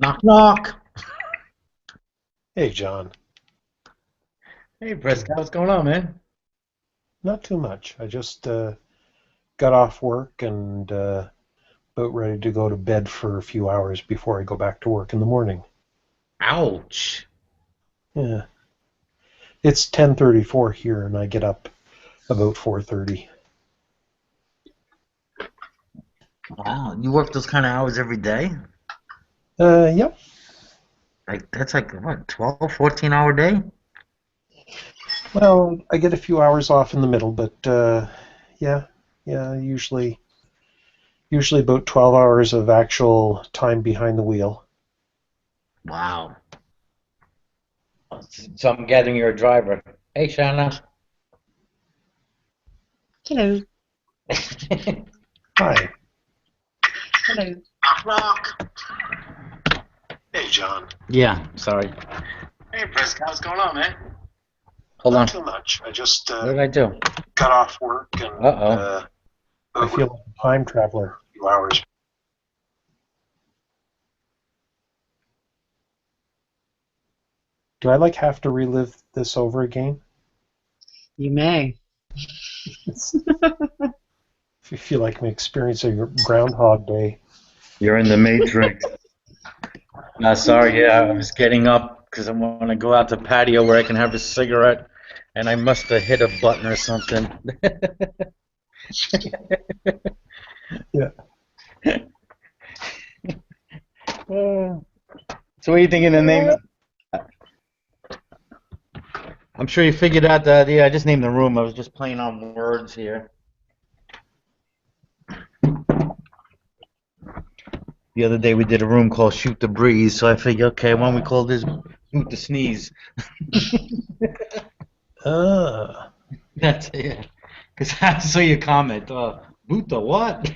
Knock, knock. Hey, John. Hey, Prescott, what's going on, man? Not too much. I just got off work and about ready to go to bed for a few hours before I go back to work in the morning. Ouch. Yeah, it's 10:34 here, and I get up about 4:30. Wow, you work those kind of hours every day? Yep. Like, that's like, what, 12, 14-hour day? Well, I get a few hours off in the middle, but yeah, yeah, usually about 12 hours of actual time behind the wheel. Wow. So I'm gathering you're a driver. Hey, Shana. Hello. Hi. Hello. Knock, knock. Hey, John. Yeah, sorry. Hey, Prescott. What's going on, man? Hold Not on. too much. I just What did I do? got off work and Uh-oh. I feel like a time traveler. A few hours. Do I like have to relive this over again? You may. If you feel like I'm experiencing Groundhog Day. You're in the Matrix. No, sorry, yeah, I was getting up because I want to go out to patio where I can have a cigarette, and I must have hit a button or something. Yeah. So what are you thinking the name? I'm sure you figured out that, yeah, I just named the room. I was just playing on words here. The other day we did a room called Shoot the Breeze, so I figured, okay, why don't we call this Shoot the Sneeze? Ah. That's it. Because I saw your comment, boot the what?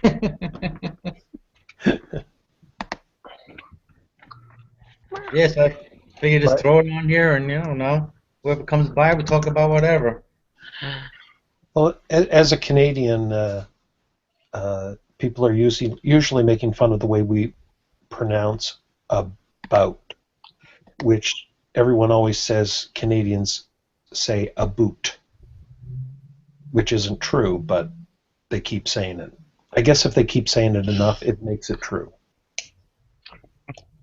Yes, I figured just But throw it on here and, no, whoever comes by, we talk about whatever. well, as a Canadian, people are usually making fun of the way we pronounce about, which everyone always says Canadians say a boot, which isn't true, but they keep saying it. I guess if they keep saying it enough, it makes it true.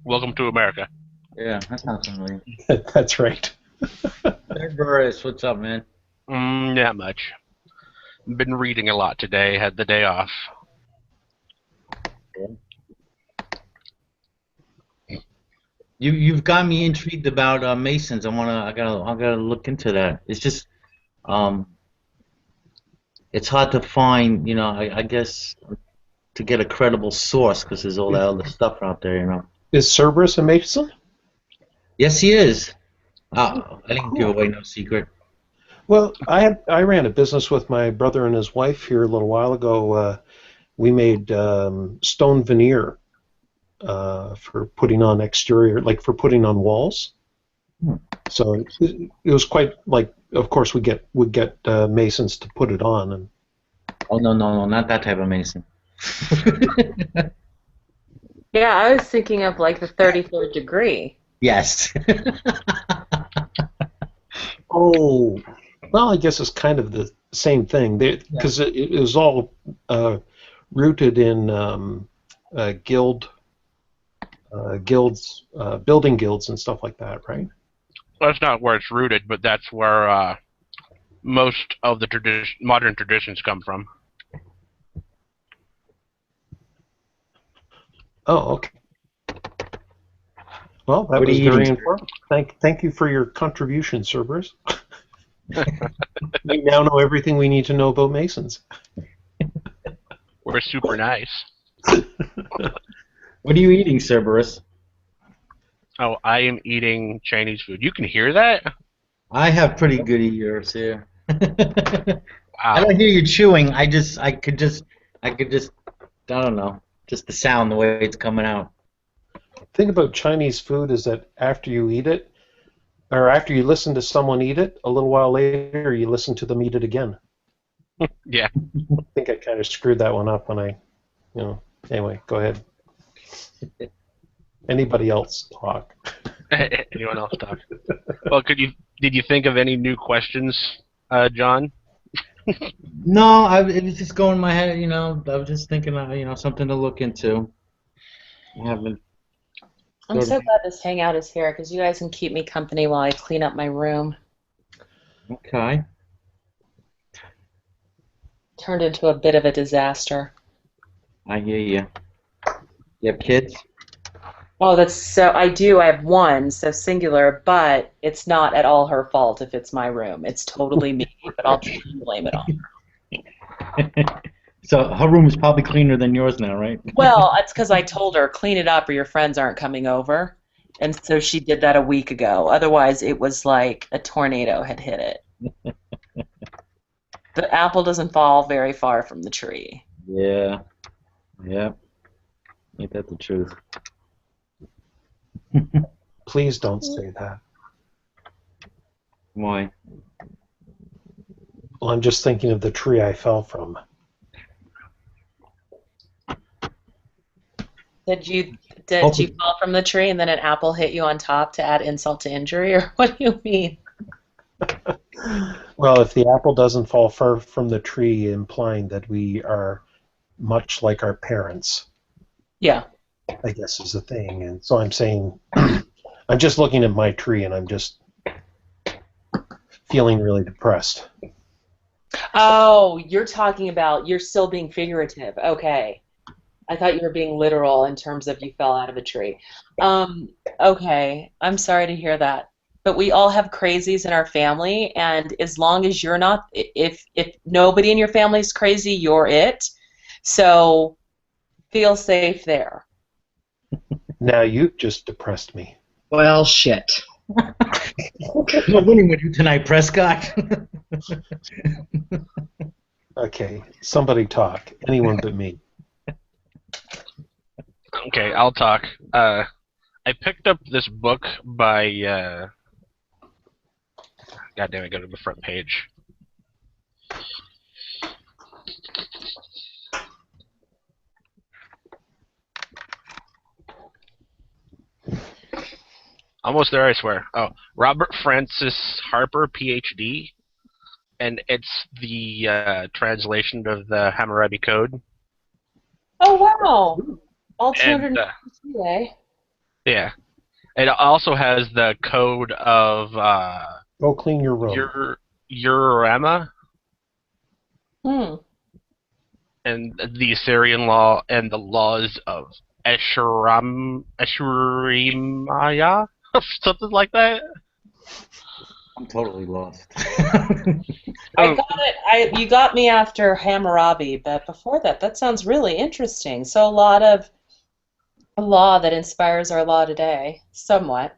Welcome to America. Yeah, that sounds familiar. That's right. Hey, Burris, what's up, man? Not much. Been reading a lot today. Had the day off. You've got me intrigued about Masons. I gotta look into that. It's just um it's hard to find, I guess to get a credible source because there's all that other stuff out there. Is Cerberus a Mason? Yes, he is. I didn't give Cool. away no secret. Well, I ran a business with my brother and his wife here a little while ago. We made stone veneer for putting on exterior, like for putting on walls. Hmm. So it was quite like, of course, we get masons to put it on, and Oh, no, no, no, not that type of Mason. Yeah, I was thinking of like the 33rd degree. Yes. oh, well, I guess it's kind of the same thing Yeah. because it was all rooted in guilds, building guilds and stuff like that, right? That's not where it's rooted, but that's where most of the modern traditions come from. Oh, okay. Well, that What are was you eating, very sir? informative. Thank you for your contribution, Cerberus. We now know everything we need to know about Masons. We're super nice. What are you eating, Cerberus? Oh, I am eating Chinese food. You can hear that? I have pretty good ears here. I Wow. don't hear you chewing. I could just, I don't know, just the sound, the way it's coming out. Thing about Chinese food is that after you eat it, or after you listen to someone eat it, a little while later you listen to them eat it again. Yeah. I think I kind of screwed that one up when I. Anyway, go ahead. Anybody else talk? Anyone else talk? Well, did you think of any new questions, John? No, it was just going in my head. I was just thinking, something to look into. I haven't I'm sort of. so glad this hangout is here because you guys can keep me company while I clean up my room. Okay. Turned into a bit of a disaster. I hear you. You have kids? Oh, that's so. I do. I have one, so singular, but it's not at all her fault if it's my room. It's totally me, but I'll try and blame it on her. So her room is probably cleaner than yours now, right? Well, it's because I told her, clean it up or your friends aren't coming over. And so she did that a week ago. Otherwise, it was like a tornado had hit it. The apple doesn't fall very far from the tree. Yeah. Yeah. Ain't that the truth? Please don't say that. Why? Well, I'm just thinking of the tree I fell from. Did you fall from the tree and then an apple hit you on top to add insult to injury, or what do you mean? Well, if the apple doesn't fall far from the tree, implying that we are much like our parents, Yeah. I guess is the thing. And so I'm saying, I'm just looking at my tree and I'm just feeling really depressed. Oh, you're talking about you're still being figurative. Okay. I thought you were being literal in terms of you fell out of a tree. Okay. I'm sorry to hear that. But we all have crazies in our family, and as long as you're not, if nobody in your family is crazy, you're it. So feel safe there. Now you just depressed me. Well, shit. We're winning with you tonight, Prescott. Okay, somebody talk. Anyone but me. Okay, I'll talk. I picked up this book by. God damn it! Go to the front page. Almost there, I swear. Oh, Robert Francis Harper, PhD, and it's the translation of the Hammurabi Code. Oh, wow. All And 250 eh? yeah, it also has the code of Go clean your room. Urama Hmm. and the Assyrian law and the laws of Ashurimaya, something like that. I'm totally lost. I got it. You got me after Hammurabi, but before that, that sounds really interesting. So a law that inspires our law today, somewhat.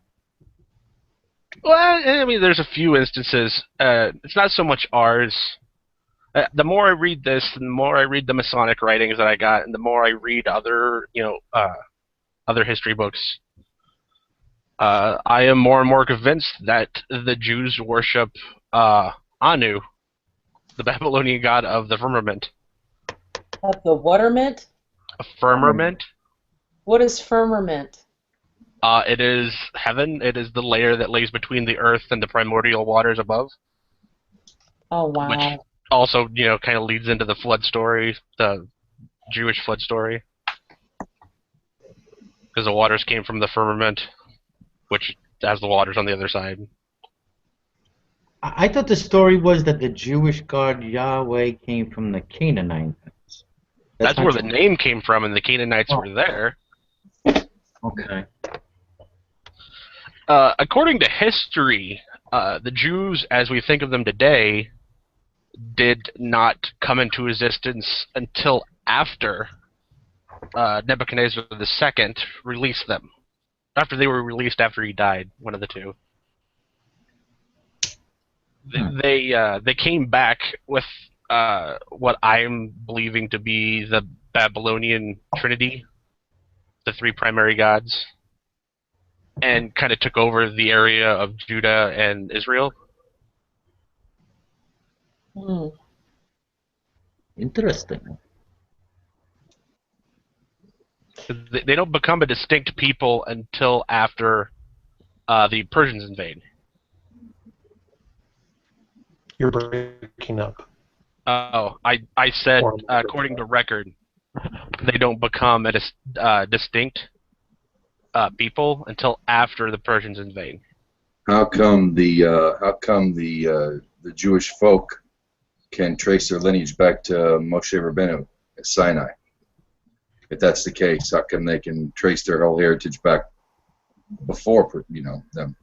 Well, I mean, there's a few instances. It's not so much ours. The more I read this, the more I read the Masonic writings that I got, and the more I read other, other history books, I am more and more convinced that the Jews worship Anu, the Babylonian god of the firmament. Of the waterment? A firmament? What is firmament? It is heaven. It is the layer that lays between the earth and the primordial waters above. Oh, wow. Which also, kind of leads into the flood story, the Jewish flood story. Because the waters came from the firmament, which has the waters on the other side. I thought the story was that the Jewish god Yahweh came from the Canaanites. That's not where the true. name came from, and the Canaanites were there. Okay. According to history, the Jews, as we think of them today, did not come into existence until after Nebuchadnezzar II released them. After they were released after he died, one of the two. They came back with what I'm believing to be the Babylonian Trinity, the three primary gods, and kind of took over the area of Judah and Israel. Hmm. Interesting. They don't become a distinct people until after the Persians invade. You're breaking up. Oh, I said, Or- according to record, they don't become a distinct people until after the Persians invade. How come the Jewish folk can trace their lineage back to Moshe Rabbeinu at Sinai? If that's the case, how come they can trace their whole heritage back before them?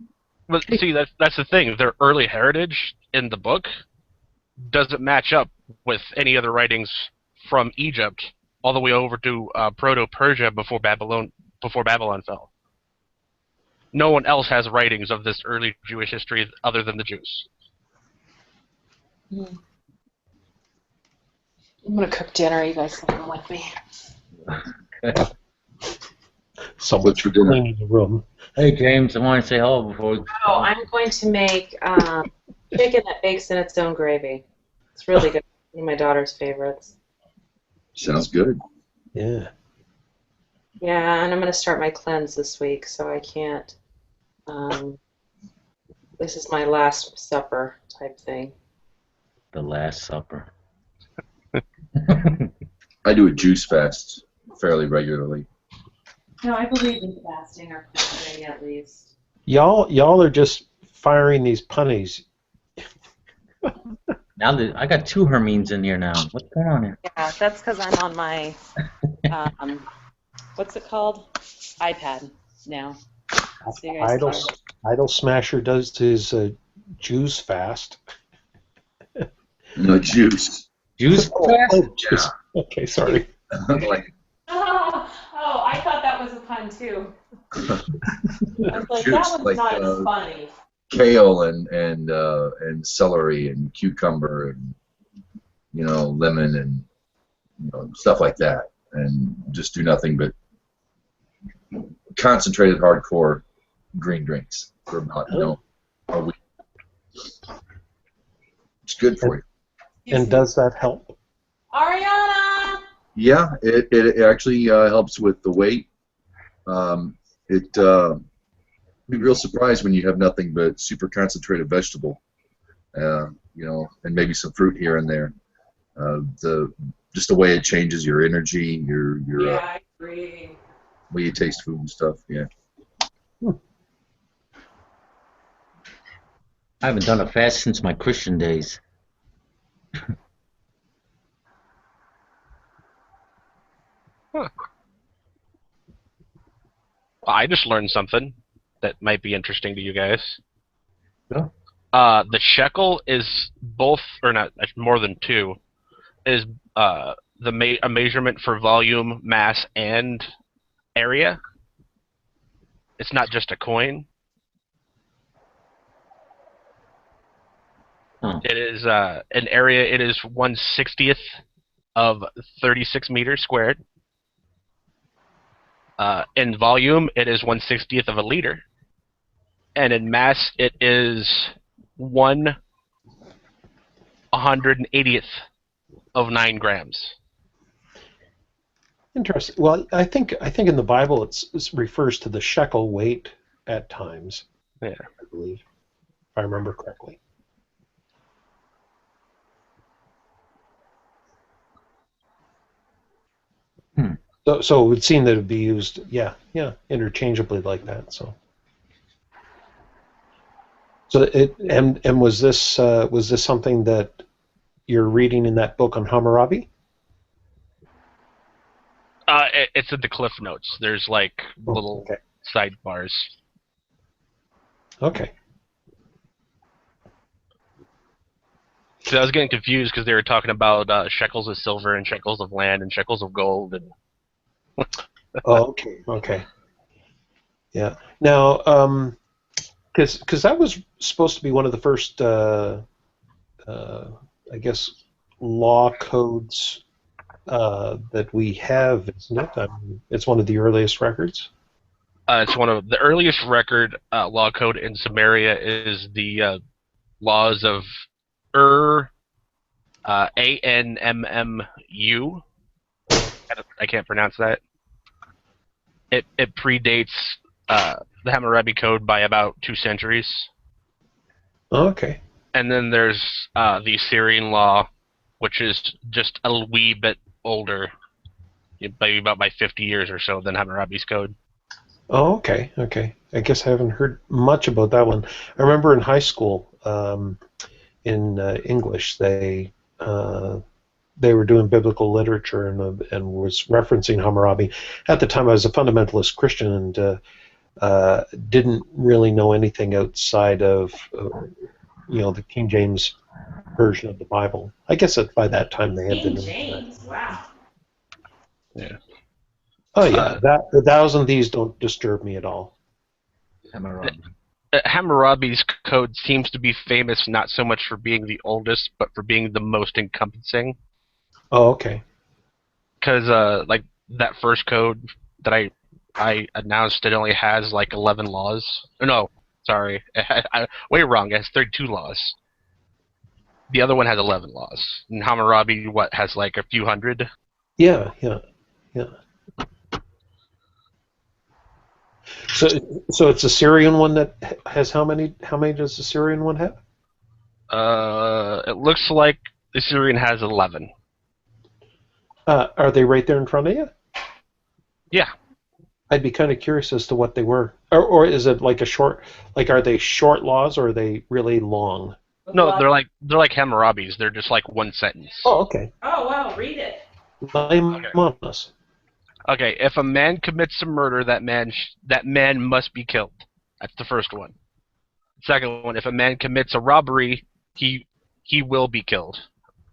But see, that's the thing. Their early heritage in the book doesn't match up with any other writings from Egypt all the way over to Proto-Persia before Babylon fell. No one else has writings of this early Jewish history other than the Jews. I'm gonna cook dinner. You guys come with me. Someone's for dinner? cleaning the room. Hey, James, I want to say hello before. Oh, I'm going to make chicken that bakes in its own gravy. It's really good. One of my daughter's favorites. Sounds good. Yeah. Yeah, and I'm going to start my cleanse this week, so I can't. This is my last supper type thing. The Last Supper. I do a juice fast fairly regularly. No, I believe in fasting or cleansing at least. Y'all are just firing these punnies. Now that I got two Hermines in here now. What's going on here? Yeah, that's because I'm on my, what's it called? iPad now. So you guys Idol Smasher does his Jews fast. No juice. Juice fast? Oh, juice. Okay, sorry. Like Oh, I thought that was a pun too. I was like, Juice, that one's like, not as funny. kale and celery and cucumber and lemon and stuff like that, and just do nothing but concentrated hardcore green drinks for about a week. It's good for you. And does that help? Ariana! Yeah, it actually helps with the weight. Be real surprised when you have nothing but super concentrated vegetable, and maybe some fruit here and there. Just the way it changes your energy, your Yeah, I agree. way you taste food and stuff. Yeah. I haven't done a fast since my Christian days. I just learned something that might be interesting to you guys. Yeah. The shekel is both, or not, more than two, is a measurement for volume, mass, and area. It's not just a coin. Huh. It is an area. It is 1/60th of 36 meters squared. In volume, it is 1/60th of a liter, and in mass, it is 1/180th of 9 grams. Interesting. Well, I think in the Bible it refers to the shekel weight at times. Yeah. I believe, if I remember correctly. So it would seem that it would be used, interchangeably like that. So it and was this something that you're reading in that book on Hammurabi? It's in the cliff notes. There's like little sidebars. Okay. So I was getting confused because they were talking about shekels of silver and shekels of land and shekels of gold. And Oh, okay. Yeah. Now, because that was supposed to be one of the first, I guess, law codes that we have, isn't it? It's one of the earliest records. it's one of the earliest record law code in Samaria is the laws of ANMMU. I can't pronounce that. it predates the Hammurabi Code by about 2 centuries. Okay. And then there's the Assyrian law, which is just a wee bit older, maybe about by 50 years or so than Hammurabi's Code. Oh, okay. Okay. I guess I haven't heard much about that one. I remember in high school, in English, they were doing biblical literature and was referencing Hammurabi. At the time, I was a fundamentalist Christian and didn't really know anything outside of the King James version of the Bible. I guess by that time they had been. King James, wow. Yeah. Oh yeah, that the thousand these don't disturb me at all. Hammurabi's Code seems to be famous not so much for being the oldest, but for being the most encompassing. Oh, okay. Because like that first code that I announced, it only has like 11 laws. No, sorry, way wrong. It has 32 laws. The other one has 11 laws. And Hammurabi, has like a few hundred? Yeah. So it's a Syrian one that has how many? How many does the Syrian one have? It looks like the Syrian has 11. Are they right there in front of you? Yeah. I'd be kind of curious as to what they were, or is it like a short? Like, are they short laws or are they really long? No, they're like Hammurabi's. They're just like one sentence. Oh, okay. Oh, wow, read it. I'm on us. Okay, if a man commits a murder, that man must be killed. That's the first one. Second one, if a man commits a robbery, he will be killed.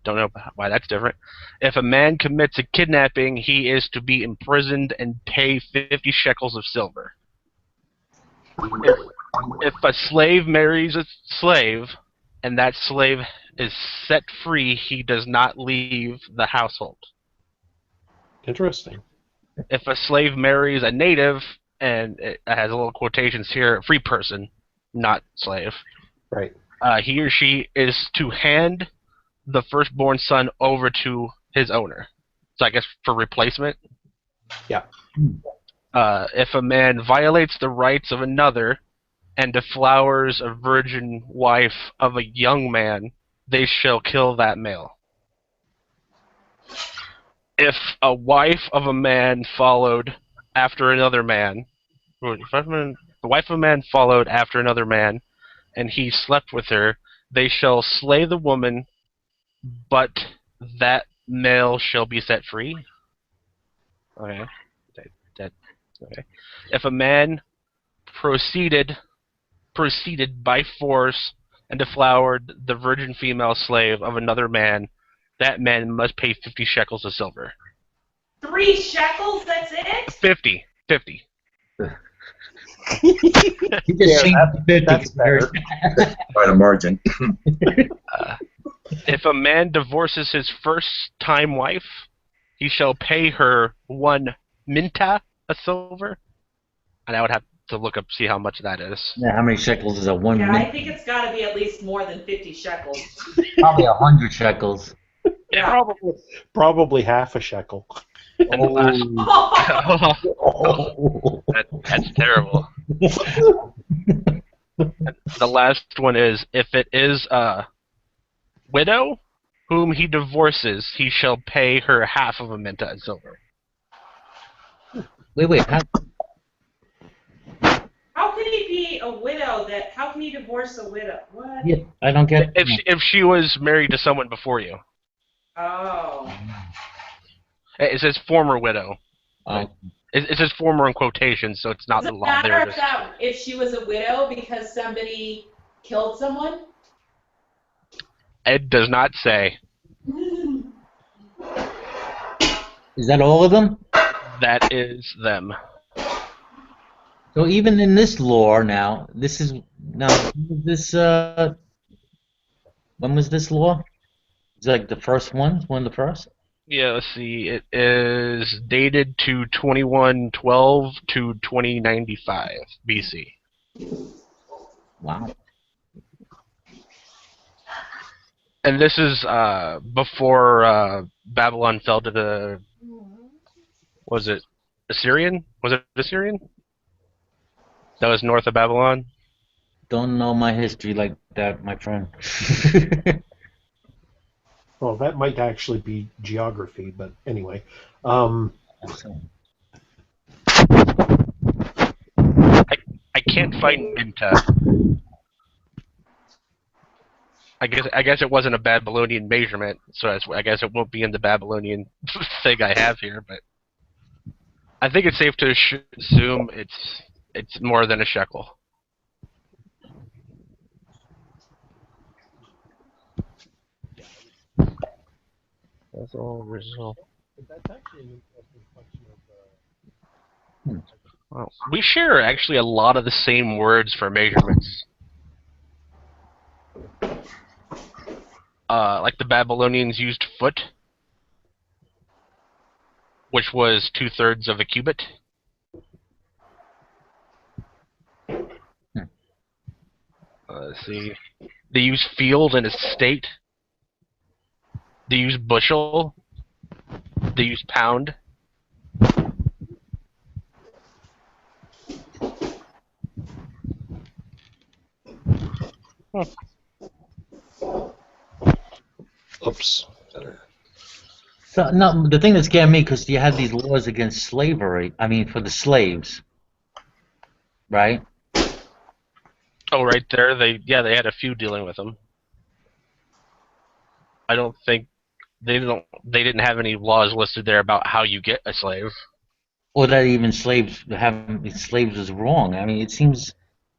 Don't know why that's different. If a man commits a kidnapping, he is to be imprisoned and pay 50 shekels of silver. If a slave marries a slave, and that slave is set free, he does not leave the household. Interesting. If a slave marries a native, and it has a little quotations here, free person, not slave, Right. he or she is to hand the firstborn son over to his owner. So I guess for replacement. Yeah. If a man violates the rights of another and deflowers a virgin wife of a young man, they shall kill that male. If a wife of a man followed after another man, the wife of a man followed after another man, and he slept with her, they shall slay the woman, but that male shall be set free. Okay. Okay. If a man proceeded by force and deflowered the virgin female slave of another man, that man must pay 50 shekels of silver. 3 shekels, that's it? 50. You just changed the 50. That's better. By the margin. If a man divorces his first-time wife, he shall pay her 1 minta of silver. And I would have to look up, see how much that is. Yeah, how many shekels is that? 1 Yeah, I minute? think it's got to be at least more than 50 shekels. Probably 100 shekels. Yeah. Probably half a shekel. And the last, Oh. that's terrible. The last one is, if it is a widow whom he divorces, he shall pay her half of a minta in silver. Wait. How can he be a widow? How can he divorce a widow? What? Yeah, I don't get. If she was married to someone before you. Oh. It says former widow. Oh. It says former in quotations, so it's not Does the it law. matter if she was a widow because somebody killed someone? It does not say. Is that all of them? That is them. So even in this lore now, when was this lore? Is it like the first one? One of the first? Yeah, let's see. It is dated to 2112 to 2095 BC. Wow. And this is before Babylon fell to the, was it Assyrian? Was it Assyrian? That was north of Babylon? Don't know my history like that, my friend. Well, that might actually be geography, but anyway. Um, I can't find Minta. I guess it wasn't a Babylonian measurement, so I guess it won't be in the Babylonian thing I have here. But I think it's safe to assume it's more than a shekel. That's all original. That's actually an interesting question of. Well, we share actually a lot of the same words for measurements. Like the Babylonians used foot, which was 2/3 of a cubit. Let's see. They use field and estate. They use bushel. They use pound. Oops. So, no, the thing that scared me, because you had these laws against slavery, I mean, for the slaves, right? Oh, right there. They had a few dealing with them. I don't think they didn't have any laws listed there about how you get a slave. Or that even having slaves is wrong. I mean,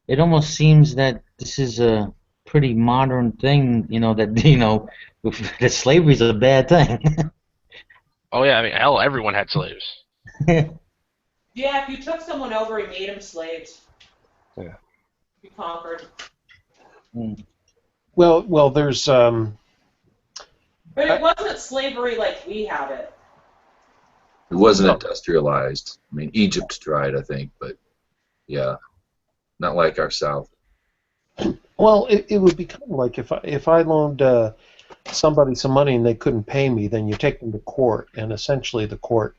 it almost seems that this is a pretty modern thing, that slavery is a bad thing. Oh yeah, I mean, hell, everyone had slaves. Yeah, if you took someone over, you made them slaves. Yeah. You conquered. Well, there's. But it wasn't slavery like we have it. It wasn't industrialized. I mean, Egypt tried, I think, but yeah, not like our South. Well, it would be kind of like if I loaned somebody some money and they couldn't pay me, then you take them to court, and essentially the court,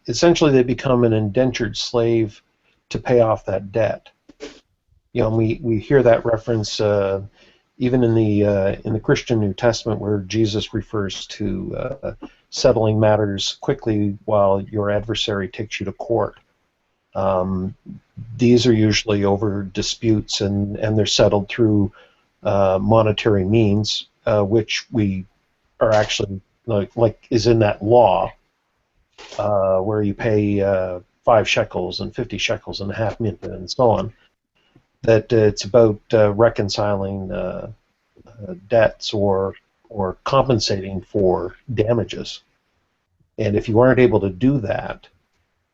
essentially they become an indentured slave to pay off that debt. We hear that reference even in the Christian New Testament, where Jesus refers to settling matters quickly while your adversary takes you to court. These are usually over disputes, and they're settled through monetary means, which we are actually like is in that law, where you pay 5 shekels and 50 shekels and a half minta and so on. That it's about reconciling debts or compensating for damages. And if you aren't able to do that,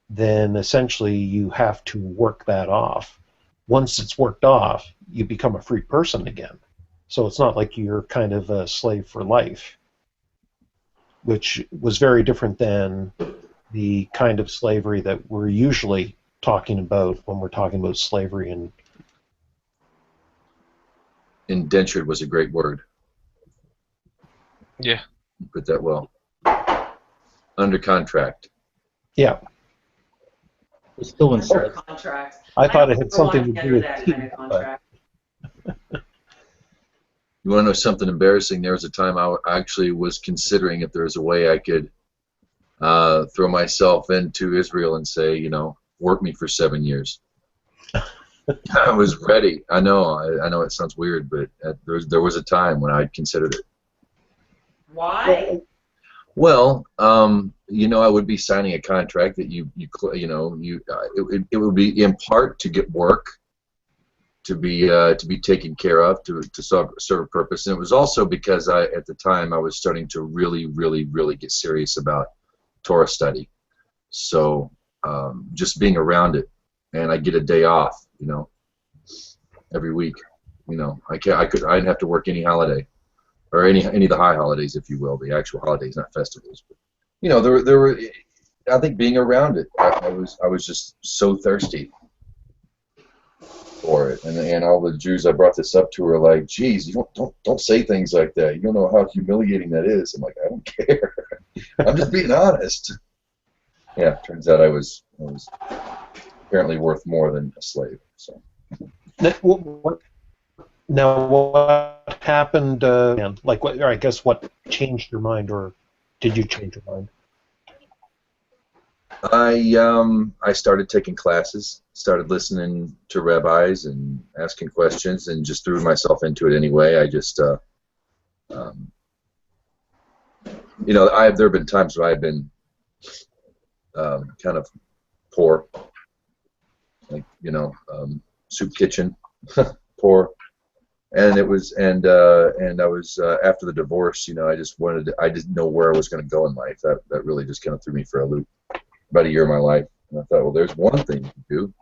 then essentially you have to work that off. Once it's worked off, you become a free person again. So it's not like you're kind of a slave for life, which was very different than the kind of slavery that we're usually talking about when we're talking about slavery. And Indentured was a great word. Yeah. You put that well. Under contract. yeah, It's still in Under contract. I thought it had don't something want to to do with that tea, kind of but contract. You want to know something embarrassing? There was a time I actually was considering if there was a way I could throw myself into Israel and say, work me for 7 years. I was ready. I know it sounds weird, but there was a time when I'd considered it. Why? Well, I would be signing a contract that it would be in part to get work, to be taken care of, to serve a purpose, and it was also because at the time I was starting to really, really, really get serious about Torah study. So just being around it, and I get a day off, every week. I didn't have to work any holiday, or any of the high holidays, if you will, the actual holidays, not festivals. But there were. I think being around it, I was just so thirsty for it, and all the Jews I brought this up to were like, "Geez, you don't say things like that. You don't know how humiliating that is." I'm like, I don't care. I'm just being honest. Yeah, turns out I was apparently worth more than a slave. So Now, what happened? Like, what? Or I guess what changed your mind, or did you change your mind? I started taking classes, started listening to rabbis and asking questions, and just threw myself into it anyway. I just, you know, there have been times where I've been kind of poor, like, you know, soup kitchen, poor. And it was, and I was after the divorce. You know, I didn't know where I was going to go in life. That really just kind of threw me for a loop. About a year of my life, and I thought, well, there's one thing you could do.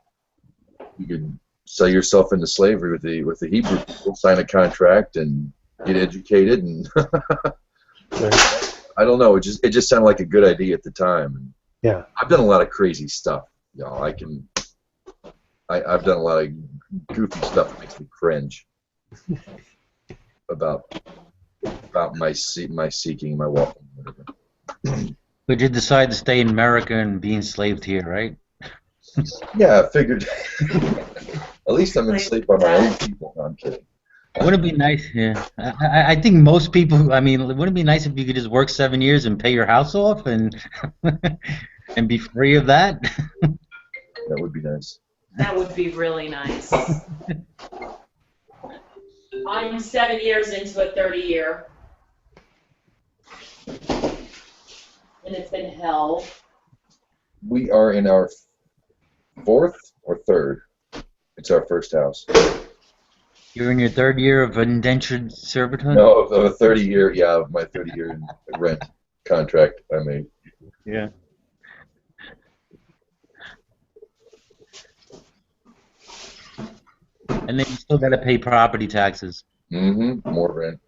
You could sell yourself into slavery with the Hebrew people, sign a contract, and get educated. And I don't know. It just sounded like a good idea at the time. And Yeah. I've done a lot of crazy stuff. You know, I've done a lot of goofy stuff that makes me cringe about my seeking, my walking, whatever. But you decide to stay in America and be enslaved here, right? Yeah, I figured. At least I'm enslaved by my own people. No, I'm kidding. Wouldn't it be nice? Yeah, I think most people. I mean, wouldn't it be nice if you could just work 7 years and pay your house off and and be free of that? That would be nice. That would be really nice. I'm 7 years into a 30-year. And it's been hell. We are in our fourth or third. It's our first house. You're in your 3rd year of indentured servitude? No, of a 30-year, yeah, of my 30-year rent contract I made. Yeah. And then you still got to pay property taxes. Mm-hmm. More rent.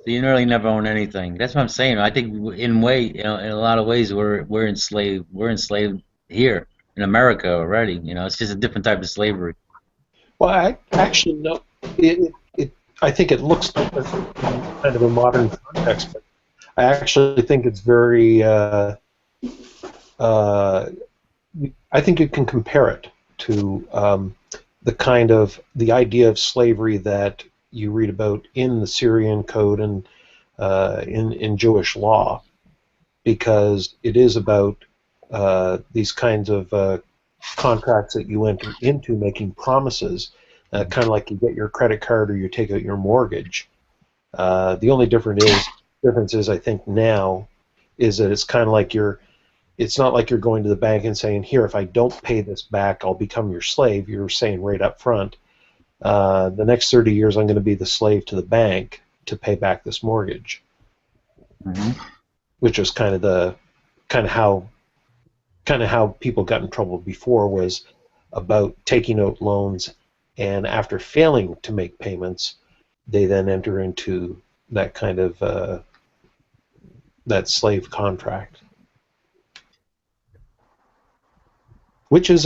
So you really never own anything. That's what I'm saying. I think in a lot of ways we're enslaved. We're enslaved here in America already. You know, it's just a different type of slavery. Well, I actually know I think it looks different in kind of a modern context, but I actually think it's very. I think you can compare it to the idea of slavery that you read about in the Syrian Code and in Jewish law, because it is about these kinds of contracts that you enter into, making promises, kind of like you get your credit card or you take out your mortgage. The only difference is, I think now, is that it's kind of like it's not like you're going to the bank and saying, here, if I don't pay this back, I'll become your slave. You're saying right up front, the next 30 years I'm going to be the slave to the bank to pay back this mortgage. Mm-hmm. Which was kind of how people got in trouble before, was about taking out loans, and after failing to make payments, they then enter into that kind of that slave contract. Which is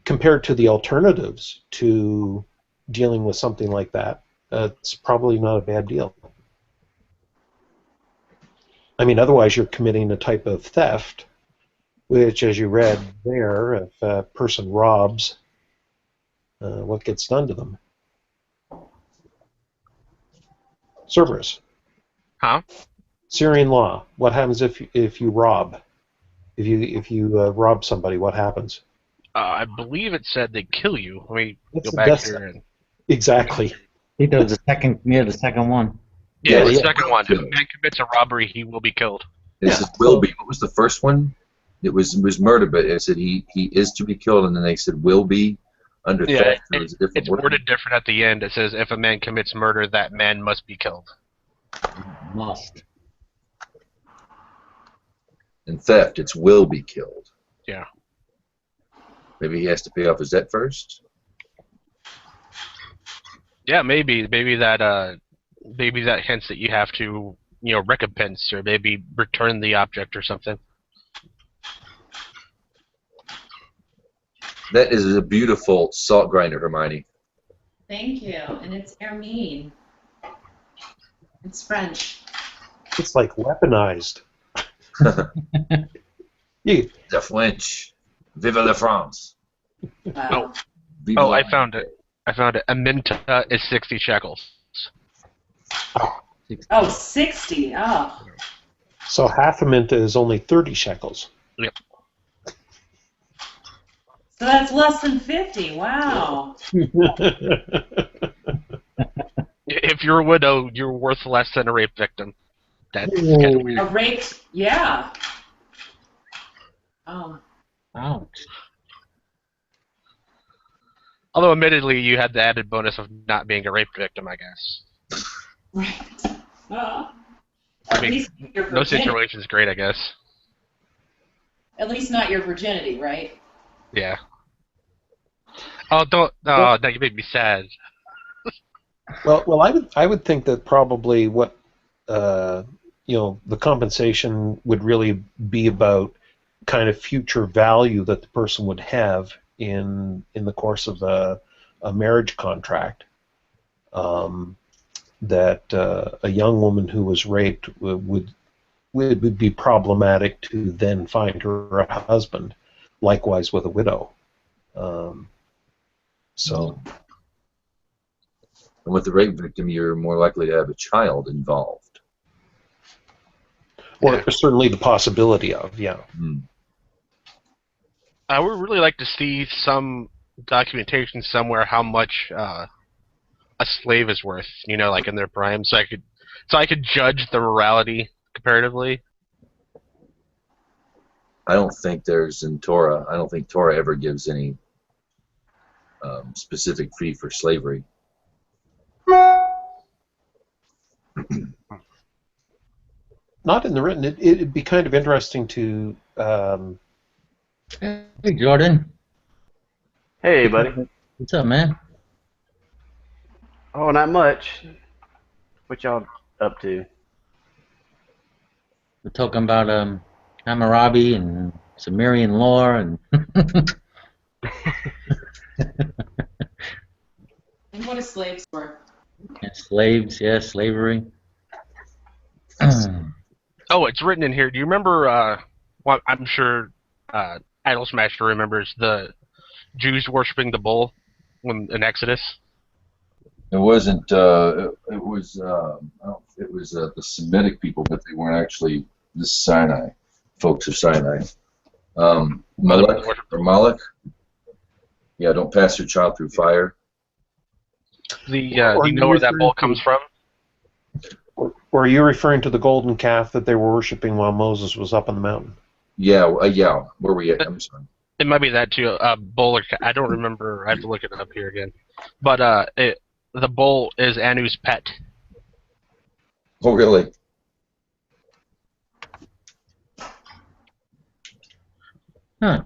compared to the alternatives to dealing with something like that, it's probably not a bad deal. I mean, otherwise you're committing a type of theft, which, as you read there, if a person robs, what gets done to them? Cerberus. Huh? Syrian law. What happens if you rob? If you rob somebody, what happens? I believe it said they kill you. Let me That's go the back death here. sentence. Exactly. I think that was the second one. Yeah, the Yeah. second one. If a man commits a robbery, he will be killed. It says will be. What was the first one? It was murder, but it said he is to be killed, and then they said will be under theft. Or was it a different It's word? worded different at the end. It says if a man commits murder, that man must be killed. Must. In theft, it's will be killed. Yeah. Maybe he has to pay off his debt first. Yeah, maybe that hints that you have to, recompense or maybe return the object or something. That is a beautiful salt grinder, Hermione. Thank you. And it's Hermine. It's French. It's like weaponized. You, The French. Vive la France. Wow. Vive Oh, la- I found it. A minta is 60 shekels. Oh, 60. Oh. so half a minta is only 30 shekels. So that's less than 50. Wow. If you're a widow, you're worth less than a rape victim. That's kind of weird. A raped, yeah. Oh. Ouch. Although, admittedly, you had the added bonus of not being a rape victim, I guess. Right. I At mean, least your no virginity. situation's great, I guess. At least not your virginity, right? Yeah. Oh, don't. Oh, now you made me sad. well, I would think that probably what the compensation would really be about kind of future value that the person would have in the course of a marriage contract. That a young woman who was raped would be problematic to then find her a husband. Likewise with a widow. So. And with the rape victim, you're more likely to have a child involved. Or Yeah. certainly the possibility of, yeah. Hmm. I would really like to see some documentation somewhere how much a slave is worth. Like in their prime, so I could judge the morality comparatively. I don't think there's in Torah. I don't think Torah ever gives any specific fee for slavery. Not in the written. It'd be kind of interesting to. Hey, Jordan. Hey, buddy. What's up, man? Oh, not much. What y'all up to? We're talking about Hammurabi and Sumerian law and And what is slaves for? and slaves, yeah, slavery. Oh, it's written in here. Do you remember? Well, I'm sure Idol Smasher remembers the Jews worshiping the bull in Exodus. It wasn't. It was. It was the Semitic people, but they weren't actually the Sinai folks of Sinai. Malek or Moloch. Yeah, don't pass your child through fire. Do you know where that bull comes from? Or are you referring to the golden calf that they were worshiping while Moses was up on the mountain? Yeah, yeah. Where were you? I'm sorry. It might be that too. Bull or I don't remember. I have to look it up here again. But the bull is Anu's pet. Oh, really? Huh.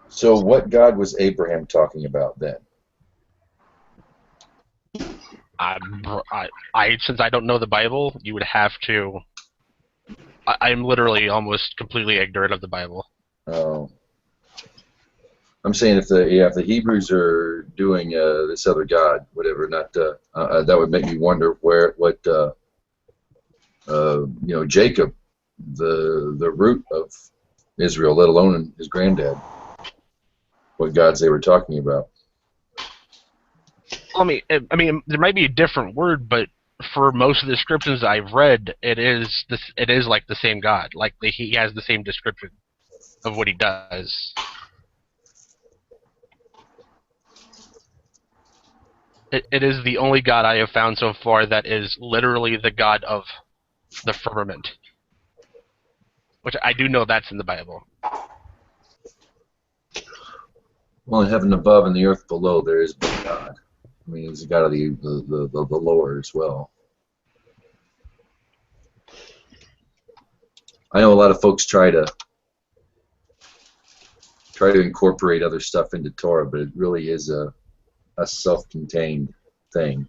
So, what God was Abraham talking about then? Since I don't know the Bible, you would have to. I'm literally almost completely ignorant of the Bible. Oh. I'm saying if the Hebrews are doing this other God, whatever, not that would make me wonder what Jacob, the root of Israel, let alone his granddad, what gods they were talking about. I mean, there might be a different word, but for most of the descriptions I've read, it is like the same God. Like he has the same description of what he does. It is the only God I have found so far that is literally the God of the firmament, which I do know that's in the Bible. Well, in heaven above and the earth below, there is but God. I mean, he's the God of the lower as well. I know a lot of folks try to incorporate other stuff into Torah, but it really is a self-contained thing.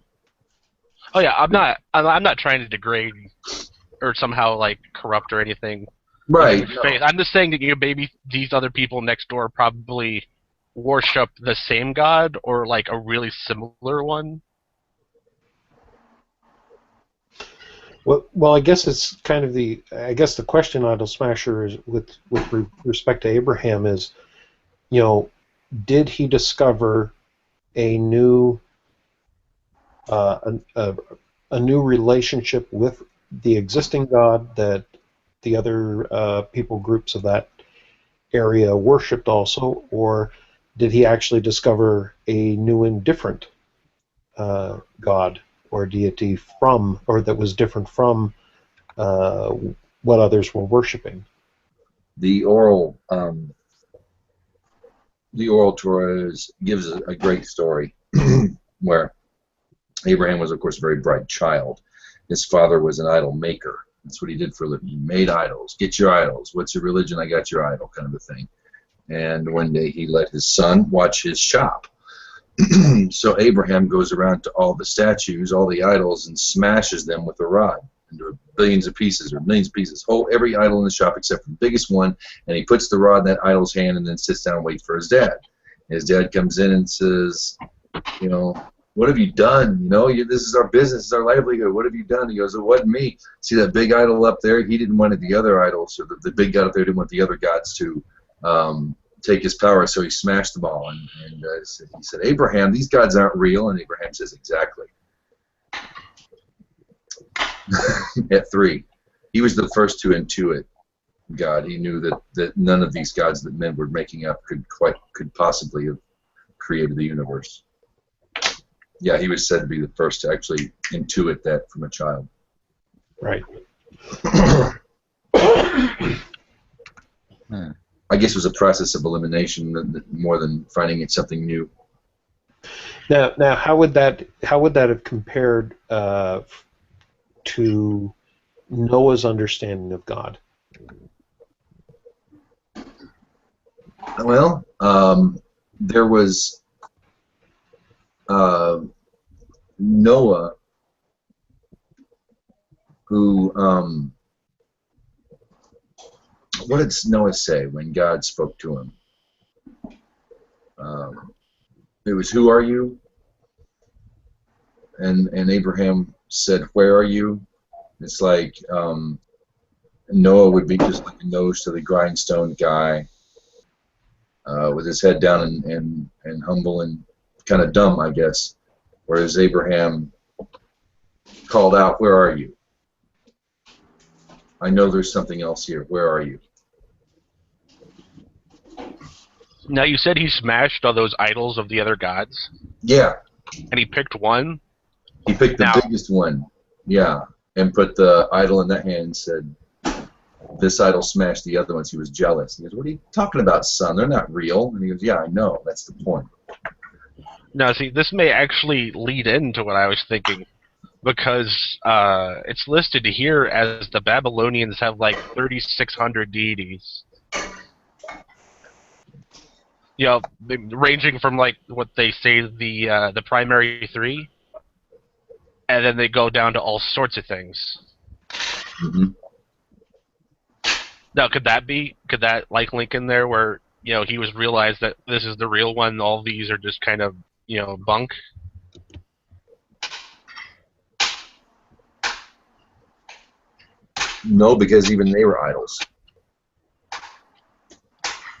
Oh yeah, I'm not trying to degrade or somehow like corrupt or anything. Right. I'm just saying that maybe these other people next door probably worship the same god or like a really similar one? Well, I guess it's kind of I guess the question, Idol Smasher, is with respect to Abraham is, did he discover a new a new relationship with the existing God that the other people groups of that area worshipped also, or did he actually discover a new and different God or deity that was different from what others were worshiping? The oral Torah gives a great story where Abraham was, of course, a very bright child. His father was an idol maker. That's what he did for a living. He made idols. Get your idols. What's your religion? I got your idol, kind of a thing. And one day he let his son watch his shop. So Abraham goes around to all the statues, all the idols, and smashes them with a rod into billions of pieces or millions of pieces. Every idol in the shop except for the biggest one, and he puts the rod in that idol's hand and then sits down and waits for his dad. His dad comes in and says, what have you done? This is our business, this is our livelihood. What have you done? He goes, it wasn't me. See that big idol up there? He didn't want the other idols, or the big god up there didn't want the other gods to take his power, so he smashed them all. And he said, Abraham, these gods aren't real. And Abraham says, exactly. At 3, he was the first to intuit God. He knew that none of these gods that men were making up could possibly have created the universe. Yeah, he was said to be the first to actually intuit that from a child. Right. I guess it was a process of elimination more than finding it something new. Now, how would that have compared to Noah's understanding of God? Well, there was Noah, who what did Noah say when God spoke to him? It was, "Who are you?" And Abraham said, "Where are you?" It's like Noah would be just like a nose to the grindstone guy, with his head down and humble and kind of dumb, I guess. Whereas Abraham called out, "Where are you? I know there's something else here. Where are you?" Now, you said he smashed all those idols of the other gods? Yeah. And he picked one? He picked the biggest one. Yeah. And put the idol in that hand and said, this idol smashed the other ones. He was jealous. He goes, "What are you talking about, son? They're not real." And he goes, "Yeah, I know. That's the point." Now, see, this may actually lead into what I was thinking, because it's listed here as the Babylonians have like 3,600 deities. Ranging from like what they say the primary 3, and then they go down to all sorts of things. Mm-hmm. Now, could that like link in there where he was realized that this is the real one, all these are just kind of bunk? No, because even they were idols.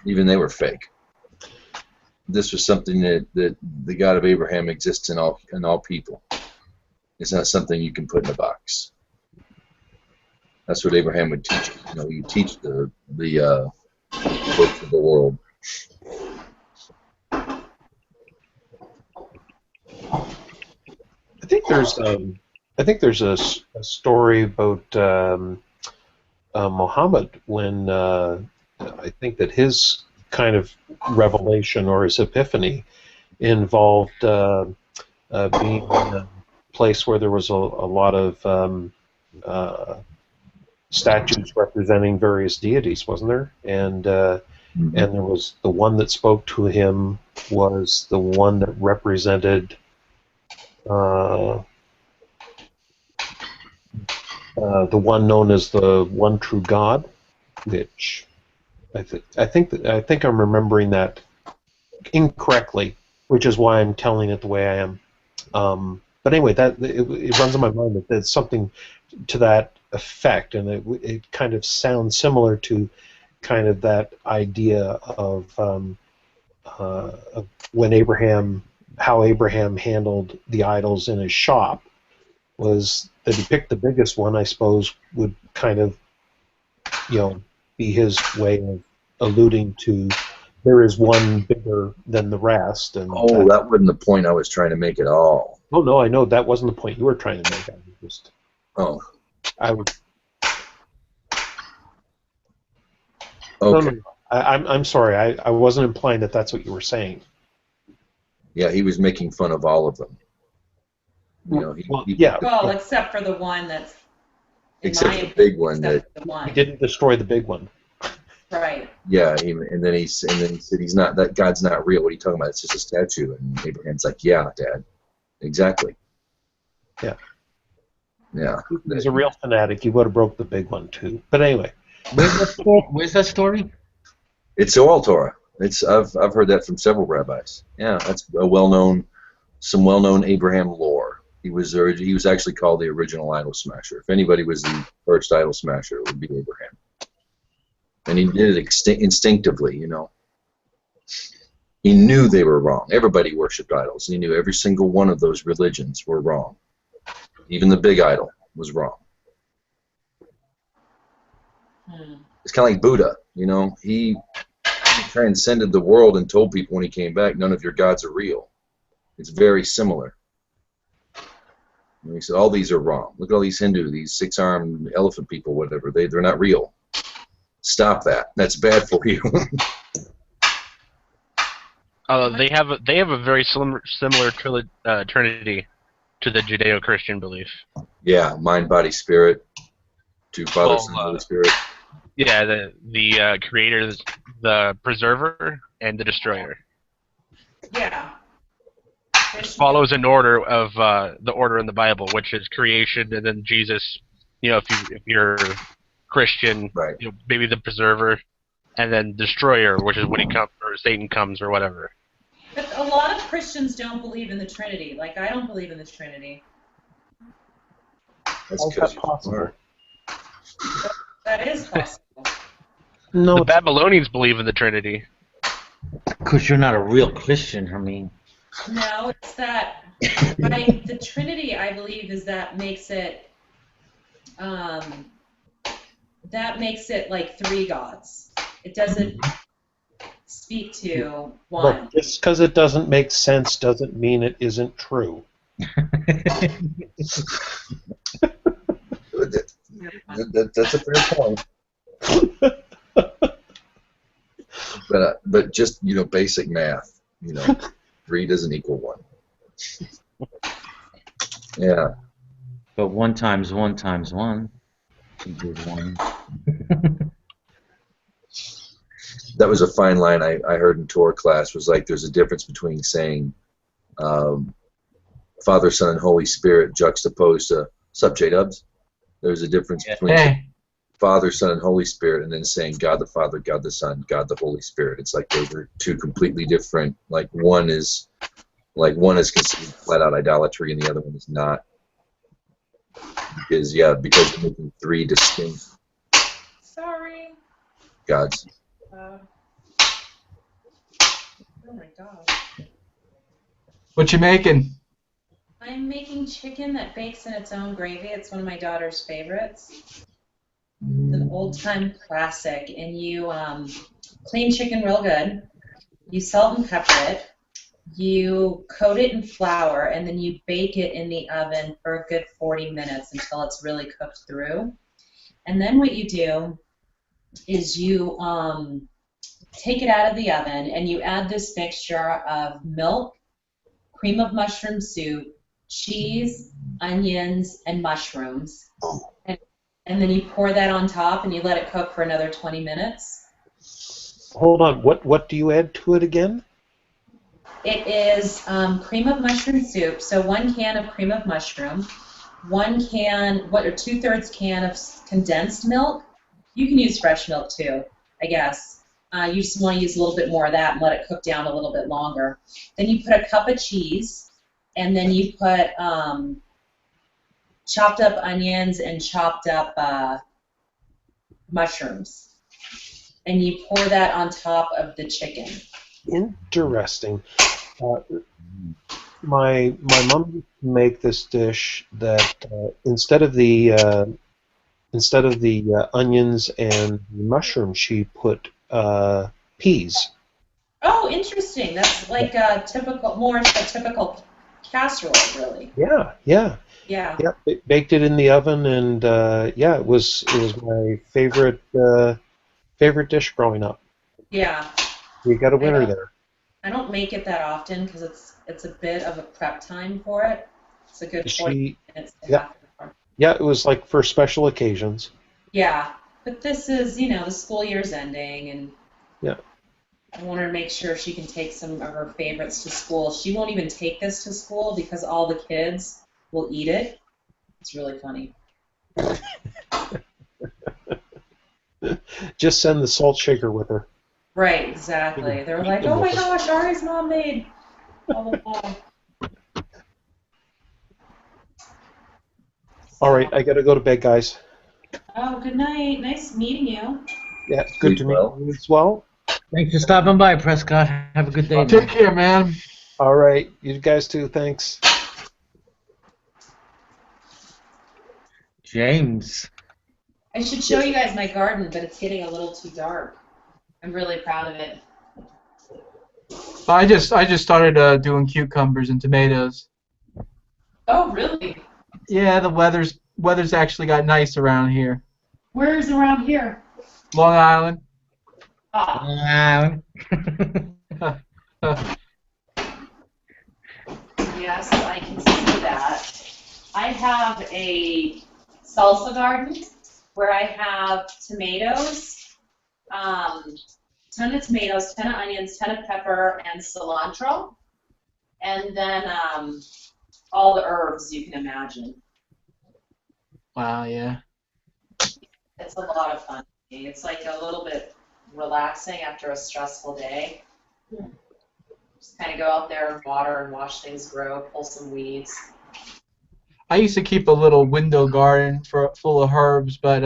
Even they were fake. This was something that the God of Abraham exists in all people. It's not something you can put in a box. That's what Abraham would teach. You teach the books of the world. I think there's a story about Muhammad when I think that his kind of revelation or his epiphany involved being in a place where there was a lot of statues representing various deities, wasn't there? And and there was the one that spoke to him was the one that represented the one known as the one true God, which I think I'm remembering that incorrectly, which is why I'm telling it the way I am. But anyway, it runs in my mind that there's something to that effect, and it kind of sounds similar to kind of that idea of when how Abraham handled the idols in his shop, was that he picked the biggest one, I suppose, would kind of, be his way of alluding to there is one bigger than the rest. And that wasn't the point I was trying to make at all. Oh no, I know that wasn't the point you were trying to make. I would. Okay. No. I'm sorry. I wasn't implying that that's what you were saying. Yeah, he was making fun of all of them. Yeah. Well, except for the one that's. Except for the big one he didn't destroy the big one. Right. Yeah, and then he said he's not, that God's not real. What are you talking about? It's just a statue. And Abraham's like, yeah, Dad, exactly. Yeah. Yeah. If he was a real fanatic, he would have broke the big one too. But anyway, where's that story? It's Oral Torah. I've heard that from several rabbis. Yeah, that's some well-known Abraham lore. He was actually called the original idol smasher. If anybody was the first idol smasher, it would be Abraham. And he did it instinctively, He knew they were wrong. Everybody worshipped idols. He knew every single one of those religions were wrong. Even the big idol was wrong. It's kind of like Buddha, He transcended the world and told people when he came back, none of your gods are real. It's very similar. And he said, all these are wrong. Look at all these Hindu, these six-armed elephant people, whatever. They're not real. Stop that. That's bad for you. They have a very similar trinity to the Judeo-Christian belief. Yeah, mind, body, spirit. To Father, Son, Holy Spirit. Yeah, the creator, the preserver, and the destroyer. Yeah. It follows an order of the order in the Bible, which is creation, and then Jesus. If you're Christian, right. Maybe the preserver, and then destroyer, which is when he comes, or Satan comes, or whatever. But a lot of Christians don't believe in the Trinity. Like, I don't believe in the Trinity. That's because you're possible. That is possible. No, the Babylonians believe in the Trinity. Because you're not a real Christian, I mean. No, it's that. The Trinity, I believe, is that makes it. That makes it like three gods. It doesn't speak to one. Look, just because it doesn't make sense doesn't mean it isn't true. That's a fair point. But just basic math. 3 doesn't equal 1. Yeah. But 1 times 1 times 1 equals 1. That was a fine line I heard in Torah class. Was like there's a difference between saying Father, Son, and Holy Spirit juxtaposed to sub J-dubs. There's a difference between Father, Son, and Holy Spirit, and then saying God the Father, God the Son, God the Holy Spirit. It's like those are two completely different. Like one is considered flat out idolatry, and the other one is not. Because you're making 3 distinct Sorry. gods. Oh my God. What you making? I'm making chicken that bakes in its own gravy. It's one of my daughter's favorites. It's an old-time classic, and you clean chicken real good. You salt and pepper it. You coat it in flour, and then you bake it in the oven for a good 40 minutes until it's really cooked through. And then what you do is you take it out of the oven, and you add this mixture of milk, cream of mushroom soup, cheese, onions, and mushrooms. And then you pour that on top, and you let it cook for another 20 minutes. Hold on. What do you add to it again? It is cream of mushroom soup. So 1 can of cream of mushroom, 1 can, or 2/3 can of condensed milk. You can use fresh milk too, I guess. You just want to use a little bit more of that and let it cook down a little bit longer. Then you put a cup of cheese, and then you put chopped up onions and chopped up mushrooms. And you pour that on top of the chicken. Interesting. My mom used to make this dish that instead of the onions and mushrooms, she put peas. Oh, interesting. That's like a typical casserole, really. Yeah. Yeah. Baked it in the oven, and it was my favorite dish growing up. Yeah. We got a winner there. I don't make it that often because it's a bit of a prep time for it. It's a good 40 minutes to have it for. Yeah, it was like for special occasions. Yeah, but this is, the school year's ending, and yeah, I want her to make sure she can take some of her favorites to school. She won't even take this to school because all the kids will eat it. It's really funny. Just send the salt shaker with her. Right, exactly. They're like, oh my gosh, Ari's mom made all the time. All right, I got to go to bed, guys. Oh, good night. Nice meeting you. Yeah, good to meet you as well. Thanks for stopping by, Prescott. Have a good day. Take care, man. All right, you guys too. Thanks. James. I should show you guys my garden, but it's getting a little too dark. I'm really proud of it. I just started doing cucumbers and tomatoes. Oh, really? Yeah, the weather's actually got nice around here. Where's around here? Long Island. Oh. Yes, I can see that. I have a salsa garden where I have tomatoes, ton of tomatoes, ton of onions, ton of pepper, and cilantro, and then all the herbs you can imagine. Wow, yeah. It's a lot of fun. It's like a little bit relaxing after a stressful day. Just kind of go out there and water and watch things grow, pull some weeds. I used to keep a little window garden full of herbs, but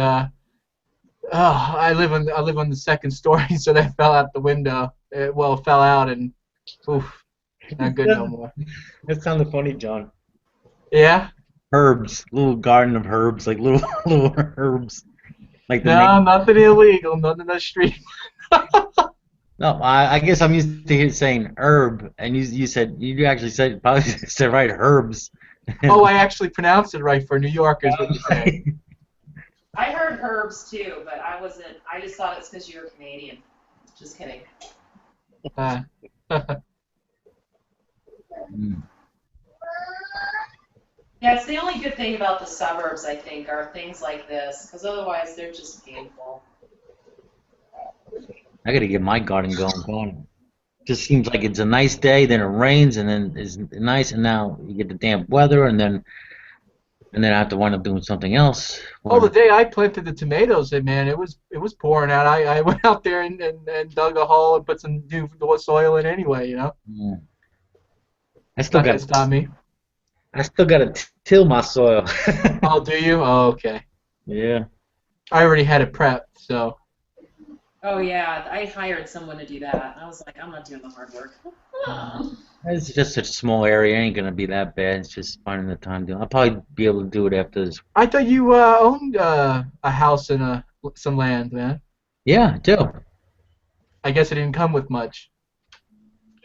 I live on the second story, so they fell out the window. It fell out, and oof, not good no more. That sounded funny, John. Yeah. Herbs, little garden of herbs, like little herbs, like the No, nothing illegal, nothing in the street. No, I guess I'm used to saying herb, and you actually said probably said right herbs. Oh, I actually pronounced it right for New Yorkers. What you say? I heard herbs too, but I wasn't. I just thought it's because you're Canadian. Just kidding. Yeah, it's the only good thing about the suburbs, I think, are things like this, because otherwise they're just painful. I gotta get my garden going. Just seems like it's a nice day, then it rains, and then it's nice, and now you get the damp weather, and then I have to wind up doing something else. Oh, the day I planted the tomatoes, man, it was pouring out. I went out there and dug a hole and put some new soil in anyway, you know. Yeah. I still got to stop me. I still got to till my soil. Oh, do you? Oh, okay. Yeah. I already had it prepped, so. Oh yeah, I hired someone to do that. I was like, I'm not doing the hard work. It's just such a small area. It ain't gonna be that bad. It's just finding the time to. I'll probably be able to do it after this. I thought you owned a house and some land, man. Yeah, I do. I guess it didn't come with much.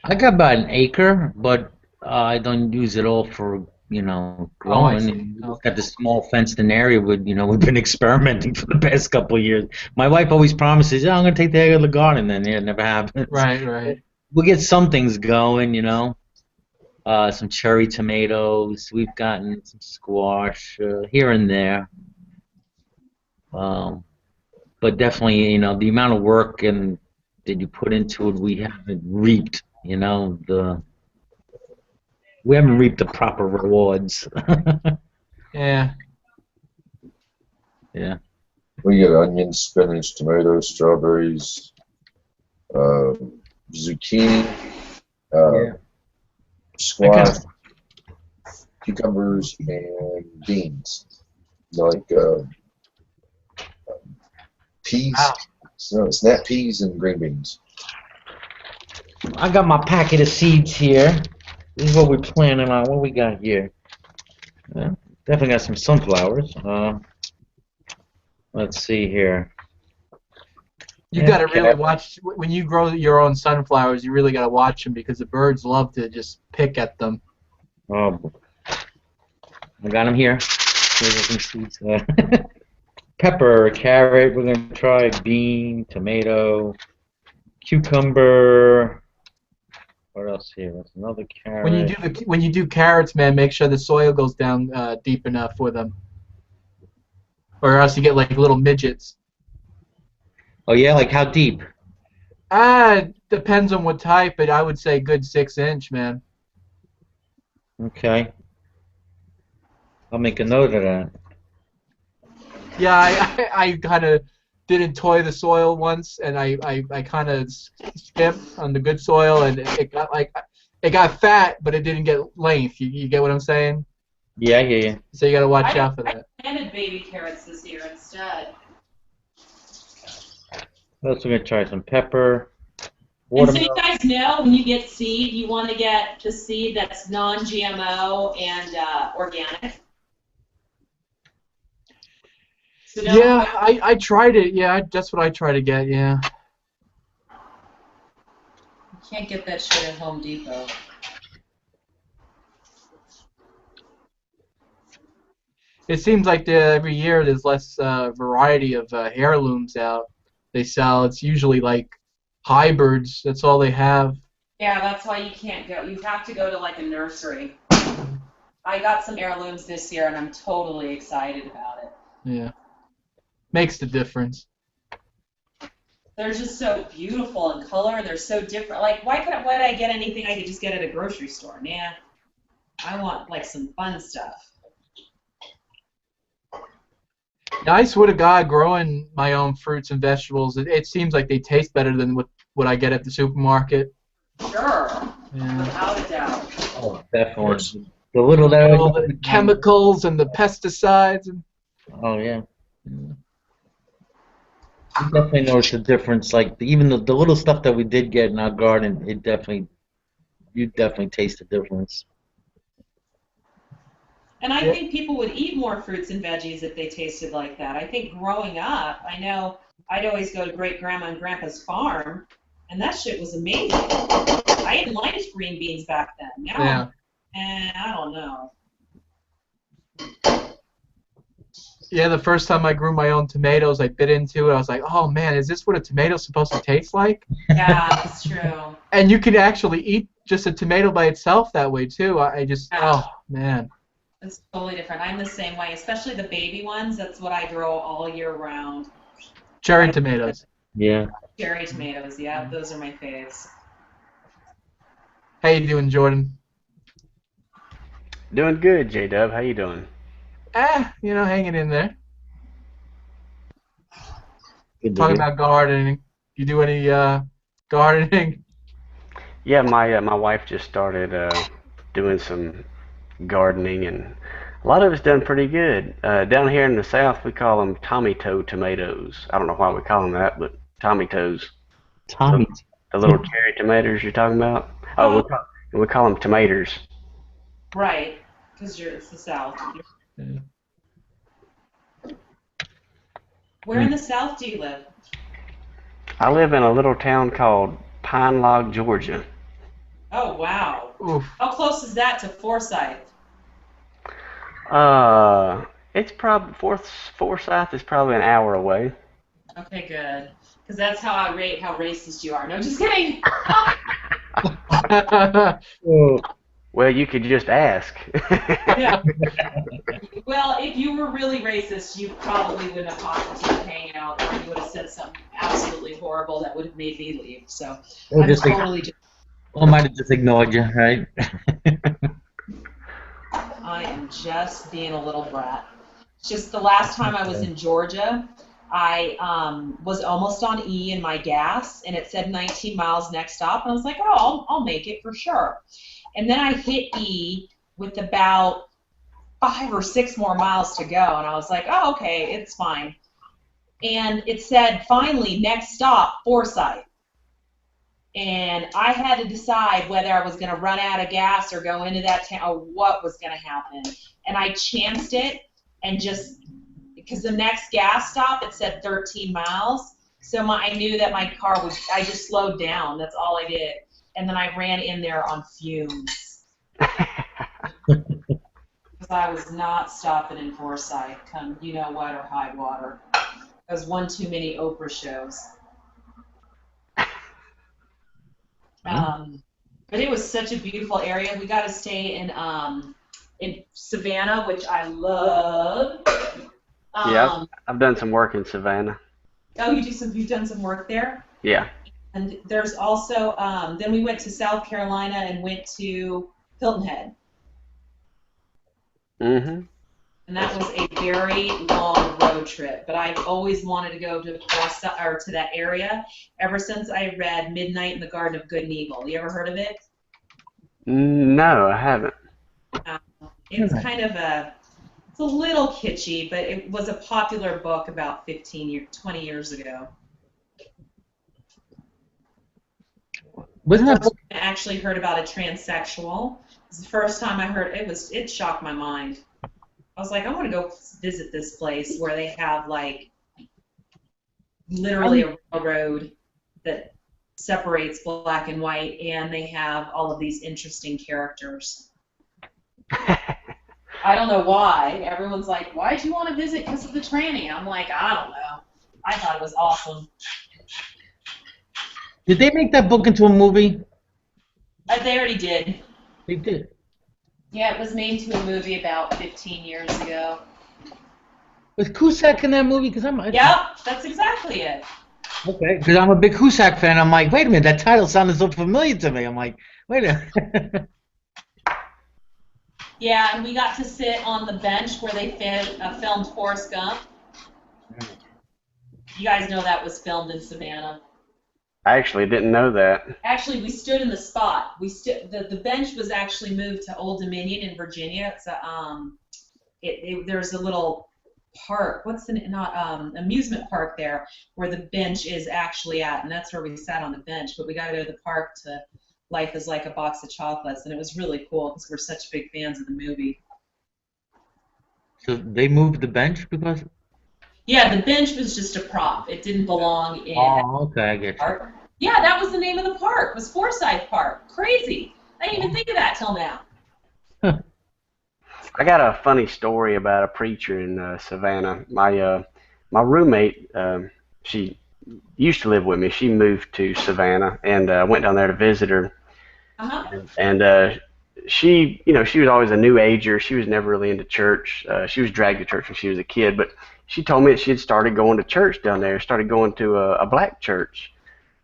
I got about an acre, but I don't use it all for growing. Oh, I see. Got this small fenced-in area with we've been experimenting for the past couple of years. My wife always promises, "Oh, I'm gonna take the egg of the garden," and it never happens. Right. We'll get some things going, some cherry tomatoes. We've gotten some squash here and there. But definitely, the amount of work that you put into it, we haven't reaped. We haven't reaped the proper rewards. Yeah. We get onions, spinach, tomatoes, strawberries, zucchini, Yeah. squash, cucumbers, and beans. Like peas, Wow. snap peas and green beans. I got my packet of seeds here. This is what we're planning on. What we got here? Definitely got some sunflowers. Let's see here. You got to really watch when you grow your own sunflowers. You really got to watch them because the birds love to just pick at them. Oh, I got them here. Here's some seeds. Pepper, carrot. We're gonna try bean, tomato, cucumber. What else here? That's another carrot. When you do carrots, man, make sure the soil goes down deep enough for them, or else you get like little midgets. Oh yeah, like how deep? Depends on what type, but I would say good 6-inch, man. Okay. I'll make a note of that. Yeah, I kind of didn't toy the soil once, and I kind of skipped on the good soil, and it got fat, but it didn't get length. You get what I'm saying? Yeah, yeah. So you got to watch out for that. I planted baby carrots this year instead. Also gonna try some pepper. And so you guys know when you get seed, you want to get the seed that's non-GMO and organic. So Yeah, I tried it. Yeah, that's what I try to get. Yeah. You can't get that shit at Home Depot. It seems like every year there's less variety of heirlooms out. They sell. It's usually like hybrids. That's all they have. Yeah, that's why you can't go. You have to go to like a nursery. I got some heirlooms this year, and I'm totally excited about it. Yeah. Makes the difference. They're just so beautiful in color. They're so different. Like, why would I get anything I could just get at a grocery store? Nah. I want like some fun stuff. I swear to God, growing my own fruits and vegetables, it seems like they taste better than what I get at the supermarket. Sure. Yeah. Without a doubt. Oh, definitely. The little that. All the chemicals and the pesticides. And... Oh yeah. You definitely notice the difference. Like even the little stuff that we did get in our garden, you definitely taste the difference. And I think people would eat more fruits and veggies if they tasted like that. I think growing up, I know I'd always go to Great Grandma and Grandpa's farm, and that shit was amazing. I didn't like green beans back then. Now, I don't know. Yeah, the first time I grew my own tomatoes, I bit into it. I was like, oh man, is this what a tomato's supposed to taste like? Yeah, that's true. And you can actually eat just a tomato by itself that way too. Oh man. It's totally different. I'm the same way, especially the baby ones. That's what I grow all year round. Cherry tomatoes. Yeah. Cherry tomatoes, yeah, those are my faves. How you doing, Jordan? Doing good, J-Dub. How you doing? Hanging in there. Good to Talking hear. about gardening. You do any gardening? Yeah, my wife just started doing some gardening, and a lot of it's done pretty good. Down here in the South, we call them Tommy Toe tomatoes. I don't know why we call them that, but Tommy Toes. Tommy. The little cherry tomatoes you're talking about? Oh, we call them tomatoes. Right, because it's the South. Yeah. Where in the South do you live? I live in a little town called Pine Log, Georgia. Oh, wow. Oof. How close is that to Forsyth? It's probably Forsyth is probably an hour away. Okay, good. Because that's how I rate how racist you are. No, just kidding. Oh, Well, you could just ask. Yeah. Well, if you were really racist, you probably wouldn't have volunteered to hang out, or you would have said something absolutely horrible that would have made me leave. So Or I'm just like- totally just, I might have just ignored you, right? I am just being a little brat. Just the last time I was in Georgia, I was almost on E in my gas, and it said 19 miles next stop, and I was like, oh, I'll make it for sure. And then I hit E with about 5 or 6 more miles to go, and I was like, oh, okay, it's fine. And it said, finally, next stop, Forsyth. And I had to decide whether I was going to run out of gas or go into that town, or what was going to happen. And I chanced it, and just because the next gas stop, it said 13 miles. So I knew that my car was, I just slowed down. That's all I did. And then I ran in there on fumes. Because I was not stopping in Forsyth, come you know what or high water. It was one too many Oprah shows. But it was such a beautiful area. We got to stay in Savannah, which I love. Yeah, I've done some work in Savannah. Oh, you've done some work there? Yeah. And there's also, then we went to South Carolina and went to Hilton Head. Mm-hmm. And that was a very long road trip. But I've always wanted to go to that area ever since I read Midnight in the Garden of Good and Evil. You ever heard of it? No, I haven't. It's kind of it's a little kitschy, but it was a popular book about 20 years ago. Wasn't that book? I actually heard about a transsexual. It was the first time I heard it. It shocked my mind. I was like, I want to go visit this place where they have like literally a railroad that separates black and white, and they have all of these interesting characters. I don't know why. Everyone's like, why'd you want to visit because of the tranny? I'm like, I don't know. I thought it was awesome. Did they make that book into a movie? They already did. They did. Yeah, it was made to a movie about 15 years ago. Was Cusack in that movie? Yep, that's exactly it. Okay, because I'm a big Cusack fan. I'm like, wait a minute, that title sounded so familiar to me. I'm like, wait a minute. Yeah, and we got to sit on the bench where they filmed Forrest Gump. You guys know that was filmed in Savannah. I actually didn't know that. Actually, we stood in the spot. The bench was actually moved to Old Dominion in Virginia. It's there's a little park. Amusement park there where the bench is actually at, and that's where we sat on the bench. But we got to go to the park to Life is Like a Box of Chocolates, and it was really cool because we're such big fans of the movie. So they moved the bench because? Yeah, the bench was just a prop. It didn't belong in. Oh, okay, I get you. Park. Yeah, that was the name of the park. It was Forsyth Park. Crazy. I didn't even think of that till now. I got a funny story about a preacher in Savannah. My roommate, she used to live with me. She moved to Savannah, and I went down there to visit her. Uh-huh. And she was always a new ager. She was never really into church. She was dragged to church when she was a kid, but she told me that she had started going to church down there, started going to a black church.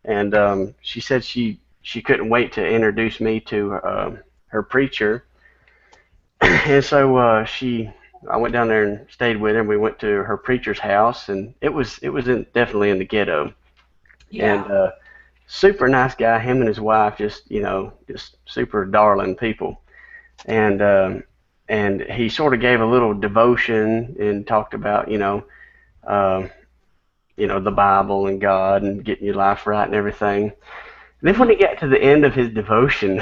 And she said she couldn't wait to introduce me to her preacher. And so I went down there and stayed with her. And we went to her preacher's house, and it was definitely in the ghetto. Yeah. And super nice guy. Him and his wife, just super darling people. And he sort of gave a little devotion and talked about the Bible and God and getting your life right and everything. And then when he got to the end of his devotion,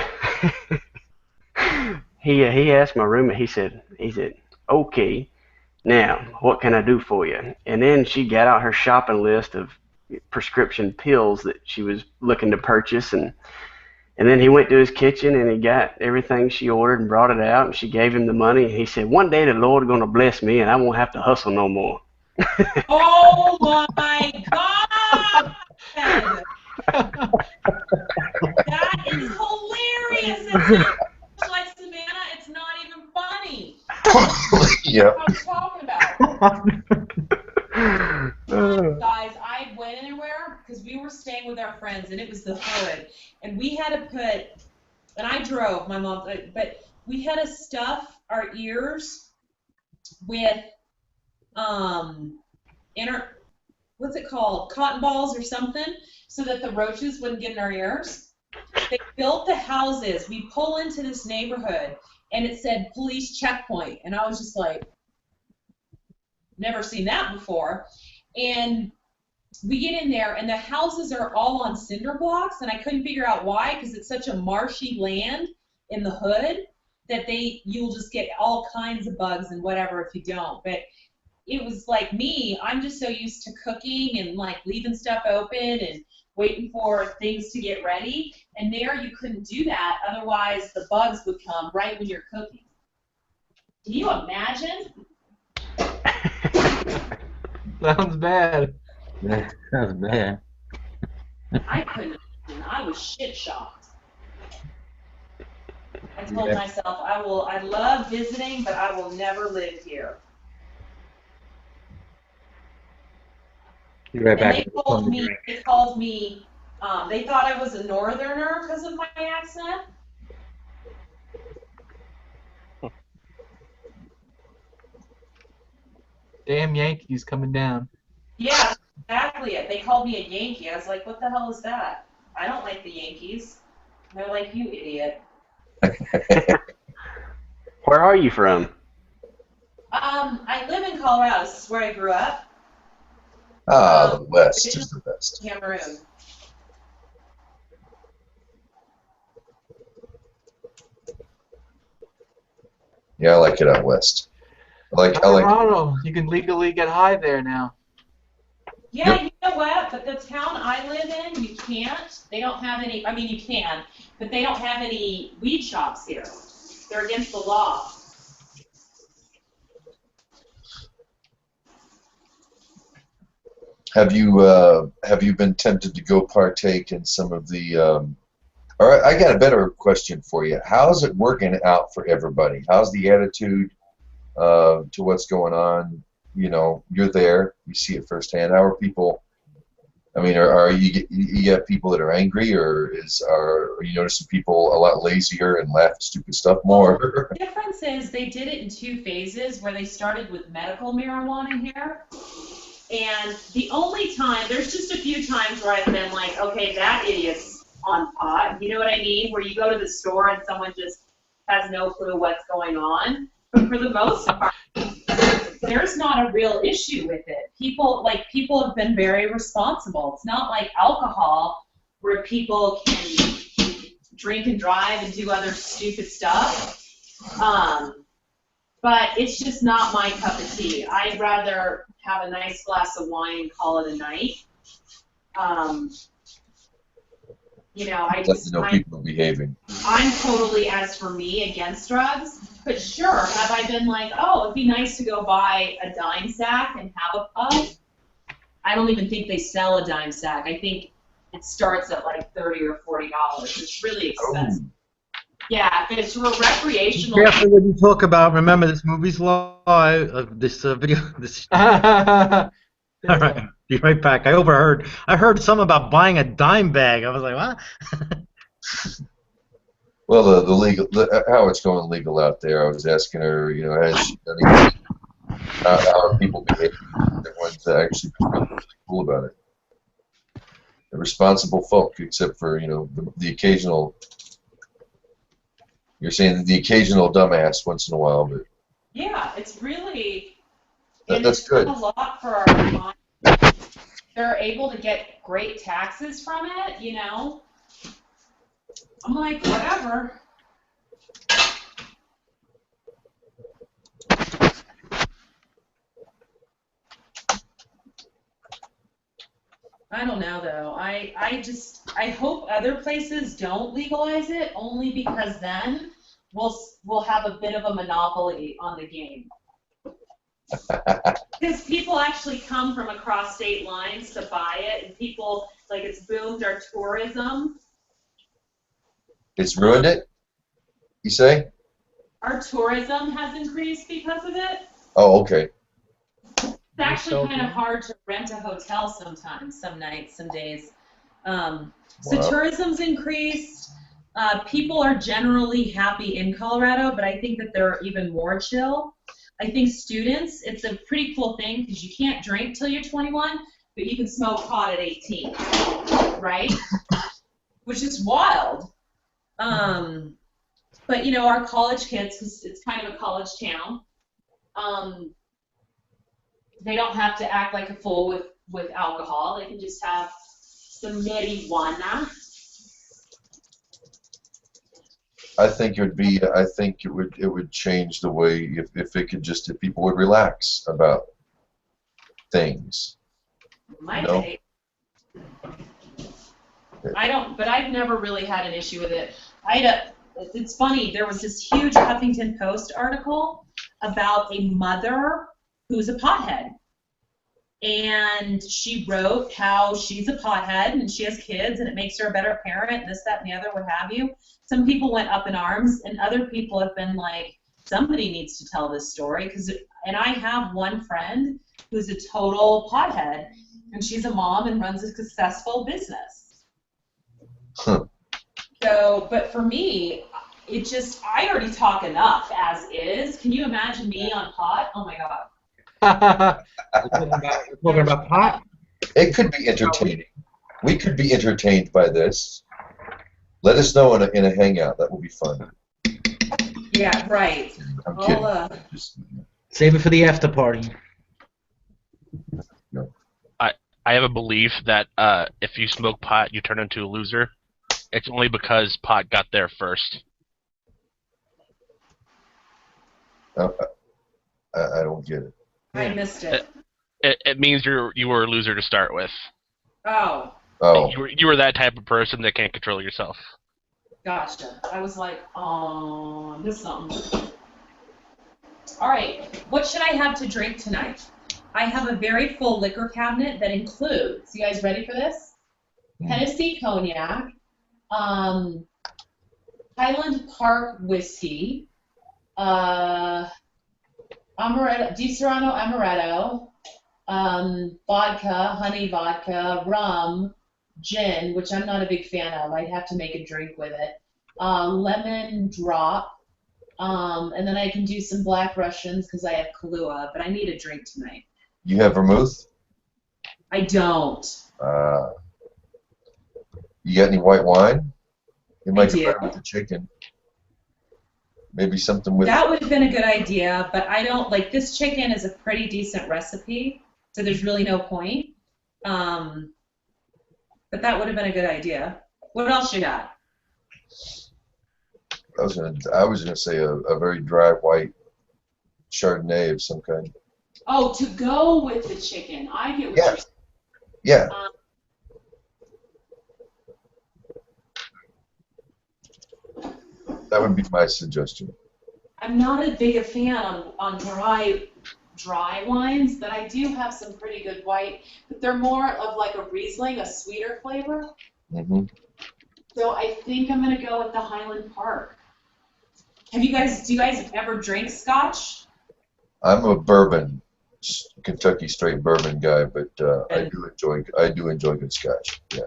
he asked my roommate, he said, okay, now what can I do for you? And then she got out her shopping list of prescription pills that she was looking to purchase, and then he went to his kitchen and he got everything she ordered and brought it out, and she gave him the money, and he said, one day the Lord is going to bless me and I won't have to hustle no more. Oh my God! That is hilarious. It's not like Savannah. It's not even funny. Yeah. What I'm talking about. Guys, I went anywhere because we were staying with our friends, and it was the hood, and we had to and I drove, my mom, but we had to stuff our ears with what's it called, cotton balls or something, so that the roaches wouldn't get in our ears. They built the houses. We pull into this neighborhood, and it said police checkpoint, and I was just like, never seen that before. And we get in there, and the houses are all on cinder blocks, and I couldn't figure out why, because it's such a marshy land in the hood that you'll just get all kinds of bugs and whatever if you don't. But it was like me, I'm just so used to cooking and like leaving stuff open and waiting for things to get ready, and there you couldn't do that, otherwise the bugs would come right when you're cooking. Can you imagine? Sounds bad. That's bad. I couldn't imagine. I was shit shocked. I told Yeah. myself I love visiting, but I will never live here. Be right And back. they called me, they thought I was a northerner because of my accent. Damn Yankees coming down. Yeah, exactly it. They called me a Yankee. I was like, what the hell is that? I don't like the Yankees. And they're like, you idiot. Where are you from? I live in Colorado. This is where I grew up. The West is the best. Cameroon. Yeah, I like it out west. I like. Colorado, you can legally get high there now. Yeah, you know what? But the town I live in, you can't. They don't have any. I mean, you can, but they don't have any weed shops here. They're against the law. Have you been tempted to go partake in some of the? All right, I got a better question for you. How's it working out for everybody? How's the attitude to what's going on? You know, you're there, you see it firsthand. How are people? I mean, are you get people that are angry, or are you noticing people a lot lazier and laugh at stupid stuff more? The difference is they did it in 2 phases, where they started with medical marijuana here. And the only time, there's just a few times where I've been like, okay, that idiot's on pot. You know what I mean? Where you go to the store and someone just has no clue what's going on. But for the most part, there's not a real issue with it. People have been very responsible. It's not like alcohol where people can drink and drive and do other stupid stuff. But it's just not my cup of tea. I'd rather have a nice glass of wine and call it a night. You know, people behaving. I'm totally, as for me, against drugs. But sure, have I been like, oh, it'd be nice to go buy a dime sack and have a puff? I don't even think they sell a dime sack. I think it starts at like $30 or $40. It's really expensive. Yeah, if it's for recreational. Careful what you talk about. Remember, this movie's live. This video. This. All right, be right back. I heard something about buying a dime bag. I was like, what? Well, how it's going legal out there. I was asking her, you know, has she done anything? How are people behaving? The ones that actually really cool about it. They're responsible folk, except for, you know, the occasional. You're saying the occasional dumbass once in a while, but yeah, it's really that's good. A lot for our clients. They're able to get great taxes from it, you know. I'm like, whatever. I don't know though. I hope other places don't legalize it, only because then we'll have a bit of a monopoly on the game. Because people actually come from across state lines to buy it, and people, like, it's boomed our tourism. It's ruined it, you say? Our tourism has increased because of it. Oh, okay. It's actually kind of hard to rent a hotel sometimes, some nights, some days. So Wow. tourism's increased. People are generally happy in Colorado, but I think that they're even more chill. I think students, it's a pretty cool thing because you can't drink till you're 21, but you can smoke pot at 18, right? Which is wild. But, you know, our college kids, 'cause it's kind of a college town, they don't have to act like a fool with alcohol. They can just have some marijuana. I think it would change the way if people would relax about things. Might No. be. I don't, but I've never really had an issue with it. It's funny, there was this huge Huffington Post article about a mother who's a pothead. And she wrote how she's a pothead and she has kids and it makes her a better parent, this, that, and the other, what have you. Some people went up in arms and other people have been like, somebody needs to tell this story. And I have one friend who's a total pothead and she's a mom and runs a successful business. Huh. So, but for me, I already talk enough as is. Can you imagine me on pot? Oh my God. We're talking about pot? It could be entertaining. We could be entertained by this. Let us know in a hangout. That will be fun. Yeah, right. I'm kidding. Just, Save it for the after party. I have a belief that if you smoke pot, you turn into a loser. It's only because pot got there first. I don't get it. I missed it. It means you were a loser to start with. Oh, Oh, You were that type of person that can't control yourself. gotcha. I was like, this something. All right, what should I have to drink tonight? I have a very full liquor cabinet that includes, you guys ready for this? Hennessy Cognac, Highland Park Whiskey, Amaretto, Di Serrano Amaretto, vodka, honey vodka, rum, gin, which I'm not a big fan of. I'd have to make a drink with it. Lemon drop, and then I can do some Black Russians because I have Kahlua, but I need a drink tonight. you have vermouth? I don't. You got any white wine? It might I go do. better with the chicken. Maybe something with. That would have been a good idea, but I don't, like, this chicken is a pretty decent recipe, so there's really no point. But that would have been a good idea. What else you got? I was gonna say a very dry white Chardonnay of some kind. Oh, to go with the chicken. I get what Yeah. you're saying. Yeah. That would be my suggestion. I'm not as big a fan on dry wines, but I do have some pretty good white, but they're more of like a Riesling, a sweeter flavor. Hmm. So I think I'm gonna go with the Highland Park. Do you guys ever drink Scotch? I'm a bourbon, Kentucky straight bourbon guy, but I do enjoy good Scotch. Yeah.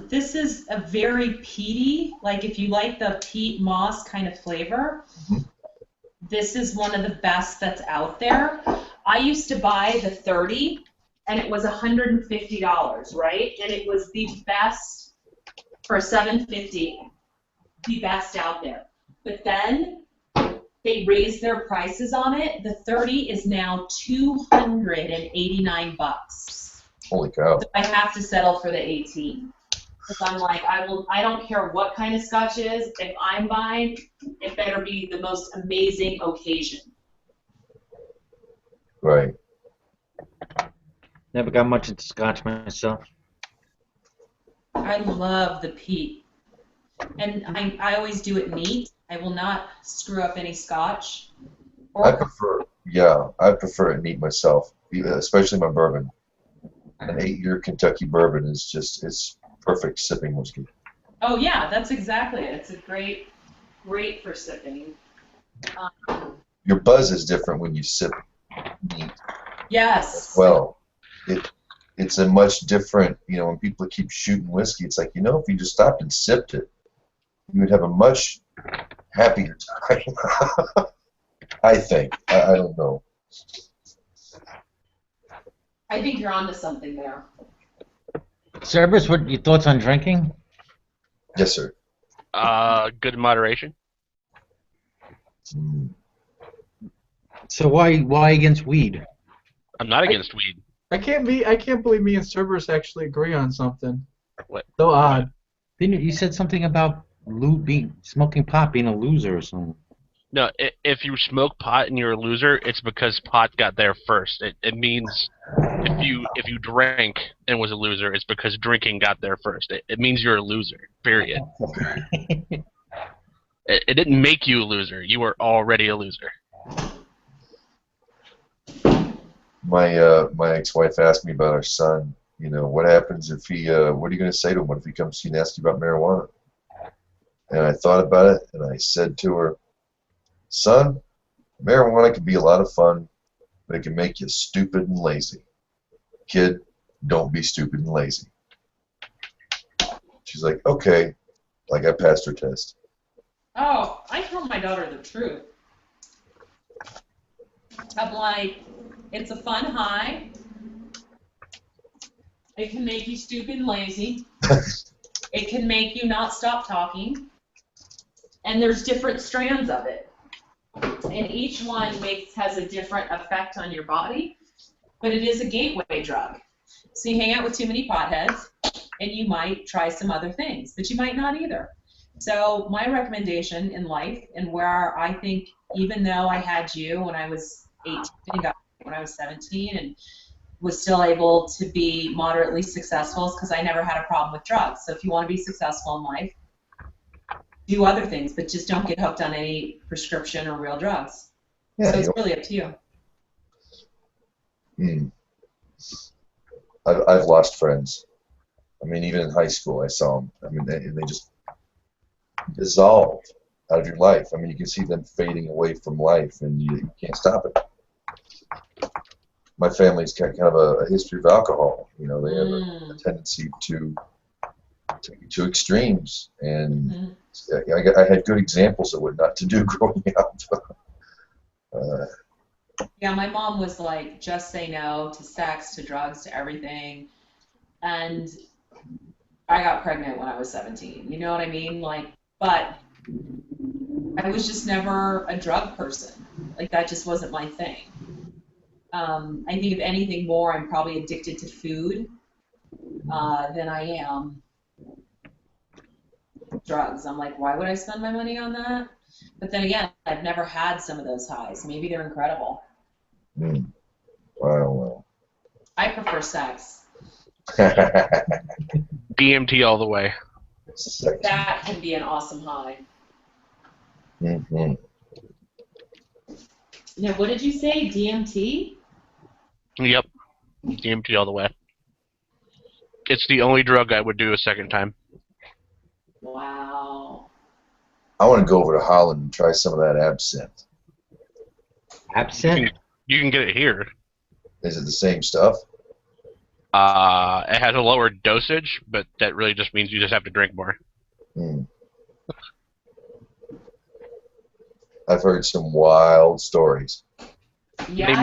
This is a very peaty, like if you like the peat moss kind of flavor, this is one of the best that's out there. I used to buy the 30, and it was $150, right? And it was the best for $7.50, the best out there. But then they raised their prices on it. The 30 is now $289. Holy cow. So I have to settle for the 18. Because I'm like, I don't care what kind of Scotch it is. If I'm buying, it better be the most amazing occasion. Right. Never got much into Scotch myself. I love the peat. And I always do it neat. I will not screw up any Scotch. I prefer it neat myself, especially my bourbon. An 8-year Kentucky bourbon is it's perfect sipping whiskey. Oh yeah, that's exactly it. It's a great for sipping. Your buzz is different when you sip neat. Yes. Well, it's a much different, when people keep shooting whiskey, it's like, if you just stopped and sipped it, you would have a much happier time. I think. I don't know. I think you're onto something there. Cerberus, what your thoughts on drinking? Yes, sir. Good moderation. Mm. So why against weed? I'm not against weed. I can't believe me and Cerberus actually agree on something. What? So odd. Didn't you said something about smoking pot being a loser or something? No, if you smoke pot and you're a loser, it's because pot got there first. It means if you drank and was a loser, it's because drinking got there first. It means you're a loser. Period. It didn't make you a loser. You were already a loser. My ex-wife asked me about our son. You know, what happens if he? What are you going to say to him? What if he comes to you and asks you about marijuana? And I thought about it, and I said to her, "Son, marijuana can be a lot of fun, but it can make you stupid and lazy. Kid, don't be stupid and lazy." She's like, "Okay," like I passed her test. Oh, I tell my daughter the truth. I'm like, it's a fun high. It can make you stupid and lazy. It can make you not stop talking. And there's different strands of it. And each one has a different effect on your body. But it is a gateway drug. So you hang out with too many potheads, and you might try some other things, but you might not either. So my recommendation in life, and where I think, even though I had you when I was 18 and got when I was 17 and was still able to be moderately successful, is because I never had a problem with drugs. So if you want to be successful in life, do other things, but just don't get hooked on any prescription or real drugs. Yeah, So it's really up to you. I've lost friends. I mean, even in high school, I saw them. I mean, they just dissolve out of your life. I mean, you can see them fading away from life, and you can't stop it. My family's kind of a history of alcohol. You know, they have a tendency to take it to extremes, and I had good examples of what not to do growing up. Yeah, my mom was like, just say no to sex, to drugs, to everything. And I got pregnant when I was 17. You know what I mean? Like, but I was just never a drug person. Like, that just wasn't my thing. I think if anything more, I'm probably addicted to food than I am drugs. I'm like, why would I spend my money on that? But then again, I've never had some of those highs. Maybe they're incredible. Wow. I prefer sex. DMT all the way. That can be an awesome high. Mm-hmm. Now, what did you say? DMT? Yep. DMT all the way. It's the only drug I would do a second time. Wow. I want to go over to Holland and try some of that absinthe. Absinthe? You can get it here. Is it the same stuff? It has a lower dosage, but that really just means you just have to drink more. I've heard some wild stories. Yeah.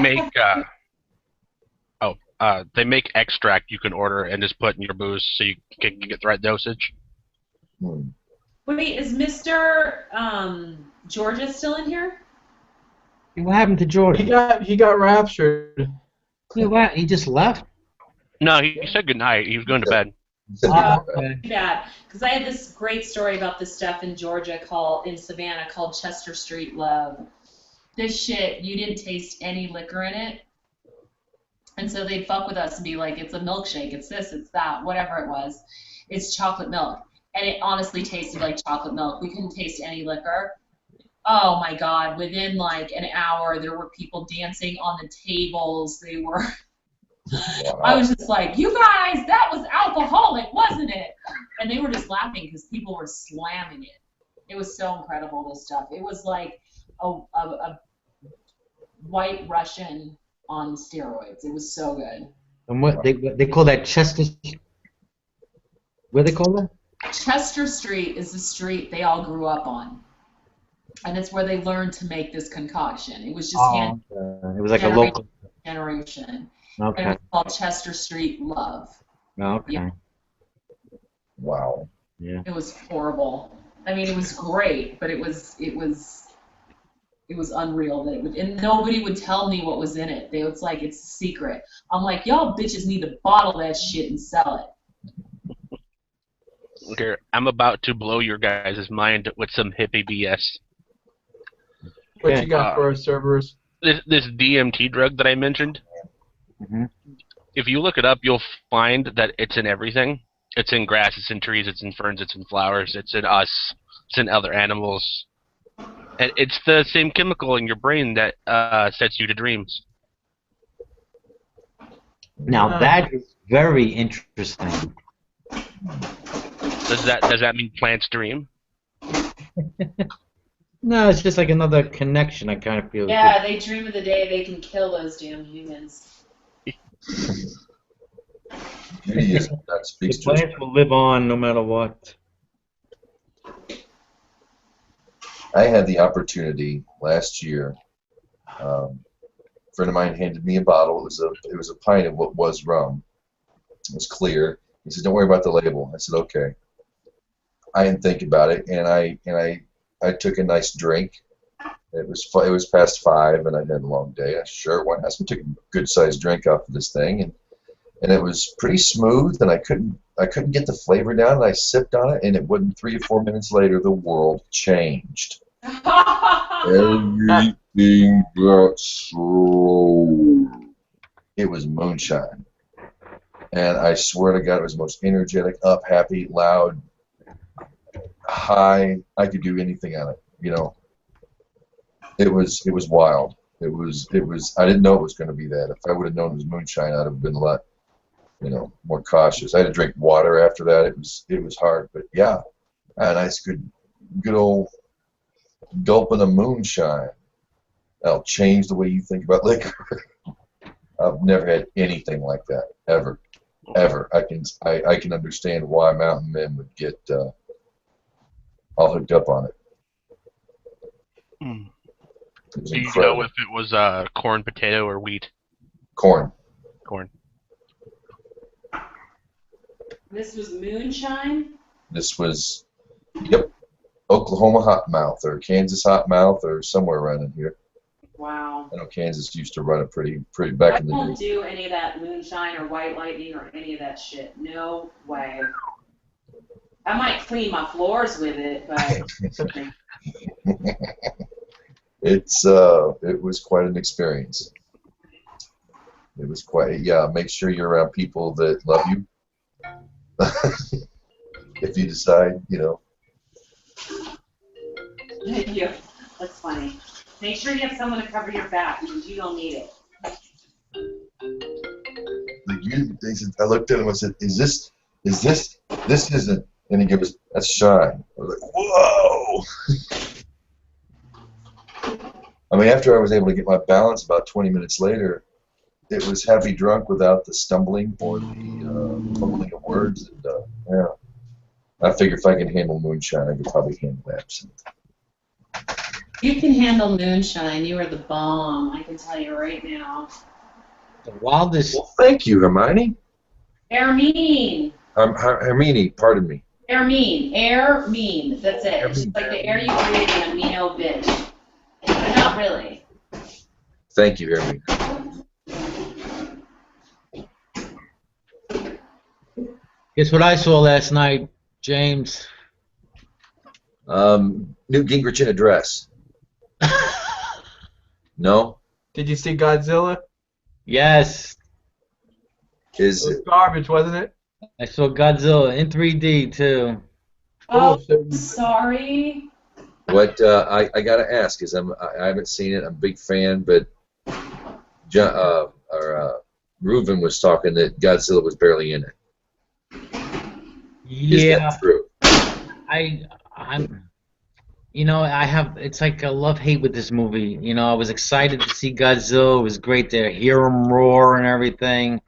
They make extract you can order and just put in your booze so you can get the right dosage. Wait, is Mr. Georgia still in here? What happened to Jordan? He got raptured. Wait, what? He just left? No, he said goodnight. He was going to bed. Okay. Yeah, because I had this great story about this stuff in Georgia in Savannah called Chester Street Love. This shit, you didn't taste any liquor in it. And so they'd fuck with us and be like, it's a milkshake, it's this, it's that, whatever it was. It's chocolate milk. And it honestly tasted like chocolate milk. We couldn't taste any liquor. Oh my God, within like an hour, there were people dancing on the tables. They were... Wow. I was just like, you guys, that was alcoholic, wasn't it? And they were just laughing because people were slamming it. It was so incredible, this stuff. It was like a white Russian on steroids. It was so good. And what they call that Chester? What do they call that? Chester Street is the street they all grew up on. And it's where they learned to make this concoction. It was just It was like a local. generation. And it Okay. was called Chester Street Love. Okay. Yeah. Wow. Yeah. It was horrible. I mean, it was great, but it was unreal that it would, and nobody would tell me what was in it. They was like, it's a secret. I'm like, y'all bitches need to bottle that shit and sell it. Here, I'm about to blow your guys' mind with some hippie BS. What Yeah. you got for us, Cerberus? This DMT drug that I mentioned, hmm if you look it up, you'll find that it's in everything. It's in grass, it's in trees, it's in ferns, it's in flowers, it's in us, it's in other animals. And it's the same chemical in your brain that sets you to dreams. Now Ah. that is very interesting. Does that mean plants dream? No, it's just like another connection. I kind of feel. Yeah, they dream of the day they can kill those damn humans. Judaism, that The speaks to us. plants will live on no matter what. I had the opportunity last year. A friend of mine handed me a bottle. It was a pint of what was rum. It was clear. He said, "Don't worry about the label." I said, "Okay." I didn't think about it, and I took a nice drink. It was past 5, and I had a long day. I sure went. I took a good sized drink off of this thing, and it was pretty smooth, and I couldn't get the flavor down. And I sipped on it, and it wasn't 3 or 4 minutes later, the world changed. Everything got slow. It was moonshine, and I swear to God, it was the most energetic, up, happy, loud, high. I could do anything on it, you know. It was wild. It was. I didn't know it was going to be that. If I would have known it was moonshine, I'd have been a lot, more cautious. I had to drink water after that. It was hard, but yeah, a nice good old gulping of moonshine. That'll change the way you think about liquor. I've never had anything like that ever. I can understand why mountain men would get all hooked up on it. Hmm. It was Do you incredible. know if it was corn, potato, or wheat? Corn. Corn. This was moonshine? This was, yep, Oklahoma hot mouth or Kansas hot mouth or somewhere around in here. Wow. I know Kansas used to run it pretty I back in the won't day. do any of that moonshine or white lightning or any of that shit. No way. I might clean my floors with it, but It was quite an experience. It was quite, yeah, make sure you're around people that love you. If you decide, yeah, that's funny. Make sure you have someone to cover your back because you don't need it. they said, I looked at him and said, this isn't, and he goes, that's shine. I was like, whoa. I mean, after I was able to get my balance about 20 minutes later, it was heavy drunk without the stumbling or the fumbling of words. And, yeah. I figure if I can handle moonshine, I could probably handle absinthe. You can handle moonshine. You are the bomb. I can tell you right now. The wildest. Well, thank you, Hermione. Hermine. Hermione, pardon me. Hermine. Hermine. That's it. It's just like the air you breathe in a amino bitch. But not really. Thank you, Hermione. Guess what I saw last night, James? Newt Gingrich in a dress. No? Did you see Godzilla? Yes, It Is was it? garbage, wasn't it? I saw Godzilla in 3D too. Oh, so- sorry. What I gotta ask is I haven't seen it. I'm a big fan, but Reuven was talking that Godzilla was barely in it. Is Yeah, that true? I'm. I have. It's like a love-hate with this movie. I was excited to see Godzilla. It was great to hear him roar and everything.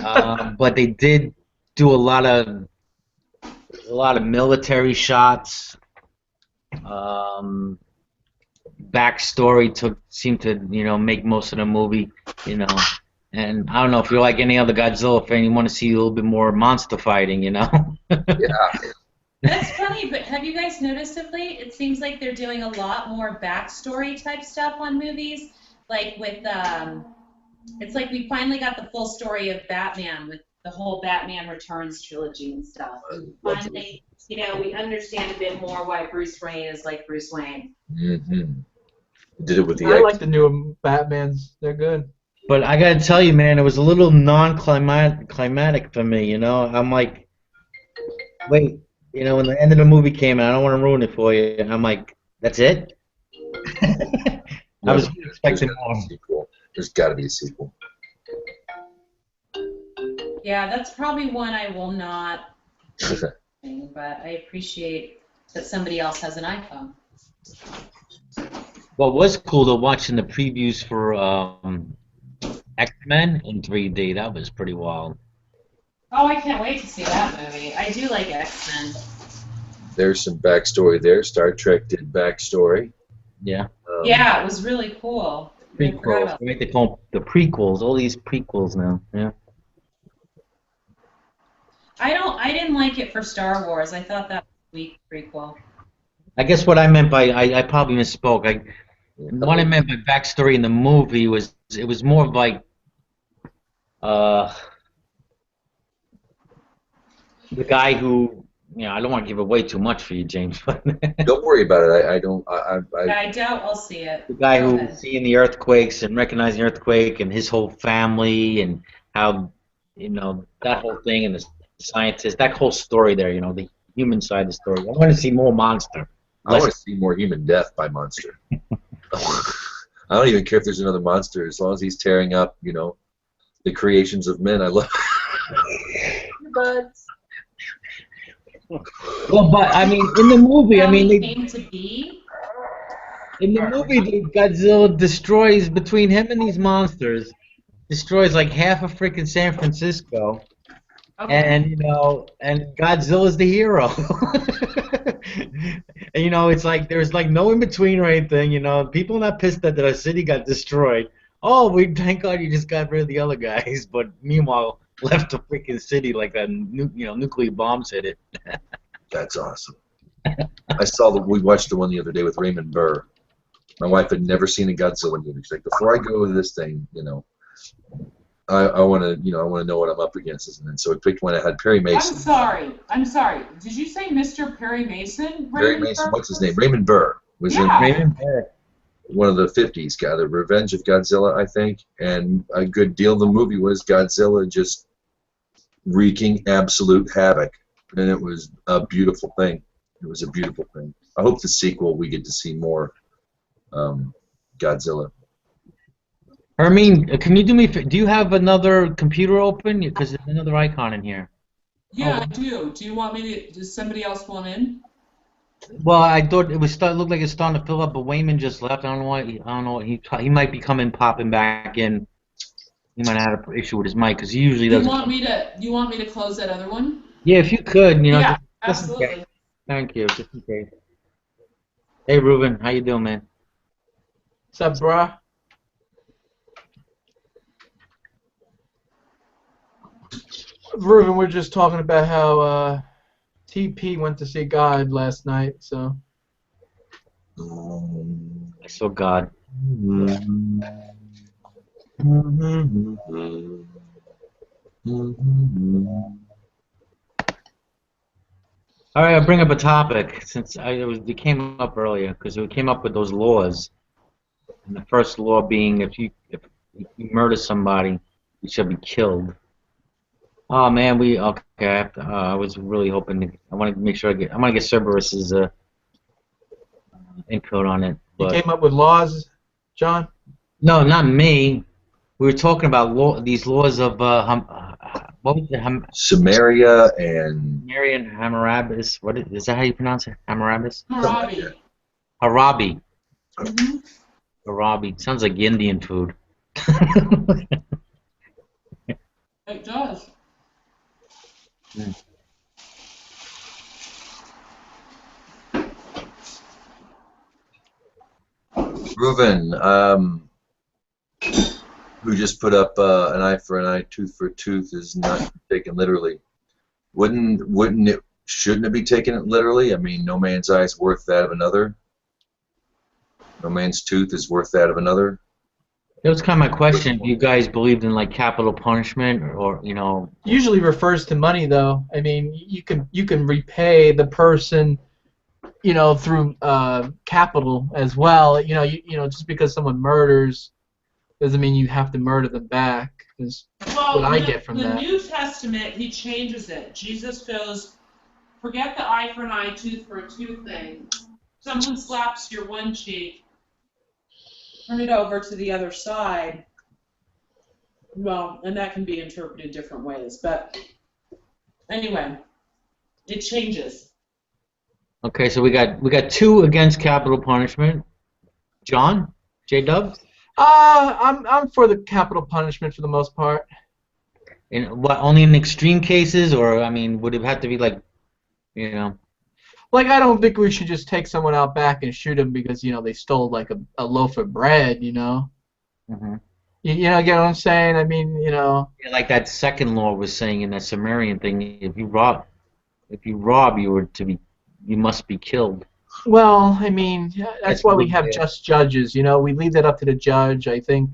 But they did do a lot of military shots. Backstory seemed to make most of the movie. And And I don't know if you're like any other Godzilla fan, you want to see a little bit more monster fighting, you know? Yeah. That's funny, but have you guys noticed of late? It seems like they're doing a lot more backstory type stuff on movies. Like with, it's like we finally got the full story of Batman with the whole Batman Returns trilogy and stuff. Finally, we understand a bit more why Bruce Wayne is like Bruce Wayne. Mm-hmm. Did it with the I X. like the new Batmans. They're good. But I gotta tell you, man, it was a little non-climatic for me, you know? I'm like, wait, when the end of the movie came out, I don't want to ruin it for you. I'm like, that's it? I was expecting more. Sequel. There's got to be a sequel. Yeah, that's probably one I will not be watching, but I appreciate that somebody else has an iPhone. What was cool though, watching the previews for X-Men in 3D, that was pretty wild. Oh, I can't wait to see that movie. I do like X-Men. There's some backstory there. Star Trek did backstory. Yeah. Yeah, it was really cool. Prequels. Right? They call them the prequels. All these prequels now. Yeah. I didn't like it for Star Wars. I thought that was a weak prequel. I guess what I meant by I probably misspoke. What I meant by backstory in the movie was it was more of like the guy who I don't want to give away too much for you, James, but Don't worry about it. I doubt I'll see it. the guy who was seeing the earthquakes and recognizing the earthquake and his whole family and how that whole thing and the scientist, that whole story there, the human side of the story. I want to see more monster. I want to see more human death by monster. I don't even care if there's another monster as long as he's tearing up, the creations of men. I love. But Well, but I mean, in the movie, they came to be. In the movie, Godzilla destroys between him and these monsters, destroys like half of freaking San Francisco. Okay. And and Godzilla's the hero. And it's like there's like no in between or anything. People are not pissed that the city got destroyed. Oh, thank God you just got rid of the other guys. But meanwhile, left the freaking city like that. Nuclear bombs hit it. That's awesome. We watched the one the other day with Raymond Burr. My wife had never seen a Godzilla movie. She's like, before I go to this thing, I want to know what I'm up against. And so we picked one that had Perry Mason. I'm sorry. Did you say Mr. Perry Mason? Perry Mason. What's his name? Raymond Burr was in Raymond Burr. One of the 50s guy, The Revenge of Godzilla, I think. And a good deal of the movie was Godzilla just wreaking absolute havoc. And it was a beautiful thing. It was a beautiful thing. I hope the sequel we get to see more Godzilla. Hermine, can you do me? Do you have another computer open? Because there's another icon in here. Yeah, I do. Do you want me to? Does somebody else want in? Well, I thought it was looked like it's starting to fill up, but Wayman just left. I don't know why. I don't know. He might be popping back in. He might have an issue with his mic because he usually doesn't. You want me to close that other one? Yeah, if you could, Yeah, just in absolutely. case. Thank you, just in case. Hey, Ruben, how you doing, man? What's up, bruh? Ruben, we're just talking about how TP went to see God last night, so. I saw God. All right, I'll bring up a topic since it came up earlier because we came up with those laws. And the first law being if you murder somebody, you shall be killed. Oh man, okay. I was really hoping I want to make sure I want to get Cerberus's input on it. You But came up with laws, John? no, not me. We were talking about these laws of what was it? Samaria and Sumerian Hammurabi. Is that how you pronounce it? Hammurabi? Harabi. Harabi. Mm-hmm. Harabi. Sounds like Indian food. It does. Reuven, who just put up an eye for an eye, tooth for a tooth is not taken literally. Shouldn't it be taken literally? I mean, no man's eye is worth that of another. No man's tooth is worth that of another. That was kind of my question. Do you guys believed in like capital punishment, or Usually refers to money, though. I mean, you can repay the person, through capital as well. Just because someone murders doesn't mean you have to murder them back. Is what I get from that. The New Testament, he changes it. Jesus goes, forget the eye for an eye, tooth for a tooth thing. Someone slaps your one cheek, turn it over to the other side. Well, and that can be interpreted different ways, but anyway, it changes. Okay, so we got 2 against capital punishment. John, J-Dubs? I'm for the capital punishment for the most part. In what, only in extreme cases, or I mean, would it have to be like, Like, I don't think we should just take someone out back and shoot them because they stole like a loaf of bread. Mm-hmm. You get what I'm saying? I mean, Yeah, like that second law was saying in that Sumerian thing, if you rob, you must be killed. Well, I mean, that's why we have just judges. We leave that up to the judge. I think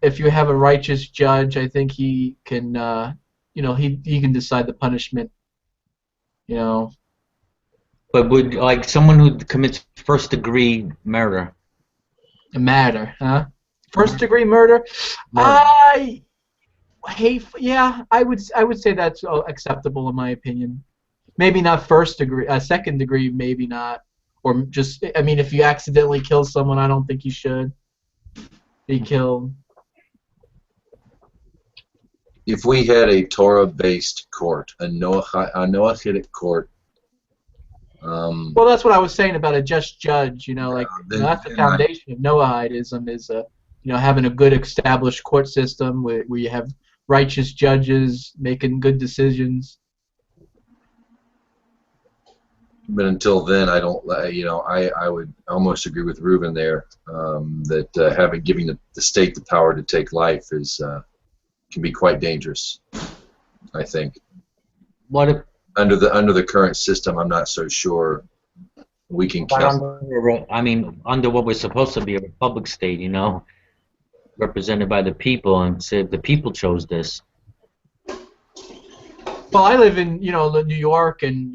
if you have a righteous judge, I think he can, he can decide the punishment. But would like someone who commits first-degree murder? Murder, huh? First-degree murder? I would say that's acceptable in my opinion. Maybe not first degree, second degree, maybe not. Or just, I mean, if you accidentally kill someone, I don't think you should be killed. If we had a Torah-based court, a Noachitic court. Well, that's what I was saying about a just judge. That's the foundation of Noahidism is, having a good established court system where you have righteous judges making good decisions. But until then, I don't. I would almost agree with Reuben there that giving the state the power to take life can be quite dangerous. I think. What if under the current system, I'm not so sure we can count. Under what we're supposed to be a republic state, represented by the people, and say the people chose this. Well, I live in New York, and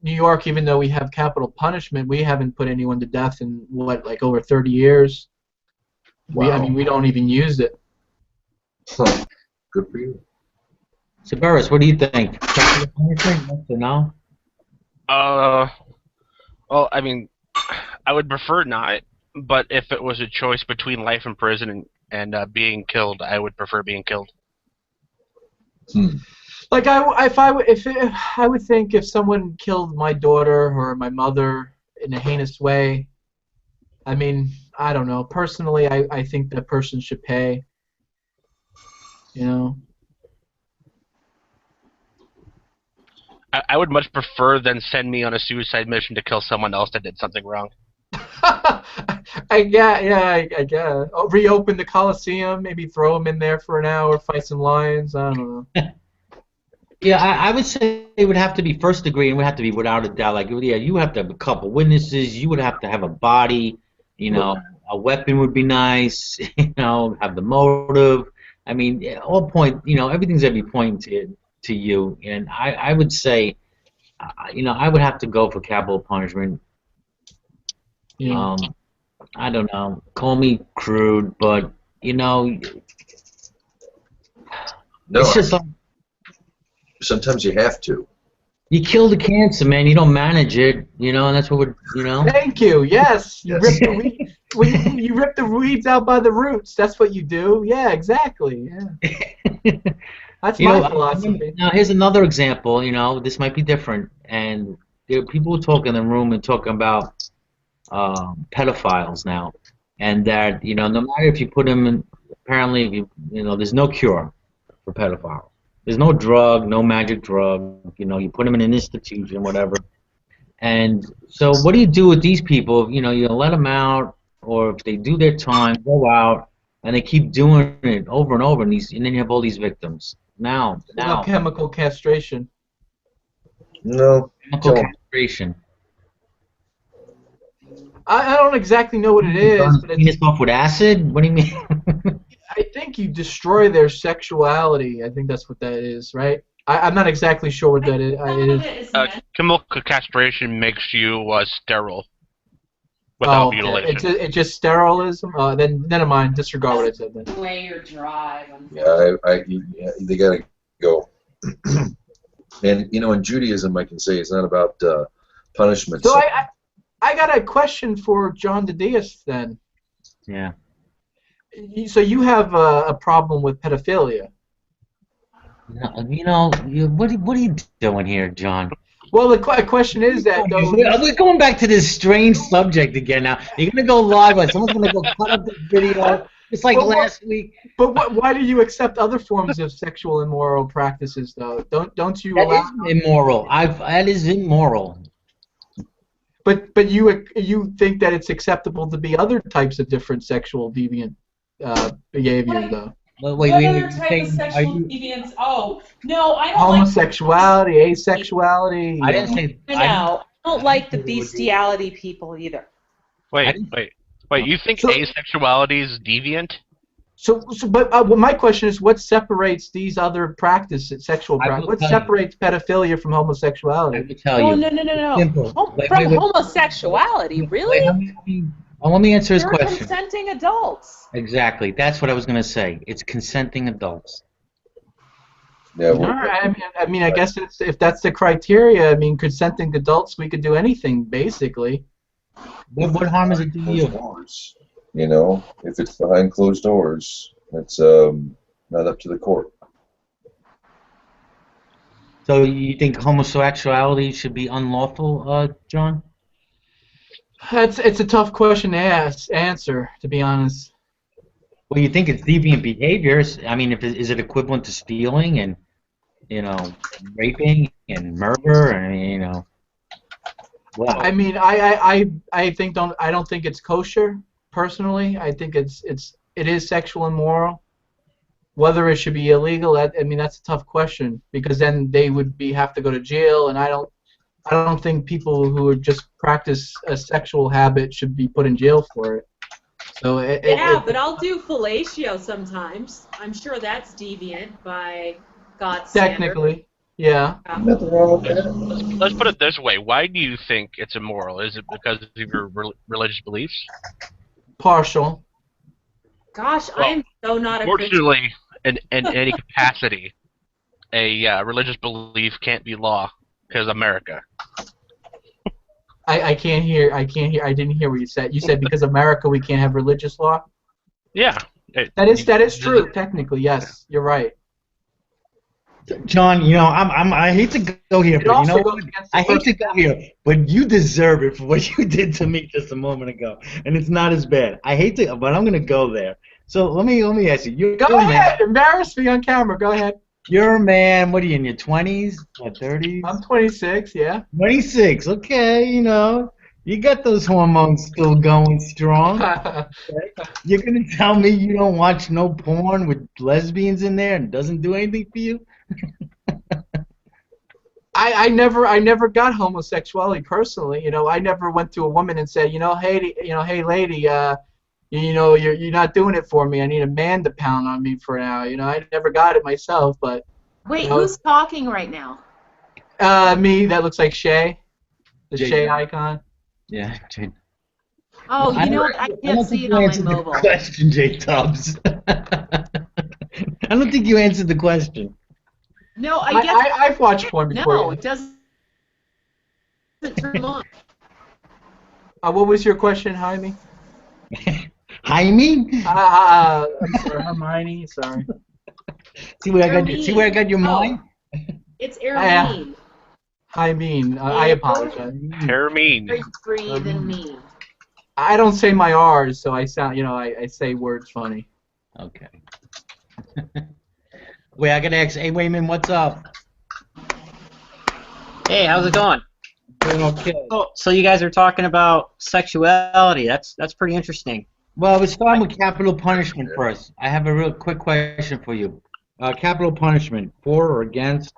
New York, even though we have capital punishment, we haven't put anyone to death in over 30 years. Wow. We don't even use it. Good for you. So, Burris, what do you think? Capital punishment, yes or no? Well, I mean, I would prefer not, but if it was a choice between life in prison and being killed, I would prefer being killed. Like I would think if someone killed my daughter or my mother in a heinous way, I mean, I don't know. Personally, I think that person should pay. I would much prefer than send me on a suicide mission to kill someone else that did something wrong. I guess. Reopen the Coliseum, maybe throw them in there for an hour, fight some lions. I don't know. Yeah, I would say it would have to be first degree, and it would have to be without a doubt. Like, yeah, you have to have a couple witnesses. You would have to have a body. A weapon would be nice. Have the motive. I mean, all point. Everything's every point to you. And I would say, I would have to go for capital punishment. Yeah. I don't know. Call me crude, but No, it's just like. Sometimes you have to. You kill the cancer, man. You don't manage it, and that's what we're. Thank you. Yes, you Yes. you rip the weeds out by the roots. That's what you do. Yeah, exactly. Yeah. That's my philosophy. Now, here's another example. This might be different, and there are people who talk in the room and talking about pedophiles now, and that no matter if you put them in, apparently, if there's no cure for pedophiles. There's no drug, no magic drug. You put them in an institution, whatever. And so, what do you do with these people? You let them out, or if they do their time, go out and they keep doing it over and over, and then you have all these victims. Now, Chemical castration. No. chemical Tell 'em. castration. I don't exactly know what it is, but Burn off with acid? What do you mean? I think you destroy their sexuality. I think that's what that is, right? I'm not exactly sure what that is. It is. Chemical castration makes you sterile without mutilation. It's just sterilism. Then never mind. Disregard what I said then. The way you're dry. Yeah, they gotta go. And in Judaism, I can say it's not about punishment. So I got a question for John DeDias then. Yeah. So you have a problem with pedophilia? What are you doing here, John? Well, the question is that we're going back to this strange subject again now. You're gonna go live, and someone's gonna go cut up the video. It's like last week. But why do you accept other forms of sexual immoral practices, though? Don't you allow? That is immoral. That is immoral. But you think that it's acceptable to be other types of different sexual deviant behavior, though? Wait, what other type of sexual deviance? Oh, no, I don't homosexuality, asexuality. I didn't say. I don't like the bestiality people either. Wait. You think asexuality is deviant? But my question is, what separates these other practices, sexual practices? What separates pedophilia from homosexuality? I will tell you. No. Simple. From homosexuality, really? Let me answer his They're question. consenting adults. Exactly. That's what I was going to say. It's consenting adults. Yeah. I mean, I guess if that's the criteria, I mean, consenting adults, we could do anything, basically. What harm is it to you? Doors, if it's behind closed doors, it's not up to the court. So you think homosexuality should be unlawful, John? It's a tough question to answer, to be honest. Well, you think it's deviant behaviors. I mean, is it equivalent to stealing and, raping and murder and, Wow. I mean, I don't think it's kosher, personally. I think it is sexual immoral. Whether it should be illegal, that's a tough question, because then they would have to go to jail, and I don't think people who would just practice a sexual habit should be put in jail for it. So but I'll do fellatio sometimes. I'm sure that's deviant by God's technically, standard. Yeah. Nothing wrong with that. Let's put it this way. Why do you think it's immoral? Is it because of your religious beliefs? Partial. Gosh, I'm so not a Christian. Fortunately, in any capacity, a religious belief can't be law because America. I can't hear. I didn't hear what you said. You said because America we can't have religious law? Yeah. That is true. Technically, yes, you're right. John, I hate to go here, but you know what? I hate to go here, but you deserve it for what you did to me just a moment ago, and it's not as bad. I hate to, but I'm gonna go there. So let me ask you. Go ahead. Embarrass me on camera. Go ahead. You're a man. What are you in your 20s or 30s? I'm 26. Yeah. 26. Okay, you got those hormones still going strong. Okay. You're gonna tell me you don't watch no porn with lesbians in there and doesn't do anything for you? I never got homosexuality personally. I never went to a woman and said, hey lady, you're not doing it for me. I need a man to pound on me for now. I never got it myself, but. Wait, who's talking right now? Me. That looks like Shay, the Jay. Shay icon. Yeah, Jay. Oh, I can't see it on my mobile. The question, Jay Tubbs. I don't think you answered the question. No, I guess I've watched porn before. No, it doesn't turn on. What was your question, Jaime? Jaime? I'm sorry, Hermione. Sorry. See where I got your mind? It's Hermine. Jaime. I apologize. Hermine. Breathe and mean. I don't say my R's, so I sound. I say words funny. Okay. Wait, I gotta ask. Hey, Wayman, what's up? Hey, how's it going? Doing okay. So you guys are talking about sexuality. That's pretty interesting. Well, we're starting with capital punishment first. I have a real quick question for you. Capital punishment, for or against?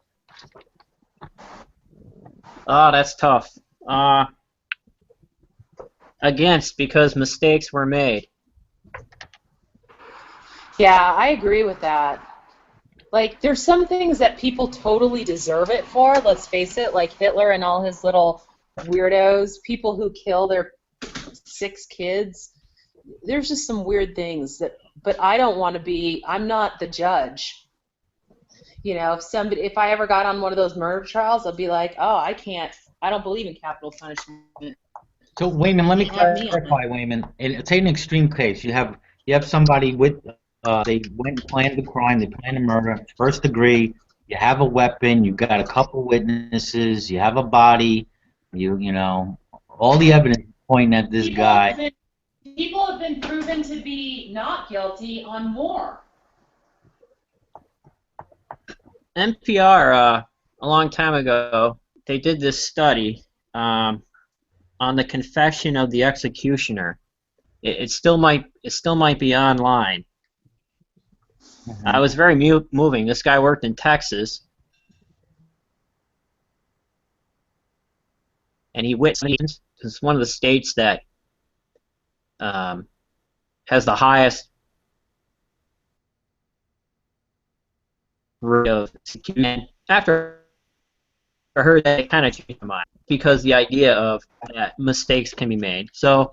Oh, that's tough. Against, because mistakes were made. Yeah, I agree with that. Like, there's some things that people totally deserve it for, let's face it, like Hitler and all his little weirdos, people who kill their 6 kids. There's just some weird things that, but I don't want to be, I'm not the judge. You know, if I ever got on one of those murder trials, I'd be like, oh, I don't believe in capital punishment. So Wayman, let me Can't have me on clarify, Wayman. Take an extreme case. You have somebody with they went and planned the crime, they planned the murder, first degree. You have a weapon, you got a couple witnesses, you have a body, you know, all the evidence pointing at this guy. People have been proven to be not guilty on more. NPR, a long time ago, they did this study on the confession of the executioner. It still might be online. Mm-hmm. It was very moving. This guy worked in Texas, and he witnessed. It's one of the states that has the highest rate of execution. After I heard that, it kind of changed my mind, because the idea of that mistakes can be made. So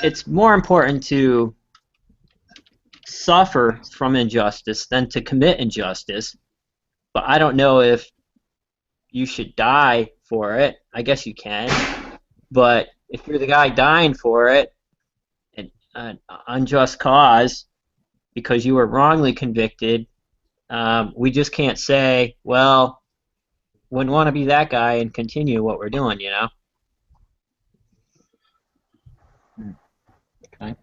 it's more important to suffer from injustice than to commit injustice. But I don't know if you should die for it. I guess you can. But if you're the guy dying for it, an unjust cause, because you were wrongly convicted, we just can't say, well, wouldn't want to be that guy and continue what we're doing, you know? Okay.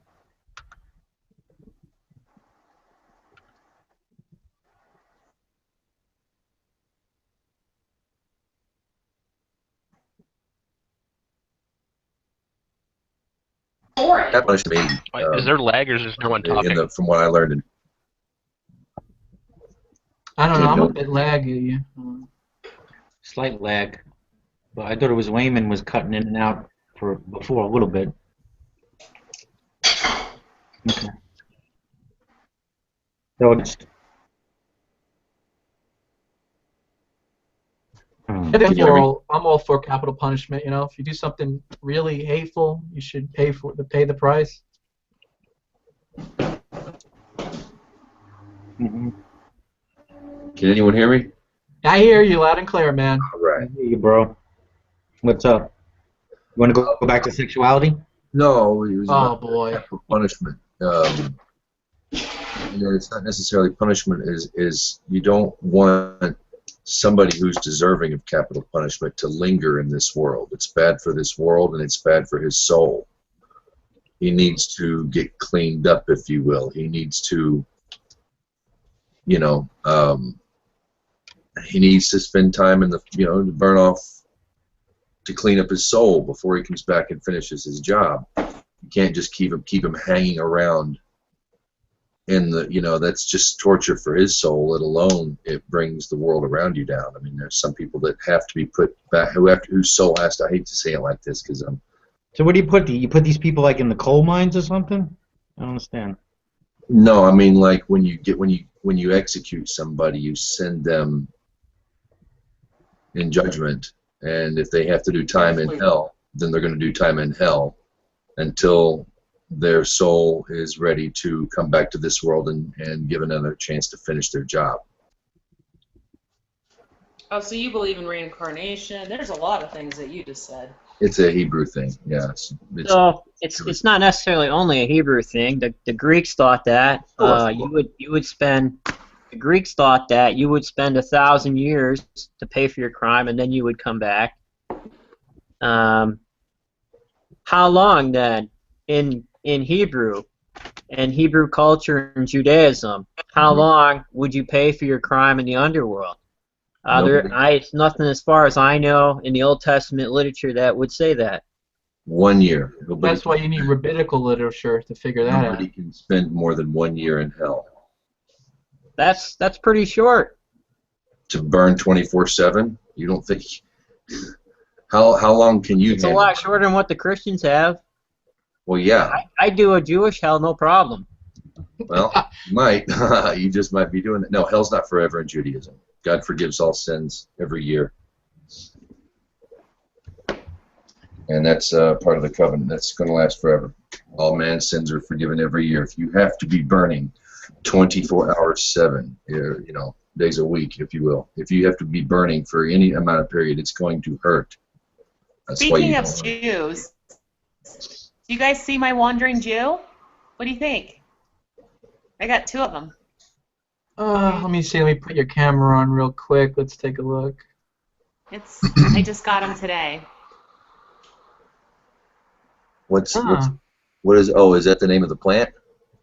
That much to me. Is there lag or is there no one talking? From what I learned. I don't know. I'm a bit laggy. Slight lag. But I thought it was Wayman was cutting in and out before a little bit. Okay. So I'm all for capital punishment. You know, if you do something really hateful, you should pay the price. Mm-hmm. Can anyone hear me? I hear you loud and clear, man. All right. I hear you, bro. What's up? You want to go back to sexuality? No, it was oh boy. Capital punishment. It's not necessarily punishment. Is you don't want somebody who's deserving of capital punishment to linger in this world. It's bad for this world, and it's bad for his soul. He needs to get cleaned up, if you will. He needs to, you know, he needs to spend time in the, you know, to burn off, to clean up his soul before he comes back and finishes his job. You can't just keep him hanging around. And you know, that's just torture for his soul. Let alone it brings the world around you down. I mean, there's some people that have to be put back, whose soul has to. I hate to say it like this because I'm. So what do you put? You put these people like in the coal mines or something? I don't understand. No, I mean like when you execute somebody, you send them in judgment, and if they have to do time in hell, then they're going to do time in hell until their soul is ready to come back to this world and give another chance to finish their job. Oh, so you believe in reincarnation? There's a lot of things that you just said. It's a Hebrew thing, yeah. So it's not necessarily only a Hebrew thing. The Greeks thought that you would spend. The Greeks thought that you would spend 1,000 years to pay for your crime, and then you would come back. How long then in Hebrew and Hebrew culture and Judaism? How long would you pay for your crime in the underworld? It's nothing as far as I know in the Old Testament literature that would say that. 1 year. That's why you need rabbinical literature to figure that out. Nobody can spend more than 1 year in hell. That's pretty short. To burn 24/7? You don't think? How long can you? It's a lot shorter than what the Christians have. Well, yeah. I do a Jewish hell, no problem. Well, you might. You just might be doing it. No, hell's not forever in Judaism. God forgives all sins every year. And that's part of the covenant. That's going to last forever. All man's sins are forgiven every year. If you have to be burning 24 hours, 7, days a week, if you will. If you have to be burning for any amount of period, it's going to hurt. That's Speaking of Jews, do you guys see my wandering Jew? What do you think? I got 2 of them. Let me see. Let me put your camera on real quick. Let's take a look. I just got them today. What is? Oh, is that the name of the plant?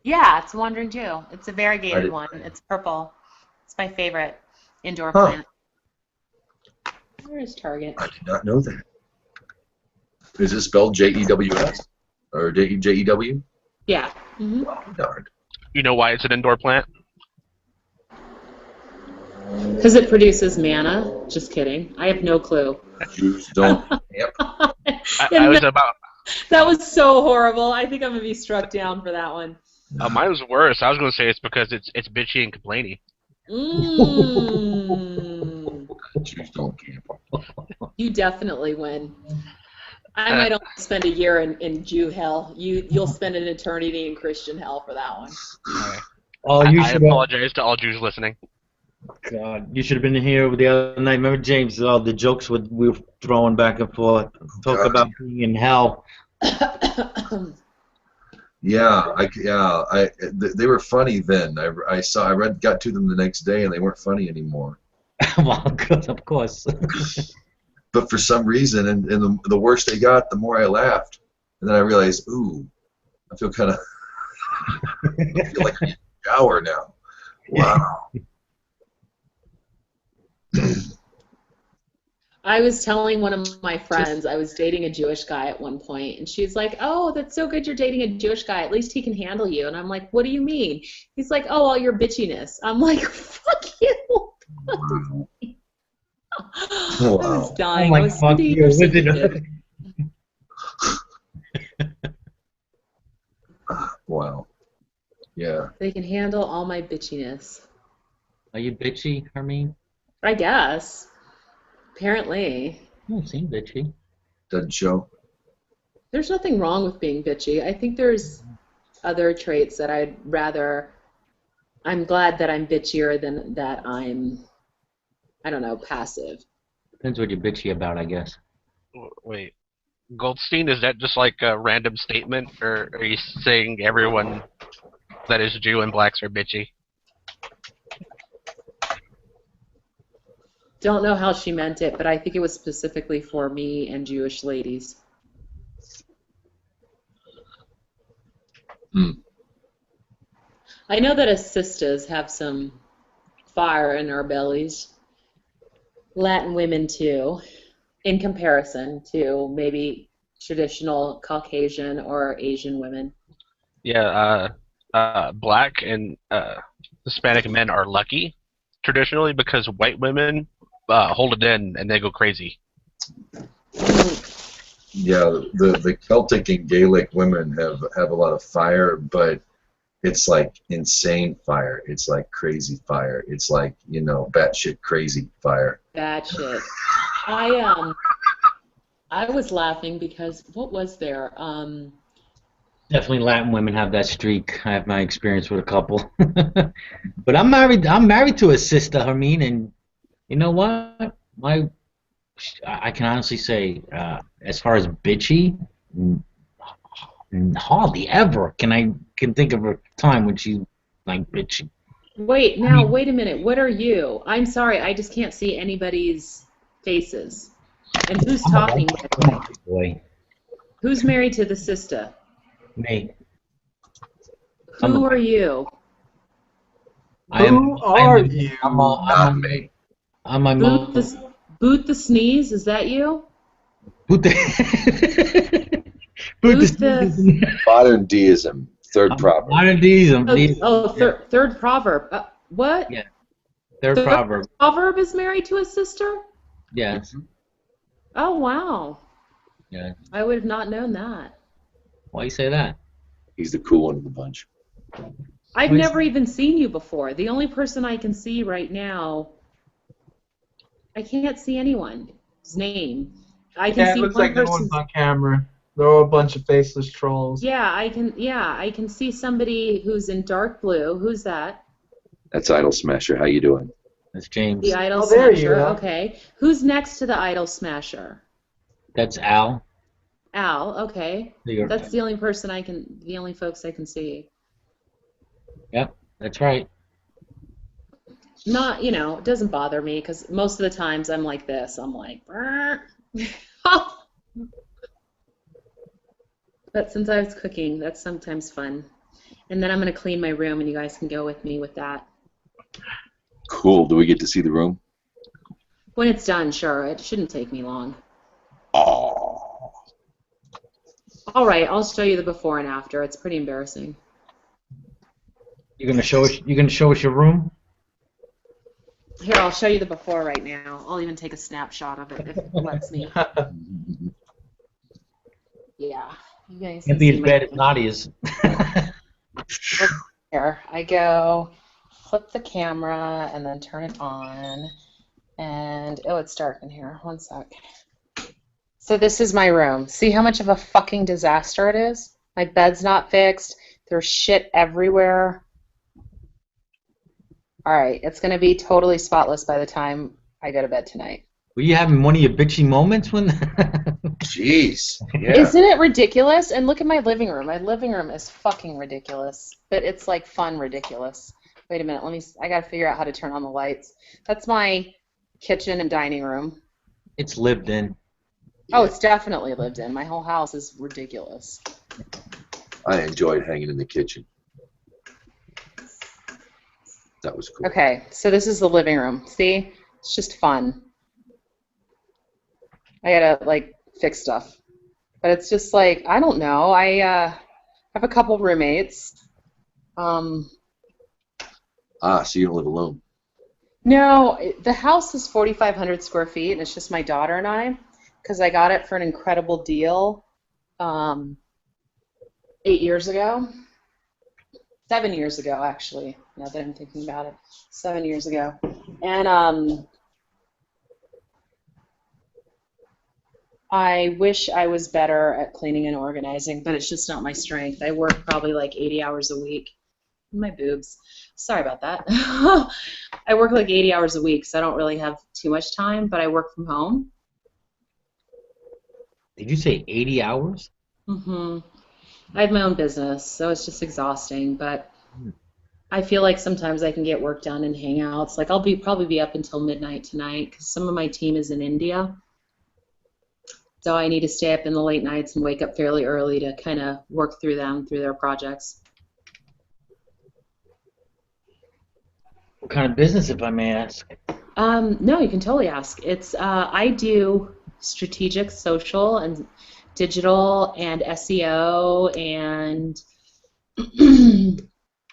Yeah, it's a wandering Jew. It's a variegated one. It's purple. It's my favorite indoor plant. Where is Target? I did not know that. Is it spelled Jews or Jew? Yeah. Mm-hmm. Oh, darn. You know why it's an indoor plant? Because it produces manna. Just kidding. I have no clue. Jews don't camp. I was about. That was so horrible. I think I'm gonna be struck down for that one. Mine was worse. I was going to say it's because it's bitchy and complainy. Jews don't camp. You definitely win. I might only spend a year in Jew hell. You'll spend an eternity in Christian hell for that one. Oh, I apologize to all Jews listening. God, you should have been here the other night. Remember, James, all the jokes we were throwing back and forth. Talk about being in hell. Yeah, they were funny then. I got to them the next day, and they weren't funny anymore. Well, good, of course. But for some reason, and the worse they got, the more I laughed, and then I realized, ooh, I feel kind of, I feel like I'm in the shower now. Wow. I was telling one of my friends I was dating a Jewish guy at one point, and she's like, "Oh, that's so good you're dating a Jewish guy. At least he can handle you." And I'm like, "What do you mean?" He's like, "Oh, all your bitchiness." I'm like, "Fuck you." Wow. I was dying. Oh, I was fuck you. Wow. Yeah. They can handle all my bitchiness. Are you bitchy, Hermine? I guess. Apparently. You don't seem bitchy. Doesn't show. There's nothing wrong with being bitchy. I think there's other traits that I'd rather. I'm glad that I'm bitchier than that I'm, I don't know, passive. Depends what you're bitchy about, I guess. Wait. Goldstein, is that just like a random statement, or are you saying everyone that is Jew and blacks are bitchy? Don't know how she meant it, but I think it was specifically for me and Jewish ladies. I know that us sisters have some fire in our bellies. Latin women too, in comparison to maybe traditional Caucasian or Asian women. Yeah, black and Hispanic men are lucky traditionally because white women hold it in and they go crazy. Yeah, the Celtic and Gaelic women have a lot of fire, but it's like insane fire. It's like crazy fire. It's like, batshit crazy fire. Batshit. I was laughing because what was there? Definitely Latin women have that streak. I have my experience with a couple. But I'm married to a sister, Hermine, and you know what? I can honestly say, as far as bitchy, hardly ever can think of a time when she's like bitchy. Wait a minute. What are you? I'm sorry, I just can't see anybody's faces. And who's talking? Boy. Who's married to the sister? Me. Who are you? Who are you? Not me. I'm my mom. Boot the Sneeze, is that you? Boot the Who's the Modern deism, third proverb. Modern deism. third proverb? What? Yeah. Third proverb. Proverb is married to his sister? Yes. Oh wow. Yeah. I would have not known that. Why you say that? He's the cool one of the bunch. I've never even seen you before. The only person I can see right now, I can't see anyone's name. I can see it looks one like no person's. one's on camera. They're all a bunch of faceless trolls. Yeah, I can see somebody who's in dark blue. Who's that? That's Idol Smasher. How you doing? That's James. The Idol Oh, there you Smasher. go. Okay. Who's next to the Idol Smasher? That's Al. Al. Okay. You're- That's the only folks I can see. Yep, that's right. Not, it doesn't bother me because most of the times I'm like this. I'm like, "Brr." But since I was cooking, that's sometimes fun. And then I'm going to clean my room, and you guys can go with me with that. Cool. Do we get to see the room? When it's done, sure. It shouldn't take me long. Oh. All right, I'll show you the before and after. It's pretty embarrassing. You're gonna show us. You're gonna show us your room. Here, I'll show you the before right now. I'll even take a snapshot of it if it lets me. Yeah. You guys Can't can be see as my- bad as Nadia's. Here, I go flip the camera and then turn it on. And, oh, it's dark in here. One sec. So this is my room. See how much of a fucking disaster it is? My bed's not fixed. There's shit everywhere. All right, it's going to be totally spotless by the time I go to bed tonight. Were you having one of your bitchy moments when? Jeez. Yeah. Isn't it ridiculous? And look at my living room. My living room is fucking ridiculous, but it's like fun ridiculous. Wait a minute, I got to figure out how to turn on the lights. That's my kitchen and dining room. It's lived in. Oh, it's definitely lived in. My whole house is ridiculous. I enjoyed hanging in the kitchen. That was cool. Okay, so this is the living room. See? It's just fun. I gotta, fix stuff. But it's just I don't know. I have a couple roommates. So you don't live alone. No, the house is 4,500 square feet, and it's just my daughter and I, because I got it for an incredible deal 8 years ago. 7 years ago, actually, now that I'm thinking about it. 7 years ago. And I wish I was better at cleaning and organizing, but it's just not my strength. I work probably 80 hours a week. My boobs. Sorry about that. I work 80 hours a week, so I don't really have too much time, but I work from home. Did you say 80 hours? Mm-hmm. I have my own business, so it's just exhausting, but I feel like sometimes I can get work done in hangouts. I'll probably be up until midnight tonight because some of my team is in India. So I need to stay up in the late nights and wake up fairly early to kind of work through their projects. What kind of business, if I may ask? No, you can totally ask. It's I do strategic social and digital and SEO, and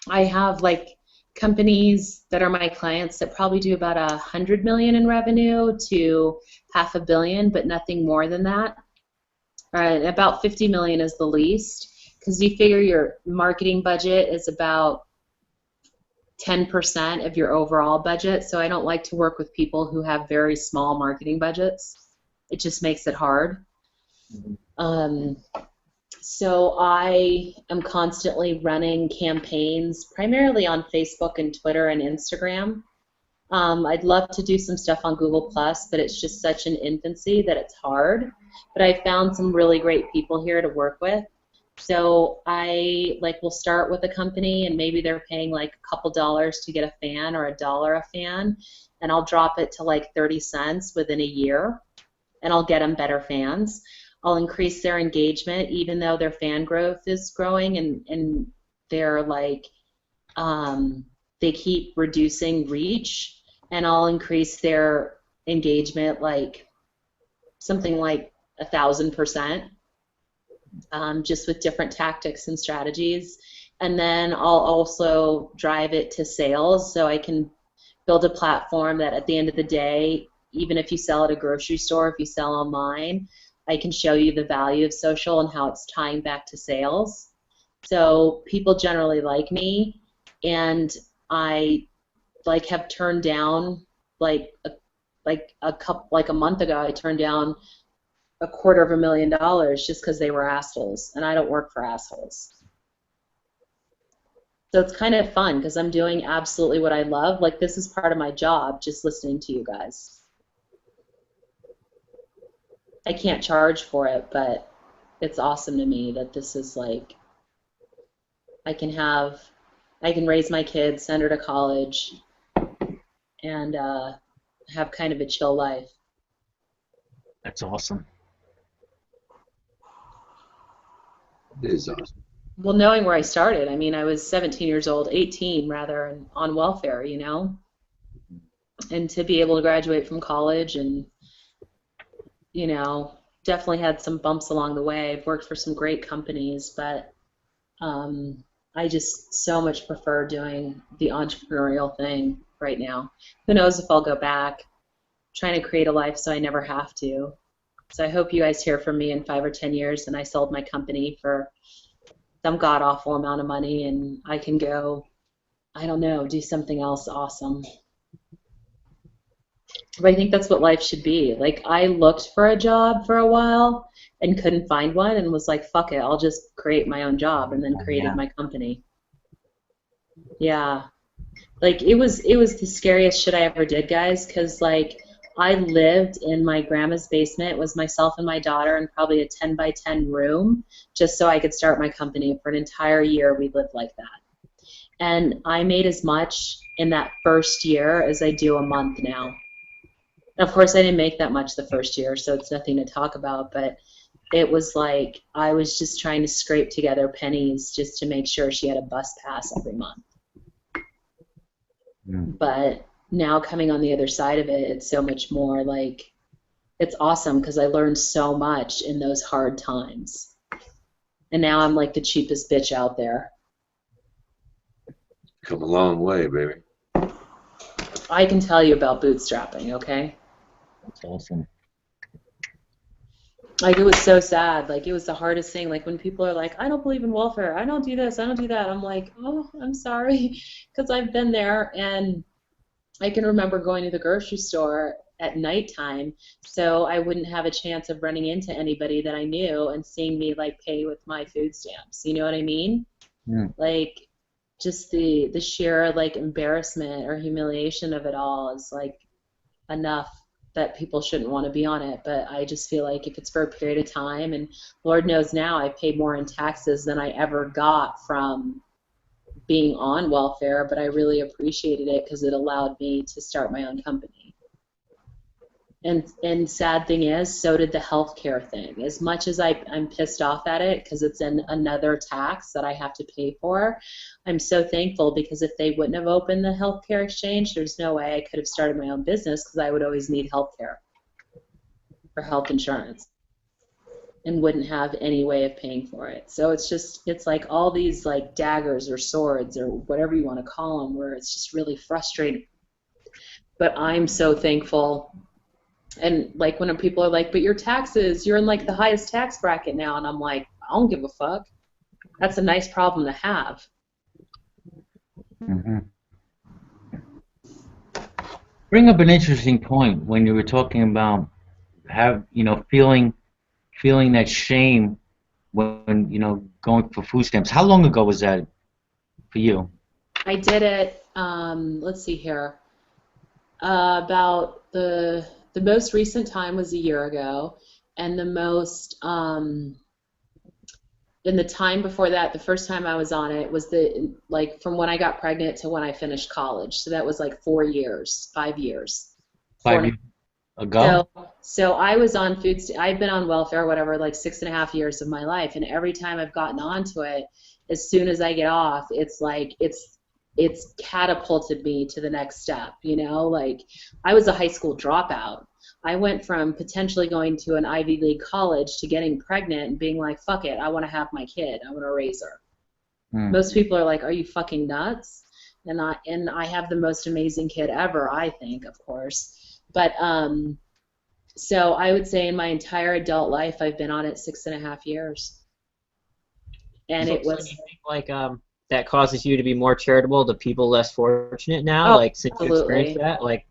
I have companies that are my clients that probably do about 100 million in revenue to $500 million, but nothing more than that. About 50 million is the least, because you figure your marketing budget is about 10% of your overall budget. So I don't like to work with people who have very small marketing budgets. It just makes it hard. So I am constantly running campaigns, primarily on Facebook and Twitter and Instagram. I'd love to do some stuff on Google+, but it's just such an infancy that it's hard. But I found some really great people here to work with. So I will start with a company, and maybe they're paying a couple dollars to get a fan or $1 a fan, and I'll drop it to 30 cents within a year, and I'll get them better fans. I'll increase their engagement, even though their fan growth is growing, and they're they keep reducing reach, and I'll increase their engagement something 1,000%. just with different tactics and strategies. And then I'll also drive it to sales, so I can build a platform that at the end of the day, even if you sell at a grocery store, if you sell online, I can show you the value of social and how it's tying back to sales. So people generally like me, and I have turned down a month ago, I turned down $250,000 just because they were assholes, and I don't work for assholes. So it's kind of fun because I'm doing absolutely what I love. Like, this is part of my job, just listening to you guys. I can't charge for it, but it's awesome to me that this is like, I can raise my kids, send her to college, and have kind of a chill life. That's awesome. It is awesome. Well, knowing where I started, I mean, I was 17 years old, 18 rather, and on welfare, you know? And to be able to graduate from college and, you know, definitely had some bumps along the way. I've worked for some great companies, but I just so much prefer doing the entrepreneurial thing right now. Who knows if I'll go back, trying to create a life so I never have to. So I hope you guys hear from me in 5 or 10 years and I sold my company for some god-awful amount of money and I can go, I don't know, do something else awesome. But I think that's what life should be. Like, I looked for a job for a while and couldn't find one and was like, fuck it, I'll just create my own job, and then created my company. Yeah. Like, it was the scariest shit I ever did, guys, because, like, I lived in my grandma's basement. It was myself and my daughter in probably a 10 by 10 room just so I could start my company. For an entire year, we lived like that. And I made as much in that first year as I do a month now. Of course, I didn't make that much the first year, so it's nothing to talk about, but it was like I was just trying to scrape together pennies just to make sure she had a bus pass every month. But now coming on the other side of it, it's so much more like, it's awesome because I learned so much in those hard times. And now I'm like the cheapest bitch out there. Come a long way, baby. I can tell you about bootstrapping, okay? That's awesome. Like, it was so sad. Like, it was the hardest thing. Like, when people are like, I don't believe in welfare, I don't do this, I don't do that, I'm like, oh, I'm sorry, because I've been there. And I can remember going to the grocery store at nighttime so I wouldn't have a chance of running into anybody that I knew and seeing me, like, pay with my food stamps. You know what I mean? Yeah. Like, just the sheer, like, embarrassment or humiliation of it all is, like, enough that people shouldn't want to be on it. But I just feel like if it's for a period of time, and Lord knows now I paid more in taxes than I ever got from being on welfare, but I really appreciated it because it allowed me to start my own company. And sad thing is, so did the healthcare thing. As much as I'm pissed off at it because it's another tax that I have to pay for, I'm so thankful because if they wouldn't have opened the healthcare exchange, there's no way I could have started my own business because I would always need healthcare or health insurance and wouldn't have any way of paying for it. So it's like all these like daggers or swords or whatever you want to call them, where it's just really frustrating. But I'm so thankful. And like when people are like, but your taxes, you're in like the highest tax bracket now, and I'm like, I don't give a fuck. That's a nice problem to have. Mm-hmm. Bring up an interesting point when you were talking about feeling that shame when going for food stamps. How long ago was that for you? I did it. Let's see here. About the most recent time was a year ago, and the most in the time before that, the first time I was on it was from when I got pregnant to when I finished college. So that was like 5 years. 5 years ago? So I was on I've been on welfare, whatever, like 6.5 years of my life, and every time I've gotten onto it, as soon as I get off, it's like it's catapulted me to the next step, Like, I was a high school dropout. I went from potentially going to an Ivy League college to getting pregnant and being like, fuck it, I want to have my kid. I want to raise her. Most people are like, are you fucking nuts? And I have the most amazing kid ever, I think, of course. But so I would say in my entire adult life, I've been on it 6.5 years. And So, it was so you think like that causes you to be more charitable to people less fortunate now, Oh, like since you experienced absolutely. that, like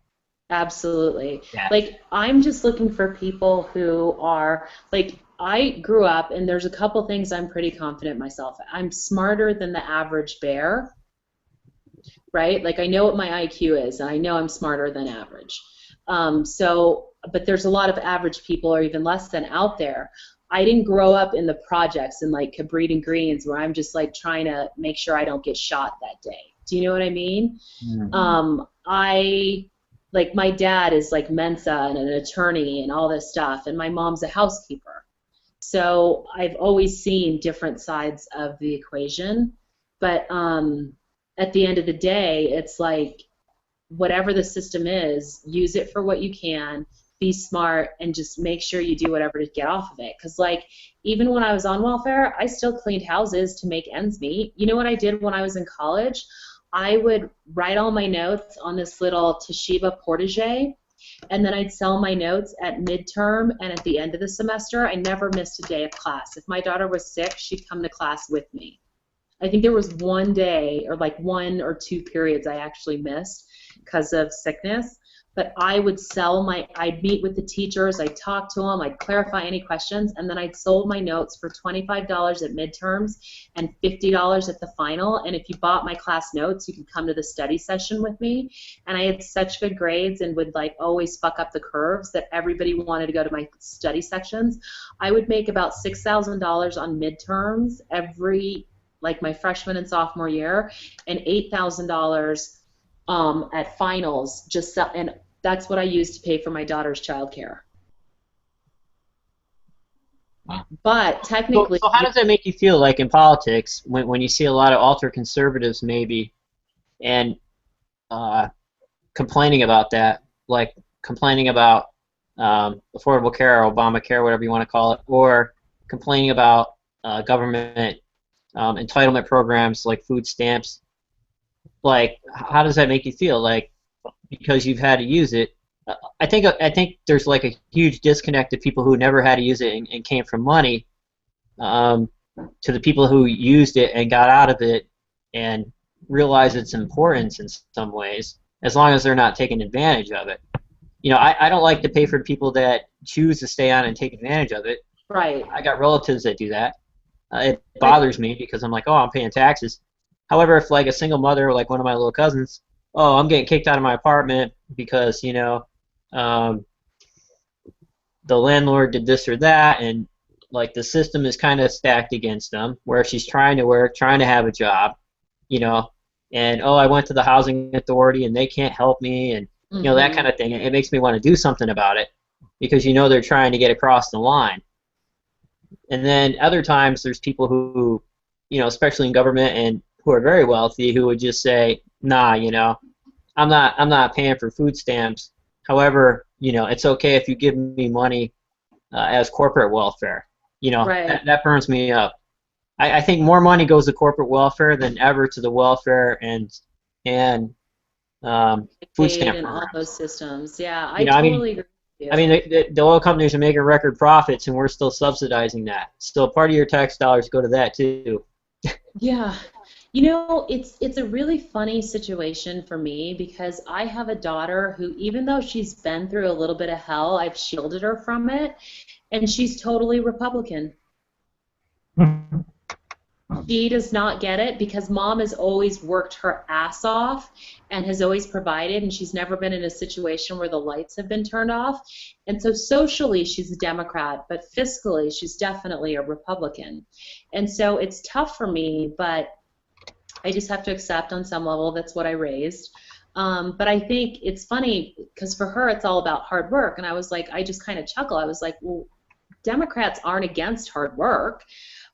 Absolutely. yeah. Like, I'm just looking for people who are, like, I grew up, and there's a couple things I'm pretty confident myself. I'm smarter than the average bear, right? Like, I know what my IQ is, and I know I'm smarter than average. But there's a lot of average people, or even less than, out there. I didn't grow up in the projects in, like, Cabrini and Greens, where I'm just, like, trying to make sure I don't get shot that day. Do you know what I mean? Like, my dad is like Mensa and an attorney and all this stuff, and my mom's a housekeeper. So I've always seen different sides of the equation. But at the end of the day, it's like, whatever the system is, use it for what you can, be smart, and just make sure you do whatever to get off of it. Because, like, even when I was on welfare, I still cleaned houses to make ends meet. You know what I did when I was in college? I would write all my notes on this little Toshiba Portage, and then I'd sell my notes at midterm and at the end of the semester. I never missed a day of class. If my daughter was sick, she'd come to class with me. I think there was one day, or like 1 or 2 periods I actually missed because of sickness. But I would I'd meet with the teachers, I'd talk to them, I'd clarify any questions, and then I'd sold my notes for $25 at midterms and $50 at the final. And if you bought my class notes, you could come to the study session with me. And I had such good grades and would, like, always fuck up the curves that everybody wanted to go to my study sections. I would make about $6,000 on midterms every, like, my freshman and sophomore year, and $8,000 at finals, and that's what I used to pay for my daughter's childcare. But technically, So how does that make you feel, like in politics, when you see a lot of ultra conservatives maybe, and complaining about that, like complaining about Affordable Care or Obamacare, whatever you want to call it, or complaining about government entitlement programs like food stamps? Like, how does that make you feel? Like, because you've had to use it. I think there's like a huge disconnect of people who never had to use it and came from money, to the people who used it and got out of it and realize its importance in some ways, as long as they're not taking advantage of it. You know, I don't like to pay for people that choose to stay on and take advantage of it. Right. I got relatives that do that. It bothers me because I'm like, oh, I'm paying taxes. However, if like a single mother, like one of my little cousins, oh, I'm getting kicked out of my apartment because, you know, the landlord did this or that, and like the system is kind of stacked against them, where she's trying to work, trying to have a job, you know, and oh, I went to the housing authority and they can't help me, and you know, that kind of thing. It makes me want to do something about it because, you know, they're trying to get across the line. And then other times there's people who, you know, especially in government and who are very wealthy, who would just say, nah, you know, I'm not paying for food stamps. However, you know, it's okay if you give me money as corporate welfare. You know, Right. that burns me up. I think more money goes to corporate welfare than ever to the welfare and food Aid stamp and all programs. those systems. Yeah, I You know, I mean, totally agree with you. I mean, the oil companies are making record profits, and we're still subsidizing that. Still, part of your tax dollars go to that too. Yeah. You know, it's a really funny situation for me because I have a daughter who, even though she's been through a little bit of hell, I've shielded her from it, and she's totally Republican. She does not get it because mom has always worked her ass off and has always provided, and she's never been in a situation where the lights have been turned off. And so socially, she's a Democrat, but fiscally, she's definitely a Republican. And so it's tough for me, but I just have to accept on some level that's what I raised. But I think it's funny because for her, it's all about hard work. And I was like, I just kind of chuckle. I was like, well, Democrats aren't against hard work,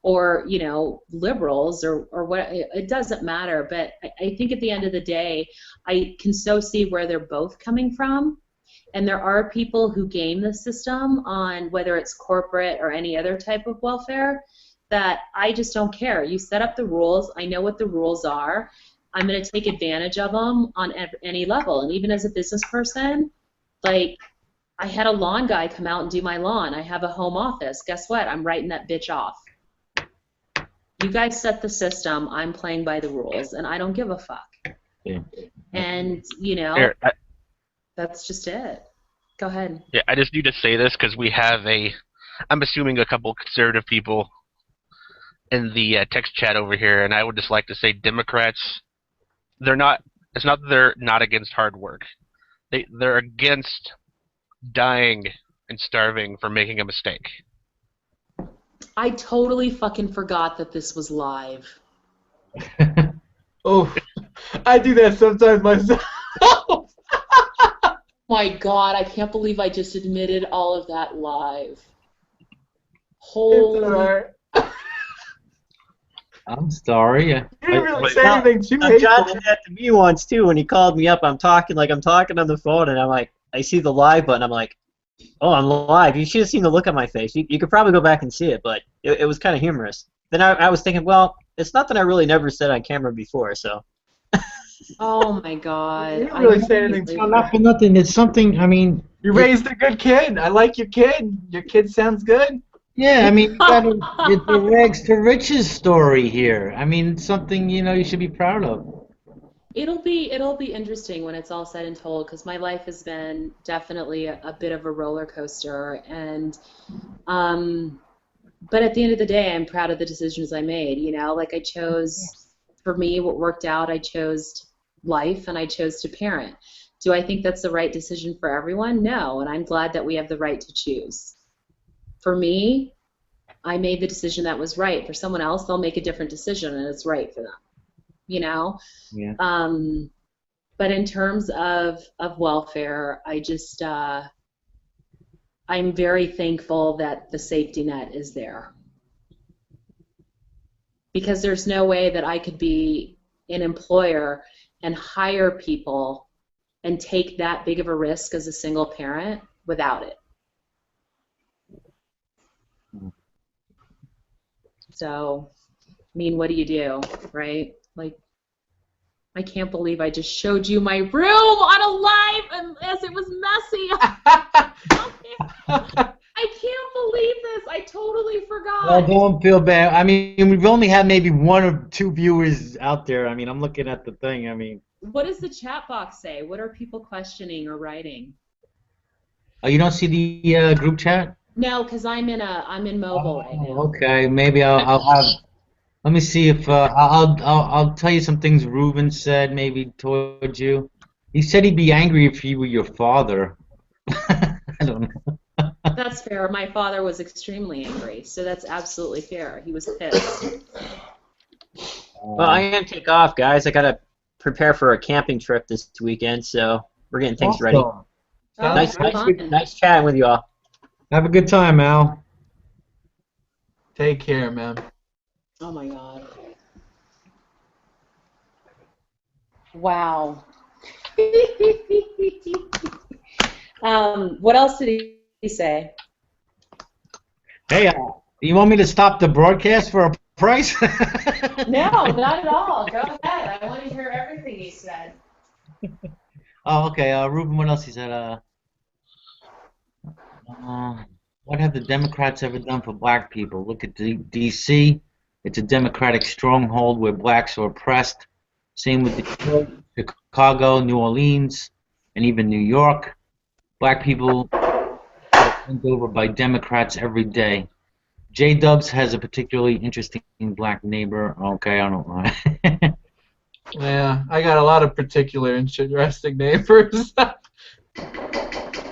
or, you know, liberals or what, it doesn't matter. But I think at the end of the day, I can so see where they're both coming from. And there are people who game the system on whether it's corporate or any other type of welfare that I just don't care. You set up the rules. I know what the rules are. I'm going to take advantage of them on any level. And even as a business person, like, I had a lawn guy come out and do my lawn. I have a home office. Guess what? I'm writing that bitch off. You guys set the system. I'm playing by the rules, and I don't give a fuck. Yeah. And, you know, Here, that's just it. Go ahead. yeah, I just need to say this because we have I'm assuming a couple conservative people in the text chat over here, and I would just like to say Democrats, it's not that they're not against hard work. They're against dying and starving for making a mistake. I totally fucking forgot that this was live. Oh, I do that sometimes myself. My God, I can't believe I just admitted all of that live. Holy. It's alright. I'm sorry. You didn't really say Now- anything too Now, hateful. John did that to me once too when he called me up. I'm talking on the phone, and I'm like, I see the live button. I'm like, oh, I'm live. You should have seen the look on my face. You could probably go back and see it, but it was kind of humorous. Then I was thinking, well, it's not that I really never said on camera before, so. Oh my God. You didn't really say anything No, not for nothing. It's something. I mean, You raised a good kid. I like your kid. Your kid sounds good. yeah. I mean, it's the rags to riches story here. I mean, it's something you should be proud of. It'll be interesting when it's all said and told, because my life has been definitely a bit of a roller coaster, and but at the end of the day, I'm proud of the decisions I made. Like I chose, for me, what worked out. I chose life, and I chose to parent. Do I think that's the right decision for everyone? No, and I'm glad that we have the right to choose. For me, I made the decision that was right. For someone else, they'll make a different decision, and it's right for them. Yeah. But in terms of welfare, I just I'm very thankful that the safety net is there, because there's no way that I could be an employer and hire people and take that big of a risk as a single parent without it. So, I mean, what do you do, right? Like, I can't believe I just showed you my room on a live and as it was messy. I can't believe this. I totally forgot. Well, don't feel bad. I mean, we've only had maybe 1 or 2 viewers out there. I mean, I'm looking at the thing. I mean, What does the chat box say? What are people questioning or writing? oh, you don't see the group chat? No, because I'm in mobile right now. Okay, maybe I'll have. Let me see if I'll tell you some things Reuben said maybe towards you. He said he'd be angry if he were your father. I don't know. That's fair. My father was extremely angry, so that's absolutely fair. He was pissed. Well, I am take off, guys. I gotta prepare for a camping trip this weekend, so we're getting things ready. Awesome. Oh, Nice, fun. nice chatting with you all. Have a good time, Al. Take care, man. Oh my God. Wow. What else did he say? Hey, you want me to stop the broadcast for a price? No, not at all. Go ahead. I want to hear everything he said. Oh, okay. Reuben, what else he said? What have the Democrats ever done for black people? Look at D.C. It's a Democratic stronghold where blacks are oppressed. Same with Detroit, Chicago, New Orleans, and even New York. Black people are run over by Democrats every day. J-Dubs has a particularly interesting black neighbor. Okay, I don't know. Yeah, I got a lot of particular interesting neighbors. All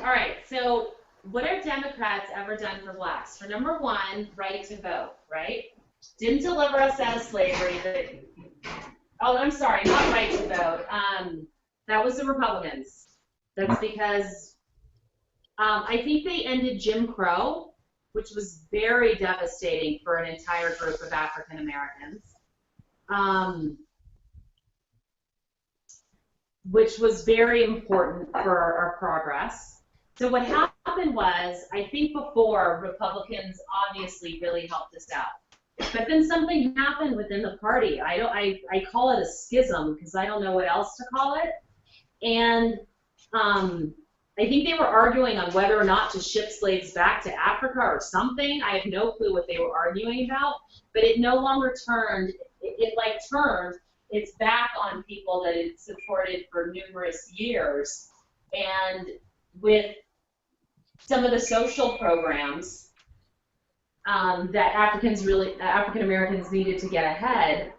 right, so what have Democrats ever done for blacks? For number one, right to vote, right? Didn't deliver us out of slavery, but, oh, I'm sorry, not right to vote. That was the Republicans. That's because I think they ended Jim Crow, which was very devastating for an entire group of African Americans, which was very important for our progress. So what happened was, I think before, Republicans obviously really helped us out. But then something happened within the party. I call it a schism because I don't know what else to call it. And I think they were arguing on whether or not to ship slaves back to Africa or something. I have no clue what they were arguing about. But it no longer turned. It like turned its back on people that it supported for numerous years. And with some of the social programs that African Americans needed to get ahead,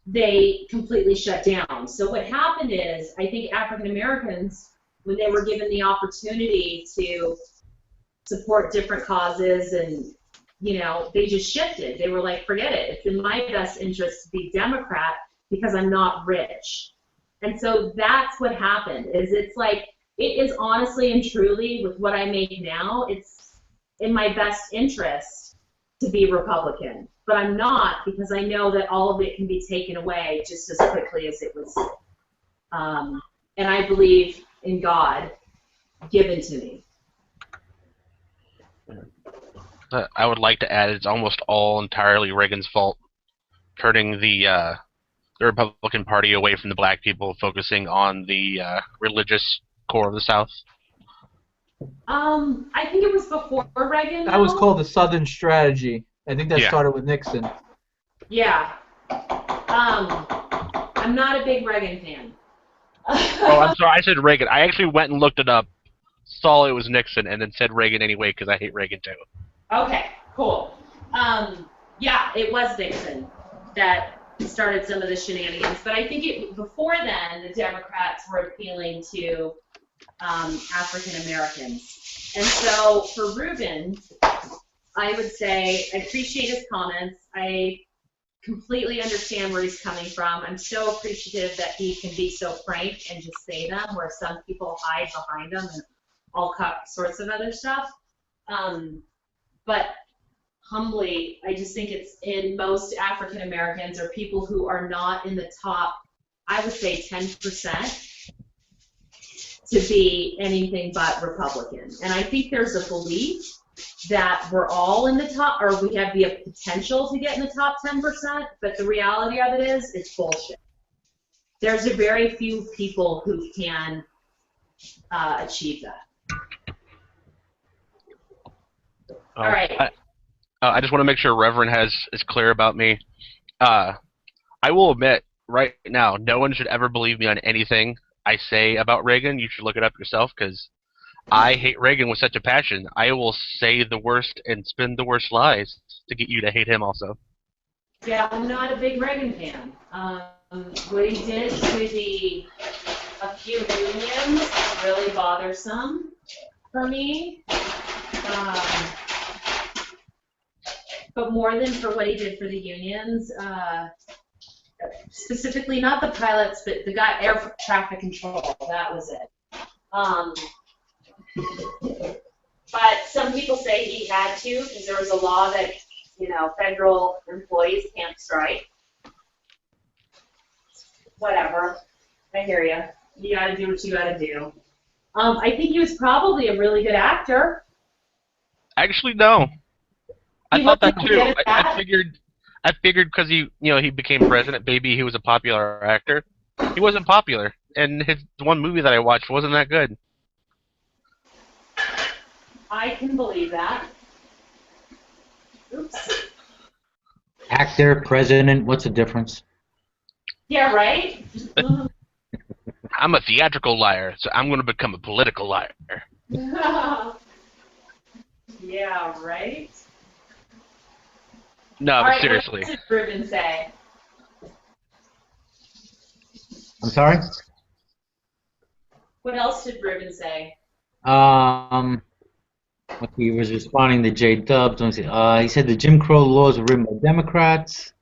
they completely shut down. So what happened is, I think African Americans, when they were given the opportunity to support different causes, and they just shifted. They were like, forget it. It's in my best interest to be Democrat because I'm not rich. And so that's what happened. It's like, it is honestly and truly, with what I make now, it's in my best interest to be Republican. But I'm not, because I know that all of it can be taken away just as quickly as it was. And I believe in God given to me. I would like to add, it's almost all entirely Reagan's fault, turning the Republican Party away from the black people, focusing on the religious core of the South. I think it was before Reagan. That was called the Southern Strategy. I think that Yeah. started with Nixon. Yeah. I'm not a big Reagan fan. Oh, I'm sorry, I said Reagan. I actually went and looked it up, saw it was Nixon, and then said Reagan anyway because I hate Reagan too. Okay, cool. Yeah, it was Nixon that started some of the shenanigans, but I think before then, the Democrats were appealing to African Americans. And so for Rubin, I would say I appreciate his comments. I completely understand where he's coming from. I'm so appreciative that he can be so frank and just say them, where some people hide behind them and all sorts of other stuff. But humbly, I just think it's in most African Americans, or people who are not in the top, I would say 10%, to be anything but Republican. And I think there's a belief that we're all in the top, or we have the potential to get in the top 10%, but the reality of it is, it's bullshit. There's a very few people who can achieve that. All right. I just want to make sure Reverend is clear about me. I will admit right now, no one should ever believe me on anything I say about Reagan. You should look it up yourself, because I hate Reagan with such a passion. I will say the worst and spin the worst lies to get you to hate him also. Yeah, I'm not a big Reagan fan. What he did to a few unions is really bothersome for me. But more than for what he did for the unions, specifically not the pilots, but the guy, air traffic control, that was it. But some people say he had to, because there was a law that, federal employees can't strike. Whatever. I hear you. You gotta do what you gotta do. I think he was probably a really good actor. Actually, no. I thought that too. Get I figured because he became president, maybe he was a popular actor. He wasn't popular, and his one movie that I watched wasn't that good. I can believe that. Oops. Actor, president, what's the difference? Yeah, right? I'm a theatrical liar, so I'm going to become a political liar. Yeah, right? No, All but right, seriously. What did Ruben say? I'm sorry? What else did Ruben say? He was responding to J Dubs. He said the Jim Crow laws were written by Democrats.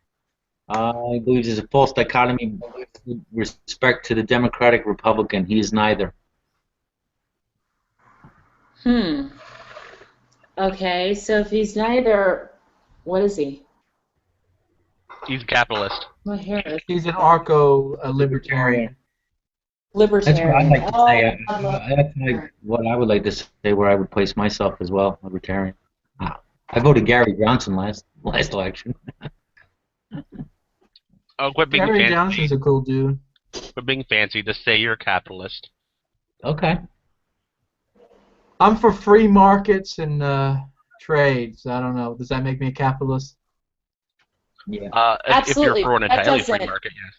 He believes there's a false dichotomy with respect to the Democratic Republican. He is neither. Okay, so if he's neither, what is he? He's a capitalist. My hair is... He's an anarcho-libertarian. That's what I'd Libertarian. like to Oh, say. I love That's what I would like to say where I would place myself as well, libertarian. I voted Gary Johnson last election. Oh, quit being Gary fancy. Johnson's a cool dude. Quit being fancy. Just say you're a capitalist. Okay. I'm for free markets and trades. I don't know. Does that make me a capitalist? Yeah. If you're Absolutely. for an That entirely free doesn't. market, yes.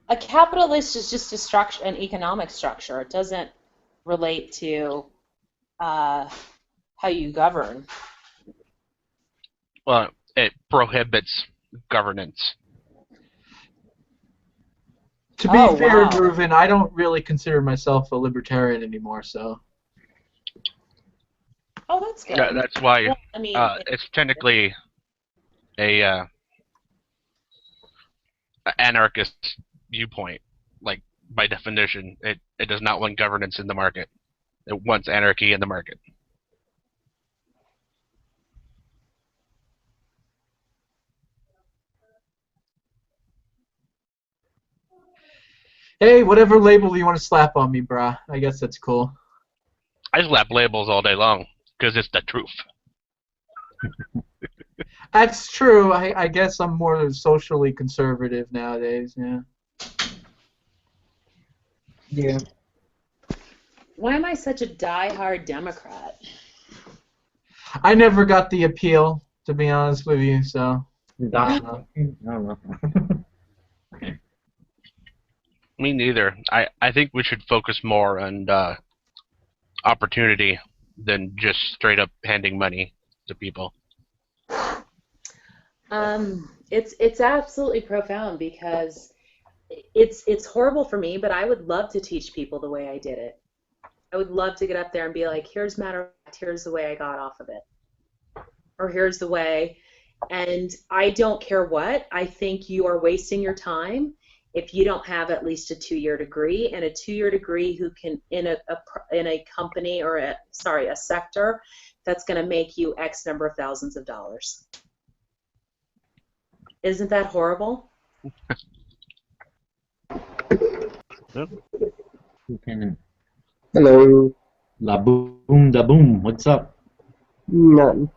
A capitalist is just a structure, an economic structure. It doesn't relate to how you govern. Well, it prohibits governance. To be Oh, fair, wow. Reuven, I don't really consider myself a libertarian anymore. So Oh, that's good. Yeah, that's why Well, I mean, it's technically a anarchist viewpoint. Like, by definition, it does not want governance in the market. It wants anarchy in the market. hey, whatever label you want to slap on me, brah. I guess that's cool. I slap labels all day long because it's the truth. That's true. I guess I'm more socially conservative nowadays. Yeah. Yeah. why am I such a die-hard Democrat? I never got the appeal, to be honest with you. So. I don't know. Me neither. I think we should focus more on opportunity than just straight up handing money to people. It's absolutely profound because it's horrible for me, but I would love to teach people the way I did it. I would love to get up there and be like, here's matter of fact, here's the way I got off of it. Or here's the way. And I don't care what. I think you are wasting your time if you don't have at least a 2-year degree, and a 2-year degree who can in a company or a sector that's going to make you X number of thousands of dollars. Isn't that horrible? Hello. La boom da boom. What's up? Nothing.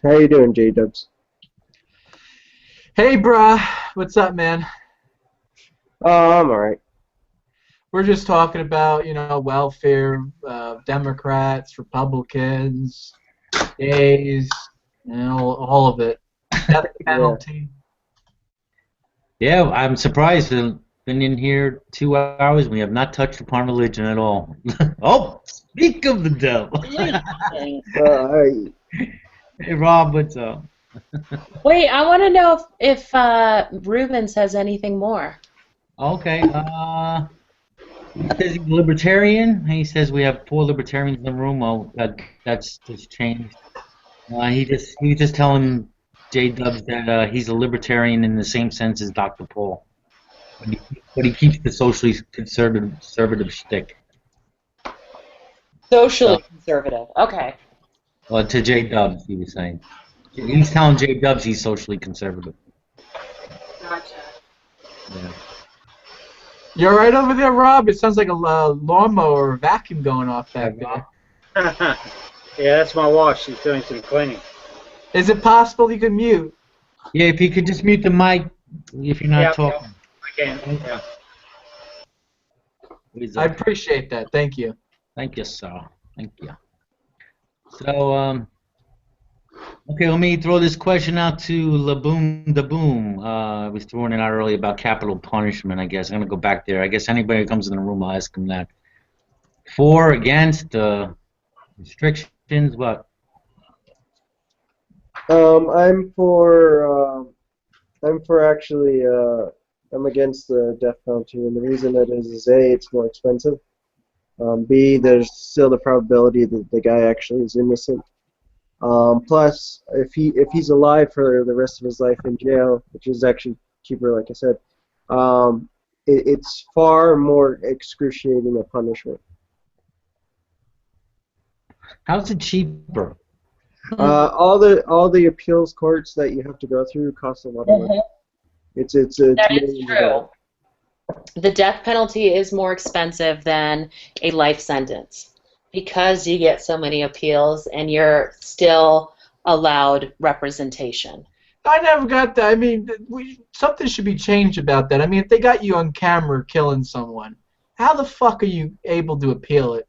How you doing, J-Dubs? Hey, brah. What's up, man? Oh, I'm alright. We're just talking about, welfare, Democrats, Republicans, gays, all of it. Death penalty. Yeah, I'm surprised. We've been in here 2 hours. We have not touched upon religion at all. Oh, speak of the devil. Hey, Rob, what's up? Wait, I want to know if Reuben says anything more. Okay. He says he's a libertarian. He says we have 4 libertarians in the room. Oh, that's just changed. He was just telling J-Dubs that he's a libertarian in the same sense as Dr. Paul, but he keeps the socially conservative shtick. Socially conservative. Okay. Well, to J-Dubs, he was saying. He's telling J-Dubs he's socially conservative. Gotcha. Yeah. You all right over there, Rob? It sounds like a lawnmower or vacuum going off back there. Yeah, that's my wife. She's doing some cleaning. Is it possible you could mute? Yeah, if you could just mute the mic if you're not talking. I can. Yeah. I appreciate that. Thank you. Thank you, sir. Thank you. So, okay, let me throw this question out to Laboom da Boom. I was throwing it out earlier about capital punishment, I guess. I'm going to go back there. I guess anybody who comes in the room, I'll ask them that. For, against, restrictions, what? I'm actually I'm against the death penalty, and the reason that is A, it's more expensive. B, there's still the probability that the guy actually is innocent. Plus, if he's alive for the rest of his life in jail, which is actually cheaper, like I said, it's far more excruciating a punishment. How's it cheaper? All the appeals courts that you have to go through cost a lot of money. It's millions That is of dollars. true. The death penalty is more expensive than a life sentence because you get so many appeals and you're still allowed representation. I never got that. I mean, something should be changed about that. I mean, if they got you on camera killing someone, how the fuck are you able to appeal it?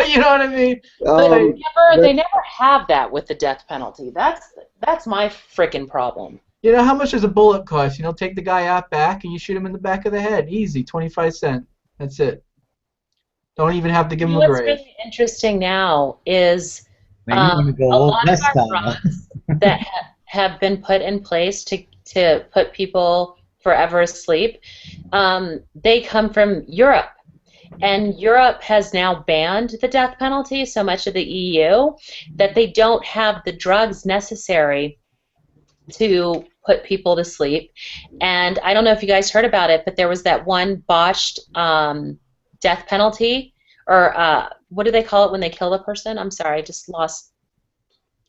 You know what I mean? But they never have that with the death penalty. That's my frickin' problem. You know, how much does a bullet cost? You know, take the guy out back and you shoot him in the back of the head. Easy, 25 cents. That's it. Don't even have to give him a What's grave. really interesting now is Man, you want to go a old lot of west our style. drugs that have been put in place to put people forever asleep, they come from Europe. And Europe has now banned the death penalty, so much of the EU, that they don't have the drugs necessary to put people to sleep. And I don't know if you guys heard about it, but there was that one botched death penalty, or what do they call it when they kill a person? I'm sorry, I just lost.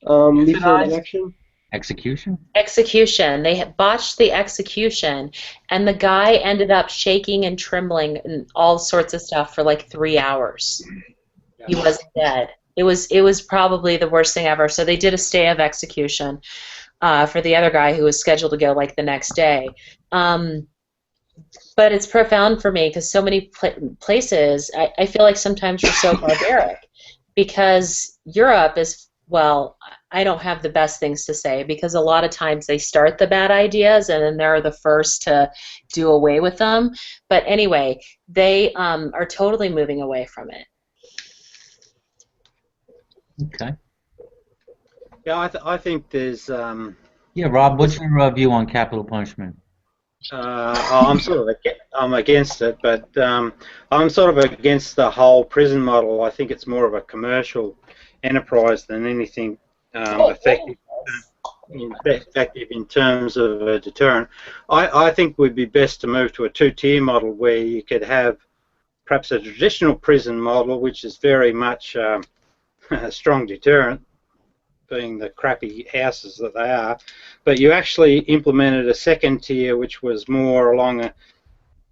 Lethal injection? Execution? Execution. They had botched the execution, and the guy ended up shaking and trembling and all sorts of stuff for like 3 hours. He wasn't dead. It was probably the worst thing ever. So they did a stay of execution for the other guy who was scheduled to go like the next day. But it's profound for me because so many places, I feel like sometimes we're so barbaric because Europe is, well, I don't have the best things to say because a lot of times they start the bad ideas and then they're the first to do away with them. But anyway, they are totally moving away from it. Okay. Yeah, I think there's. Yeah, Rob, what's your view on capital punishment? I'm sort of I'm against it, but I'm sort of against the whole prison model. I think it's more of a commercial enterprise than anything effective in terms of a deterrent. I think it would be best to move to a two-tier model where you could have perhaps a traditional prison model, which is very much a strong deterrent, being the crappy houses that they are, but you actually implemented a second tier which was more along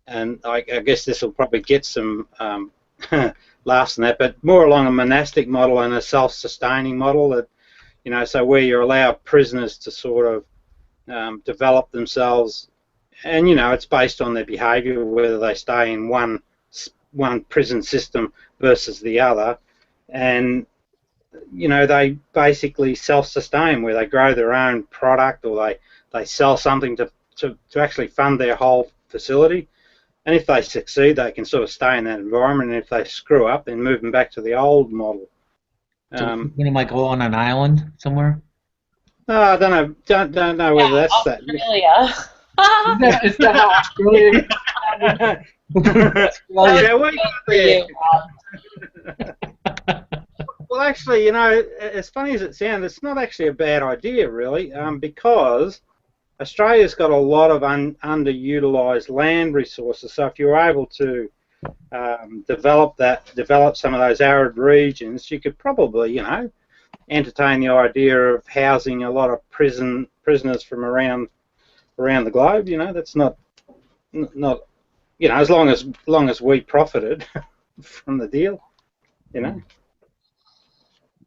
and I guess this will probably get some laughs in that, but more along a monastic model and a self-sustaining model that, you know, so where you allow prisoners to sort of develop themselves, and you know, it's based on their behaviour, whether they stay in one prison system versus the other, and you know, they basically self-sustain where they grow their own product or they sell something to actually fund their whole facility. And if they succeed, they can sort of stay in that environment, and if they screw up, then move them back to the old model. So you might go on an island somewhere? I don't know. Don't know whether that's Australia. that. Is that how Australia? Well, actually, you know, as funny as it sounds, it's not actually a bad idea, really, because Australia's got a lot of underutilised land resources. So if you're able to develop some of those arid regions, you could probably, you know, entertain the idea of housing a lot of prisoners from around the globe. You know, that's not you know, as long as we profited from the deal, you know.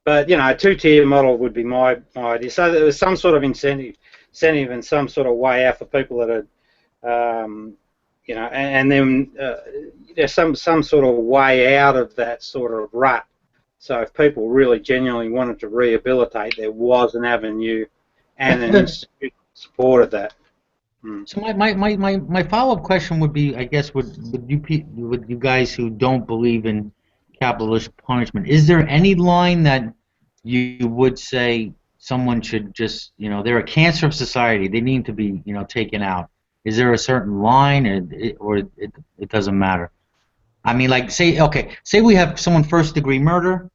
But you know, a two-tier model would be my idea. So there was some sort of incentive and some sort of way out for people that are, you know, and then there's some sort of way out of that sort of rut. So if people really genuinely wanted to rehabilitate, there was an avenue and an institute that supported that. So my follow-up question would be, I guess, would you guys who don't believe in capitalist punishment, is there any line that you would say someone should just, you know, they're a cancer of society, they need to be, you know, taken out? Is there a certain line, or it doesn't matter? I mean, like, say we have someone first-degree murder,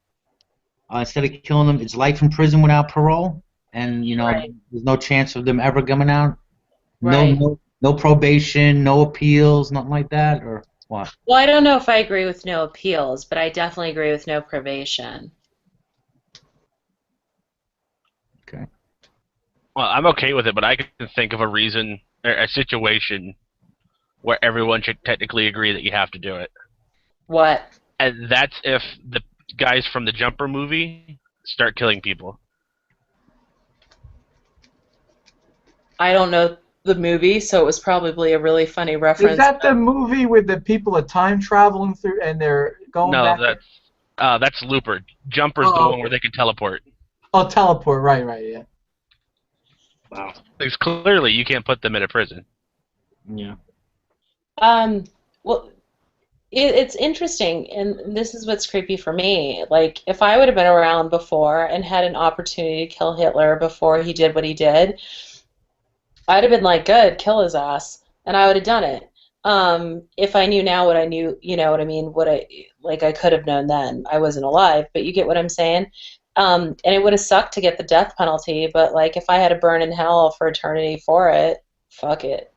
instead of killing them, it's life in prison without parole, and you know, there's no chance of them ever coming out. Right. No probation, no appeals, nothing like that, or what? Well, I don't know if I agree with no appeals, but I definitely agree with no probation. Okay. Well, I'm okay with it, but I can think of a reason a situation where everyone should technically agree that you have to do it. What? And that's if the guys from the Jumper movie start killing people. I don't know the movie, so it was probably a really funny reference. Is that the movie with the people are time traveling through and they're going No, back? that's Looper. Jumper's the one where they can teleport. Oh, teleport. Right, yeah. Wow. Because clearly you can't put them in a prison. Yeah. Well, it's interesting, and this is what's creepy for me. Like, if I would have been around before and had an opportunity to kill Hitler before he did what he did, I'd have been like, good, kill his ass, and I would have done it. If I knew now what I knew, you know what I mean, I could have known then. I wasn't alive, but you get what I'm saying? And it would have sucked to get the death penalty, but, like, if I had to burn in hell for eternity for it, fuck it.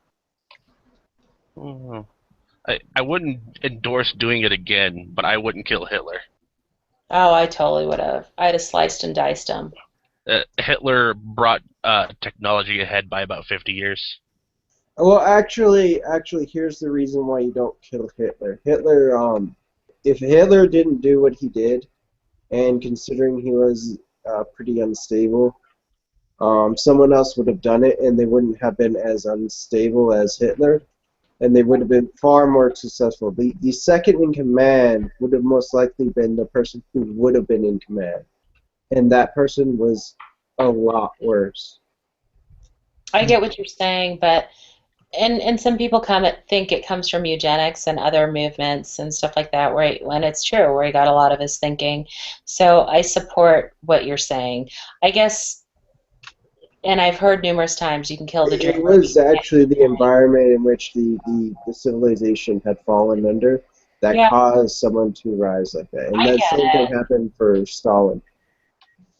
I wouldn't endorse doing it again, but I wouldn't kill Hitler. Oh, I totally would have. I'd have sliced and diced him. Hitler brought technology ahead by about 50 years. Well, actually, here's the reason why you don't kill Hitler. If Hitler didn't do what he did, and considering he was pretty unstable, someone else would have done it, and they wouldn't have been as unstable as Hitler, and they would have been far more successful. The second in command would have most likely been the person who would have been in command, and that person was a lot worse. I get what you're saying, but and some people think it comes from eugenics and other movements and stuff like that, when it's true, where he got a lot of his thinking. So I support what you're saying. I guess, and I've heard numerous times you can kill the dream. It was actually the environment in which the civilization had fallen under that caused someone to rise like that. And that same thing happened for Stalin.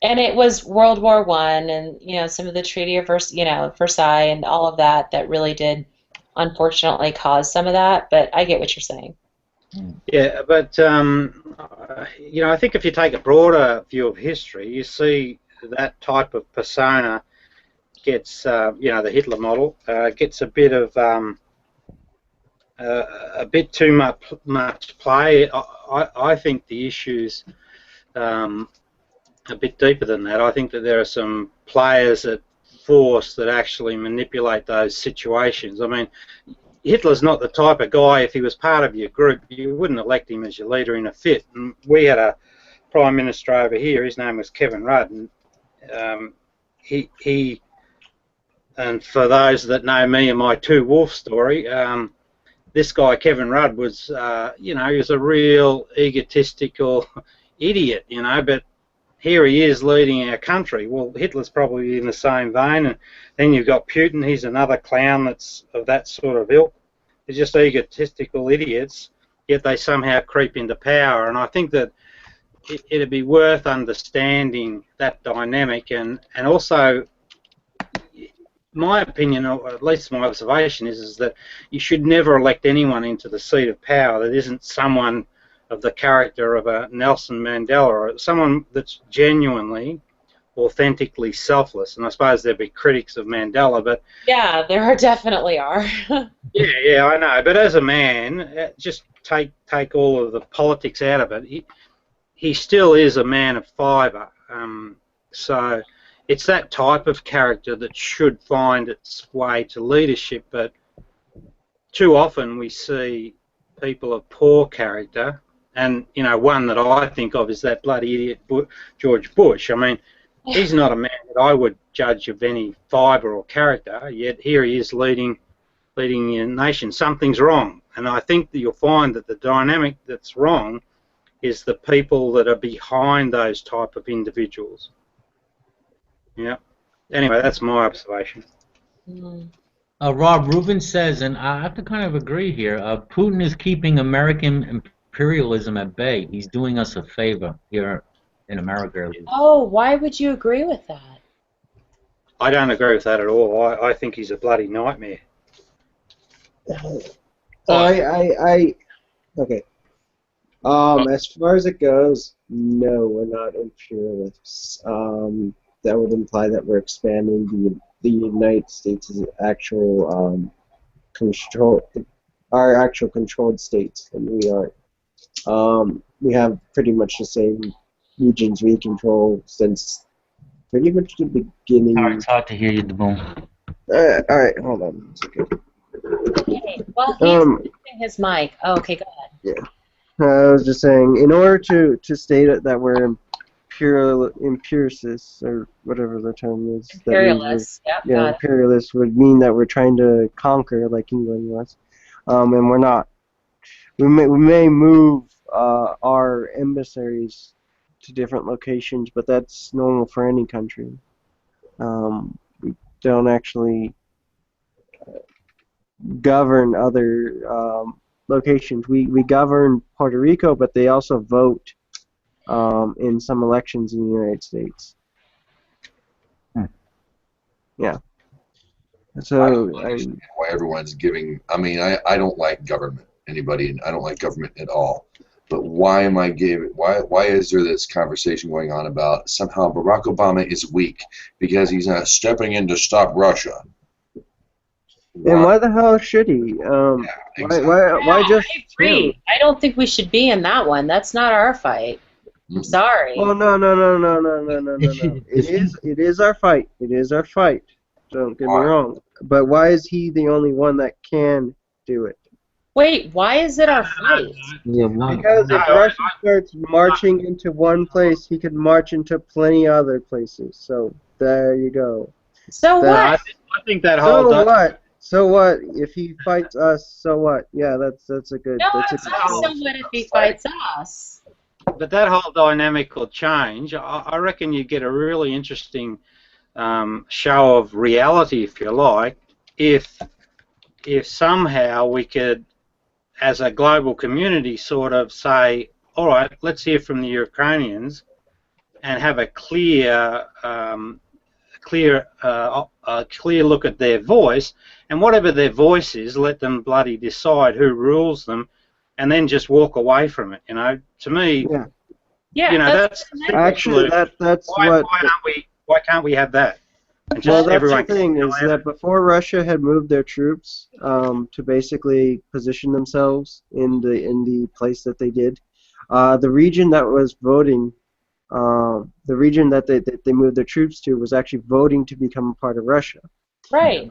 And it was World War I, and some of the Treaty of Versailles and all of that really did, unfortunately, cause some of that. But I get what you're saying. Yeah, but I think if you take a broader view of history, you see that type of persona gets, the Hitler model gets a bit of a bit too much play. I think the issues. A bit deeper than that. I think that there are some players at force that actually manipulate those situations. I mean, Hitler's not the type of guy, if he was part of your group, you wouldn't elect him as your leader in a fit. And we had a Prime Minister over here, his name was Kevin Rudd, and he and for those that know me and my Two Wolf story, this guy, Kevin Rudd, was, he was a real egotistical idiot, but here he is leading our country. Well, Hitler's probably in the same vein, and then you've got Putin. He's another clown that's of that sort of ilk. They're just egotistical idiots, yet they somehow creep into power. And I think that it'd be worth understanding that dynamic, and also, my opinion, or at least my observation, is that you should never elect anyone into the seat of power that isn't someone of the character of a Nelson Mandela, or someone that's genuinely, authentically selfless. And I suppose there'd be critics of Mandela, but yeah, there definitely are. yeah, I know. But as a man, just take all of the politics out of it. He still is a man of fibre. So it's that type of character that should find its way to leadership. But too often we see people of poor character. And, one that I think of is that bloody idiot George Bush. I mean, he's not a man that I would judge of any fibre or character, yet here he is leading a nation. Something's wrong. And I think that you'll find that the dynamic that's wrong is the people that are behind those type of individuals. Yeah. Anyway, that's my observation. Rob Rubin says, and I have to kind of agree here, Putin is keeping American imperialism at bay. He's doing us a favor here in America, at least. Oh, why would you agree with that? I don't agree with that at all. I think he's a bloody nightmare. Okay. As far as it goes, no, we're not imperialists. That would imply that we're expanding the United States' actual control, our actual controlled states, and we aren't. We have pretty much the same regions we control since pretty much the beginning. All right, it's hard to hear you, Boom. All right, hold on. It's okay. Okay, well, he's using his mic. Oh, okay, go ahead. Yeah. I was just saying, in order to state it that we're empiricists, or whatever the term is. Imperialists, yep, Yeah, got it. imperialists would mean that we're trying to conquer, like England was, and we're not. We may move our emissaries to different locations, but that's normal for any country. We don't actually govern other locations. We govern Puerto Rico, but they also vote in some elections in the United States. Yeah. So I don't understand why everyone's giving. I mean, I don't like government. Anybody, I don't like government at all. But why am I giving? Why is there this conversation going on about somehow Barack Obama is weak because he's not stepping in to stop Russia? And why the hell should he? Why just? I agree. I don't think we should be in that one. That's not our fight. I'm sorry. Oh no. It is our fight. It is our fight. Don't get me wrong. But why is he the only one that can do it? Wait, why is it our fight? Because if Russia starts marching into one place, he could march into plenty other places. So there you go. So what? I think that whole. So what? So what? If he fights us, so what? Yeah, that's a good. No, that's it's a not so what if he fights us. But that whole dynamic will change. I reckon you get a really interesting show of reality, if you like, if somehow we could, as a global community, sort of say, all right, let's hear from the Ukrainians and have a clear look at their voice, and whatever their voice is, let them bloody decide who rules them, and then just walk away from it. You know, to me, Yeah, you know, that's actually that's what. Why can't we have that? And Well, just that's everyone the thing, is that before Russia had moved their troops to basically position themselves in the place that they did, the region that was voting, the region that they moved their troops to was actually voting to become a part of Russia. Right.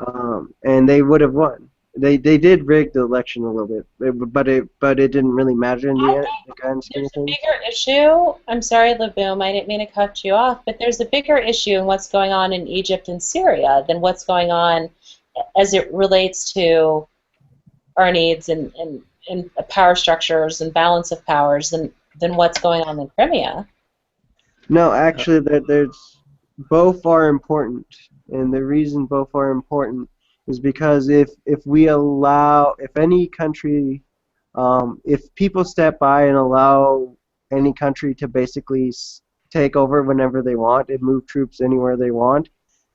And they would have won. They did rig the election a little bit, but it didn't really matter in the grand scheme of things. Bigger issue. I'm sorry, Laboom, I didn't mean to cut you off, but there's a bigger issue in what's going on in Egypt and Syria than what's going on as it relates to our needs and power structures and balance of powers than what's going on in Crimea. No, actually, there's both are important, and the reason both are important is because if we allow, if any country, if people step by and allow any country to basically take over whenever they want and move troops anywhere they want,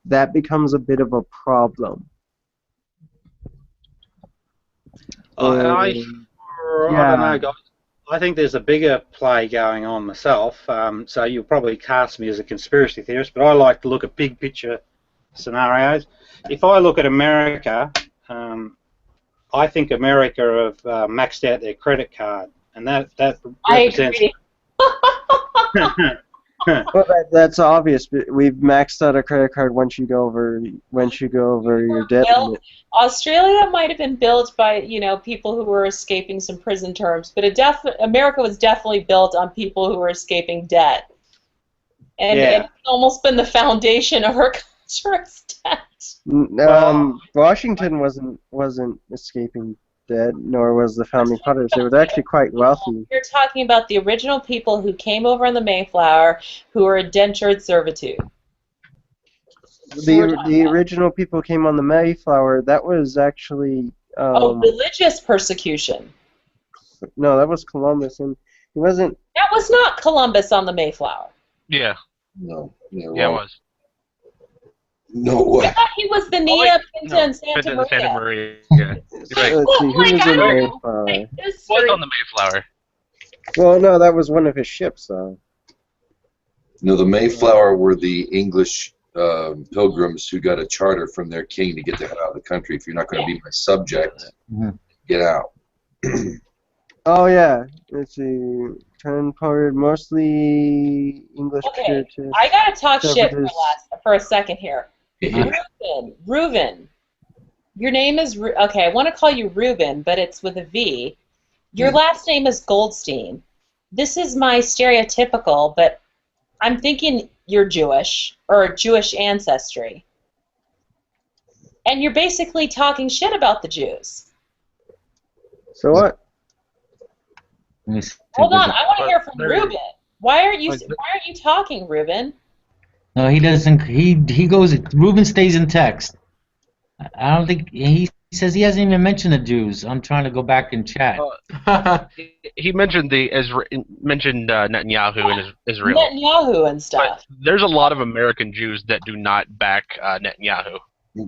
that becomes a bit of a problem. I don't know, guys. I think there's a bigger play going on myself, so you'll probably cast me as a conspiracy theorist, but I like to look at big picture scenarios. If I look at America, I think America have maxed out their credit card, and that represents. Well, that's obvious. But we've maxed out a credit card once you go over your debt limit. Australia might have been built by people who were escaping some prison terms, but America was definitely built on people who were escaping debt, and it's almost been the foundation of our country's debt. Washington wasn't escaping debt, nor was the founding fathers. They were actually quite wealthy. You're talking about the original people who came over on the Mayflower, who were indentured servitude. The original people came on the Mayflower. That was actually religious persecution. No, that was Columbus, and he wasn't. That was not Columbus on the Mayflower. Yeah. No. Yeah, it was. No way. I thought he was the Nia Pinta and Santa Maria. Santa Maria. Yeah. Right. Let's see, who was in the Mayflower? Was on the Mayflower. Well, no, that was one of his ships, though. No, the Mayflower were the English pilgrims who got a charter from their king to get the hell out of the country. If you're not going to be my subject, get out. Oh yeah, let's see. Transported mostly English Okay, I gotta talk shit for a second here. Reuven. Your name is okay. I want to call you Reuben, but it's with a V. Your last name is Goldstein. This is my stereotypical, but I'm thinking you're Jewish or Jewish ancestry, and you're basically talking shit about the Jews. So what? Hold on, I want to hear from Reuben. Why aren't you talking, Reuben? No, he doesn't. He goes. Reuben stays in text. I don't think he says he hasn't even mentioned the Jews. I'm trying to go back and chat. He mentioned Netanyahu and Israel. Netanyahu and stuff. But there's a lot of American Jews that do not back Netanyahu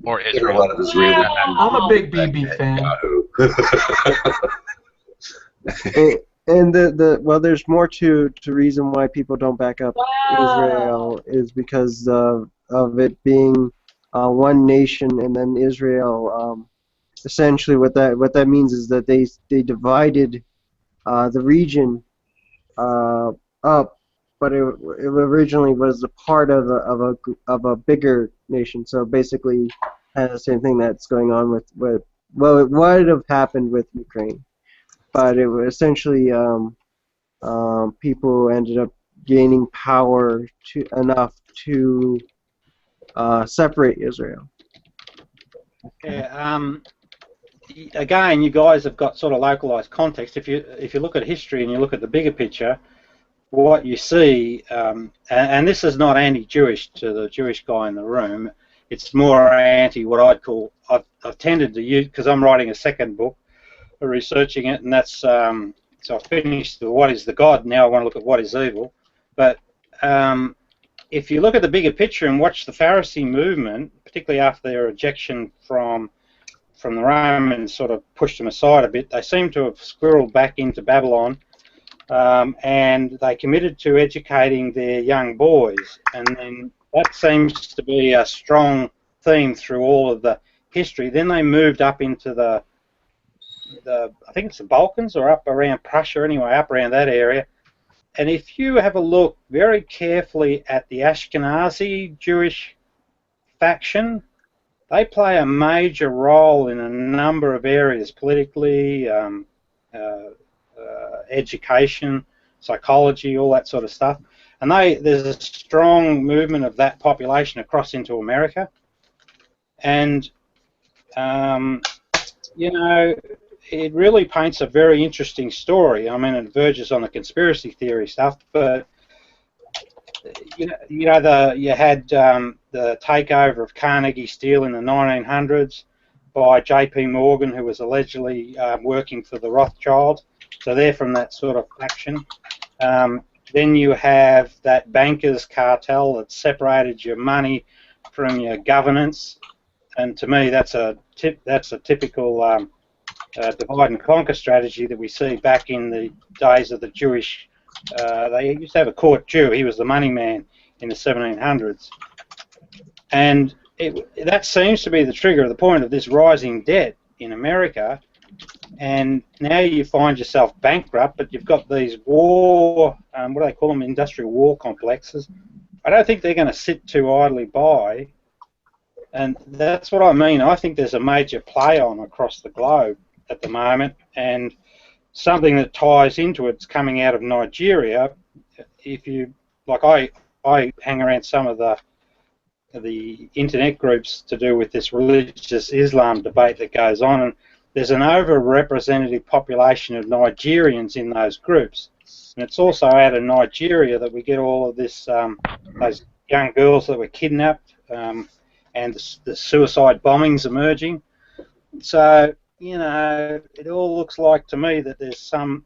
or Israel. A lot of Israelis. I'm a big BB fan. And well, there's more to reason why people don't back up Israel is because of it being one nation, and then Israel. Essentially, what that means is that they divided the region up, but it originally was a part of a bigger nation. So basically, had the same thing that's going on with well, it would have happened with Ukraine. But it was essentially people ended up gaining power enough to separate Israel. Yeah, again, you guys have got sort of localized context. If you look at history and you look at the bigger picture, what you see, and this is not anti-Jewish to the Jewish guy in the room. It's more anti what I'd call. I've tended to use, because I'm writing a second book, researching it, and that's so I finished the what is the God. Now I want to look at what is evil. But if you look at the bigger picture and watch the Pharisee movement, particularly after their ejection from the Romans sort of pushed them aside a bit, they seem to have squirreled back into Babylon, and they committed to educating their young boys, and then that seems to be a strong theme through all of the history. Then they moved up into the I think it's the Balkans or up around Prussia, anyway, up around that area. And if you have a look very carefully at the Ashkenazi Jewish faction, they play a major role in a number of areas, politically, education, psychology, all that sort of stuff. And there's a strong movement of that population across into America. And, you know, it really paints a very interesting story. I mean, it verges on the conspiracy theory stuff, but you had the takeover of Carnegie Steel in the 1900s by J.P. Morgan, who was allegedly working for the Rothschilds. So they're from that sort of faction. Then you have that bankers cartel that separated your money from your governance, and to me, that's a typical divide and conquer strategy that we see back in the days of the Jewish. They used to have a court Jew. He was the money man in the 1700s, and that seems to be the trigger of the point of this rising debt in America. And now you find yourself bankrupt, but you've got these war, what do they call them, industrial war complexes. I don't think they're going to sit too idly by, and that's what I mean. I think there's a major play on across the globe at the moment, and something that ties into it's coming out of Nigeria. If you like, I hang around some of the internet groups to do with this religious Islam debate that goes on, and there's an overrepresented population of Nigerians in those groups, and it's also out of Nigeria that we get all of this those young girls that were kidnapped, and the suicide bombings emerging. So, you know, it all looks like to me that there's some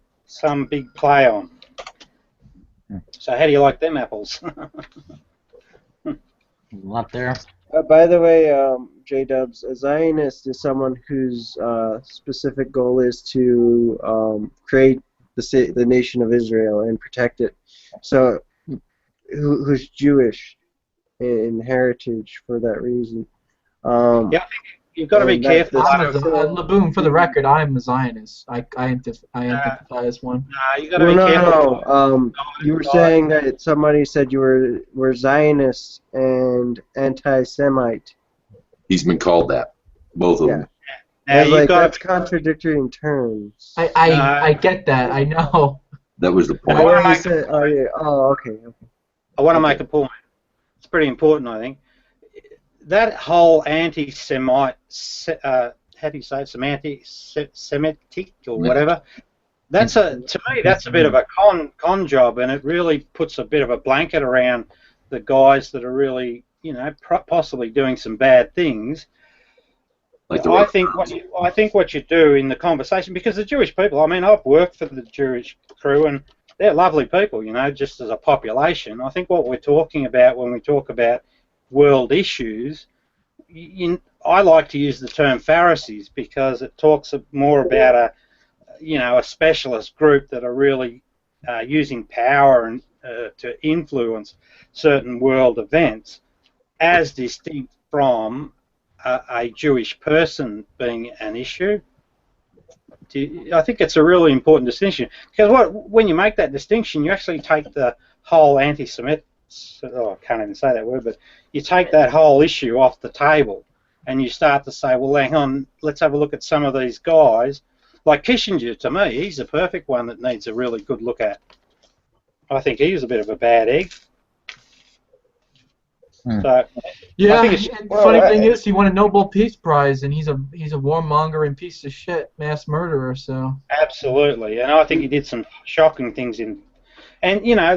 big play on. So how do you like them apples? Up there. By the way, J-Dubs, a Zionist is someone whose specific goal is to create the nation of Israel and protect it. So, who's Jewish. in heritage for that reason. Yeah, I think you've got to be and careful. Laboon, for the record, I'm a Zionist. I identify as one. You got to be careful. No. You were saying that somebody said you were Zionist and anti-Semite. He's been called that. Both of them. I was like, that's contradictory in terms. I get that. I know. That was the point. I okay. I want to make a point. It's pretty important, I think. That whole anti-Semite, how do you say it, Semitic or whatever, to me that's a bit of a con job, and it really puts a bit of a blanket around the guys that are really, possibly doing some bad things. I think what you do in the conversation, because the Jewish people, I mean, I've worked for the Jewish crew, and they're lovely people, just as a population. I think what we're talking about when we talk about world issues, I like to use the term Pharisees because it talks more about a specialist group that are really using power and to influence certain world events, as distinct from a Jewish person being an issue. I think it's a really important distinction, because when you make that distinction, you actually take the whole anti-Semitic, I can't even say that word, but you take that whole issue off the table and you start to say, well, hang on, let's have a look at some of these guys. Like Kissinger, to me, he's a perfect one that needs a really good look at. I think he's a bit of a bad egg. So, yeah, and funny thing is, he won a Nobel Peace Prize, and he's a warmonger and piece of shit mass murderer. So absolutely, and I think he did some shocking things and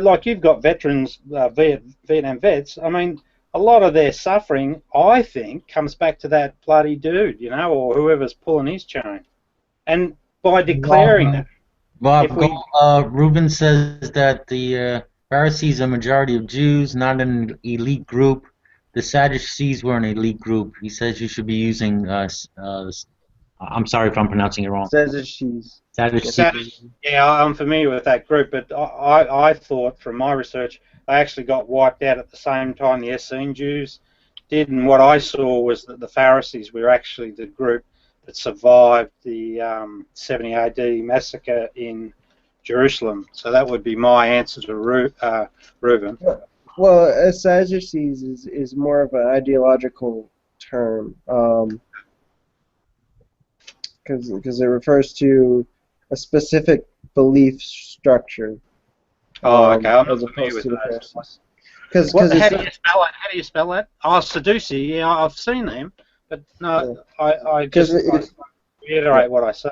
like you've got veterans, Vietnam vets. I mean, a lot of their suffering, I think, comes back to that bloody dude, or whoever's pulling his chain, and by declaring that. Reuben says that the Pharisees are a majority of Jews, not an elite group. The Sadducees were an elite group. He says you should be using, I'm sorry if I'm pronouncing it wrong. Sadducees. Yeah, I'm familiar with that group, but I thought from my research they actually got wiped out at the same time the Essene Jews did, and what I saw was that the Pharisees were actually the group that survived the 70 AD massacre in Jerusalem. So that would be my answer to Reuben. Well, Sadducees is more of an ideological term, because it refers to a specific belief structure. Oh, okay. I'm not familiar with those. How do you spell that? Oh, Sadducee. Yeah, I've seen them, but no, I just reiterate what I said.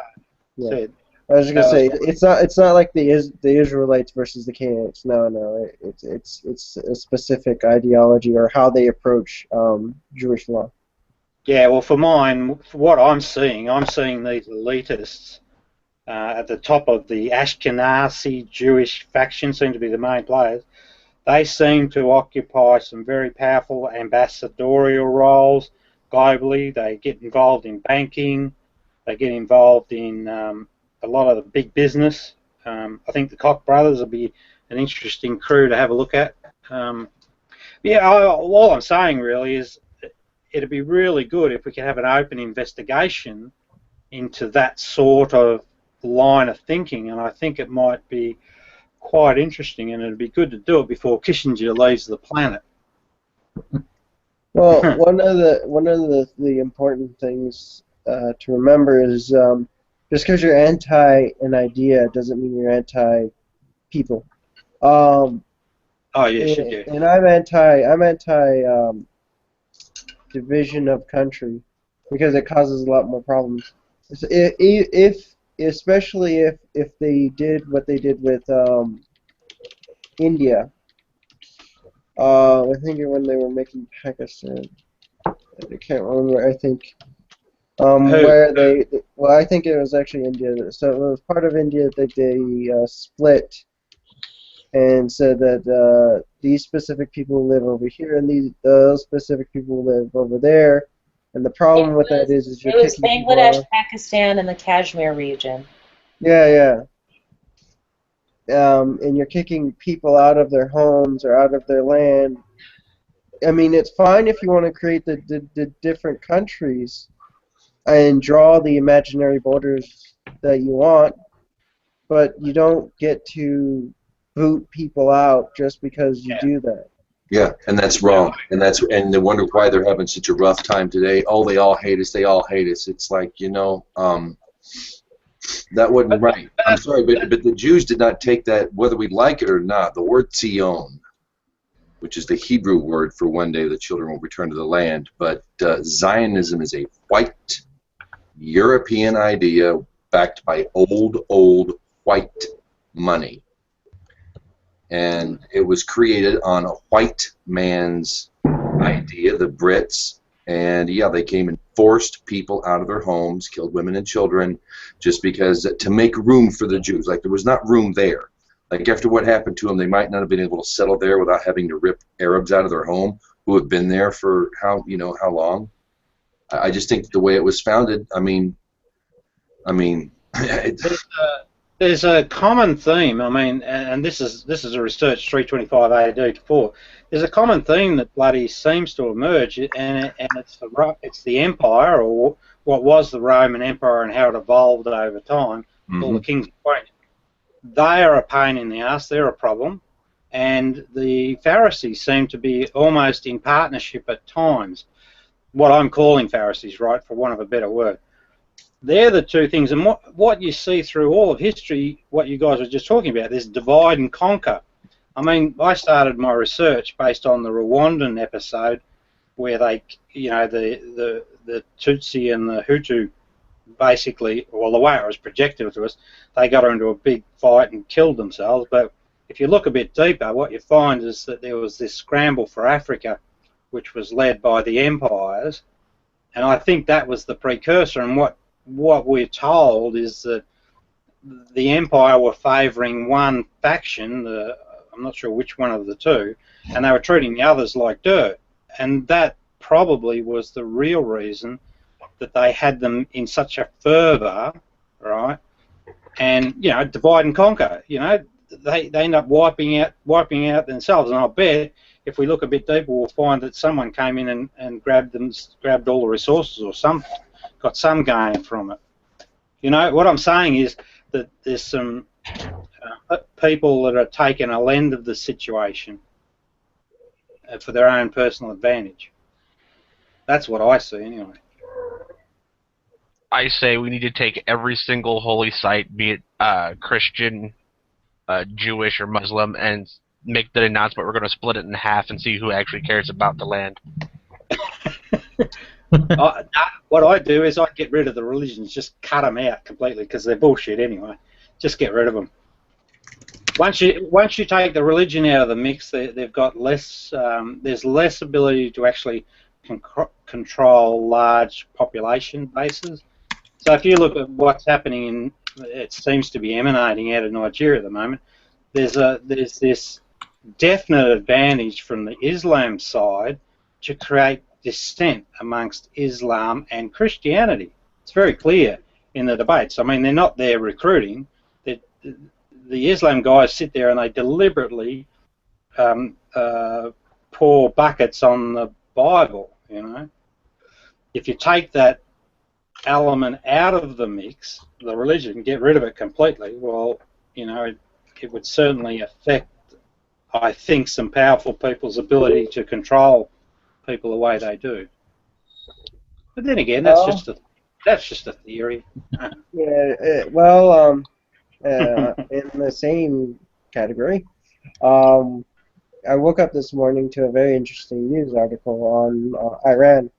Yeah. I was just gonna say it's not like the Israelites versus the Canaanites. No, it's a specific ideology or how they approach Jewish law. Yeah, well, for what I'm seeing these elitists at the top of the Ashkenazi Jewish faction seem to be the main players. They seem to occupy some very powerful ambassadorial roles globally. They get involved in banking. They get involved in a lot of the big business. I think the Koch brothers will be an interesting crew to have a look at. All I'm saying really is it'd be really good if we could have an open investigation into that sort of line of thinking, and I think it might be quite interesting, and it'd be good to do it before Kissinger leaves the planet. Well, one of the important things to remember is just because you're anti an idea doesn't mean you're anti people. Oh yes, you do. And I'm anti division of country because it causes a lot more problems. Especially if they did what they did with India. I think when they were making Pakistan, I can't remember. I think where they. Well, I think it was actually India. So it was part of India that they split and said that these specific people live over here and those specific people live over there. And the problem with that is you're kicking Bangladesh, people Pakistan, and the Kashmir region. Yeah. And you're kicking people out of their homes or out of their land, I mean, it's fine if you want to create the different countries and draw the imaginary borders that you want, but you don't get to boot people out just because you do that. Yeah, and that's wrong, and they wonder why they're having such a rough time today. Oh, they all hate us. They all hate us. It's like, you know, that wasn't right. I'm sorry, but the Jews did not take that, whether we like it or not. The word Tzion, which is the Hebrew word for one day the children will return to the land, but Zionism is a white European idea backed by old white money. And it was created on a white man's idea, the Brits. And yeah, they came and forced people out of their homes, killed women and children, just because to make room for the Jews. Like there was not room there. Like after what happened to them, they might not have been able to settle there without having to rip Arabs out of their home who have been there for how long. I just think the way it was founded. I mean, there's a common theme. I mean, and this is a research 325 AD to 4. There's a common theme that bloody seems to emerge, and it's the empire, or what was the Roman Empire, and how it evolved over time. All the kings and queens. They are a pain in the ass. They're a problem, and the Pharisees seem to be almost in partnership at times. What I'm calling Pharisees, right, for want of a better word. They're the two things, and what you see through all of history, what you guys were just talking about, is divide and conquer. I mean, I started my research based on the Rwandan episode, where they, you know, the Tutsi and the Hutu, basically, well, the way it was projected to us, they got into a big fight and killed themselves. But if you look a bit deeper, what you find is that there was this scramble for Africa, which was led by the empires, and I think that was the precursor. And what we're told is that the empire were favouring one faction, I'm not sure which one of the two, and they were treating the others like dirt. And that probably was the real reason that they had them in such a fervour, right? And, you know, divide and conquer. You know, they end up wiping out themselves. And I bet if we look a bit deeper, we'll find that someone came in and grabbed all the resources, or something. Got some gain from it. You know, what I'm saying is that there's some people that are taking a lend of the situation for their own personal advantage. That's what I see, anyway. I say we need to take every single holy site, be it Christian, Jewish, or Muslim, and make the announcement we're going to split it in half and see who actually cares about the land. What I do is I get rid of the religions, just cut them out completely, because they're bullshit anyway. Just get rid of them. Once you take the religion out of the mix, they've got less. There's less ability to actually control large population bases. So if you look at what's happening it seems to be emanating out of Nigeria at the moment. There's this definite advantage from the Islam side to create dissent amongst Islam and Christianity. It's very clear in the debates. I mean, they're not there recruiting. The Islam guys sit there and they deliberately pour buckets on the Bible, you know. If you take that element out of the mix, the religion, get rid of it completely, well, you know, it would certainly affect, I think, some powerful people's ability to control people the way they do. But then again, that's just a theory. Yeah, well, in the same category, I woke up this morning to a very interesting news article on Iran.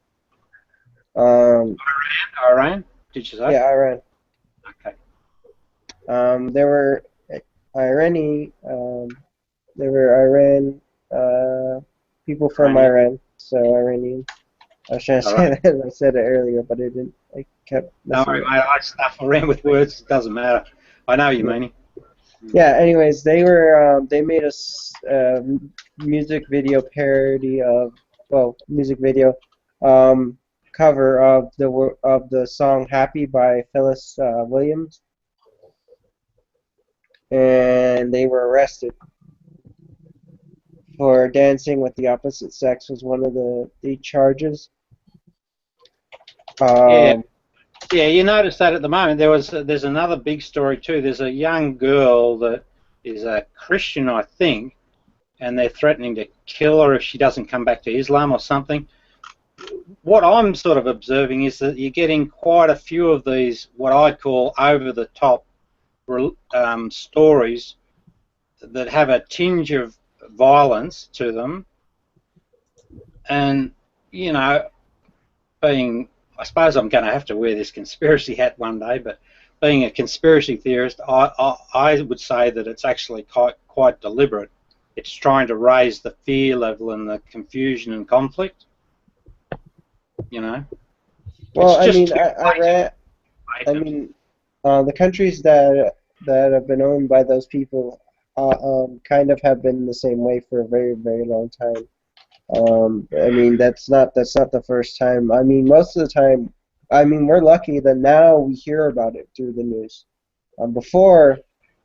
Iran? Did you say? Yeah, Iran. Okay. There were people from Iran, so Iranian. I was trying to say that. I said it earlier, but I didn't. I kept. No, I stuff around with words. It doesn't matter. I know you mean. Yeah. Anyways, they made a music video parody of music video cover of the song "Happy" by Phyllis Williams, and they were arrested for dancing with the opposite sex was one of the charges. Yeah. Yeah, you notice that at the moment. There's another big story too. There's a young girl that is a Christian, I think, and they're threatening to kill her if she doesn't come back to Islam or something. What I'm sort of observing is that you're getting quite a few of these, what I'd call over-the-top stories that have a tinge of violence to them. And, you know, I suppose I'm going to have to wear this conspiracy hat one day, but being a conspiracy theorist, I would say that it's actually quite deliberate. It's trying to raise the fear level and the confusion and conflict. You know. Well, I mean, the countries that have been owned by those people kind of have been the same way for a very, very long time. I mean, that's not the first time. I mean, most of the time, I mean, we're lucky that now we hear about it through the news. Before,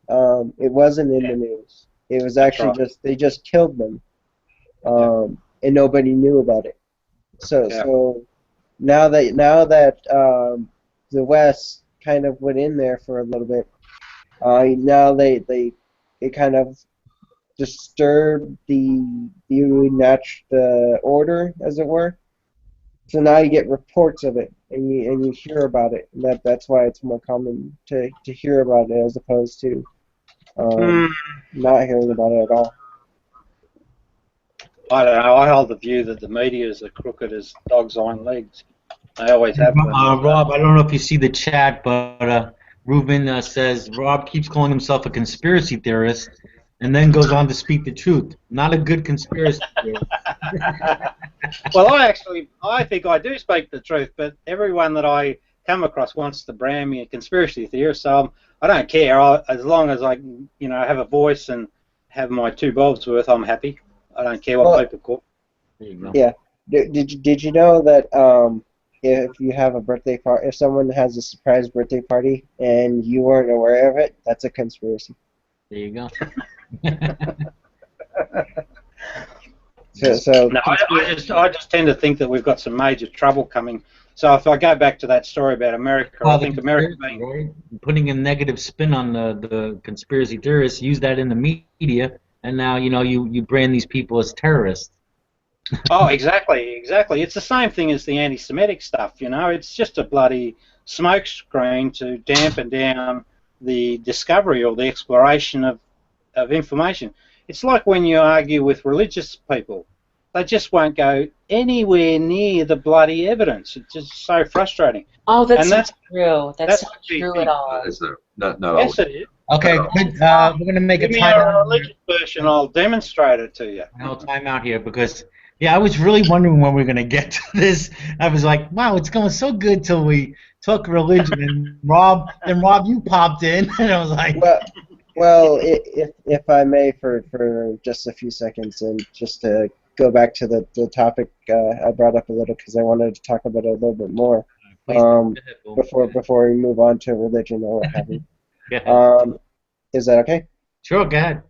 it wasn't in the news. It was actually they just killed them, and nobody knew about it. So now that the West kind of went in there for a little bit, now it kind of disturbed the order, as it were. So now you get reports of it, and you hear about it. And that's why it's more common to hear about it as opposed to not hearing about it at all. I don't know. I hold the view that the media is as crooked as dogs' hind legs. They always have been. Rob, I don't know if you see the chat, but Ruben says Rob keeps calling himself a conspiracy theorist and then goes on to speak the truth. Not a good conspiracy theorist. Well, I think I do speak the truth, but everyone that I come across wants to brand me a conspiracy theorist, so I don't care. As long as I have a voice and have my 2 bulbs worth, I'm happy. I don't care what people call. There you go. Yeah. Did you know that if you have a birthday party, if someone has a surprise birthday party and you weren't aware of it, that's a conspiracy. There you go. No, I just tend to think that we've got some major trouble coming. So if I go back to that story about America, I think America being putting a negative spin on the conspiracy theorists, use that in the media, and now you brand these people as terrorists. Oh, exactly. It's the same thing as the anti-Semitic stuff. It's just a bloody smokescreen to dampen down the discovery or the exploration of information. It's like when you argue with religious people. They just won't go anywhere near the bloody evidence. It's just so frustrating. Oh, that's not true. That's not true at all. Is there? Not Yes, it is. Okay, good. We're going to make Give a me time a out. religious version, I'll demonstrate it to you. No time out here because, I was really wondering when we were going to get to this. I was like, wow, it's going so good till we talk religion. And Rob, you popped in, and I was like... Well, if I may, for just a few seconds, and just to go back to the topic I brought up a little because I wanted to talk about it a little bit more before we move on to religion or what have you. Is that okay? Sure, go ahead.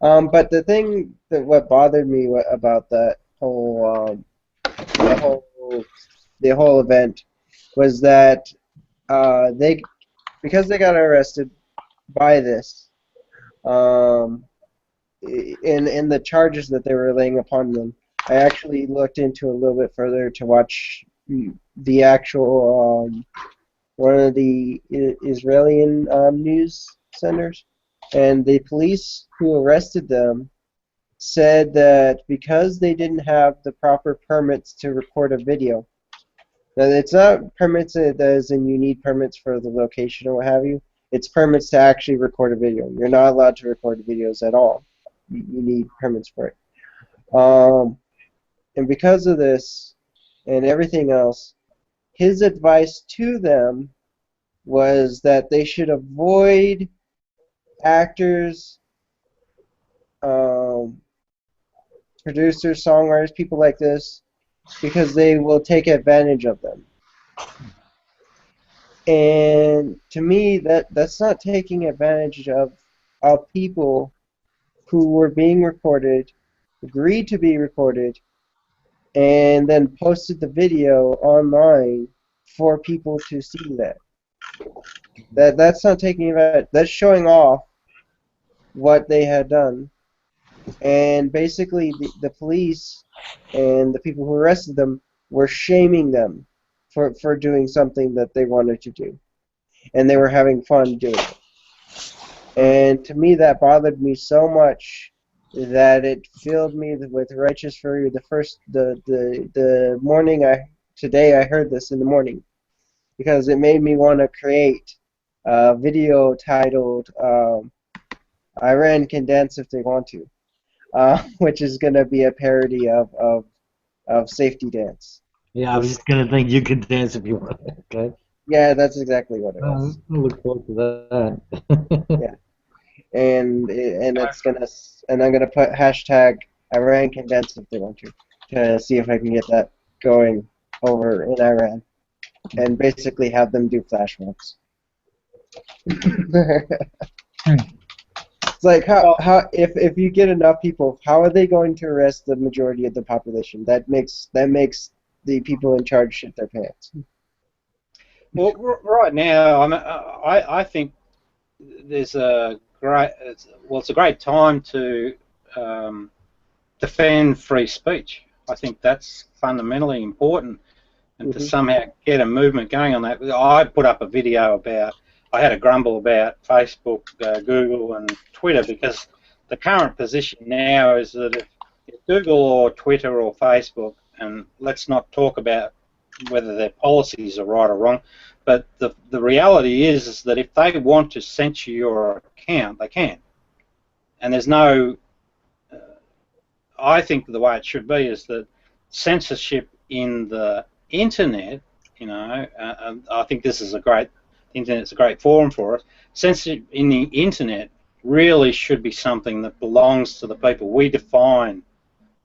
But the thing what bothered me about that whole the whole event was that because they got arrested by this. In the charges that they were laying upon them, I actually looked into a little bit further to watch the actual one of the Israeli news centers, and the police who arrested them said that because they didn't have the proper permits to record a video. Now, it's not permits as in you need permits for the location or what have you. It's permits to actually record a video. You're not allowed to record videos at all. You need permits for it. And because of this and everything else, his advice to them was that they should avoid actors, producers, songwriters, people like this, because they will take advantage of them. And to me, that's not taking advantage of people who were being recorded agreed to be recorded, and then posted the video online for people to see that. That's not taking advantage. That's showing off what they had done. And basically, the police and the people who arrested them were shaming them for doing something that they wanted to do. And they were having fun doing it. And to me, that bothered me so much that it filled me with righteous fury. The morning today I heard this in the morning, because it made me want to create a video titled "Iran Can Dance If They Want to," which is going to be a parody of Safety Dance. Yeah, I was just gonna think you could dance if you want. Okay. Yeah, that's exactly what it was. I look forward to that. Yeah. And I'm gonna put hashtag Iran Can Dance If They Want to see if I can get that going over in Iran, and basically have them do flash mobs. It's like how if you get enough people, how are they going to arrest the majority of the population? That makes the people in charge shit their pants. Well, right now, I think there's it's a great time to defend free speech. I think that's fundamentally important, and to somehow get a movement going on that. I put up a video about, I had a grumble about Facebook, Google, and Twitter, because the current position now is that if Google or Twitter or Facebook, and let's not talk about whether their policies are right or wrong, but the reality is that if they want to censor your account, they can. And there's no, I think the way it should be is that censorship in the internet, I think this is the internet's a great forum for us. Censorship in the internet really should be something that belongs to the people. We define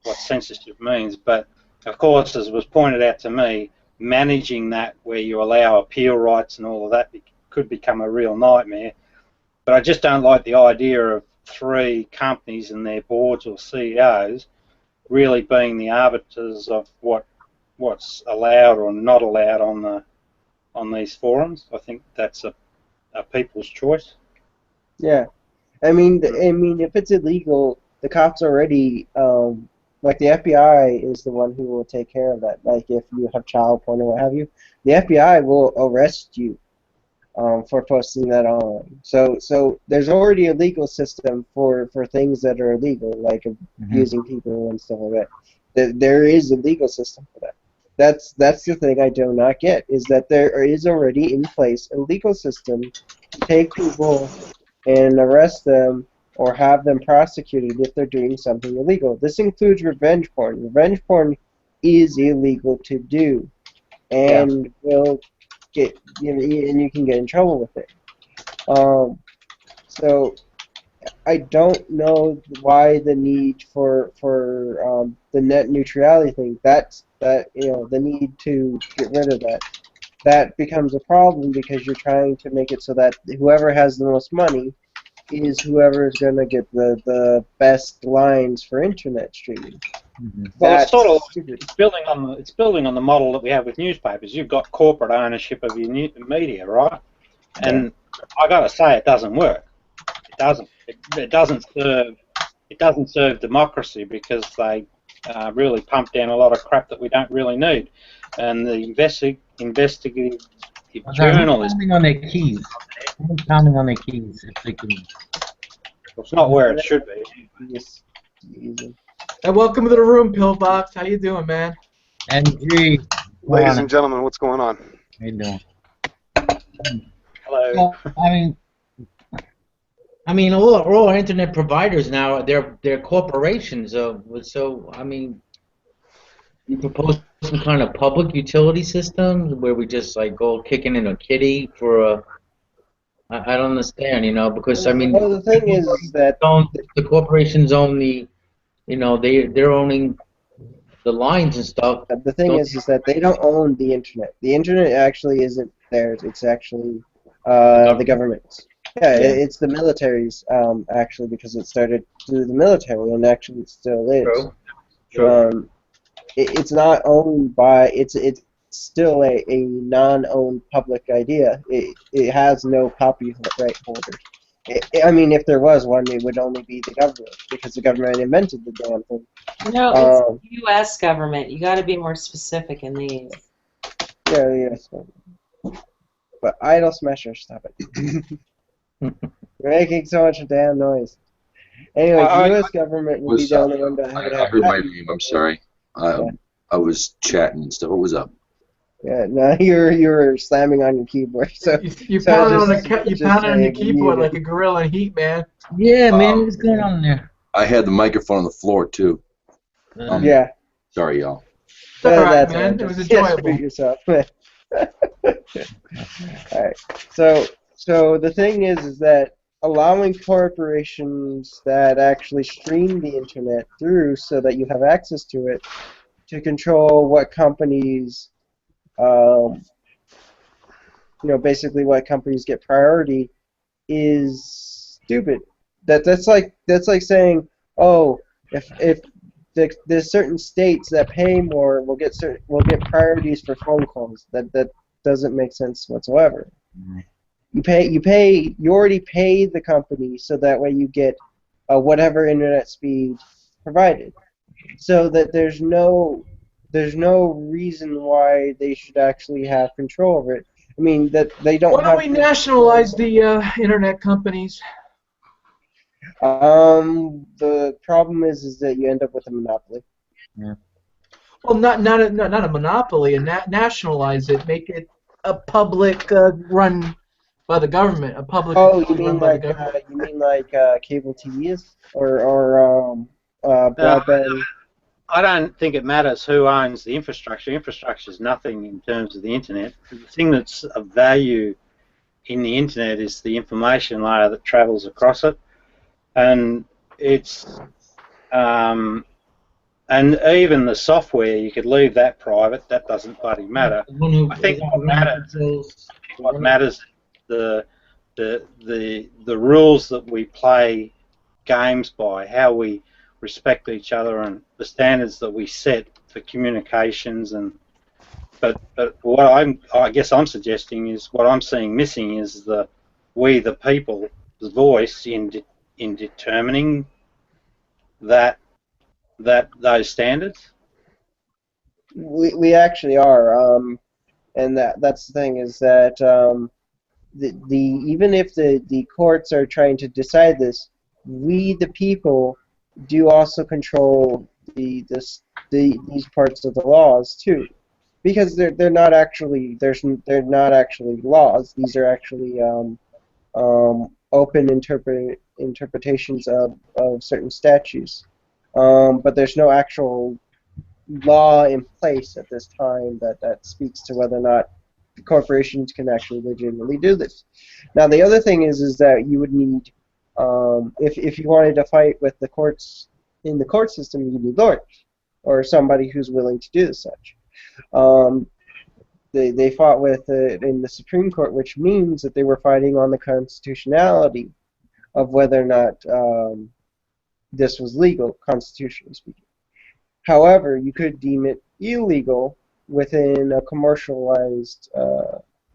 what censorship means, but of course, as was pointed out to me, managing that where you allow appeal rights and all of that could become a real nightmare. But I just don't like the idea of 3 companies and their boards or CEOs really being the arbiters of what's allowed or not allowed on these forums. I think that's a people's choice. Yeah, I mean, if it's illegal, the cops already, like the FBI is the one who will take care of that. Like if you have child porn or what have you, the FBI will arrest you for posting that online. So there's already a legal system for things that are illegal, like abusing people and stuff like that. There is a legal system for that. That's the thing I do not get, is that there is already in place a legal system to take people and arrest them or have them prosecuted if they're doing something illegal. This includes revenge porn. Revenge porn is illegal to do, and will get and you can get in trouble with it. So I don't know why the need for the net neutrality thing. The need to get rid of that becomes a problem, because you're trying to make it so that whoever has the most money is whoever is going to get the best lines for internet streaming. Well, it's sort of building on the model that we have with newspapers. You've got corporate ownership of your media, right? And I got to say, it doesn't work. It doesn't. It doesn't serve democracy, because they really pump down a lot of crap that we don't really need. And the investigative journalists. Pounding on their keys. Pounding on their keys if they can. It's not where it should be. Yes. Hey, welcome to the room, Pillbox. How you doing, man? NG. Ladies and gentlemen, what's going on? How you doing? Hello. Well, I mean, all our internet providers now, they're corporations. So I mean, you propose some kind of public utility system where we just like go kicking in a kitty for a. I don't understand, because I mean. Well, the thing is that the corporations own the, they're owning the lines and stuff. The thing is that they don't own the internet. The internet actually isn't theirs. It's actually the government's. Yeah, it's the military's actually, because it started through the military, and actually it still is. True. It's not owned by it's still a non-owned public idea. It has no copyright holders. I mean, if there was one, it would only be the government, because the government invented the damn thing. No, it's the U.S. government. You got to be more specific in these. Yeah, yes. But Idol Smasher, stop it. You're making so much damn noise. Anyways, the U.S. government would be the only one that would I have heard my patents. name. I'm sorry. I was chatting and stuff. What was up? Yeah, no, you were slamming on your keyboard. So You so pounded on just your saying, keyboard you- like a gorilla in heat, man. Yeah, man, what's going on there? I had the microphone on the floor too. Yeah. Sorry, y'all. It's all right, That's man. all. It was Just- just enjoyable. treat yourself. Alright. So the thing is that allowing corporations that actually stream the internet through so that you have access to it to control what companies basically what companies get priority is stupid. That's like saying, oh, if there's certain states that pay more will get priorities for phone calls. That doesn't make sense whatsoever. You already pay the company so that way you get whatever internet speed provided. So that there's no reason why they should actually have control over it. I mean that they don't Why have. don't we nationalize the internet companies? The problem is that you end up with a monopoly. Yeah. Well, not a monopoly, and nationalize it, make it a public run by the government, a public Oh, you run mean by like the government. Cable TV is or broadband? I don't think it matters who owns the infrastructure. Infrastructure is nothing in terms of the internet. The thing that's of value in the internet is the information layer that travels across it, and it's and even the software, you could leave that private. That doesn't bloody matter. I think what matters the rules that we play games by, how we respect each other, and the standards that we set for communications. And but what I guess I'm suggesting is what I'm seeing missing is we the people, the voice in determining those standards. We actually are, and that's the thing is that even if the courts are trying to decide this, we the people do also control these parts of the laws too, because they're not actually laws. These are actually open interpretations of certain statutes, but there's no actual law in place at this time that speaks to whether or not corporations can actually legitimately do this. Now the other thing is that you would need, if you wanted to fight with the courts in the court system, you need lawyers or somebody who's willing to do such. They fought with it in the Supreme Court, which means that they were fighting on the constitutionality of whether or not this was legal, constitutionally speaking. However, you could deem it illegal within a commercialized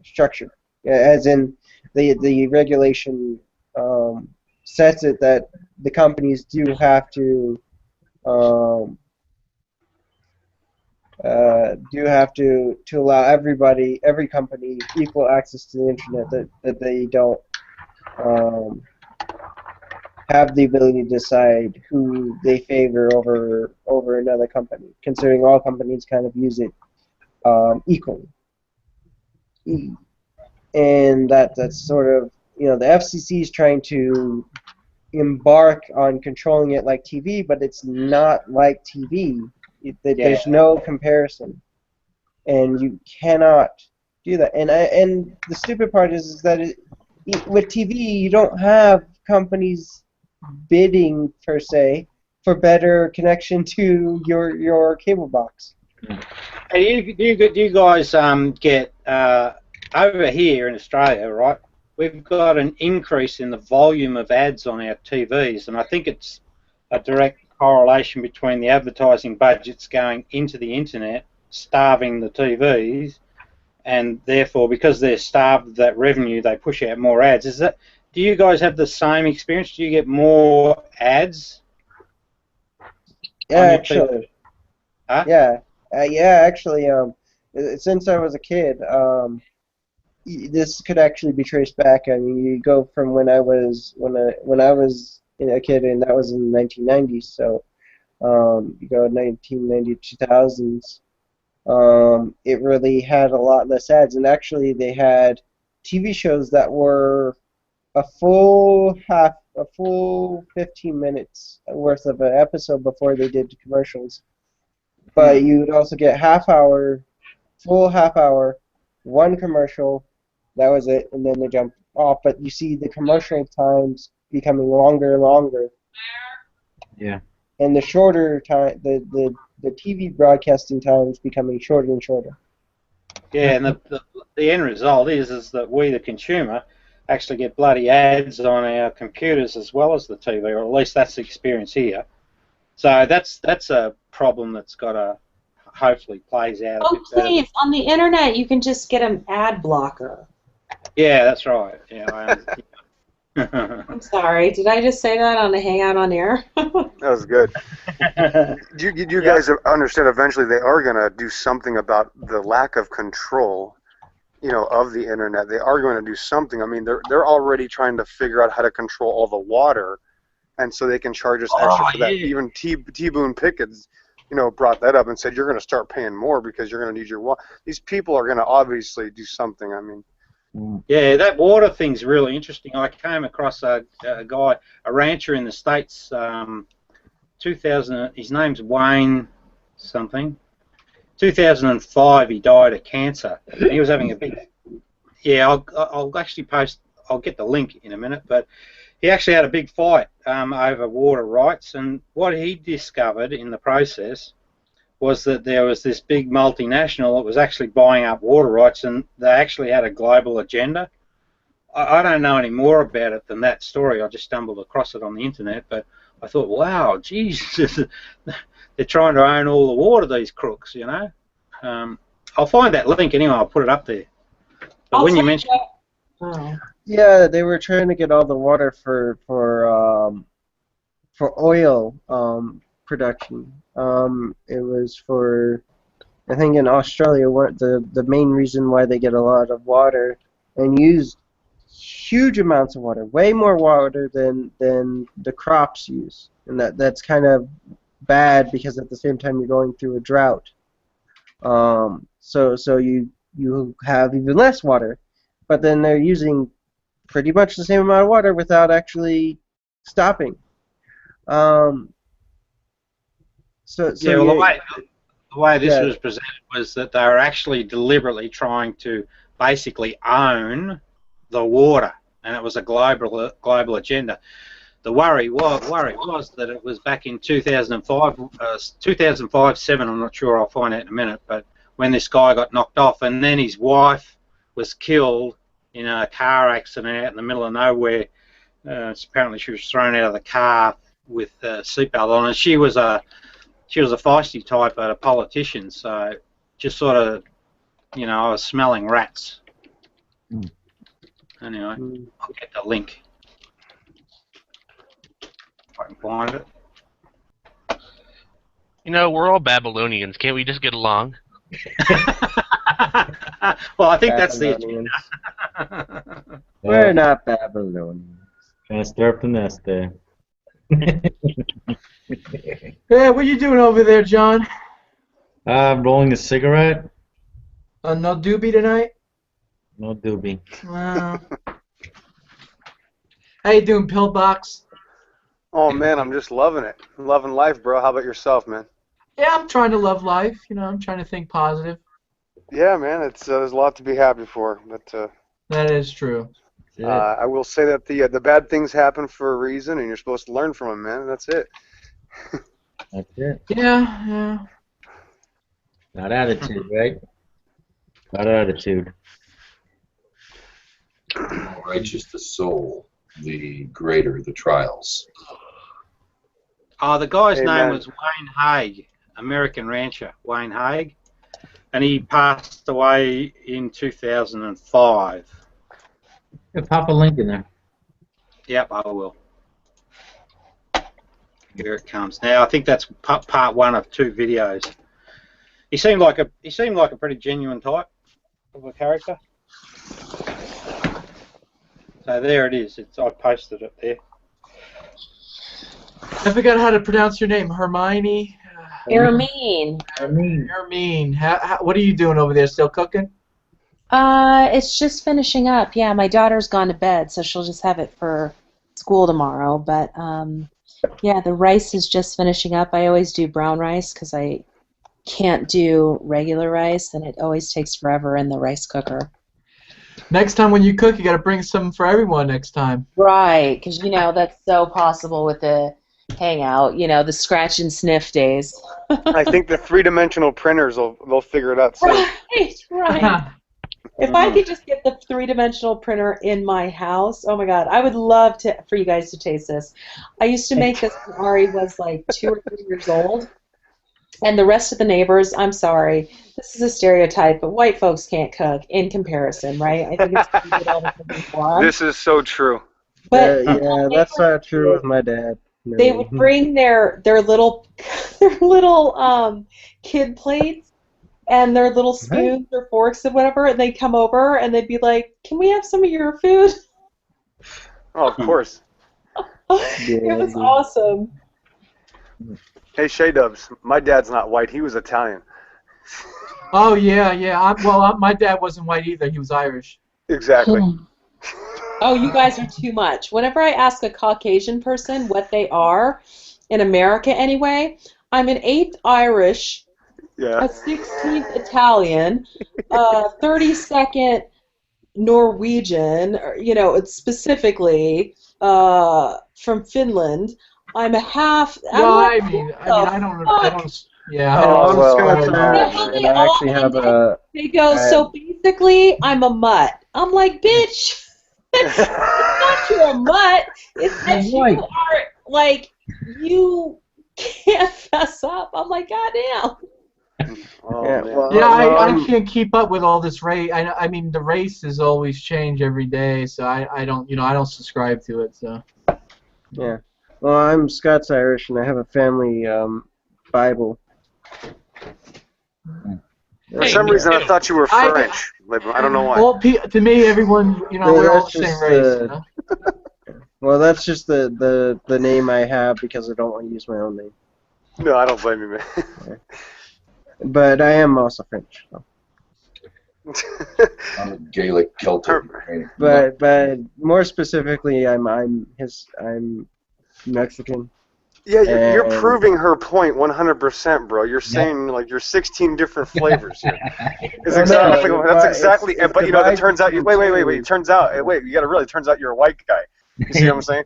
structure, as in the regulation sets it that the companies do have to allow every company equal access to the internet, that they don't have the ability to decide who they favor over another company, considering all companies kind of use it equally. And that's sort of, the FCC is trying to embark on controlling it like TV, but it's not like TV. There's no comparison, and you cannot do that. And the stupid part is that with TV, you don't have companies bidding per se for better connection to your cable box. Hey, do you guys get over here in Australia, right? we've got an increase in the volume of ads on our TVs, and I think it's a direct correlation between the advertising budgets going into the internet, starving the TVs, and therefore, because they're starved of that revenue, they push out more ads. Do you guys have the same experience? Do you get more ads? Yeah, actually. Huh? Yeah, actually, since I was a kid, this could actually be traced back. I mean, you go from when I was a kid, and that was in the 1990s. So you go 1990 2000s. It really had a lot less ads, and actually they had TV shows that were a full 15 minutes worth of an episode before they did the commercials. But you would also get full half hour, one commercial, that was it, and then they jump off. But you see the commercial times becoming longer and longer. Yeah. And the shorter time, the TV broadcasting times becoming shorter and shorter. Yeah, and the end result is that we, the consumer, actually get bloody ads on our computers as well as the TV, or at least that's the experience here. So that's a problem that's got to hopefully plays out. Oh, please! On the internet, you can just get an ad blocker. Yeah, that's right. Yeah, I'm sorry. Did I just say that on a Hangout on Air? That was good. Do you guys understand eventually they are going to do something about the lack of control, of the internet? They are going to do something. I mean, they're already trying to figure out how to control all the water, and so they can charge us extra for that. Even T. Boone Pickett's, brought that up and said you're going to start paying more because you're going to need your water. These people are going to obviously do something. I mean. Yeah, that water thing's really interesting. I came across a guy, a rancher in the States, 2000. His name's Wayne something. 2005, he died of cancer. He was having a big. Yeah, I'll actually post. I'll get the link in a minute, but he actually had a big fight over water rights, and what he discovered in the process was that there was this big multinational that was actually buying up water rights, and they actually had a global agenda. I don't know any more about it than that story. I just stumbled across it on the internet, but I thought, wow, Jesus, they're trying to own all the water, these crooks, I'll find that link anyway. I'll put it up there. But when you mention, yeah, they were trying to get all the water for oil production. It was for, I think in Australia, the main reason why they get a lot of water and use huge amounts of water, way more water than the crops use, and that's kind of bad because at the same time you're going through a drought. So you have even less water, but then they're using pretty much the same amount of water without actually stopping. The way this was presented was that they were actually deliberately trying to basically own the water, and it was a global agenda. The worry was that it was back in 2005, 2005-07. I'm not sure. I'll find out in a minute. But when this guy got knocked off, and then his wife was killed in a car accident out in the middle of nowhere. Apparently, she was thrown out of the car with a seatbelt on, and she was a feisty type of a politician. So just sort of, I was smelling rats. Anyway, I'll get the link if I can find it. We're all Babylonians. Can't we just get along? Well, I think that's the agenda. We're not Babylonians. Trying to stir up the nest there. Hey, what are you doing over there, John? Rolling a cigarette. No doobie tonight? No doobie. Wow. How you doing, Pillbox? Oh man, I'm just loving it. I'm loving life, bro. How about yourself, man? Yeah, I'm trying to love life. I'm trying to think positive. Yeah, man. It's there's a lot to be happy for, but that is true. I will say that the bad things happen for a reason, and you're supposed to learn from them, man. That's it. That's it. Yeah. Not attitude, right? Not attitude. The more righteous the soul, the greater the trials. Oh, the guy's Amen. name was Wayne Haig, American rancher, Wayne Haig, and he passed away in 2005. Yeah, pop a link in there. Yep, I will. Here it comes. Now I think that's part one of 2 videos. He seemed like a pretty genuine type of a character. So there it is. I posted it there. I forgot how to pronounce your name. Hermione. Hermine. Hermine. What are you doing over there? Still cooking? It's just finishing up. Yeah, my daughter's gone to bed, so she'll just have it for school tomorrow. But yeah, the rice is just finishing up. I always do brown rice because I can't do regular rice, and it always takes forever in the rice cooker. Next time when you cook, you got to bring some for everyone next time. Right, because, you know, that's so possible with the hangout, you know, the scratch and sniff days. I think the 3-dimensional printers they'll figure it out soon. Right. If I could just get the 3-dimensional printer in my house, oh my God, I would love for you guys to taste this. I used to make this when Ari was like 2 or 3 years old, and the rest of the neighbors, I'm sorry, this is a stereotype, but white folks can't cook in comparison, right? I think it's pretty good all the time for 'em. This is so true. But yeah, that's not true with my dad. No. they would bring their little kid plates and their little spoons or forks or whatever, and they'd come over and they'd be like, "Can we have some of your food?" Oh, of course. It was awesome. Hey, Shay Dubs, my dad's not white. He was Italian. Oh, yeah. My dad wasn't white either. He was Irish. Exactly. Oh, you guys are too much. Whenever I ask a Caucasian person what they are, in America anyway, I'm an 8th Irish, Yeah. a 16th Italian, a 32nd Norwegian, or, you know, it's specifically from Finland. I'm a half. Well, I I don't. Yeah. I'm well, Scots well, Irish, well, and I actually have a. They go, so basically, I'm a mutt. I'm like, bitch, it's not you're a mutt. It's that you are, like, you can't fess up. I'm like, goddamn. Oh, Yeah, man. well, Yeah, I I'm- can't keep up with all this race. I mean, the races always change every day, so I don't, I don't subscribe to it. So. Yeah. Well, I'm Scots Irish, and I have a family Bible. For some reason, I thought you were French. I don't know why. Well, to me, everyone, we're all the same race. Well, that's just the name I have because I don't want to use my own name. No, I don't blame you, man. But I am also French. So. I'm Gaelic, Celtic. But more specifically, I'm Mexican. Yeah, you're And- proving her point 100%, bro. You're saying like you're 16 different flavors here. It's exactly that's exactly. But you know, it turns out. Wait. It turns out. Wait, you got to really. It turns out you're a white guy. You see what I'm saying?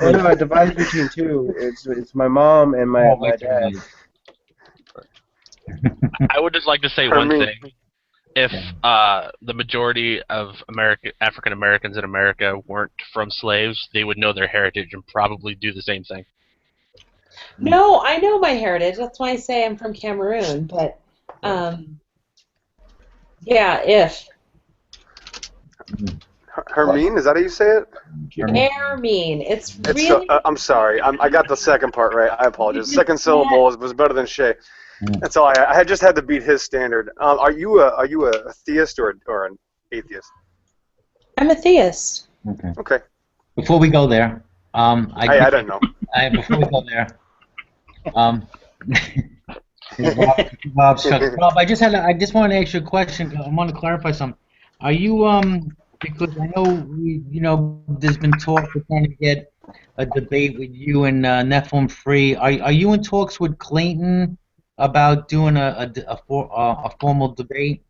Well, no, it divides between 2. It's my mom and my dad. I would just like to say one thing. If the majority of African Americans in America weren't from slaves, they would know their heritage and probably do the same thing. No, I know my heritage. That's why I say I'm from Cameroon. But, yeah, if. Hermine, is that how you say it? Hermine. It's It's really. I'm sorry. I got the second part right. I apologize. Second syllable was better than Shay. That's all. I had just had to beat his standard. Are you a theist or an atheist? I'm a theist. Okay. Okay. Before we go there, I don't know. Before we go there, Bob, I just wanted to ask you a question. I want to clarify something. Are you because I know there's been talk of trying to get a debate with you and Nephilim Free. Are you in talks with Clayton about doing a formal debate?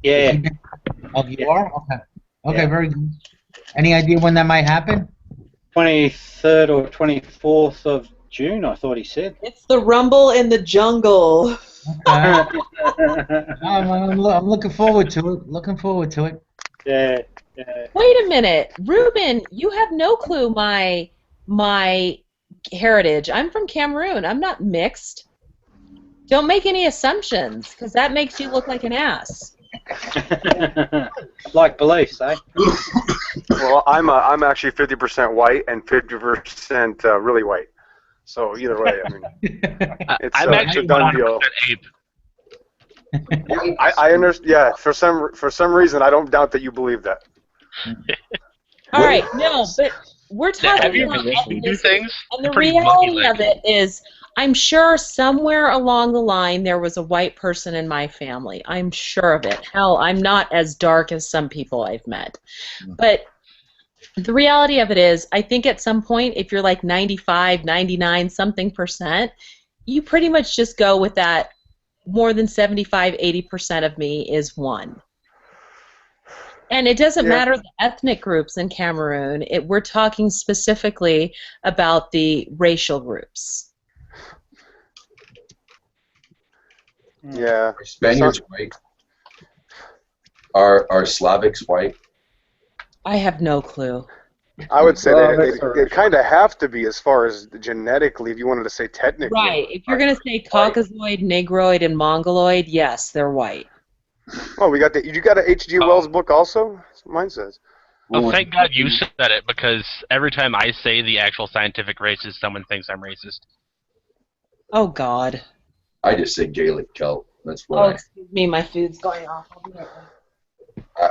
Yeah. Oh, you are? Okay. Okay, very good. Any idea when that might happen? 23rd or 24th of June, I thought he said. It's the rumble in the jungle. Okay. I'm looking forward to it. Looking forward to it. Yeah. Wait a minute, Ruben, you have no clue my heritage. I'm from Cameroon. I'm not mixed. Don't make any assumptions, because that makes you look like an ass. Like beliefs, eh? Well, I'm actually 50% white and 50% really white. So either way, I mean, I'm it's actually a done 100% deal. ape. I understand. Yeah, for some reason, I don't doubt that you believe that. All right, no, but we're Have talking you about ever seen me do ethnicity, things? and the Pretty reality monkey-like. of it is, I'm sure somewhere along the line there was a white person in my family. I'm sure of it. Hell, I'm not as dark as some people I've met. But the reality of it is, I think at some point, if you're like 95, 99 something percent, you pretty much just go with that more than 75, 80% of me is one. And it doesn't matter the ethnic groups in Cameroon. We're talking specifically about the racial groups. Yeah. Are Spaniards white? Are Slavics white? I have no clue. I would say Well, they kind of have to be as far as genetically, if you wanted to say technically. Right. If you're going to say Caucasoid, Negroid, and Mongoloid, yes, they're white. Oh, you got a H.G. Wells book also? That's what mine says. Oh, thank God you said it, because every time I say the actual scientific races, someone thinks I'm racist. Oh, God. I just say Gaelic Celt. That's Oh, what excuse me, my food's going off. I'll be right back.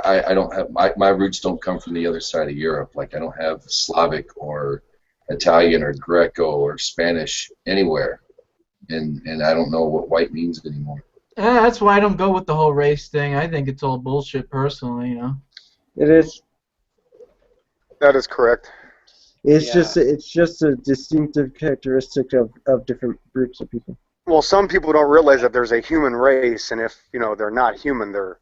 I don't have my roots don't come from the other side of Europe. Like I don't have Slavic or Italian or Greco or Spanish anywhere, and I don't know what white means anymore. That's why I don't go with the whole race thing. I think it's all bullshit, personally. You know. It is. That is correct. It's just a distinctive characteristic of different groups of people. Well, some people don't realize that there's a human race, and if they're not human, they're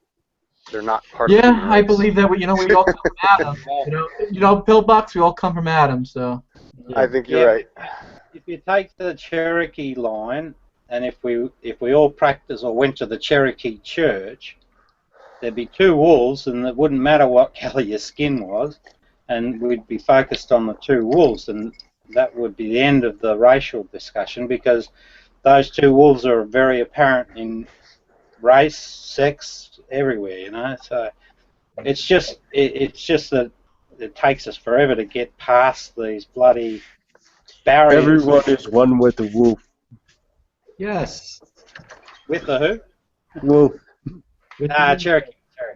not part of the human Yeah, I race. believe that. We all come from Adam. Pillbox. We all come from Adam. So. I think you're right. If you take the Cherokee line, and if we all practice or went to the Cherokee church, there'd be two wolves, and it wouldn't matter what color your skin was, and we'd be focused on the two wolves, and that would be the end of the racial discussion, because those two wolves are very apparent in race, sex, everywhere, you know. So it's just that it takes us forever to get past these bloody barriers. Everyone is one with the wolf. Yes. With the who? Wolf. Cherokee.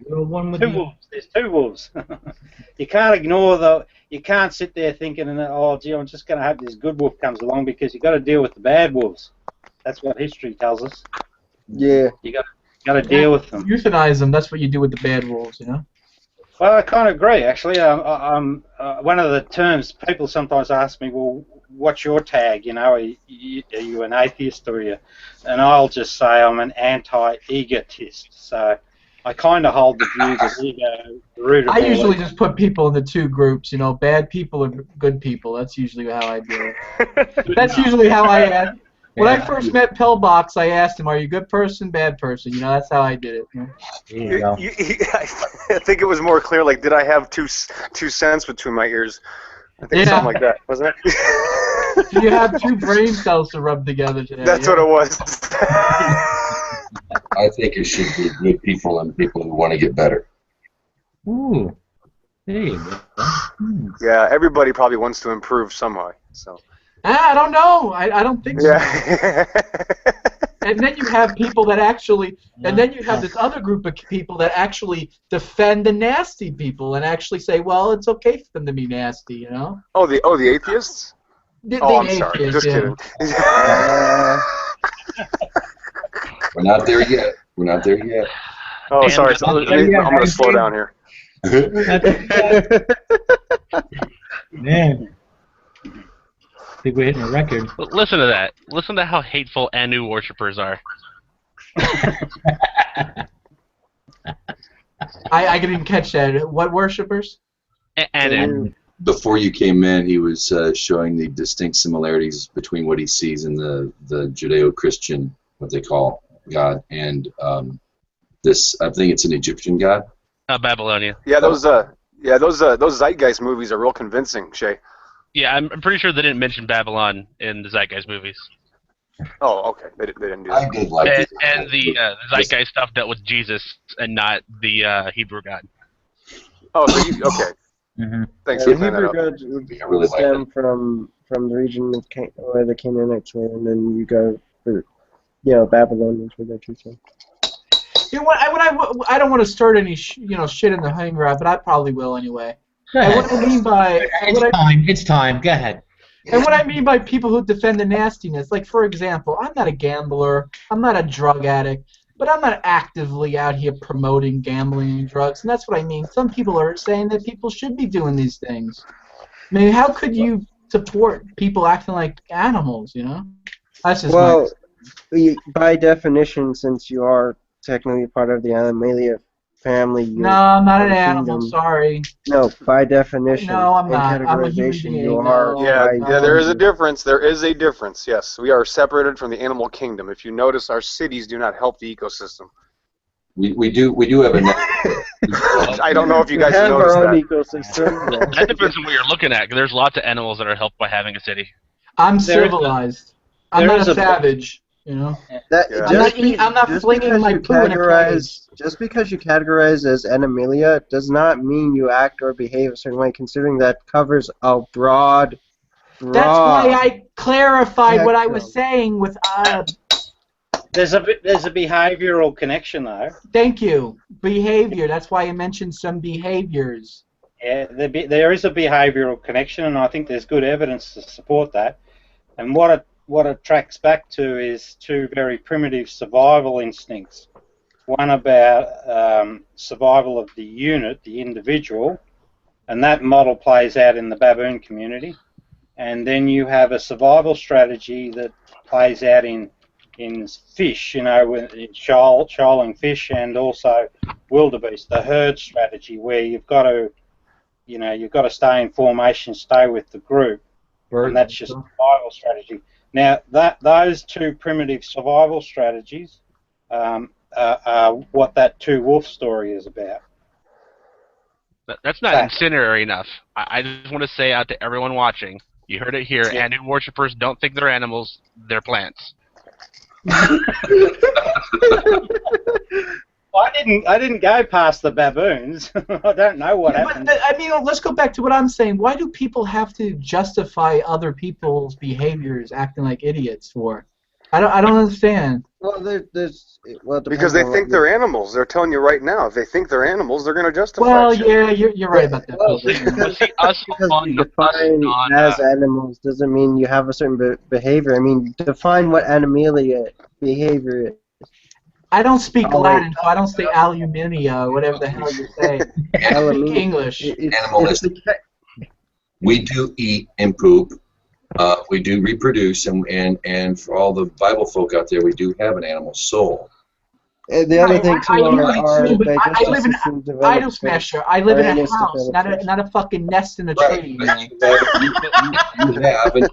You're one with Two wolves. There's two wolves. You can't ignore you can't sit there thinking, oh, gee, I'm just going to hope this good wolf comes along, because you got to deal with the bad wolves. That's what history tells us. Yeah. You got to deal with them. Euthanize them. That's what you do with the bad wolves, you know. Well, I kind of agree, actually. One of the terms people sometimes ask me, well, what's your tag? You know, are you an atheist or are you? And I'll just say I'm an anti-egotist. So I kind of hold the view that ego, the root of I all usually evil. just put people into two groups, you know, bad people and good people. That's usually how I do it. That's usually how I ask. When I first met Pillbox, I asked him, "Are you a good person, bad person?" You know, that's how I did it. You know? I think it was more clear. Like, did I have two cents between my ears? I think something like that, wasn't it? Do you have two brain cells to rub together today? That's what it was. I think it should be good people and people who want to get better. Ooh. There you go. Yeah, everybody probably wants to improve somehow. So. I don't know. I don't think so. Yeah. And then you have people that actually, and then you have this other group of people that actually defend the nasty people and actually say, well, it's okay for them to be nasty, you know? Oh, the atheists? I'm sorry. Just kidding. We're not there yet. We're not there yet. Oh, sorry. So I'm going to slow down here. Man. I think we're hitting a record. Listen to that. Listen to how hateful Anu worshippers are. I didn't catch that. What worshippers? Anu. Before you came in, he was showing the distinct similarities between what he sees in the Judeo-Christian, what they call God, and this. I think it's an Egyptian God. Babylonia. Yeah, those Zeitgeist movies are real convincing, Shay. Yeah, I'm pretty sure they didn't mention Babylon in the Zeitgeist movies. Oh, okay. They didn't do I that. did like it. And the Zeitgeist stuff dealt with Jesus and not the Hebrew God. Oh, so okay. Mm-hmm. Thanks The for clearing Hebrew that up. gods would I really like stem from the region of where the Canaanites were, and then you go for, Babylonians were there too. So. You know what? I don't want to start any shit in the hang grab, but I probably will anyway. Go And ahead. what I mean by It's time. Go ahead. And what I mean by people who defend the nastiness, like for example, I'm not a gambler, I'm not a drug addict, but I'm not actively out here promoting gambling and drugs, and that's what I mean. Some people are saying that people should be doing these things. I mean, how could you support people acting like animals, That's just by definition, since you are technically part of the Animalia family, No, I'm not an animal, kingdom. sorry. No, by definition, No, I'm in not. I'm a human categorization, being, you no. are. Yeah, there is a difference. There is a difference. Yes, we are separated from the animal kingdom. If you notice, our cities do not help the ecosystem. We do have a. I don't know if you guys have noticed our own that. ecosystem. That depends on what you're looking at. 'Cause there's lots of animals that are helped by having a city. I'm There- civilized. I'm there not is a a- savage, That, Yeah. I'm not just flinging because my you poo in a categorize, just because you categorize as Animalia does not mean you act or behave a certain way, considering that covers a broad. That's why I clarified what I was saying with There's a behavioural connection though. thank you. Behavior. That's why I mentioned some behaviors. Yeah, there is a behavioural connection, and I think there's good evidence to support that. And what it tracks back to is two very primitive survival instincts. One about survival of the unit, the individual, and that model plays out in the baboon community. And then you have a survival strategy that plays out in fish, in shoaling fish, and also wildebeest, the herd strategy, where you've got to stay in formation, stay with the group, and that's your survival strategy. Now, those two primitive survival strategies are what that Two Wolf story is about. That's not incendiary enough. I just want to say out to everyone watching, you heard it here, Yeah. Anu worshippers don't think they're animals, they're plants. I didn't go past the baboons. I don't know what happened. But I mean, let's go back to what I'm saying. Why do people have to justify other people's behaviors acting like idiots for? I don't understand. Well, Because they think they're animals. They're telling you right now, if they think they're animals, they're going to justify Well, it. yeah, you're right about that. Well, because you define as animals doesn't mean you have a certain behavior. I mean, define what Animalia behavior is. I don't speak Latin, so I don't say aluminia or whatever the hell you say. I speak English. Animalistic. We do eat and poop. We do reproduce, and for all the Bible folk out there, we do have an animal soul. The other thing too I are do, but I digestive live in system idle development. smasher. I live in a Awareness house, development. not a fucking nest in a tree. You have an,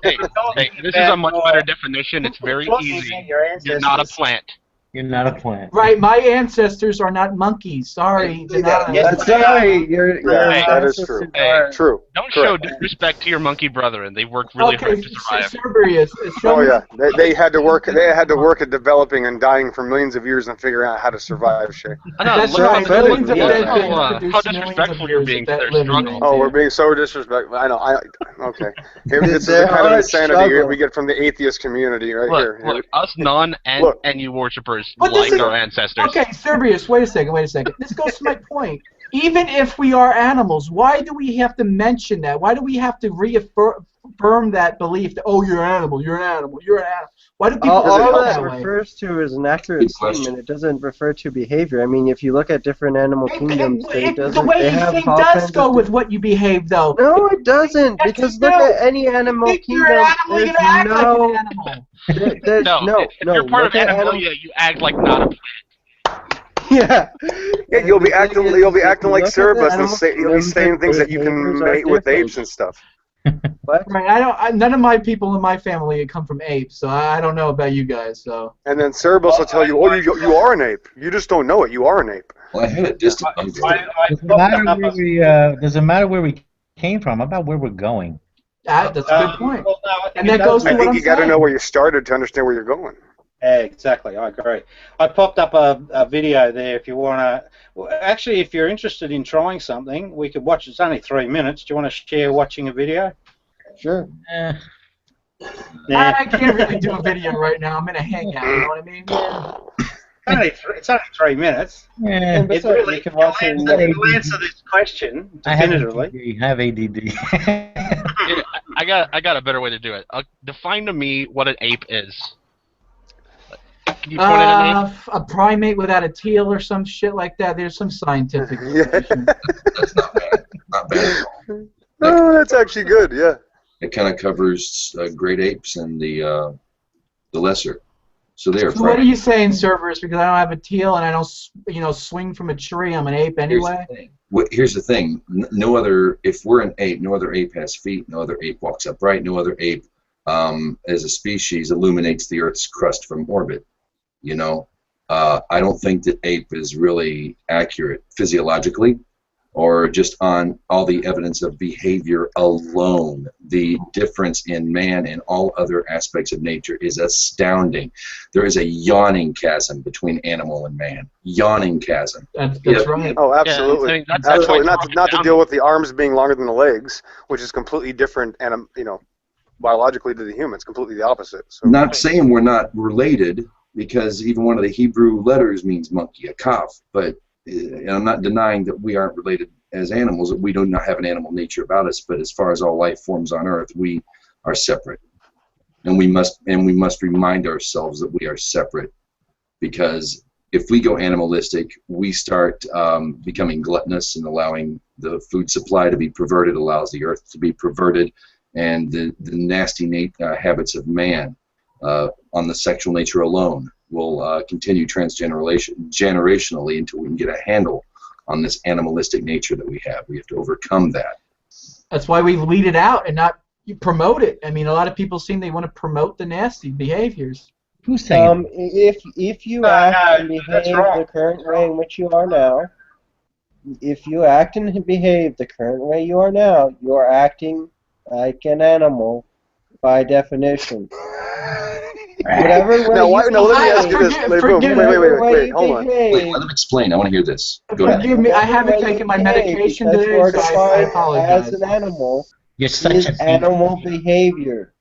Hey, this is a much better definition. It's very easy. You're not a plant. You're not a plant. Right, my ancestors are not monkeys. Sorry, denied. That's right. That is true. True. Don't show disrespect to your monkey brethren. They worked really hard to survive. Cerberus. Oh yeah, they had to work. They had to work at developing and dying for millions of years and figuring out how to survive. Shit. I know, That's look right. how- Millions of look dead how, things how produce disrespectful millions you're of being years to of their living struggle. Oh, we're being so disrespectful. I know. Okay. This is the They're kind of hard insanity struggle. we get from the atheist community right Look, here. look, us non-NU worshippers But this like is- our ancestors. Okay, Cerberus, wait a second. This goes to my point. Even if we are animals, why do we have to mention that? Why do we have to reaffirm that belief that, oh, you're an animal, you're an animal, you're an animal? Why do people All feel that that way? refers to is an accurate statement. It doesn't refer to behavior. I mean, if you look at different animal kingdoms, The way you think all does kinds go of with what you behave, though. No, it doesn't. Yes, Because it look does. at any animal Think kingdom. you're an animal, you're There's gonna act like no, an animal. there's No, no, if you're part of look at Animalia, you act like not a plant. Yeah. Yeah, you'll be acting like if you like look at the Cerebus and animal you'll be saying kingdoms, things that you can behaviors are mate with different. apes and stuff. Right, none of my people in my family come from apes, so I don't know about you guys. So And then Cerebus will tell you, oh, you are an ape. You just don't know it. You are an ape. Well, I had a distant uncle. Doesn't matter where we came from. About where we're going. That's a good point. Well, no, I think And it that goes does. to I what think I'm you got to saying. know where you started to understand where you're going. Yeah, exactly. I agree. I popped up a video there if you want to. Well, actually, if you're interested in trying something, we could watch. It's only 3 minutes. Do you want to share watching a video? Sure. Nah. I can't really do a video right now. I'm in a hangout. You know what I mean? It's only 3 minutes. Yeah. It Besides, really you can watch it in the- will answer this question I have definitively. ADD. I got a better way to do it. Define to me what an ape is. Can you point at an ape? A primate without a tail or some shit like that. There's some scientific explanation. That's not bad. Not bad at all. Oh, that's actually good. Yeah. It kind of covers great apes and the lesser. So they are. So what are you saying, Cerberus? Because I don't have a tail and I don't, swing from a tree. I'm an ape anyway. Here's the thing. No other. If we're an ape, no other ape has feet. No other ape walks upright. No other ape, as a species, illuminates the Earth's crust from orbit. I don't think that ape is really accurate physiologically, or just on all the evidence of behavior alone. The difference in man and all other aspects of nature is astounding. There is a yawning chasm between animal and man. Yawning chasm. That's right. Oh, absolutely. Yeah, I mean, that's Absolutely. why Not to deal with the arms being longer than the legs, which is completely different, and biologically to the humans, completely the opposite. So. Not saying we're not related, because even one of the Hebrew letters means monkey, a kaf. But I'm not denying that we aren't related as animals, that we do not have an animal nature about us. But as far as all life forms on Earth, we are separate, and we must remind ourselves that we are separate, because if we go animalistic, we start becoming gluttonous and allowing the food supply to be perverted, allows the Earth to be perverted, and the nasty habits of man on the sexual nature alone will continue generationally until we can get a handle on this animalistic nature that we have. We have to overcome that. That's why we lead it out and not promote it. I mean, a lot of people seem they want to promote the nasty behaviors. Who's saying? If you act and behave the current way in which you are now, if you act and behave the current way you are now, you are acting like an animal by definition. Whatever way Now, let me ask you this. Wait, hold on. Wait, let him explain. I want to hear this. Go ahead. Forgive me, I haven't taken my medication today, you are so I defined apologize. as an animal. You're such is a animal behavior.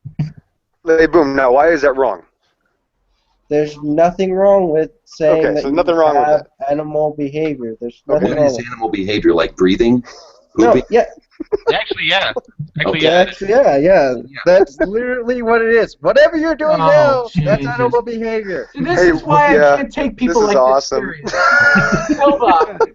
Hey, boom. Now, why is that wrong? There's nothing wrong with saying Okay, that so you nothing wrong with have animal behavior. There's nothing What wrong is with animal behavior? Like breathing? No, Pooping? yeah. Actually, yeah. Okay. Yeah. That's literally what it is. Whatever you're doing now, that's animal behavior. See, this is why I can't take people this is like awesome. this serious.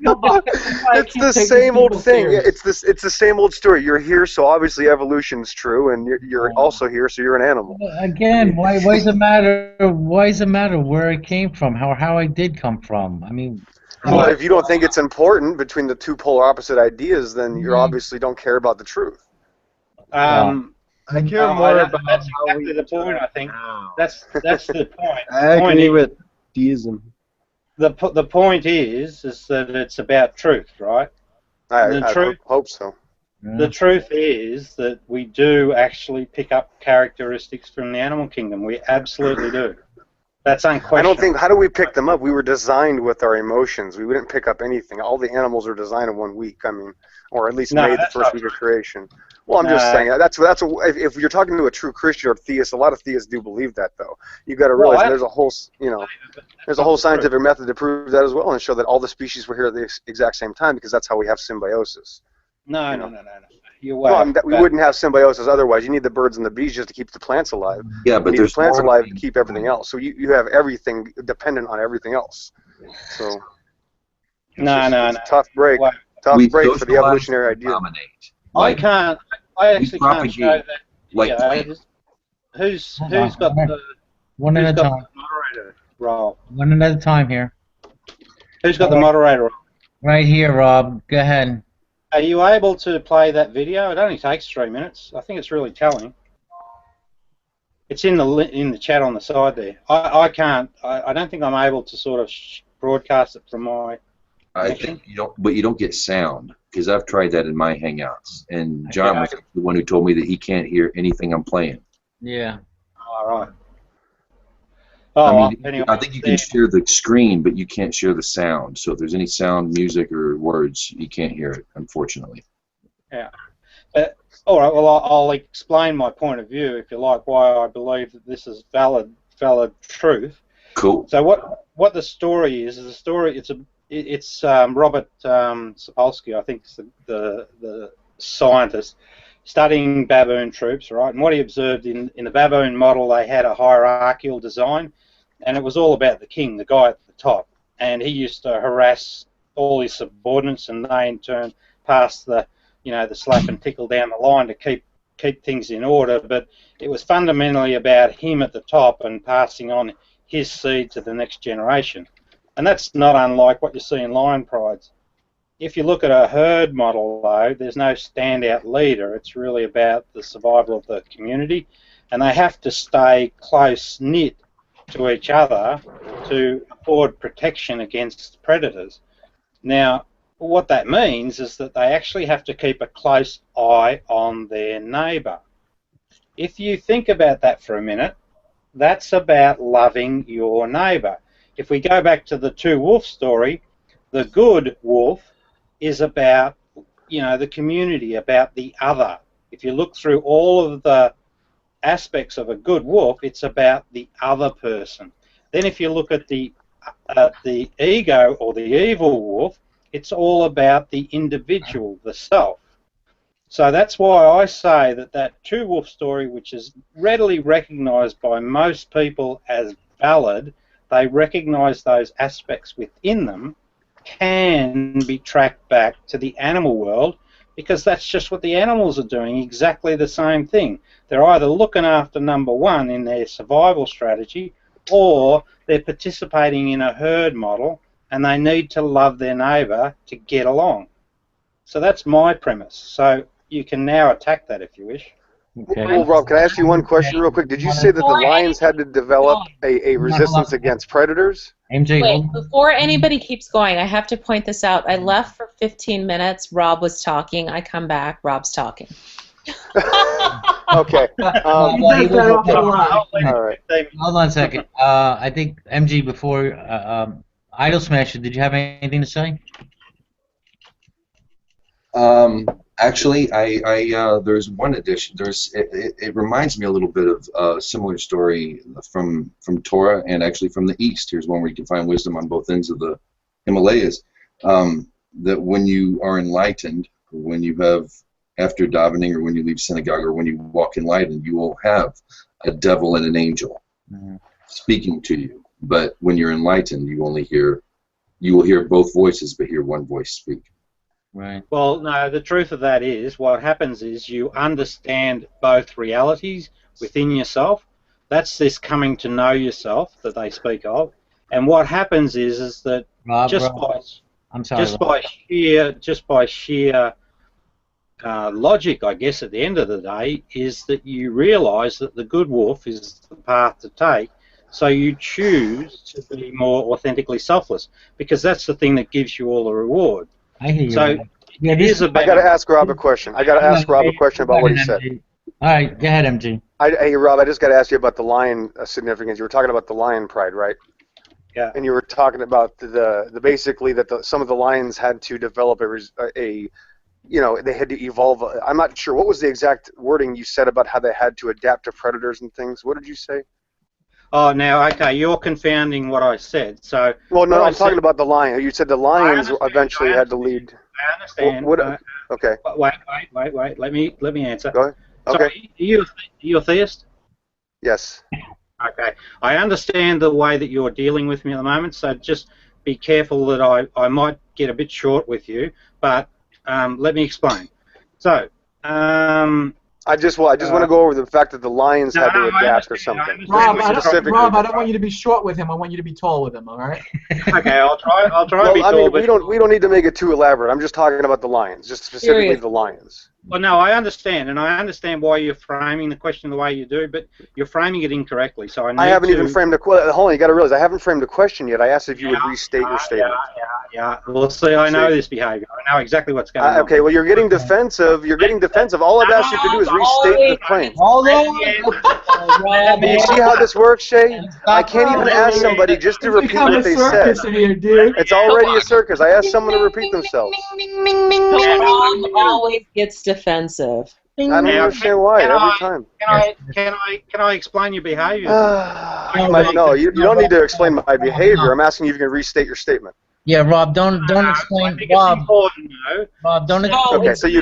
It's the same old thing. It's the same old story. You're here, so obviously evolution's true, and you're also here, so you're an animal. Again, why does it matter? Why does it matter where it came from? How I did come from? I mean. Well, if you don't think it's important between the two polar opposite ideas, then you obviously don't care about the truth. I care more about that's how exactly we the point. I think that's the point. I agree with deism. The point is that it's about truth, right? I hope so. The truth is that we do actually pick up characteristics from the animal kingdom. We absolutely do. That's unquestionable. I don't think. How do we pick them up? We were designed with our emotions. We wouldn't pick up anything. All the animals are designed in 1 week. I mean, or at least made the first week of creation. Well, I'm just saying if you're talking to a true Christian or theist, a lot of theists do believe that, though. You've got to realize there's a whole, there's a whole scientific method to prove that as well, and show that all the species were here at the exact same time, because that's how we have symbiosis. No. You're we wouldn't have symbiosis otherwise. You need the birds and the bees just to keep the plants alive. Yeah, but you need there's the plants more alive to keep everything else. So you have everything dependent on everything else. So it's a tough break. Tough break for the evolutionary idea. I actually can't show that. Who's got the one at a time moderator role? One at a time here. Who's got the moderator role? Right here, Rob. Go ahead. Are you able to play that video? It only takes 3 minutes. I think it's really telling. It's in the chat on the side there. I can't. I don't think I'm able to sort of broadcast it from my connection. I think you don't get sound, because I've tried that in my Hangouts, and John was the one who told me that he can't hear anything I'm playing. Yeah. All right. I mean, anyway, I think you can share the screen, but you can't share the sound. So if there's any sound, music, or words, you can't hear it, unfortunately. Yeah. All right. Well, I'll explain my point of view, if you like, why I believe that this is valid truth. Cool. So what the story is the story. It's Robert Sapolsky, I think, is the scientist studying baboon troops, right? And what he observed in the baboon model, they had a hierarchical design, and it was all about the king, the guy at the top, and he used to harass all his subordinates, and they in turn passed the slap and tickle down the line to keep things in order. But it was fundamentally about him at the top and passing on his seed to the next generation. And that's not unlike what you see in lion prides. If you look at a herd model, though, there's no standout leader. It's really about the survival of the community, and they have to stay close-knit to each other to afford protection against predators. Now, what that means is that they actually have to keep a close eye on their neighbour. If you think about that for a minute, that's about loving your neighbour. If we go back to the two wolf story, the good wolf is about, the community, about the other. If you look through all of the aspects of a good wolf, it's about the other person. Then if you look at the ego or the evil wolf, it's all about the individual, the self. So that's why I say that two wolf story, which is readily recognised by most people as valid, they recognise those aspects within them, can be tracked back to the animal world, because that's just what the animals are doing, exactly the same thing. They're either looking after number one in their survival strategy, or they're participating in a herd model, and they need to love their neighbour to get along. So that's my premise. So you can now attack that if you wish. Okay. Well, Rob, can I ask you one question real quick? Did you say that the lions had to develop a resistance against predators? MJ, Wait, before anybody keeps going, I have to point this out. I left for 15 minutes. Rob was talking. I come back. Rob's talking. Okay. All right. Hold on a second. I think MG before Idol Smasher, did you have anything to say? Actually, there's one addition. It reminds me a little bit of a similar story from Torah and actually from the East. Here's one where you can find wisdom on both ends of the Himalayas. That when you are enlightened, when you have, after davening or when you leave synagogue or when you walk enlightened, you will have a devil and an angel speaking to you. But when you're enlightened, you will hear both voices, but hear one voice speak. Right. Well, no, the truth of that is what happens is you understand both realities within yourself. That's this coming to know yourself that they speak of. And what happens is that Rob, just by sheer logic, I guess, at the end of the day, is that you realise that the good wolf is the path to take. So you choose to be more authentically selfless, because that's the thing that gives you all the reward. I hear you. So yeah, I got to ask Rob a question. About what he said. All right, go ahead, MG. Hey, Rob, I just got to ask you about the lion significance. You were talking about the lion pride, right? Yeah. And you were talking about the basically that some of the lions had to develop they had to evolve. I'm not sure. What was the exact wording you said about how they had to adapt to predators and things? What did you say? Oh, now, okay, you're confounding what I said. So. Well, no, I'm talking about the lion. You said the lions eventually had to lead. I understand. Okay. Wait. Let me answer. Go ahead. Okay. So, are you a theist? Yes. Okay. I understand the way that you're dealing with me at the moment, so just be careful that I might get a bit short with you, but let me explain. So, I just want to go over the fact that the lions had to adapt or something. Rob, I don't want you to be short with him. I want you to be tall with him. All right? Okay, I'll try to be tall. We don't need to make it too elaborate. I'm just talking about the lions, just specifically the lions. Well, no, I understand, and I understand why you're framing the question the way you do, but you're framing it incorrectly. So I haven't even framed the question. Hold on, you got to realize I haven't framed the question yet. I asked if you would restate your statement. Yeah. Well, see, I know this behavior. I know exactly what's going on. Okay, well, you're getting defensive. You're getting defensive. All I've asked you to do is restate the claim. Do you see how this works, Shay? I can't even ask somebody just to repeat what they said. It's already a circus. I asked someone to repeat themselves. Rob always gets defensive. I don't understand why every time. Can I explain your behavior? No, you don't need to explain my behavior. I'm asking you if you can restate your statement. Yeah, Rob, don't explain. Rob, don't explain. Okay, so you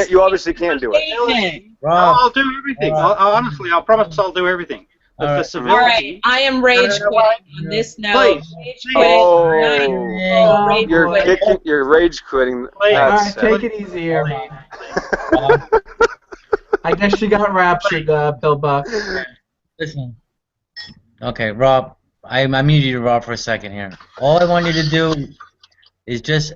you obviously can't do it. Rob. I'll do everything. Honestly, I promise I'll do everything. But for civility. All right, I am rage quitting on this note. You're rage quitting. Alright, take it easy here, Rob. I guess you got raptured, Pillbuck. Listen. Okay, Rob, I muted you, Rob, for a second here. All I want you to do is just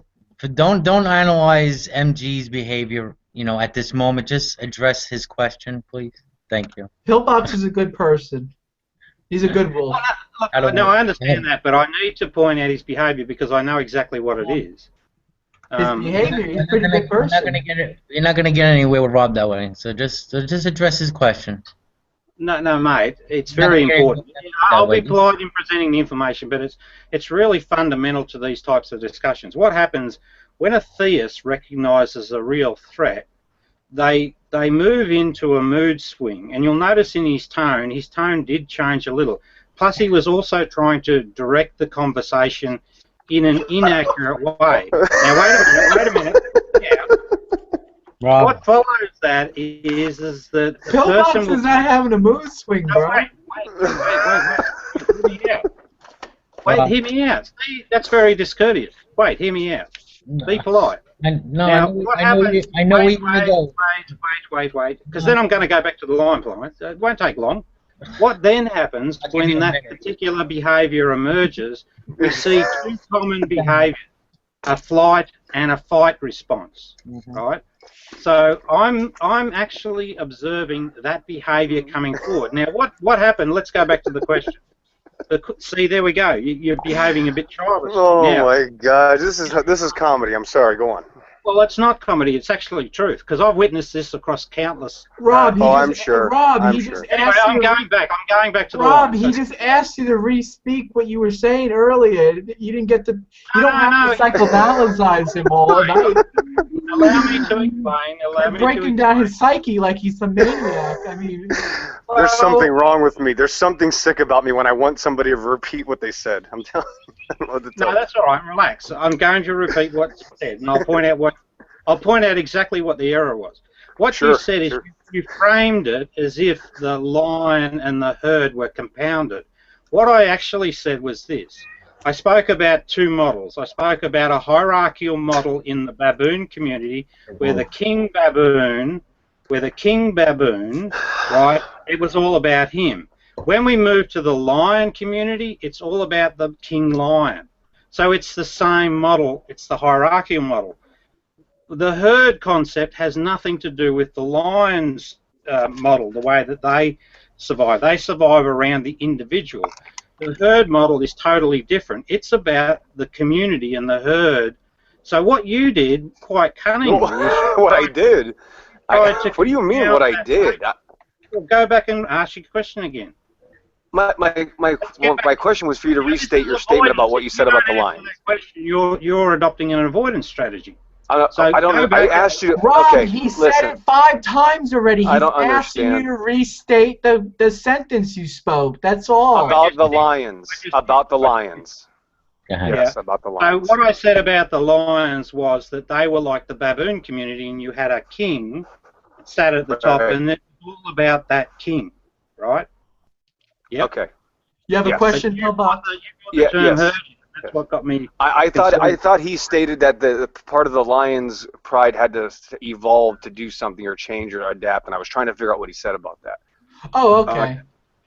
don't analyze MG's behavior. At this moment, just address his question, please. Thank you. Pillbox is a good person. He's a good wolf. No, I understand that, but I need to point out his behavior because I know exactly what it is. His behavior, he's a pretty good person. You're not gonna get anywhere with Rob that way. So just address his question. No, mate. It's very important. I'll be polite in presenting the information, but it's really fundamental to these types of discussions. What happens when a theist recognizes a real threat? They move into a mood swing, and you'll notice in his tone did change a little. Plus, he was also trying to direct the conversation in an inaccurate way. Now, wait a minute. Yeah. Rob. What follows that is that the Pillbox person is not having a mood swing, bro. Wait, hear me out. See, that's very discourteous. Wait, hear me out. Be polite. Wait, because then I'm going to go back to the line point. It won't take long. What then happens when that particular behaviour emerges? We see two common behaviours: a flight and a fight response. Right. So I'm actually observing that behaviour coming forward. Now, what happened? Let's go back to the question. See, there we go. You're behaving a bit childish. Oh my God, this is comedy. I'm sorry. Go on. Well, it's not comedy. It's actually truth because I've witnessed this across countless. Rob, I'm sure. Rob, he just asked I'm going back to the Rob, line. he just asked you to re-speak what you were saying earlier. You didn't get to. You don't have to psychoanalyze him all night. Allow me to explain. Breaking down his psyche like he's a maniac. I mean. There's something wrong with me. There's something sick about me when I want somebody to repeat what they said. I'm telling you. I don't know what to tell No, that's all right. Relax. I'm going to repeat what's said, and I'll point out exactly what the error was. What you said is you framed it as if the lion and the herd were compounded. What I actually said was this. I spoke about two models. I spoke about a hierarchical model in the baboon community where the king baboon, right, it was all about him. When we move to the lion community, it's all about the king lion. So it's the same model. It's the hierarchical model. The herd concept has nothing to do with the lion's model, the way that they survive. They survive around the individual. The herd model is totally different. It's about the community and the herd. So what you did, quite cunningly... What I did? What do you mean what I did? Well, go back and ask your question again. My question was for you to restate your statement about what you said about the lions. You're adopting an avoidance strategy. I asked you. Rob, okay, he listen. said it 5 times already. I don't He's asking understand. you to restate the sentence you spoke. That's all. About the lions. About the lions. Yes, about the lions. So what I said about the lions was that they were like the baboon community, and you had a king sat at the top, and it's all about that king, right? Yep. Okay. You have a question, Pillbox? Yes. That's what got me. I thought he stated that the part of the lion's pride had to evolve to do something or change or adapt, and I was trying to figure out what he said about that. Oh, okay.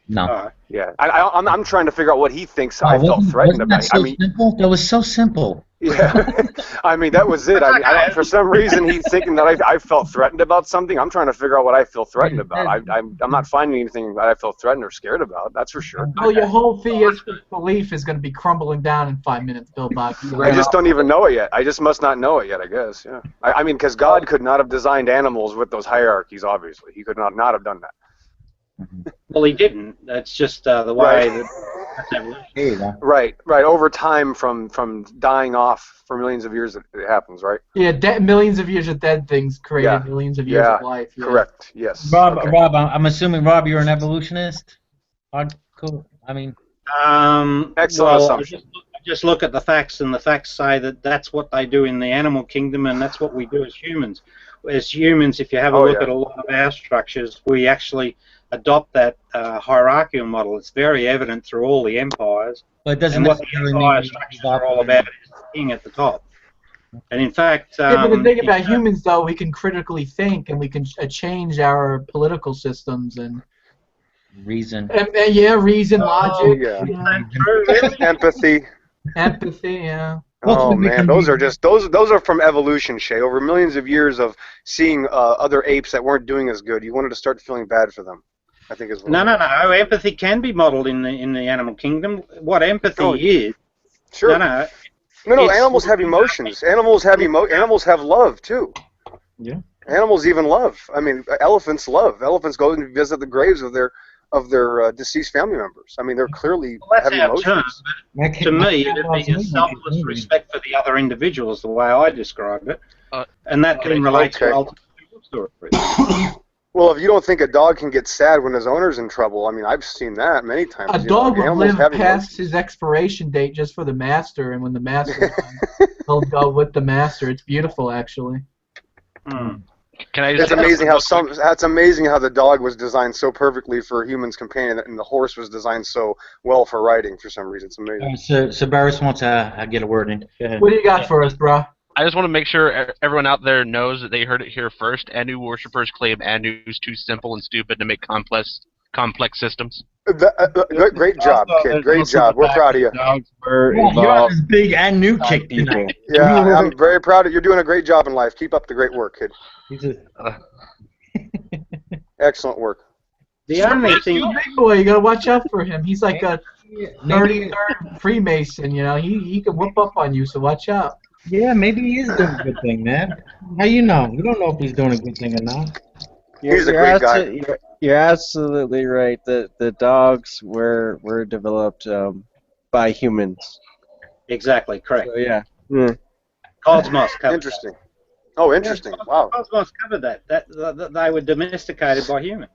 No. Yeah, I'm trying to figure out what he thinks I felt threatened about. Simple? That was so simple. Yeah, I mean that was it. For some reason he's thinking that I felt threatened about something. I'm trying to figure out what I feel threatened about. I'm not finding anything that I feel threatened or scared about. That's for sure. Oh, your whole theistic belief is going to be crumbling down in 5 minutes, Bill Buck. I just don't even know it yet. I just must not know it yet, I guess. Yeah. I mean, because God could not have designed animals with those hierarchies. Obviously, He could not have done that. Well, he didn't. That's just the way that's evolution. Right. Over time, from dying off for millions of years, it happens, right? Yeah, millions of years of dead things created millions of years of life. Yeah. Correct. Yes. Rob, I'm assuming, Rob, you're an evolutionist? Hardcore. I mean. Excellent well, assumption. Just look at the facts, and the facts say that that's what they do in the animal kingdom, and that's what we do as humans. As humans, if you have a look at a lot of our structures, we actually adopt that hierarchical model. It's very evident through all the empires. But it doesn't and what the necessarily empire mean structures are all about is the king at the top. And in fact, yeah, but the thing about humans, though, we can critically think, and we can change our political systems and reason. Reason, logic, empathy. Empathy, yeah. Oh man, those are from evolution, Shay. Over millions of years of seeing other apes that weren't doing as good, you wanted to start feeling bad for them. I think is what no. Empathy can be modeled in the animal kingdom. What empathy is? Sure. No. Animals have emotions. Animals have love too. Yeah. Animals even love. I mean, elephants love. Elephants go and visit the graves of their deceased family members. I mean, they're clearly have emotions. To me, it'd be a selfless respect for the other individual, is the way I describe it, and that can relate to ultimate stories. Well, if you don't think a dog can get sad when his owner's in trouble, I mean, I've seen that many times. A dog will live past his expiration date just for the master, and when the master dies, he'll go with the master. It's beautiful, actually. It's amazing how that's amazing how the dog was designed so perfectly for a human's companion, and the horse was designed so well for riding for some reason. It's amazing. So Barris wants to get a word in. Go ahead. What do you got for us, bro? I just want to make sure everyone out there knows that they heard it here first. Anu worshippers claim Anu's too simple and stupid to make complex systems. Great job, kid. Great job. We're proud of you. You're on this big Anu kick tonight. Yeah, I'm very proud of you. You're doing a great job in life. Keep up the great work, kid. Excellent work. The only thing, big boy, you gotta watch out for him. He's like a 33rd Freemason. You know, he can whoop up on you, so watch out. Yeah, maybe he is doing a good thing, man. How you know? You don't know if he's doing a good thing or not. He's a great guy. You're absolutely right. The dogs were developed by humans. Exactly, correct. So, yeah. Cosmos covered Interesting. Oh, interesting. Wow. Cosmos covered that they were domesticated by humans.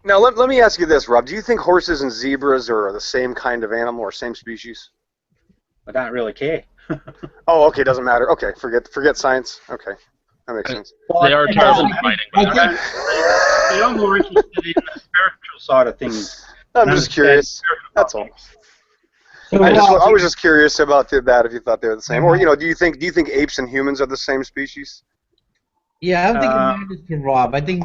Now, let me ask you this, Rob. Do you think horses and zebras are the same kind of animal or same species? I don't really care. Oh, okay, doesn't matter. Okay, forget science. Okay, that makes sense. Well, they are terrible fighting. I'm more interested in the spiritual side of things. I'm just curious. That's all. I was just curious about that. If you thought they were the same, or do you think apes and humans are the same species? Yeah, I don't think it matters to Rob. I think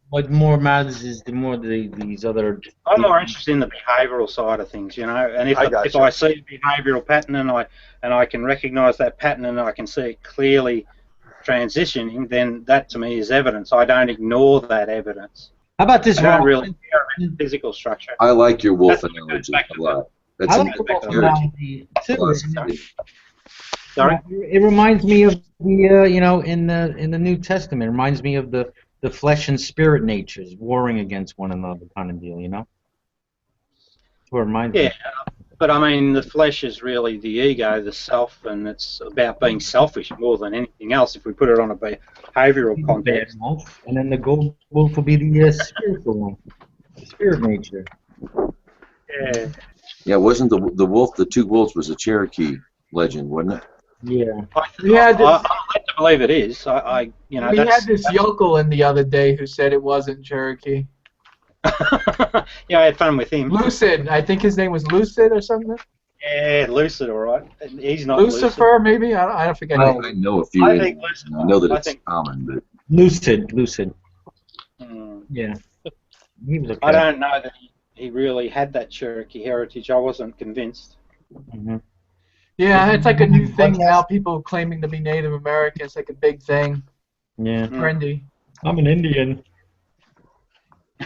what more matters is these other. I'm more interested in the behavioural side of things, and if I see a behavioural pattern and I can recognise that pattern and I can see it clearly transitioning, then that to me is evidence. I don't ignore that evidence. How about this, Rob? I don't really care about the physical structure. I like your wolf analogy a lot. That's I like the wolf analogy too. Sorry? It reminds me of the in the New Testament. It reminds me of the flesh and spirit natures warring against one another kind of deal. That's what it reminds me. Yeah, but I mean the flesh is really the ego, the self, and it's about being selfish more than anything else. If we put it on a behavioural context. And then the wolf will be the spiritual one, the spirit nature. Yeah. Yeah, wasn't the wolf? The two wolves was a Cherokee legend, wasn't it? Yeah. We had I'd like to believe it is. We had this yokel in the other day who said it wasn't Cherokee. Yeah, I had fun with him. Lucid. I think his name was Lucid or something. Yeah, Lucid, all right. He's not Lucifer, maybe? I don't forget. I know a few. I think Lucid. I know that it's common, but Lucid. Yeah. He was okay. I don't know that he really had that Cherokee heritage. I wasn't convinced. Mm-hmm. Yeah, it's like a new thing now. People claiming to be Native American. It's like a big thing. Yeah. Trendy. I'm an Indian.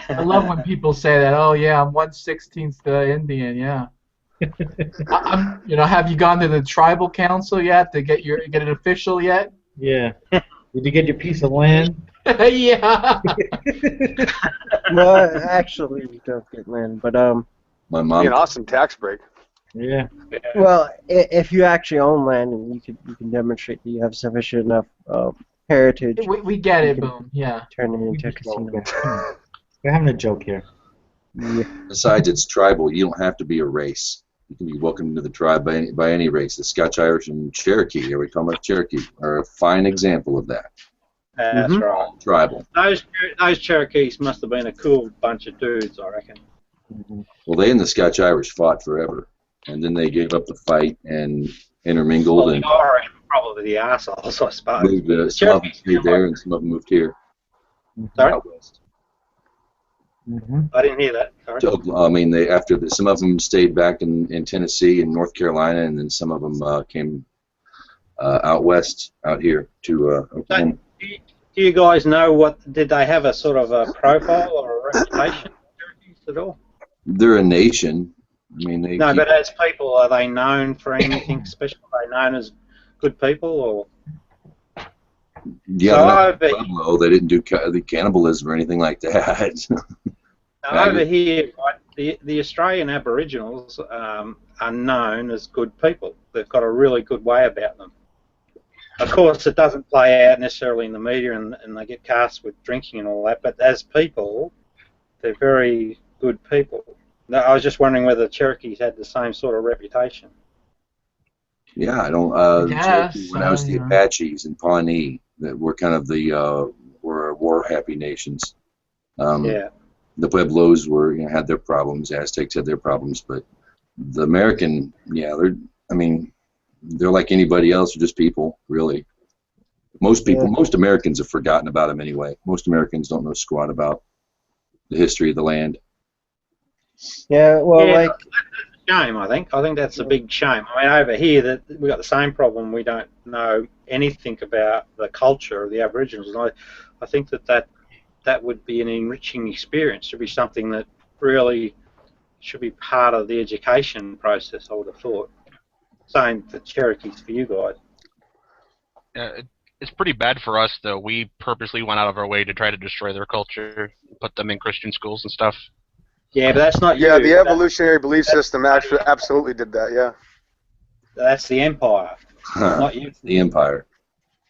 I love when people say that. Oh yeah, I'm 1/16 Indian. Yeah. Have you gone to the tribal council yet to get it official yet? Yeah. Did you get your piece of land? Yeah. Well, actually, we don't get land, but My Be mom. an awesome tax break. Yeah. well, if you actually own land and you can demonstrate that you have sufficient enough heritage, We get you it, can Boom. Yeah. turn it into a casino. We're having a joke here. Yeah. Besides, it's tribal. You don't have to be a race. You can be welcomed into the tribe by any race. The Scotch, Irish, and Cherokee, are we talking about Cherokee, are a fine example of that. That's right. Tribal. Those Cherokees must have been a cool bunch of dudes, I reckon. Well, they and the Scotch Irish fought forever, and then they gave up the fight and intermingled Well, and the Irish were probably the assholes, I suppose. moved. Some of them stayed there, and some of them moved here. Sorry? Out west. I didn't hear that. Sorry. I mean, some of them stayed back in Tennessee and North Carolina, and then some of them came out west, out here to Oklahoma. Do you guys know did they have a sort of a profile or a reputation, Cherokees, at all? They're a nation. I mean, they. No, but as people, are they known for anything special? Are they known as good people, or? Yeah, So they're over- not Pueblo. They didn't do the cannibalism or anything like that. Now, over here, right, the Australian Aboriginals are known as good people. They've got a really good way about them. Of course, it doesn't play out necessarily in the media, and they get cast with drinking and all that, but as people, they're very good people. Now, I was just wondering whether the Cherokees had the same sort of reputation. Yeah, I don't. Yes, Cherokee, when I was the yeah. Apaches and Pawnee, that were kind of the were war-happy nations. Yeah. The Pueblos had their problems. Aztecs had their problems, but the American, they're like anybody else. They're just people, really. Most Americans have forgotten about them anyway. Most Americans don't know squat about the history of the land. Yeah, well, Yeah, like that's a shame, I think. I think that's a big shame. I mean, over here, that we got the same problem. We don't know anything about the culture of the Aboriginals. And I think that would be an enriching experience. Should be something that really should be part of the education process, I would have thought. Same for Cherokees for you guys. It's pretty bad for us, though. We purposely went out of our way to try to destroy their culture, put them in Christian schools and stuff. Yeah, but that's not Yeah, you. the evolutionary belief system actually absolutely did that. Yeah. That's the empire, not you. The empire.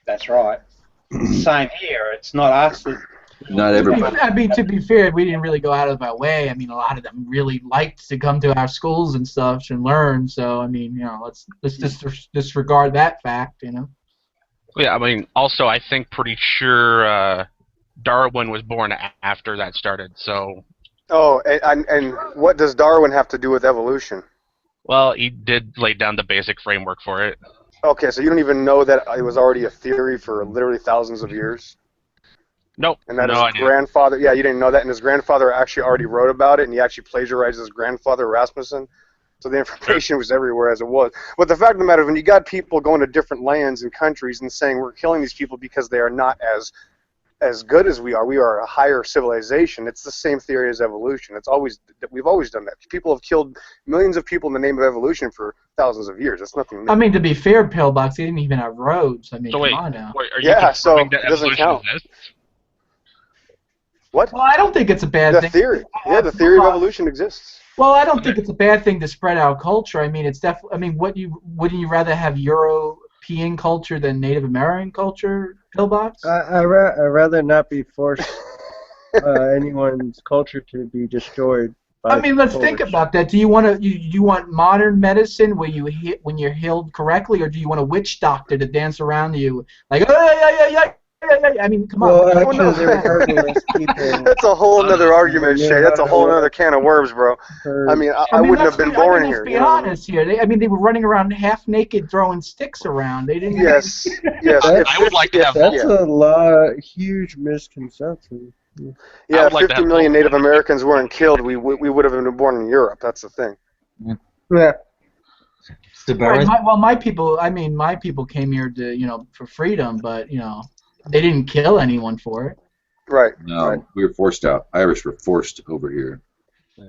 That's right. Same here. It's not us. Not everybody. I mean, to be fair, we didn't really go out of our way. I mean, a lot of them really liked to come to our schools and stuff and learn. So, I mean, let's just disregard that fact, Yeah, I mean, also, I think pretty sure Darwin was born after that started, so... Oh, and what does Darwin have to do with evolution? Well, he did lay down the basic framework for it. Okay, so you don't even know that it was already a theory for literally thousands of years? Nope. And that no, his I didn't. grandfather, yeah, you didn't know that, and his grandfather actually already wrote about it, and he actually plagiarized his grandfather, Rasmussen. So the information was everywhere as it was. But the fact of the matter is, when you got people going to different lands and countries and saying we're killing these people because they are not as good as we are a higher civilization, it's the same theory as evolution. We've always done that. People have killed millions of people in the name of evolution for thousands of years. That's nothing new. I mean, to be fair, Pillbox, they didn't even have roads. I mean, So come on now. Wait, are you Yeah, so confirming that it doesn't evolution count. exists? What? Well, I don't think it's a bad The thing. theory. Yeah, the theory of evolution exists. Well, I don't think it's a bad thing to spread our culture. I mean, it's definitely. I mean, wouldn't you rather have European culture than Native American culture, Pillbox? I'd rather not be forced anyone's culture to be destroyed. I mean, let's think about that. Do you want you want modern medicine where when you're healed correctly, or do you want a witch doctor to dance around you like, I mean, come on. Well, actually, they were herbalists people. That's a whole other argument, Shay. That's a whole other can of worms, bro. I mean, I wouldn't have been born here. Let's be honest here. They were running around half naked, throwing sticks around. They didn't. Yes, yes. I would like to have That's a huge misconception. Yeah, 50 million Native Americans weren't killed. We would have been born in Europe. That's the thing. Yeah. Sabaris? My people. I mean, my people came here to for freedom, but they didn't kill anyone for it. Right. No, right. we were forced out. Irish were forced over here.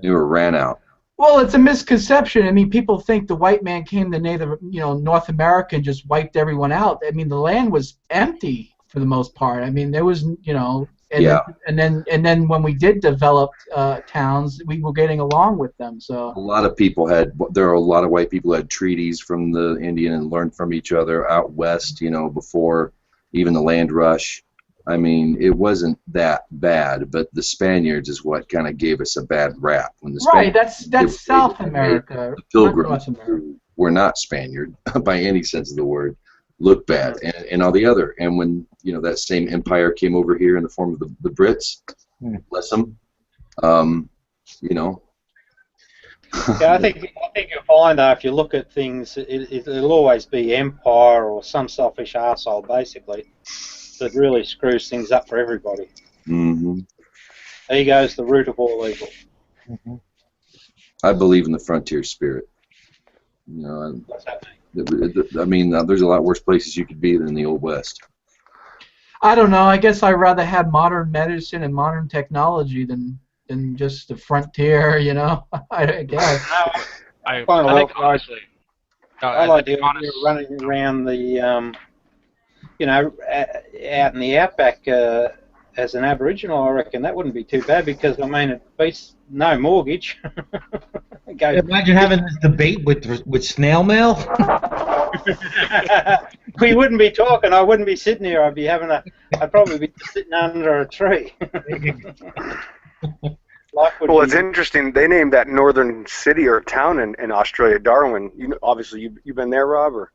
They were ran out. Well, it's a misconception. I mean, people think the white man came to North America and just wiped everyone out. I mean, the land was empty for the most part. I mean, there was, and then when we did develop towns, we were getting along with them. So A lot of people there are a lot of white people who had treaties from the Indian and learned from each other out west, before even the land rush. I mean, it wasn't that bad, but the Spaniards is what kind of gave us a bad rap. When the Spaniards, that's South America. The Pilgrims, who were not Spaniard by any sense of the word, looked bad, and all the other. And when that same empire came over here in the form of the Brits, bless them, Yeah, I think you'll find though, if you look at things, it'll always be empire or some selfish arsehole, basically, that really screws things up for everybody. Mm-hmm. Ego's the root of all evil. Mm-hmm. I believe in the frontier spirit. What's that mean? I mean, there's a lot worse places you could be than the Old West. I don't know. I guess I'd rather have modern medicine and modern technology than just the frontier. I guess. I think honestly, I like the idea of running around the, out in the outback as an Aboriginal. I reckon that wouldn't be too bad because I mean it beats no mortgage. Imagine having this debate with snail mail. We wouldn't be talking. I wouldn't be sitting here. I'd probably be sitting under a tree. Well, it's interesting. They named that northern city or town in Australia Darwin. Obviously, you've been there, Rob? Or?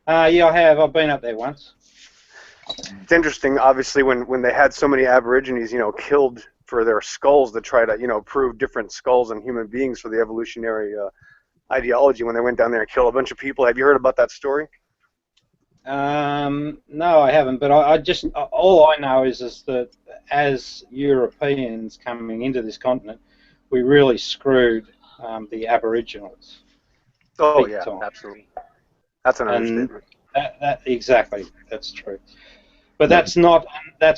Yeah, I have. I've been up there once. It's interesting, obviously, when they had so many Aborigines, killed for their skulls to try to, prove different skulls in human beings for the evolutionary ideology. When they went down there and killed a bunch of people, have you heard about that story? No, I haven't. But I just all I know is that as Europeans coming into this continent, we really screwed the Aboriginals. Oh yeah, absolutely. That's an understatement. That exactly, that's true. But that's not a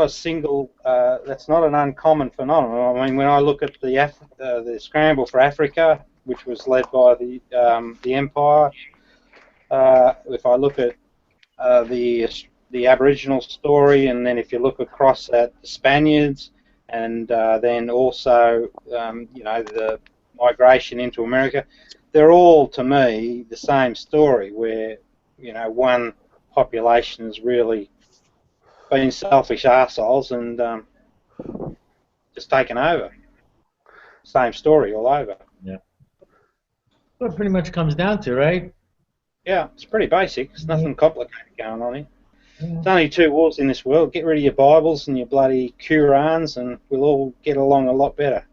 single. That's not an uncommon phenomenon. I mean, when I look at the scramble for Africa, which was led by the Empire, if I look at the Aboriginal story, and then if you look across at the Spaniards, and then also the migration into America, they're all to me the same story where one population has really been selfish arseholes and just taken over. Same story all over. Yeah. Well, it pretty much comes down to, right? Yeah, it's pretty basic. There's nothing complicated going on here. There's only two wars in this world. Get rid of your Bibles and your bloody Qurans and we'll all get along a lot better.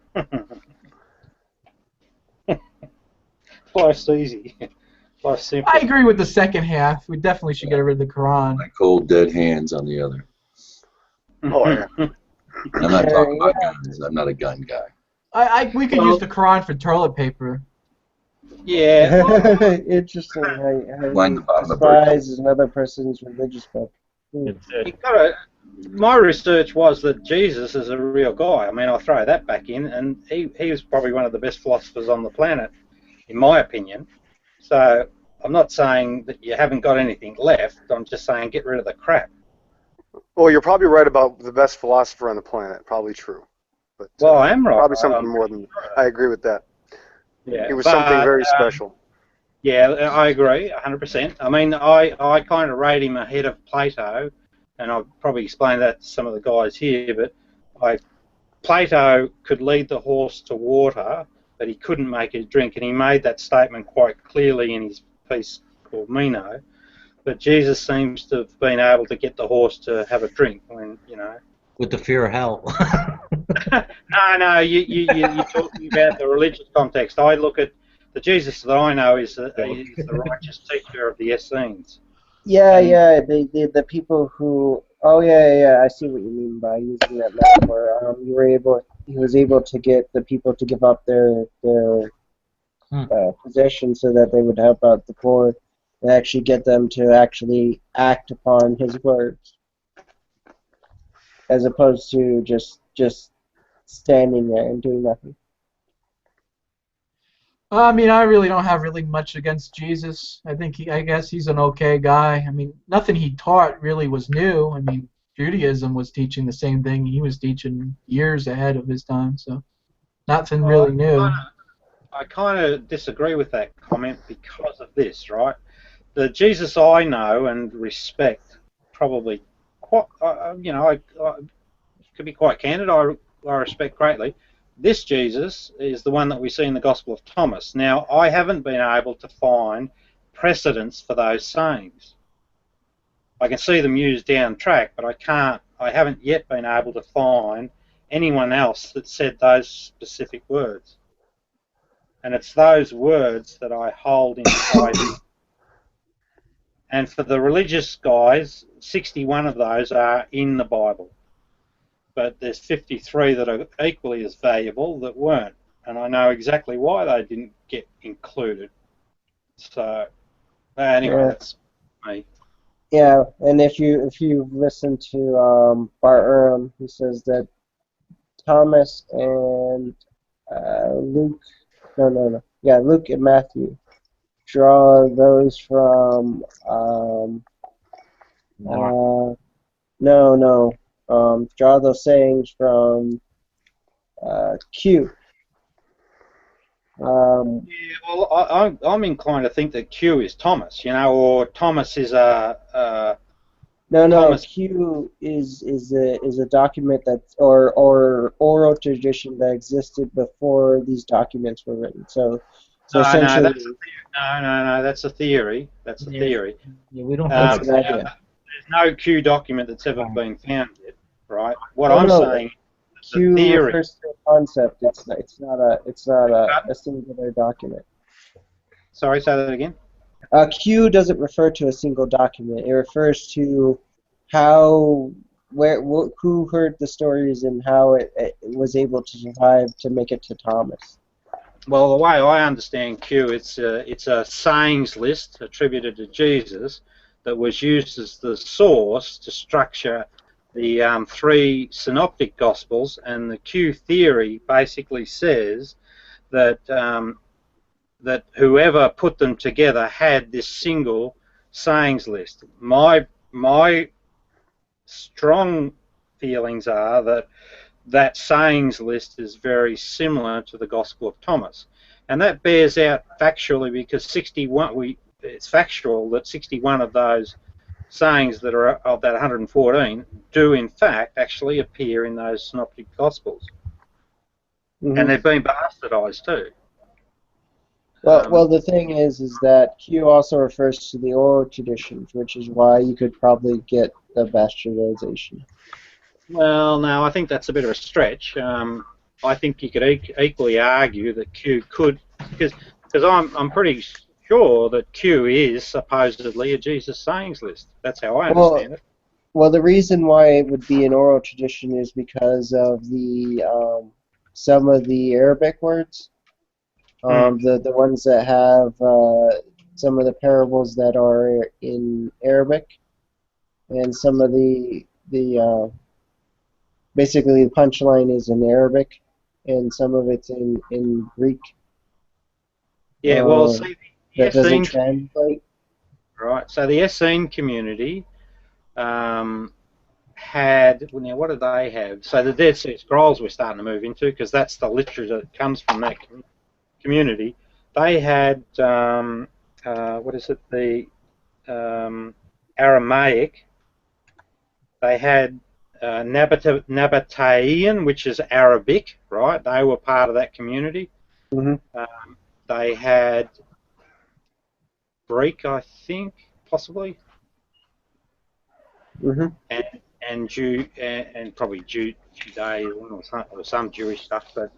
Life's easy. Life's simple. I agree with the second half. We definitely should get rid of the Quran. My cold, dead hands on the other. Oh, yeah. I'm not talking about guns. I'm not a gun guy. We could use the Quran for toilet paper. Yeah. Interesting how Line the you bottom of the despise another person's religious book. My research was that Jesus is a real guy. I mean, I'll throw that back in, and he was probably one of the best philosophers on the planet, in my opinion. So I'm not saying that you haven't got anything left. I'm just saying get rid of the crap. Well, you're probably right about the best philosopher on the planet. Probably true. But well, I am right. Probably something more than. I agree with that. Yeah, it was something very special. Yeah, I agree, 100%. I mean, I kind of rate him ahead of Plato, and I'll probably explain that to some of the guys here. But Plato could lead the horse to water, but he couldn't make it drink, and he made that statement quite clearly in his piece called Meno. But Jesus seems to have been able to get the horse to have a drink when, With the fear of hell. No, you're talking about the religious context. I look at the Jesus that I know is the righteous teacher of the Essenes. Yeah, the people who. Oh yeah, I see what you mean by using that metaphor. He was able to get the people to give up their position so that they would help out the poor and actually get them to actually act upon his words, as opposed to just standing there and doing nothing. I mean, I really don't have really much against Jesus. I guess he's an okay guy. I mean, nothing he taught really was new. I mean, Judaism was teaching the same thing he was teaching years ahead of his time, so nothing really new. I kind of disagree with that comment because of this, right? The Jesus I know and respect, probably quite, I could be quite candid. I respect greatly. This Jesus is the one that we see in the Gospel of Thomas. Now, I haven't been able to find precedents for those sayings. I can see them used down track, but I haven't yet been able to find anyone else that said those specific words. And it's those words that I hold in high. And for the religious guys, 61 of those are in the Bible. But there's 53 that are equally as valuable that weren't. And I know exactly why they didn't get included. So, anyway, that's me. Yeah, and if you listen to Bart Ehrman, he says that Thomas and Luke and Matthew draw those from draw those sayings from Q. I'm inclined to think that Q is Thomas, or Thomas is a. Thomas. Q is a document or oral tradition that existed before these documents were written. So essentially. No, that's a theory. That's a theory. Yeah, we don't have there's no Q document that's ever been found yet, right? What I'm saying. Q theory. refers to a concept. It's not a singular document. Sorry, say that again. Q doesn't refer to a single document. It refers to who heard the stories and how it was able to survive to make it to Thomas. Well, the way I understand Q, it's a sayings list attributed to Jesus that was used as the source to structure the 3 synoptic gospels, and the Q theory basically says that that whoever put them together had this single sayings list. My strong feelings are that sayings list is very similar to the Gospel of Thomas, and that bears out factually because it's factual that 61 of those sayings that are of that 114 do in fact actually appear in those synoptic gospels, and they've been bastardized too. Well, the thing is that Q also refers to the oral traditions, which is why you could probably get the bastardization. Well, no, I think that's a bit of a stretch. I think you could equally argue that Q could, because I'm pretty sure that Q is supposedly a Jesus sayings list. That's how I understand it. Well, the reason why it would be an oral tradition is because of the some of the Arabic words. The ones that have some of the parables that are in Arabic, and some of the basically the punchline is in Arabic, and some of it's in Greek. Yeah, well, see, that doesn't translate. Right. So the Essene community had, now what did they have? So the Dead Sea Scrolls we're starting to move into, because that's the literature that comes from that community. They had the Aramaic. They had Nabatean, which is Arabic, right? They were part of that community. They had Greek, I think, possibly, and probably Judaism or some Jewish stuff, but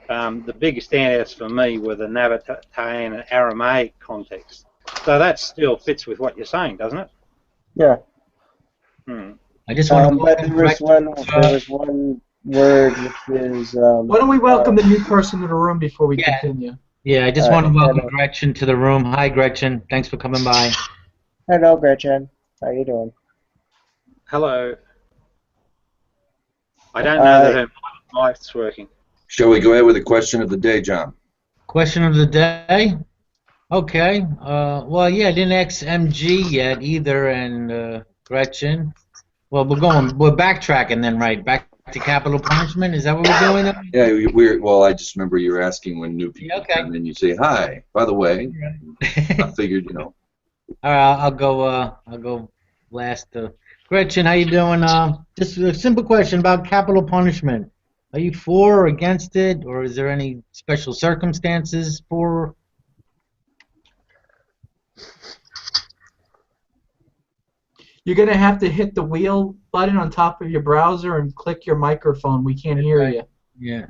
the biggest standouts for me were the Nabatean and Aramaic context. So that still fits with what you're saying, doesn't it? Yeah. I just want to. But there was one word which is. Why don't we welcome the new person to the room before we continue? Yeah, I just want to welcome Hello. Gretchen to the room. Hi, Gretchen. Thanks for coming by. Hello, Gretchen. How you doing? Hello. I don't know that her mic's working. Shall we go ahead with the question of the day, John? Question of the day? Okay. Well, yeah, I didn't ask MG yet either, and Gretchen. Well, we're backtracking then, right? Back to capital punishment? Is that what we're doing? Yeah, well, I just remember you were asking when new people come in, you say, hi, by the way. I figured, you know. All right, I'll go last. Gretchen, how you doing? Just a simple question about capital punishment. Are you for or against it, or is there any special circumstances for? You're gonna have to hit the wheel button on top of your browser and click your microphone. We can't hear you. Yeah,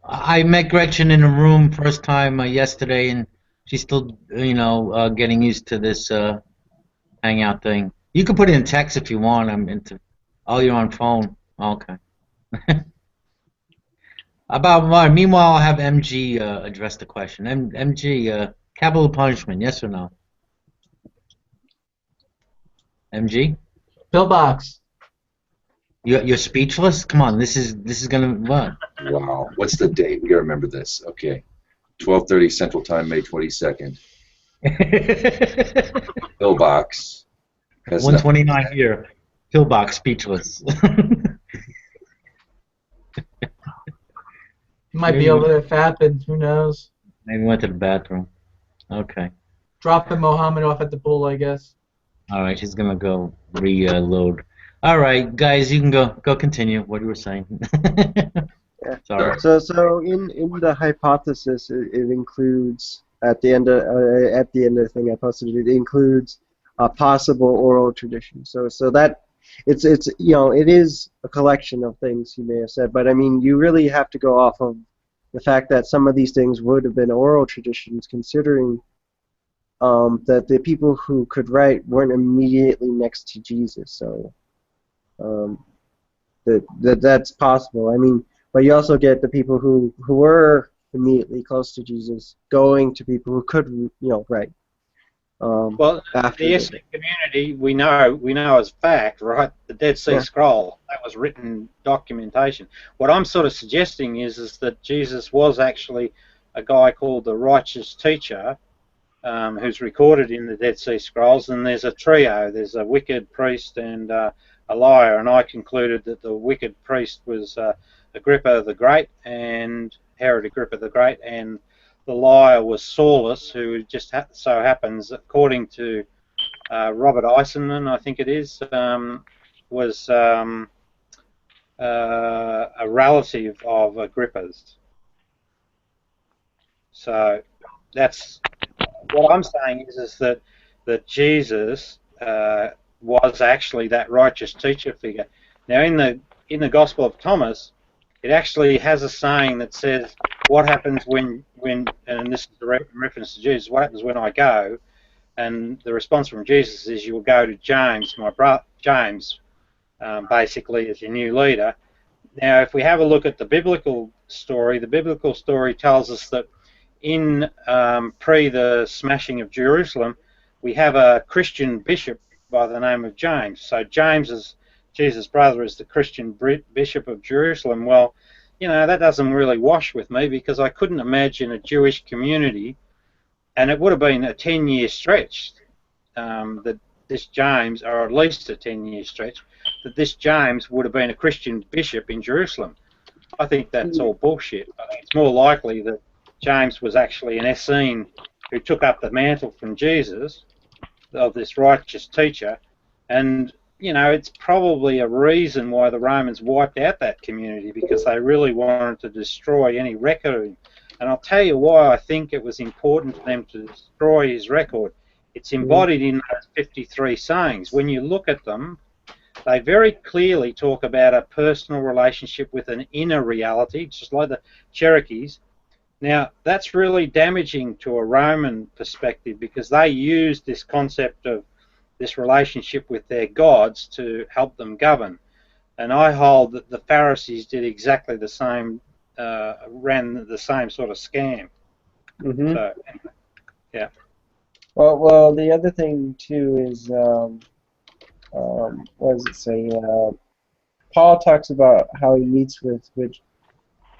I met Gretchen in a room first time yesterday, and she's still, getting used to this hangout thing. You can put it in text if you want. I'm into. Oh, you're on phone. Okay. Meanwhile, I'll have MG address the question. MG, capital punishment, yes or no? MG? Pillbox. You're speechless? Come on, this is gonna what? Wow. What's the date? We gotta remember this. Okay. 12:30 Central Time, May 22nd. Pillbox. 129 here. Pillbox speechless. Might be over there fapping. Who knows? Maybe went to the bathroom. Okay. Dropping Mohammed off at the pool, I guess. All right, she's gonna go reload. All right, guys, you can go continue what you were saying. Yeah. Sorry. So in the hypothesis, it includes at the end of the thing I posted, it includes a possible oral tradition. So that it's it is a collection of things you may have said, but I mean you really have to go off of the fact that some of these things would have been oral traditions, considering that the people who could write weren't immediately next to Jesus. So that's possible. I mean, but you also get the people who were immediately close to Jesus going to people who could write. Well, the ethnic community, we know as fact, right? The Dead Sea Scroll, that was written documentation. What I'm sort of suggesting is that Jesus was actually a guy called the Righteous Teacher, who's recorded in the Dead Sea Scrolls, and there's a trio. There's a wicked priest and a liar, and I concluded that the wicked priest was Agrippa the Great, and Herod Agrippa the Great, and the liar was Saulus, who just so happens, according to Robert Eisenman, I think it is, was a relative of Agrippa's. So that's what I'm saying is that Jesus was actually that righteous teacher figure. Now, in the Gospel of Thomas, it actually has a saying that says, "What happens when and this is a reference to Jesus. What happens when I go?" And the response from Jesus is, "You will go to James, my brother James, basically as your new leader." Now, if we have a look at the biblical story tells us that in pre the smashing of Jerusalem, we have a Christian bishop by the name of James. So James is Jesus' brother, is the Christian bishop of Jerusalem. Well, that doesn't really wash with me, because I couldn't imagine a Jewish community, and it would have been a 10-year stretch that this James, or at least a 10-year stretch, that this James would have been a Christian bishop in Jerusalem. I think that's all bullshit. I think it's more likely that James was actually an Essene who took up the mantle from Jesus, of this righteous teacher, and it's probably a reason why the Romans wiped out that community, because they really wanted to destroy any record of him. And I'll tell you why I think it was important for them to destroy his record. It's embodied in those 53 sayings. When you look at them, they very clearly talk about a personal relationship with an inner reality, just like the Cherokees. Now, that's really damaging to a Roman perspective, because they used this concept of this relationship with their gods to help them govern. And I hold that the Pharisees did exactly the same, ran the same sort of scam. Mm-hmm. So, anyway, yeah. Well, the other thing too is, what does it say? Paul talks about how he meets with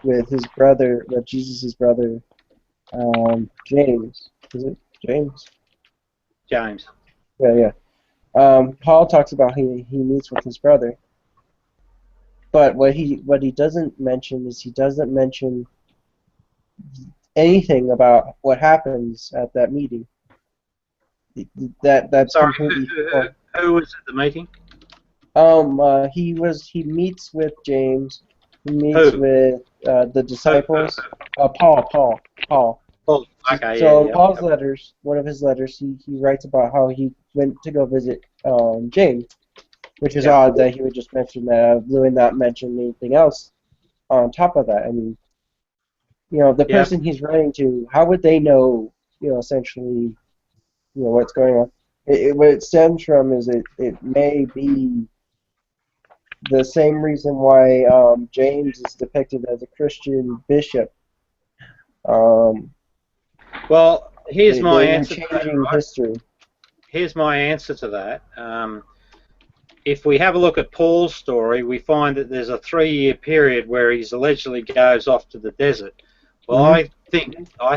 his brother, with Jesus' brother, James. Is it James? James. Yeah. Paul talks about he meets with his brother, but what he doesn't mention is he doesn't mention anything about what happens at that meeting. That's Sorry, completely. who was at the meeting? He meets with James. He meets Who? with the disciples. Paul. Oh, okay, So in yeah. Paul's letters, one of his letters, he writes about how he went to go visit James, which is odd that he would just mention that, really not mention anything else on top of that. I mean, the person he's writing to, how would they know, essentially, what's going on? What it stems from is it may be the same reason why James is depicted as a Christian bishop. Well, here's my they're answer to that. changing Right? history. Here's my answer to that. If we have a look at Paul's story, we find that there's a 3-year period where he's allegedly goes off to the desert. Well, I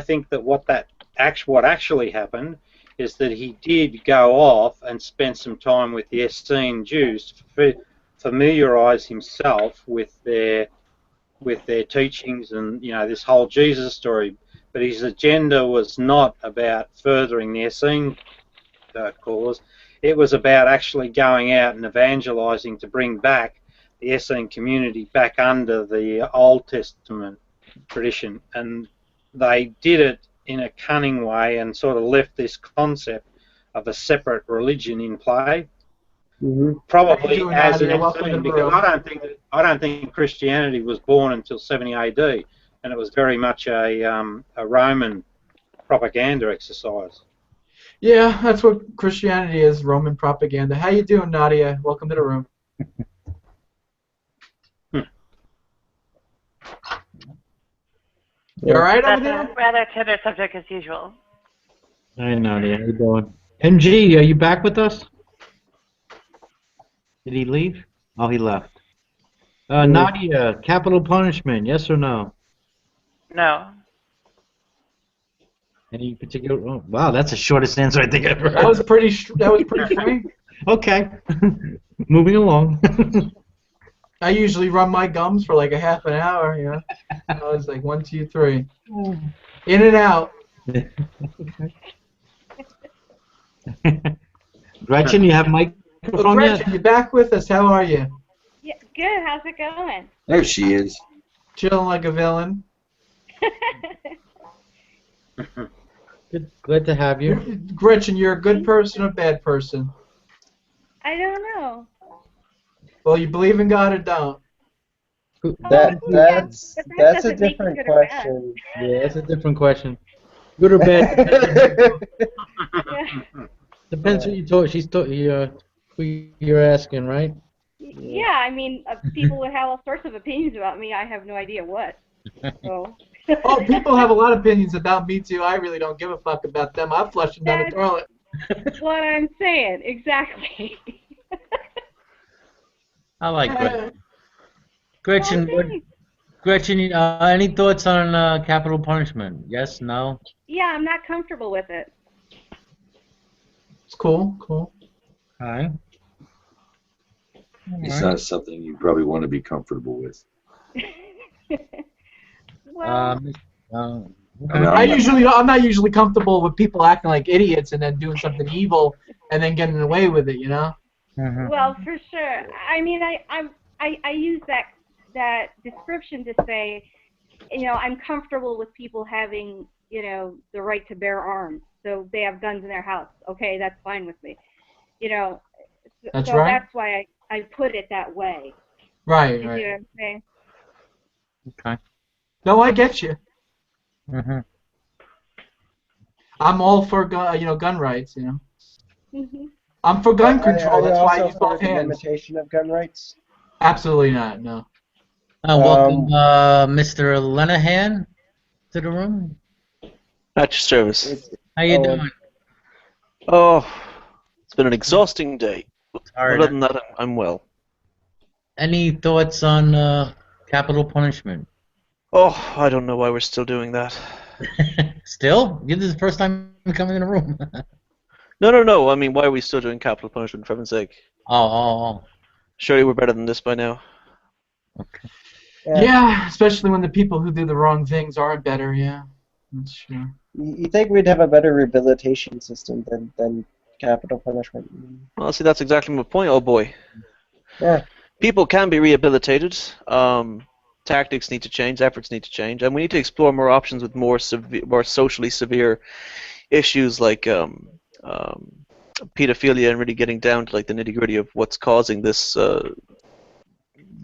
think that what actually happened is that he did go off and spend some time with the Essene Jews to familiarize himself with their teachings and this whole Jesus story. But his agenda was not about furthering the Essene cause. It was about actually going out and evangelizing to bring back the Essene community back under the Old Testament tradition. And they did it in a cunning way and sort of left this concept of a separate religion in play. Mm-hmm. Probably as an Essene, because I don't think Christianity was born until 70 AD, and it was very much a Roman propaganda exercise. Yeah, that's what Christianity is, Roman propaganda. How you doing, Nadia? Welcome to the room. You all right over there? That's a rather tender subject as usual. Hi, Nadia. How you doing? MG, are you back with us? Did he leave? Oh, he left. Nadia, capital punishment, yes or no? No. Any particular? Oh, wow, that's the shortest answer I think I've ever heard. That was pretty frank. Okay. Moving along. I usually run my gums for like a half an hour, I was like 1, 2, 3. In and out. Gretchen, you have microphone yet? Gretchen, you back with us? How are you? Yeah, good. How's it going? There she is. Chilling like a villain. Good, glad to have you. Gretchen, you're a good person or a bad person? I don't know. Well, you believe in God or don't? That's a doesn't make you different good or bad. question. Yeah, that's a different question. Good or bad? Depends who you talk. Who you're asking, right? Yeah, I mean, people would have all sorts of opinions about me. I have no idea what. So. Oh, people have a lot of opinions about me too. I really don't give a fuck about them. I'll flush them down the toilet. That's what I'm saying. Exactly. I like Gretchen. Gretchen, any thoughts on capital punishment? Yes, no? Yeah, I'm not comfortable with it. It's cool. All right. It's not something you probably want to be comfortable with. Well, I'm not usually comfortable with people acting like idiots and then doing something evil and then getting away with it, Well, for sure. I mean, I use that description to say, I'm comfortable with people having, the right to bear arms. So they have guns in their house. Okay, that's fine with me. That's so right. That's why I put it that way. Right. You know what I'm saying? Okay. No, I get you. Mm-hmm. I'm all for gun rights. Mm-hmm. I'm for gun control. That's why I also use both for the hands. limitation of gun rights. Absolutely not. No. Welcome, Mr. Lenahan, to the room. At your service. How you doing? Oh, it's been an exhausting day. Sorry. Other than that, I'm well. Any thoughts on capital punishment? Oh, I don't know why we're still doing that. Still? This is the first time I'm coming in the room. No. I mean, why are we still doing capital punishment, for heaven's sake? Oh. Surely we're better than this by now. Yeah, especially when the people who do the wrong things aren't better. Yeah, that's true. You think we'd have a better rehabilitation system than capital punishment? Well, see, that's exactly my point, oh boy. Yeah. People can be rehabilitated. Tactics need to change, efforts need to change, and we need to explore more options with more socially severe issues like pedophilia, and really getting down to like the nitty-gritty of what's causing this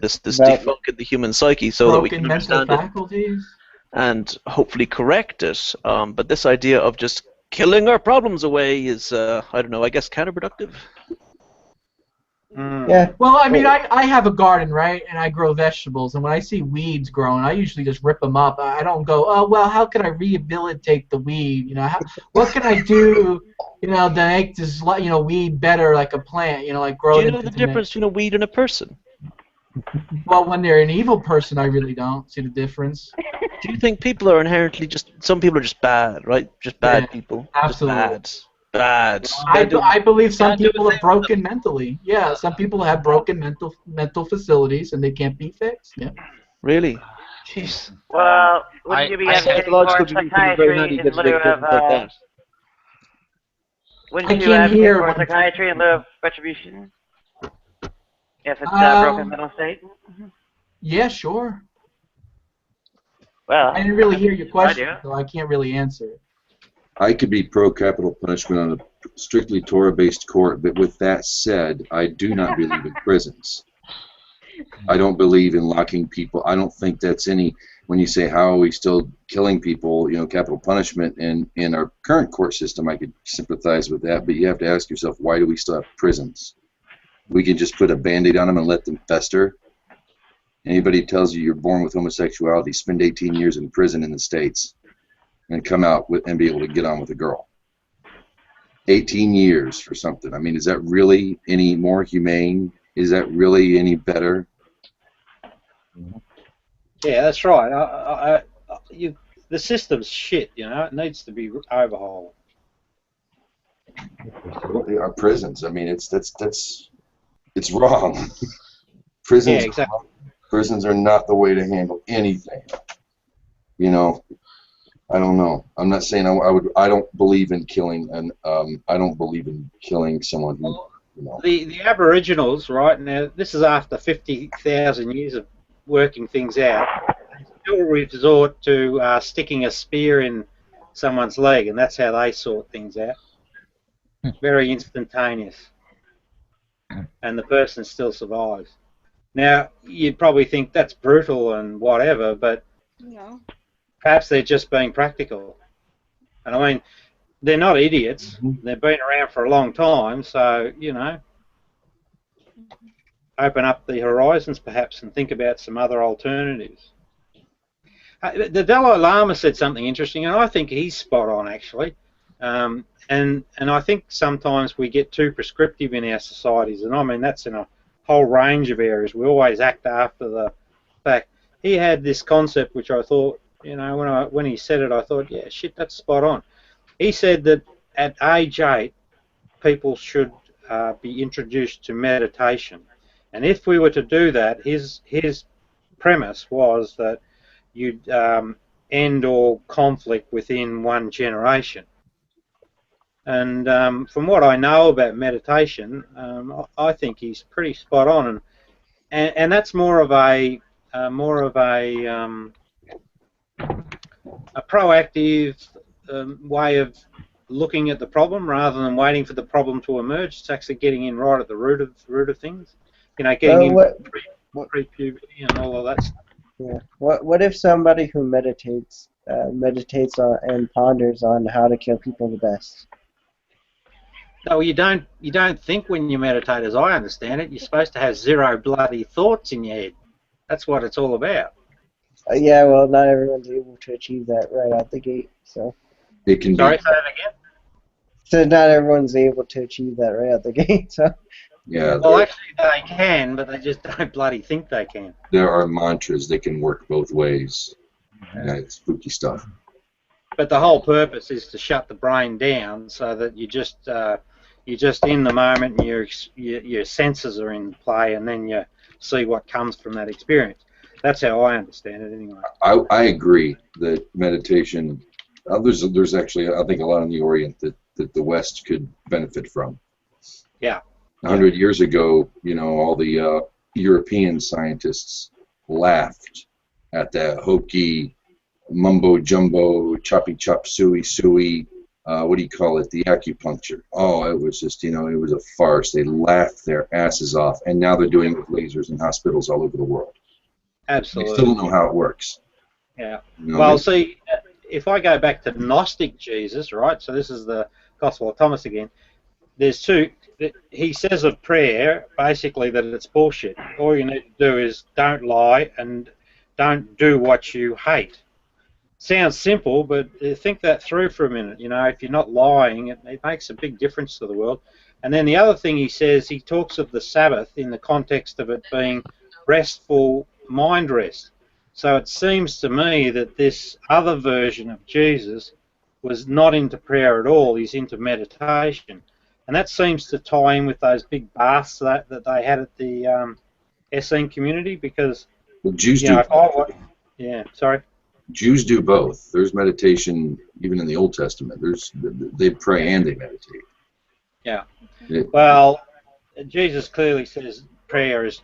this defunk in the human psyche, so that we can mental understand faculties. and hopefully correct it. But this idea of just killing our problems away is, I don't know, I guess counterproductive. Yeah. Well, I mean, I have a garden, right, and I grow vegetables, and when I see weeds growing, I usually just rip them up. I don't go, oh, well, how can I rehabilitate the weed? You know, what can I do, you know, to make this, you know, weed better like a plant, you know, like grow Do it you know into the difference between a weed and a person? Well, when they're an evil person, I really don't see the difference. Do you think people are inherently some people are just bad, right? Just bad people. Absolutely. Just bad. I believe some people are broken mentally. Yeah, some people have broken mental facilities and they can't be fixed. Yeah. Really? Jeez. Well, wouldn't you be advocating for psychiatry in lieu of wouldn't you advocate for psychiatry in lieu of retribution? If it's a broken mental state? Yeah, sure. Well, I didn't really hear your question, so I can't really answer it. I could be pro-capital punishment on a strictly Torah-based court, but with that said, I do not believe in prisons. I don't believe in locking people. I don't think that's any, when you say how are we still killing people, you know, capital punishment in our current court system, I could sympathize with that, but you have to ask yourself, why do we still have prisons? We can just put a Band-Aid on them and let them fester. Anybody tells you you're born with homosexuality, spend 18 years in prison in the States and come out and be able to get on with a girl. 18 years for something. I mean, is that really any more humane? Is that really any better? Yeah, that's right. The system's shit, you know. It needs to be overhauled. Our prisons. I mean, it's wrong. Prisons. Yeah, exactly. Prisons are not the way to handle anything. You know, I don't know. I'm not saying I don't believe in killing, and I don't believe in killing someone who. You know. The Aboriginals, right now, this is after 50,000 years of working things out. They still resort to sticking a spear in someone's leg, and that's how they sort things out. Very instantaneous. And the person still survives. Now, you'd probably think that's brutal and whatever, but perhaps they're just being practical. And I mean, they're not idiots. They've been around for a long time, so, you know, open up the horizons perhaps and think about some other alternatives. The Dalai Lama said something interesting, and I think he's spot on, actually. And I think sometimes we get too prescriptive in our societies, and I mean that's in a whole range of areas. We always act after the fact. He had this concept which I thought, you know, when he said it, I thought, yeah, shit, that's spot on. He said that at age 8, people should be introduced to meditation, and if we were to do that, his premise was that you'd end all conflict within one generation. And from what I know about meditation, I think he's pretty spot on, and that's more of a proactive way of looking at the problem rather than waiting for the problem to emerge. It's actually getting in right at the root of things. You know, getting in pre-puberty and all of that stuff. Yeah. What if somebody who meditates on, and ponders on how to kill people the best? No, you don't think when you meditate, as I understand it. You're supposed to have zero bloody thoughts in your head. That's what it's all about. Yeah, well, not everyone's able to achieve that right out the gate. So. It can Sorry, be. say that again. So not everyone's able to achieve that right out the gate. So Yeah. Well, actually, they can, but they just don't bloody think they can. There are mantras that can work both ways. Yeah, it's spooky stuff. But the whole purpose is to shut the brain down so that you're just in the moment, and your senses are in play, and then you see what comes from that experience. That's how I understand it, anyway. I agree that meditation. There's actually, I think, a lot in the Orient that the West could benefit from. Yeah. 100 years ago, all the European scientists laughed at that hokey, mumbo jumbo, choppy chop suey suey. What do you call it? The acupuncture. Oh, it was just, it was a farce. They laughed their asses off, and now they're doing it with lasers in hospitals all over the world. Absolutely. They still don't know how it works. Yeah. Well, see, if I go back to Gnostic Jesus, right? So this is the Gospel of Thomas again. There's two. He says of prayer basically that it's bullshit. All you need to do is don't lie and don't do what you hate. Sounds simple, but think that through for a minute. If you're not lying, it makes a big difference to the world. And then the other thing he says, he talks of the Sabbath in the context of it being restful mind rest. So it seems to me that this other version of Jesus was not into prayer at all. He's into meditation. And that seems to tie in with those big baths that they had at the Essene community, because Jews do. Yeah, sorry. Jews do both. There's meditation even in the Old Testament. They pray and they meditate. Yeah. Well, Jesus clearly says prayer is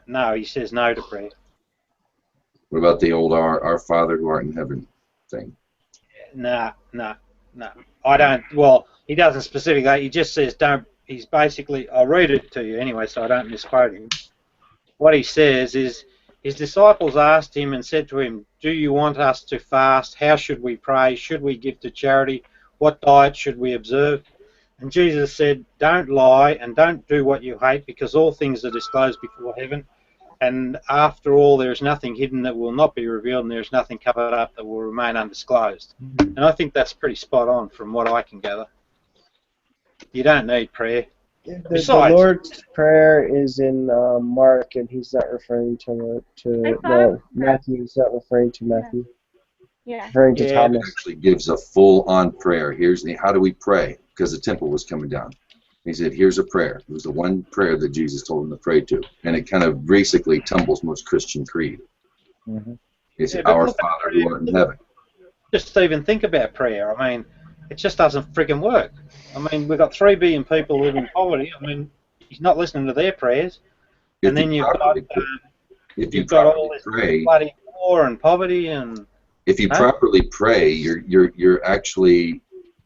no. He says no to prayer. What about the old Our Father who art in heaven thing? No. I don't. Well, he doesn't specifically. He just says don't. He's basically. I'll read it to you anyway, so I don't misquote him. What he says is, his disciples asked him and said to him, "Do you want us to fast? How should we pray? Should we give to charity? What diet should we observe?" And Jesus said, "Don't lie and don't do what you hate, because all things are disclosed before heaven. And after all, there is nothing hidden that will not be revealed, and there is nothing covered up that will remain undisclosed." And I think that's pretty spot on from what I can gather. You don't need prayer. the Lord's Prayer is in Mark, and he's not referring to Matthew. He's not referring to Matthew. Yeah. Referring to It Thomas. actually gives a full-on prayer. How do we pray? Because the temple was coming down. He said, here's a prayer. It was the one prayer that Jesus told him to pray to. And it kind of basically tumbles most Christian creed. Mm-hmm. It's Our Father who art in heaven. Just even think about prayer. I mean, it just doesn't friggin' work. I mean, we've got 3 billion people living in poverty. I mean, he's not listening to their prayers. And then you've got all this bloody war and poverty and... If you properly pray, you're actually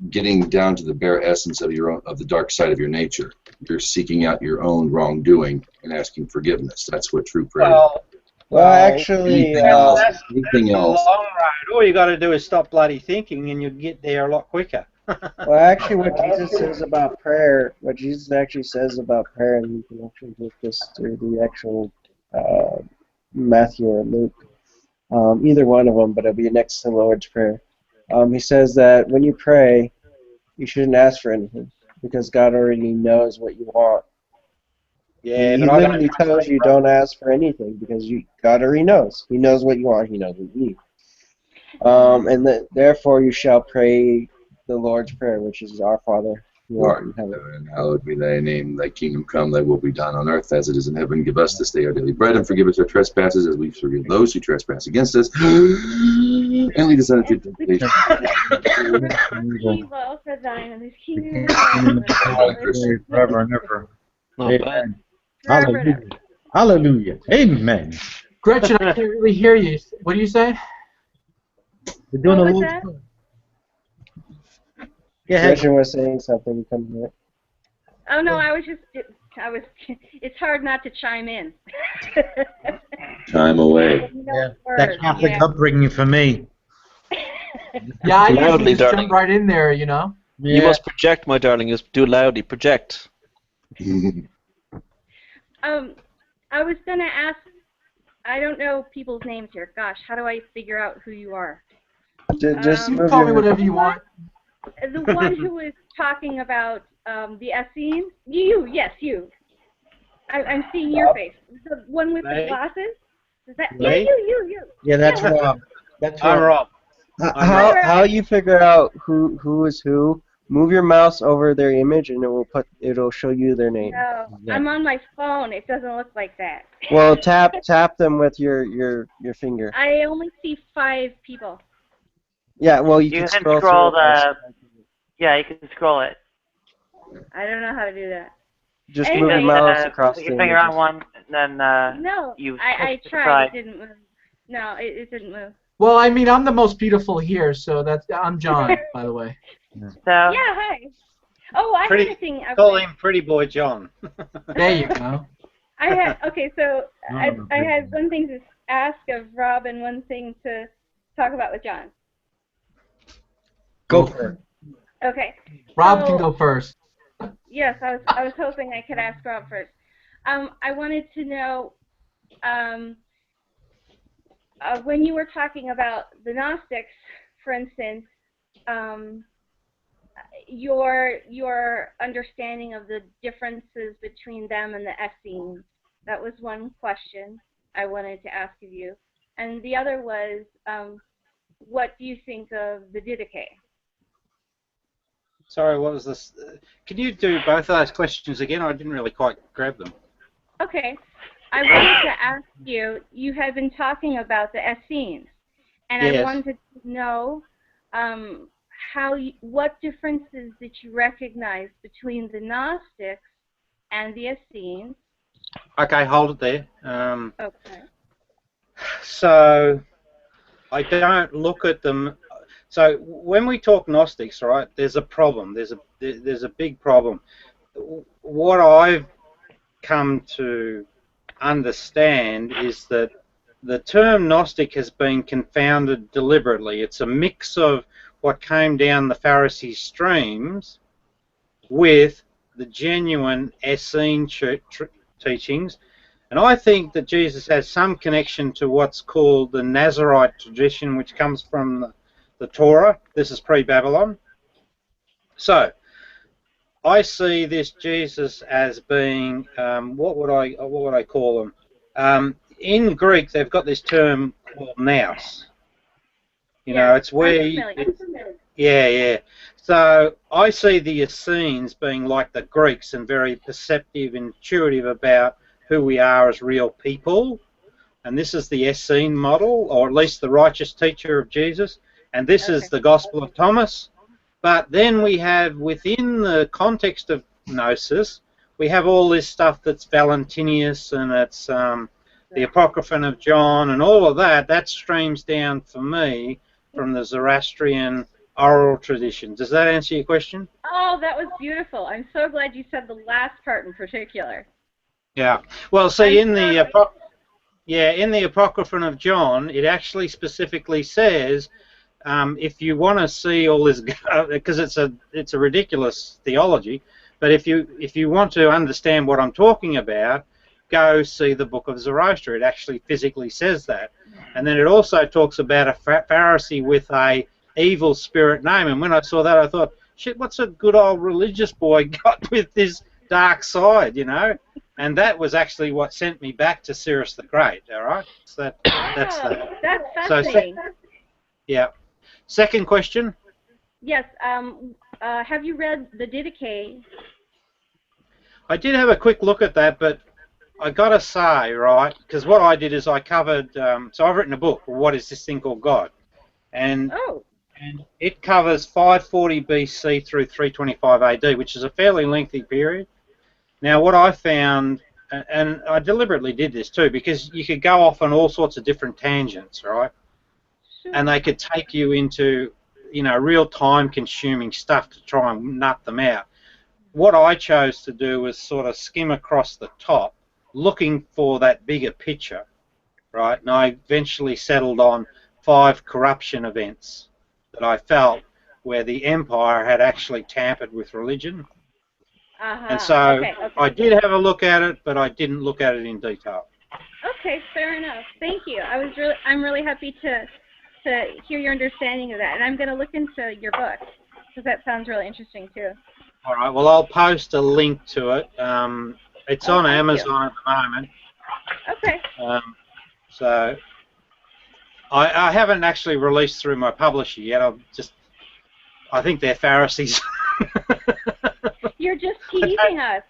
getting down to the bare essence of the dark side of your nature. You're seeking out your own wrongdoing and asking forgiveness. That's what true prayer is. Well, actually, anything else. Anything else. Long road. All you got to do is stop bloody thinking, and you'll get there a lot quicker. Well, actually, what Jesus says about prayer, and you can actually get this through the actual Matthew or Luke, either one of them, but it'll be next to the Lord's Prayer. He says that when you pray, you shouldn't ask for anything, because God already knows what you want. Yeah, he literally tells you don't ask for anything, because God already knows. He knows what you want. He knows what you need. And therefore you shall pray the Lord's Prayer, which is Our Father who art in heaven. And hallowed be thy name, thy kingdom come, thy will be done on earth as it is in heaven. Give us this day our daily bread, and forgive us our trespasses as we forgive those who trespass against us. And lead us not into temptation. Forever and ever. Not Amen. Hallelujah. Hallelujah. Amen. Gretchen, I can't really hear you. What do you say? We're doing What a was little. that? Gretchen was saying something. Come here. Oh no, it's hard not to chime in. Time away. Yeah, that Catholic upbringing for me. Yeah, I Loudly, usually just darling. jump right in there, you know. You must project, my darling. Just do it loudly. Project. I was gonna ask. I don't know people's names here. Gosh, how do I figure out who you are? Just You can move call me your- whatever you want. The one who was talking about the Essenes? Yes, you. I'm seeing your face. The one with the Me? glasses? Is that Me? you? Yeah, that's Yeah, Rob. That's I'm Rob. How you figure out who is who? Move your mouse over their image, and it'll show you their name. No, I'm on my phone. It doesn't look like that. Well, tap them with your finger. I only see 5 people. Yeah, well, you You can can scroll through it. yeah, you can scroll it. I don't know how to do that. Just Anyway, move your mouse across Put the your finger on images. one, and then No, you I push to the tried. side. It didn't move. No, it didn't move. Well, I mean, I'm the most beautiful here, so I'm John, by the way. Yeah, hi. Oh, I Pretty, had a thing. call him Pretty Boy John. There you go. I had okay, so I had one thing to ask of Rob and one thing to talk about with John. Go for it. Okay. Rob so, can go first. Yes, I was hoping I could ask Rob first. I wanted to know when you were talking about the Gnostics, for instance, your understanding of the differences between them and the Essenes. That was one question I wanted to ask of you. And the other was, what do you think of the Didache? Sorry, what was this? Can you do both of those questions again? I didn't really quite grab them. Okay. I wanted to ask you, you had been talking about the Essenes, and I Yes. wanted to know what differences did you recognize between the Gnostics and the Essenes? Okay, hold it there. Okay. So I don't look at them. So when we talk Gnostics, right, there's a problem. There's a big problem. What I've come to understand is that the term Gnostic has been confounded deliberately. It's a mix of what came down the Pharisee streams with the genuine Essene teachings. And I think that Jesus has some connection to what's called the Nazarite tradition, which comes from the Torah. This is pre-Babylon. So I see this Jesus as being what would I call him? In Greek, they've got this term called nous. You know, it's where yeah. So I see the Essenes being like the Greeks and very perceptive, intuitive about who we are as real people. And this is the Essene model, or at least the righteous teacher of Jesus. And this is the Gospel of Thomas. But then we have, within the context of Gnosis, we have all this stuff that's Valentinius and it's the Apocryphon of John and all of that. That streams down for me from the Zoroastrian oral tradition. Does that answer your question? Oh, that was beautiful. I'm so glad you said the last part in particular. Yeah. Well, see, in the Apocryphon of John, it actually specifically says, if you want to see all this, because it's a ridiculous theology, but if you want to understand what I'm talking about, go see the Book of Zoroaster. It actually physically says that, and then it also talks about a Pharisee with a evil spirit name. And when I saw that, I thought, shit, what's a good old religious boy got with this dark side, you know? And that was actually what sent me back to Cyrus the Great. All right, so that's that. That's fascinating. Yeah. Second question. Yes. Have you read the Didache? I did have a quick look at that, but I gotta say, right, because what I did is I covered. So I've written a book. What is this thing called God? And it covers 540 BC through 325 AD, which is a fairly lengthy period. Now, what I found, and I deliberately did this too, because you could go off on all sorts of different tangents, right? And they could take you into, you know, real time-consuming stuff to try and nut them out. What I chose to do was sort of skim across the top, looking for that bigger picture, right? And I eventually settled on 5 corruption events that I felt where the empire had actually tampered with religion. And so I did have a look at it, but I didn't look at it in detail. Okay, fair enough. Thank you. I'm really happy to to hear your understanding of that, and I'm going to look into your book because that sounds really interesting too. All right. Well, I'll post a link to it. It's on thank you. Amazon at the moment. Okay. So I haven't actually released through my publisher yet. I think they're Pharisees. You're just teasing us.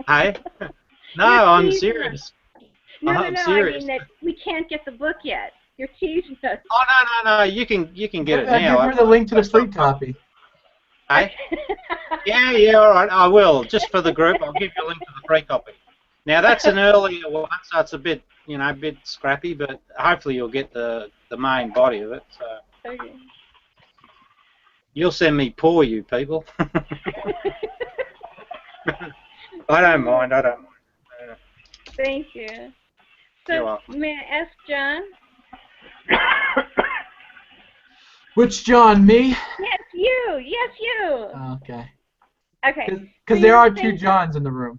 Hey? No, You're I'm teasing serious. No, I'm I serious. mean that we can't get the book yet. You're teasing us. Oh no, you can get it Give now. her the link to the free copy. Hey? Yeah, all right, I will. Just for the group, I'll give you a link to the free copy. Now that's an earlier one, so it's a bit, a bit scrappy, but hopefully you'll get the main body of it. So Okay. you'll send me poor, you people. I don't mind. Thank you. You're So welcome. may I ask John? Which John? Me? Yes, you. Yes, you. Okay. Okay. Because So there you're are saying- two Johns in the room.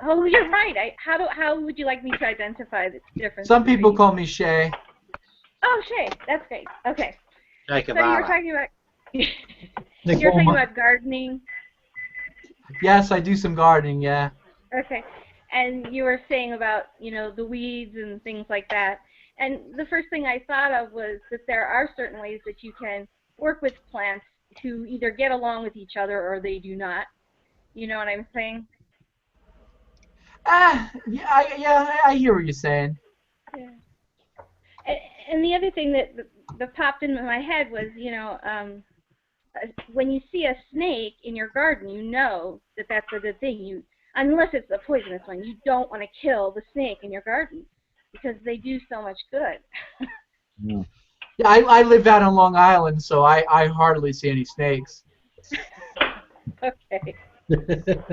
Oh, you're right. How would you like me to identify the difference? Some people call me Shay. Oh, Shay. That's great. Okay. Jacob So you're Arla. talking about They you're call talking my- about gardening. Yes, I do some gardening, yeah. Okay. And you were saying about, the weeds and things like that. And the first thing I thought of was that there are certain ways that you can work with plants to either get along with each other or they do not. You know what I'm saying? I hear what you're saying. Yeah. And the other thing that popped into my head was, when you see a snake in your garden, you know that that's a good thing. Unless it's a poisonous one, you don't want to kill the snake in your garden because they do so much good. Yeah, I live out on Long Island, so I hardly see any snakes. Okay.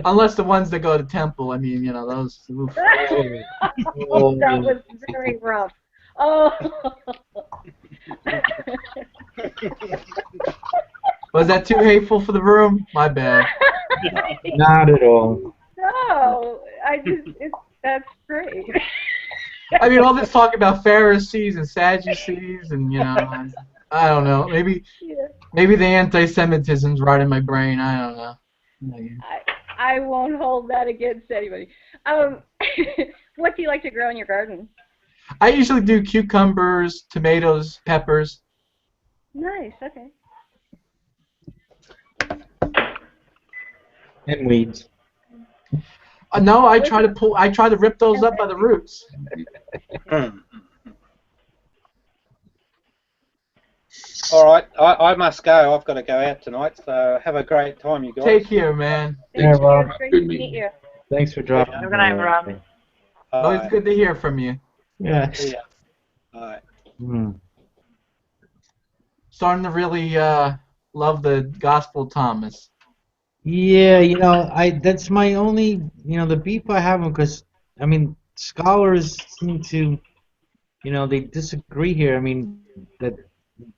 Unless the ones that go to temple. I mean, those. Oof. Oh, that was very rough. Oh. Was that too hateful for the room? My bad. Not at all. No, that's great. I mean, all this talk about Pharisees and Sadducees, and I don't know. Maybe the anti-Semitism's right in my brain. I don't know. I won't hold that against anybody. What do you like to grow in your garden? I usually do cucumbers, tomatoes, peppers. Nice. Okay. And weeds. No, I try to rip those up by the roots. All right, I must go. I've got to go out tonight, so have a great time, you guys. Take care, man. Yeah, Rob. Great to meet you. Thanks for dropping. Good night, Rob. Always good to hear from you. Yes. Yeah. All right. Starting to really love the Gospel of Thomas. Yeah, that's my only, the beef I have because, I mean, scholars seem to, they disagree here. I mean, that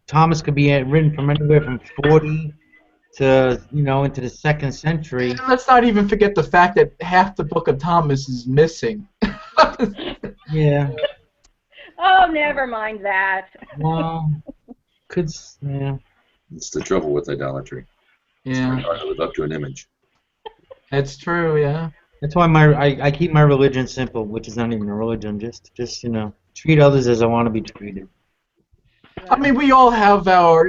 Thomas could be written from anywhere from 40 to, into the 2nd century. And let's not even forget the fact that half the book of Thomas is missing. Yeah. Oh, never mind that. Well, yeah. It's the trouble with idolatry. It's Yeah. very hard to live up to an image. That's true, yeah. That's why I keep my religion simple, which is not even a religion. Just treat others as I want to be treated. I mean, we all have our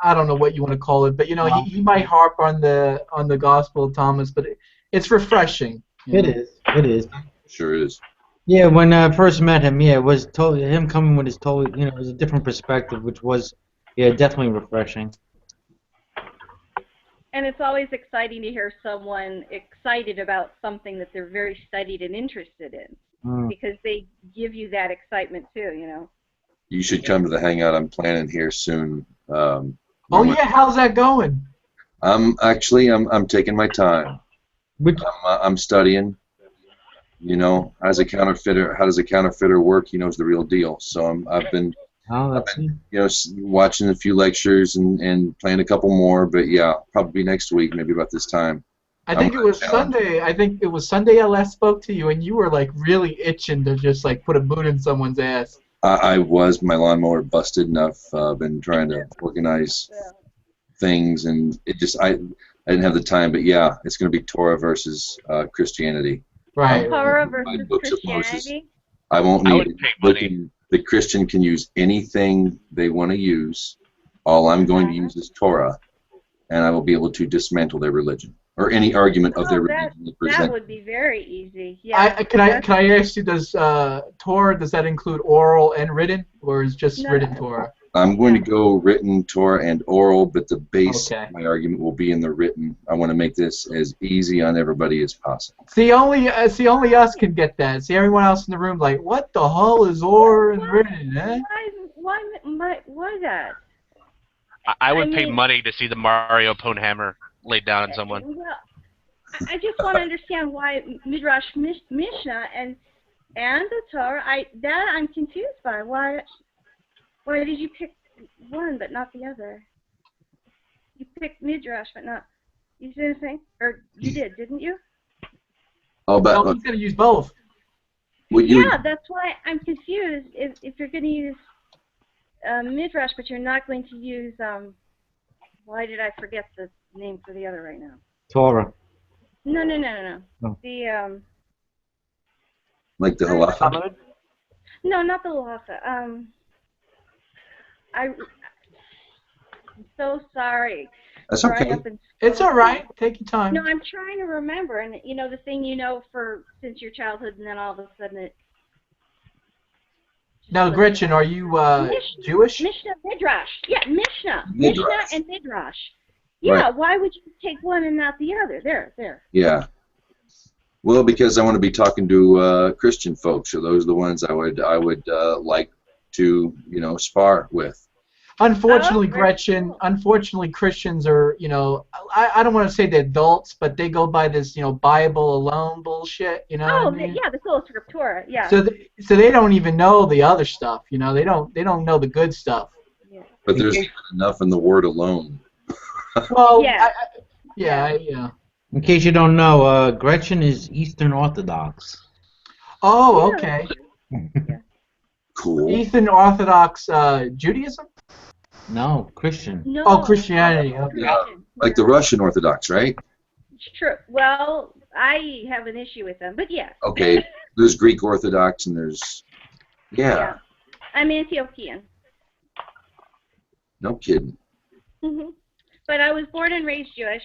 I don't know what you want to call it, but he might harp on the Gospel of Thomas, but it's refreshing. It is. Sure is. Yeah, when I first met him, it was him coming with his totally, it was a different perspective, which was, definitely refreshing. And it's always exciting to hear someone excited about something that they're very studied and interested in, because they give you that excitement too, You should come to the hangout I'm planning here soon. Oh yeah, how's that going? I'm taking my time. I'm studying. How does a counterfeiter work? He knows the real deal. So I've been watching a few lectures and playing a couple more. But yeah, probably next week, maybe about this time. I think it was Sunday. I last spoke to you, and you were like really itching to just like put a boot in someone's ass. I was. My lawnmower busted enough. Been trying to organize things, and it just I didn't have the time. But yeah, it's going to be Torah versus Christianity. Right. Torah My versus books of Moses. Christianity. I won't I need would it. pay They money. can- The Christian can use anything they want to use. All I'm going to use is Torah, and I will be able to dismantle their religion or any argument of their Oh, religion they that present. would be very easy. Yeah. Can I ask you, does Torah, does that include oral and written, or is just No. written Torah? I'm going to go written, Torah, and oral, but the base Okay. of my argument will be in the written. I want to make this as easy on everybody as possible. See, only us can get that. See, everyone else in the room like, what the hell is oral and written, eh? Why that? I would I pay mean- money to see the Mario Pwn hammer laid down on someone. Well, I just want to understand why Midrash Mishnah and the Torah. I'm confused by. Why did you pick one but not the other? You picked Midrash but not. You see what I'm saying? Or you did, didn't you? Oh, but No, he's going to use both. Yeah, that's why I'm confused. If you're going to use Midrash, but you're not going to use why did I forget the name for the other right now? Torah. No. Oh. The like the halacha. no, not the halacha. I'm so sorry. That's Growing okay. up in It's school- all right. Take your time. No, I'm trying to remember, and the thing since your childhood, and then all of a sudden it. Now, Gretchen, are you Jewish? Mishnah, Midrash. Yeah, Mishnah. Midrash. Mishnah and Midrash. Yeah, Right. why would you take one and not the other? There. Yeah. Well, because I want to be talking to Christian folks, so those are the ones I would like to spar with. Unfortunately, Oh, very Gretchen, unfortunately, Christians are, I don't want to say they're adults, but they go by this, Bible alone bullshit, you know what I mean? Yeah, the Sola Scriptura, yeah. So they don't even know the other stuff, they don't know the good stuff. But there's enough in the word alone. Well, Yeah. yeah. In case you don't know, Gretchen is Eastern Orthodox. Oh, okay. Cool. Eastern Orthodox Judaism? No, Christian. No. Oh, Christianity. Okay. Yeah, like the Russian Orthodox, right? It's true. Well, I have an issue with them, but yes. Okay. There's Greek Orthodox and there's yeah. I'm Antiochian. No kidding. Hmm. But I was born and raised Jewish,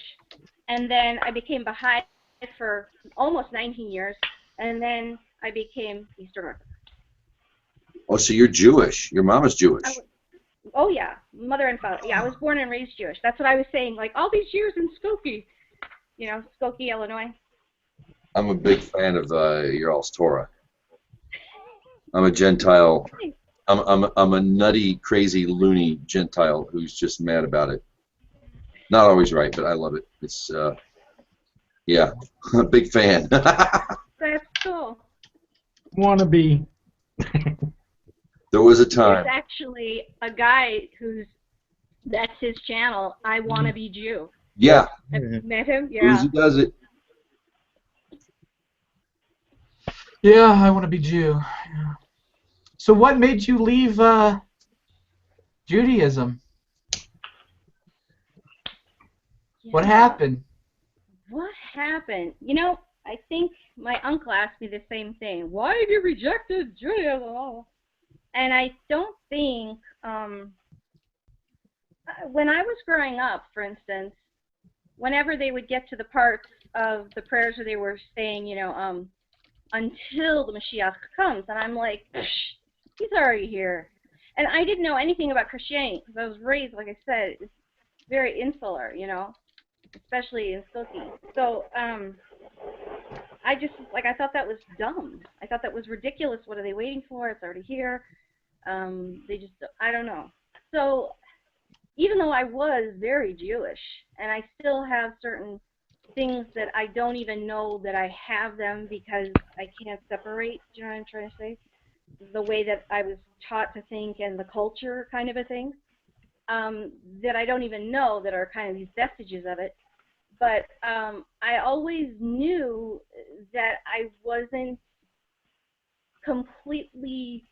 and then I became Baha'i for almost 19 years, and then I became Eastern Orthodox. Oh, so you're Jewish. Your mom is Jewish. Oh yeah, mother and father. Yeah, I was born and raised Jewish. That's what I was saying. Like all these years in Skokie, Skokie, Illinois. I'm a big fan of your all's Torah. I'm a Gentile. I'm a nutty, crazy, loony Gentile who's just mad about it. Not always right, but I love it. It's yeah, a big fan. That's cool. Wanna be. There was a time. There's actually a guy that's his channel. I want to be Jew. Yeah. Have you met him? Yeah. Who does it? Yeah, I want to be Jew. Yeah. So what made you leave Judaism? What happened? What happened? I think my uncle asked me the same thing. Why have you rejected Judaism? And I don't think, when I was growing up, for instance, whenever they would get to the parts of the prayers where they were saying, until the Mashiach comes, and I'm like, he's already here. And I didn't know anything about Christianity because I was raised, like I said, it's very insular, especially in Skokie. So, I thought that was dumb. I thought that was ridiculous. What are they waiting for? It's already here. I don't know. So, even though I was very Jewish, and I still have certain things that I don't even know that I have them because I can't separate, do you know what I'm trying to say? The way that I was taught to think and the culture kind of a thing, that I don't even know that are kind of these vestiges of it. But I always knew that I wasn't completely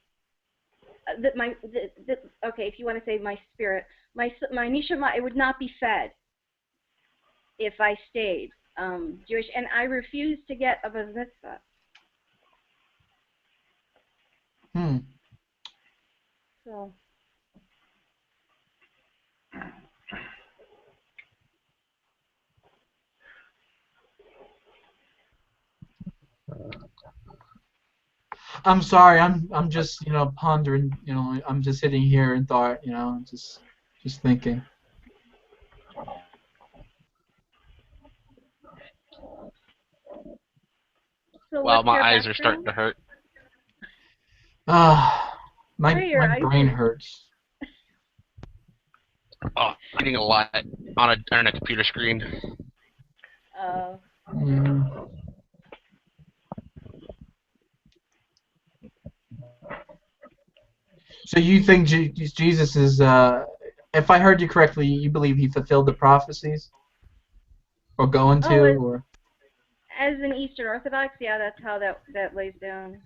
okay, if you want to say my spirit, my neshama, it would not be fed if I stayed Jewish, and I refuse to get a bar mitzvah. So. I'm sorry. I'm just pondering. I'm just sitting here in thought. Just thinking. So wow, my eyes are starting to hurt. My brain hurts. Oh, reading a lot on a computer screen. So you think Jesus is, if I heard you correctly, you believe he fulfilled the prophecies? Or going to? Or? As an Eastern Orthodox, yeah, that's how that lays down.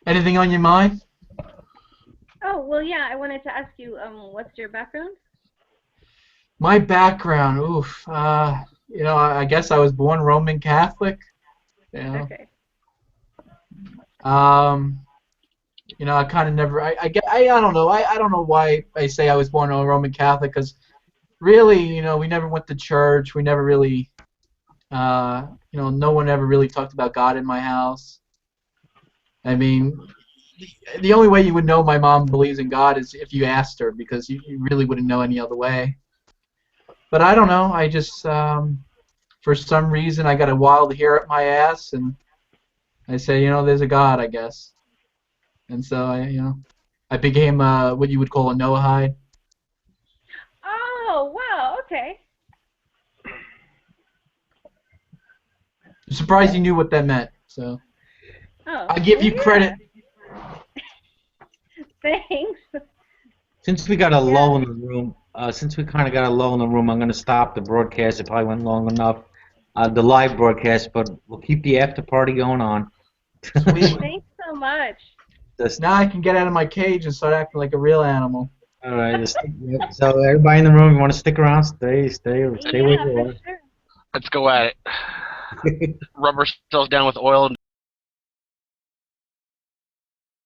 Anything on your mind? Oh, well, yeah, I wanted to ask you, what's your background? My background, oof. I guess I was born Roman Catholic. Okay. I kind of never. I don't know. I don't know why I say I was born a Roman Catholic, because really, we never went to church. We never really, no one ever really talked about God in my house. I mean, the only way you would know my mom believes in God is if you asked her, because you really wouldn't know any other way. But I don't know. I just, for some reason, I got a wild hair up my ass, and I say, there's a God, I guess. And so I became what you would call a Noahide. Oh, wow, okay. I'm surprised you knew what that meant. So I give you credit. Thanks. Since we got a lull in the room, since we kind of got a lull in the room, I'm going to stop the broadcast. It probably went long enough, the live broadcast, but we'll keep the after party going on. Thanks so much. Now I can get out of my cage and start acting like a real animal. All right. So everybody in the room, you want to stick around? Stay where you are. Sure. Let's go at it. Rubber cells down with oil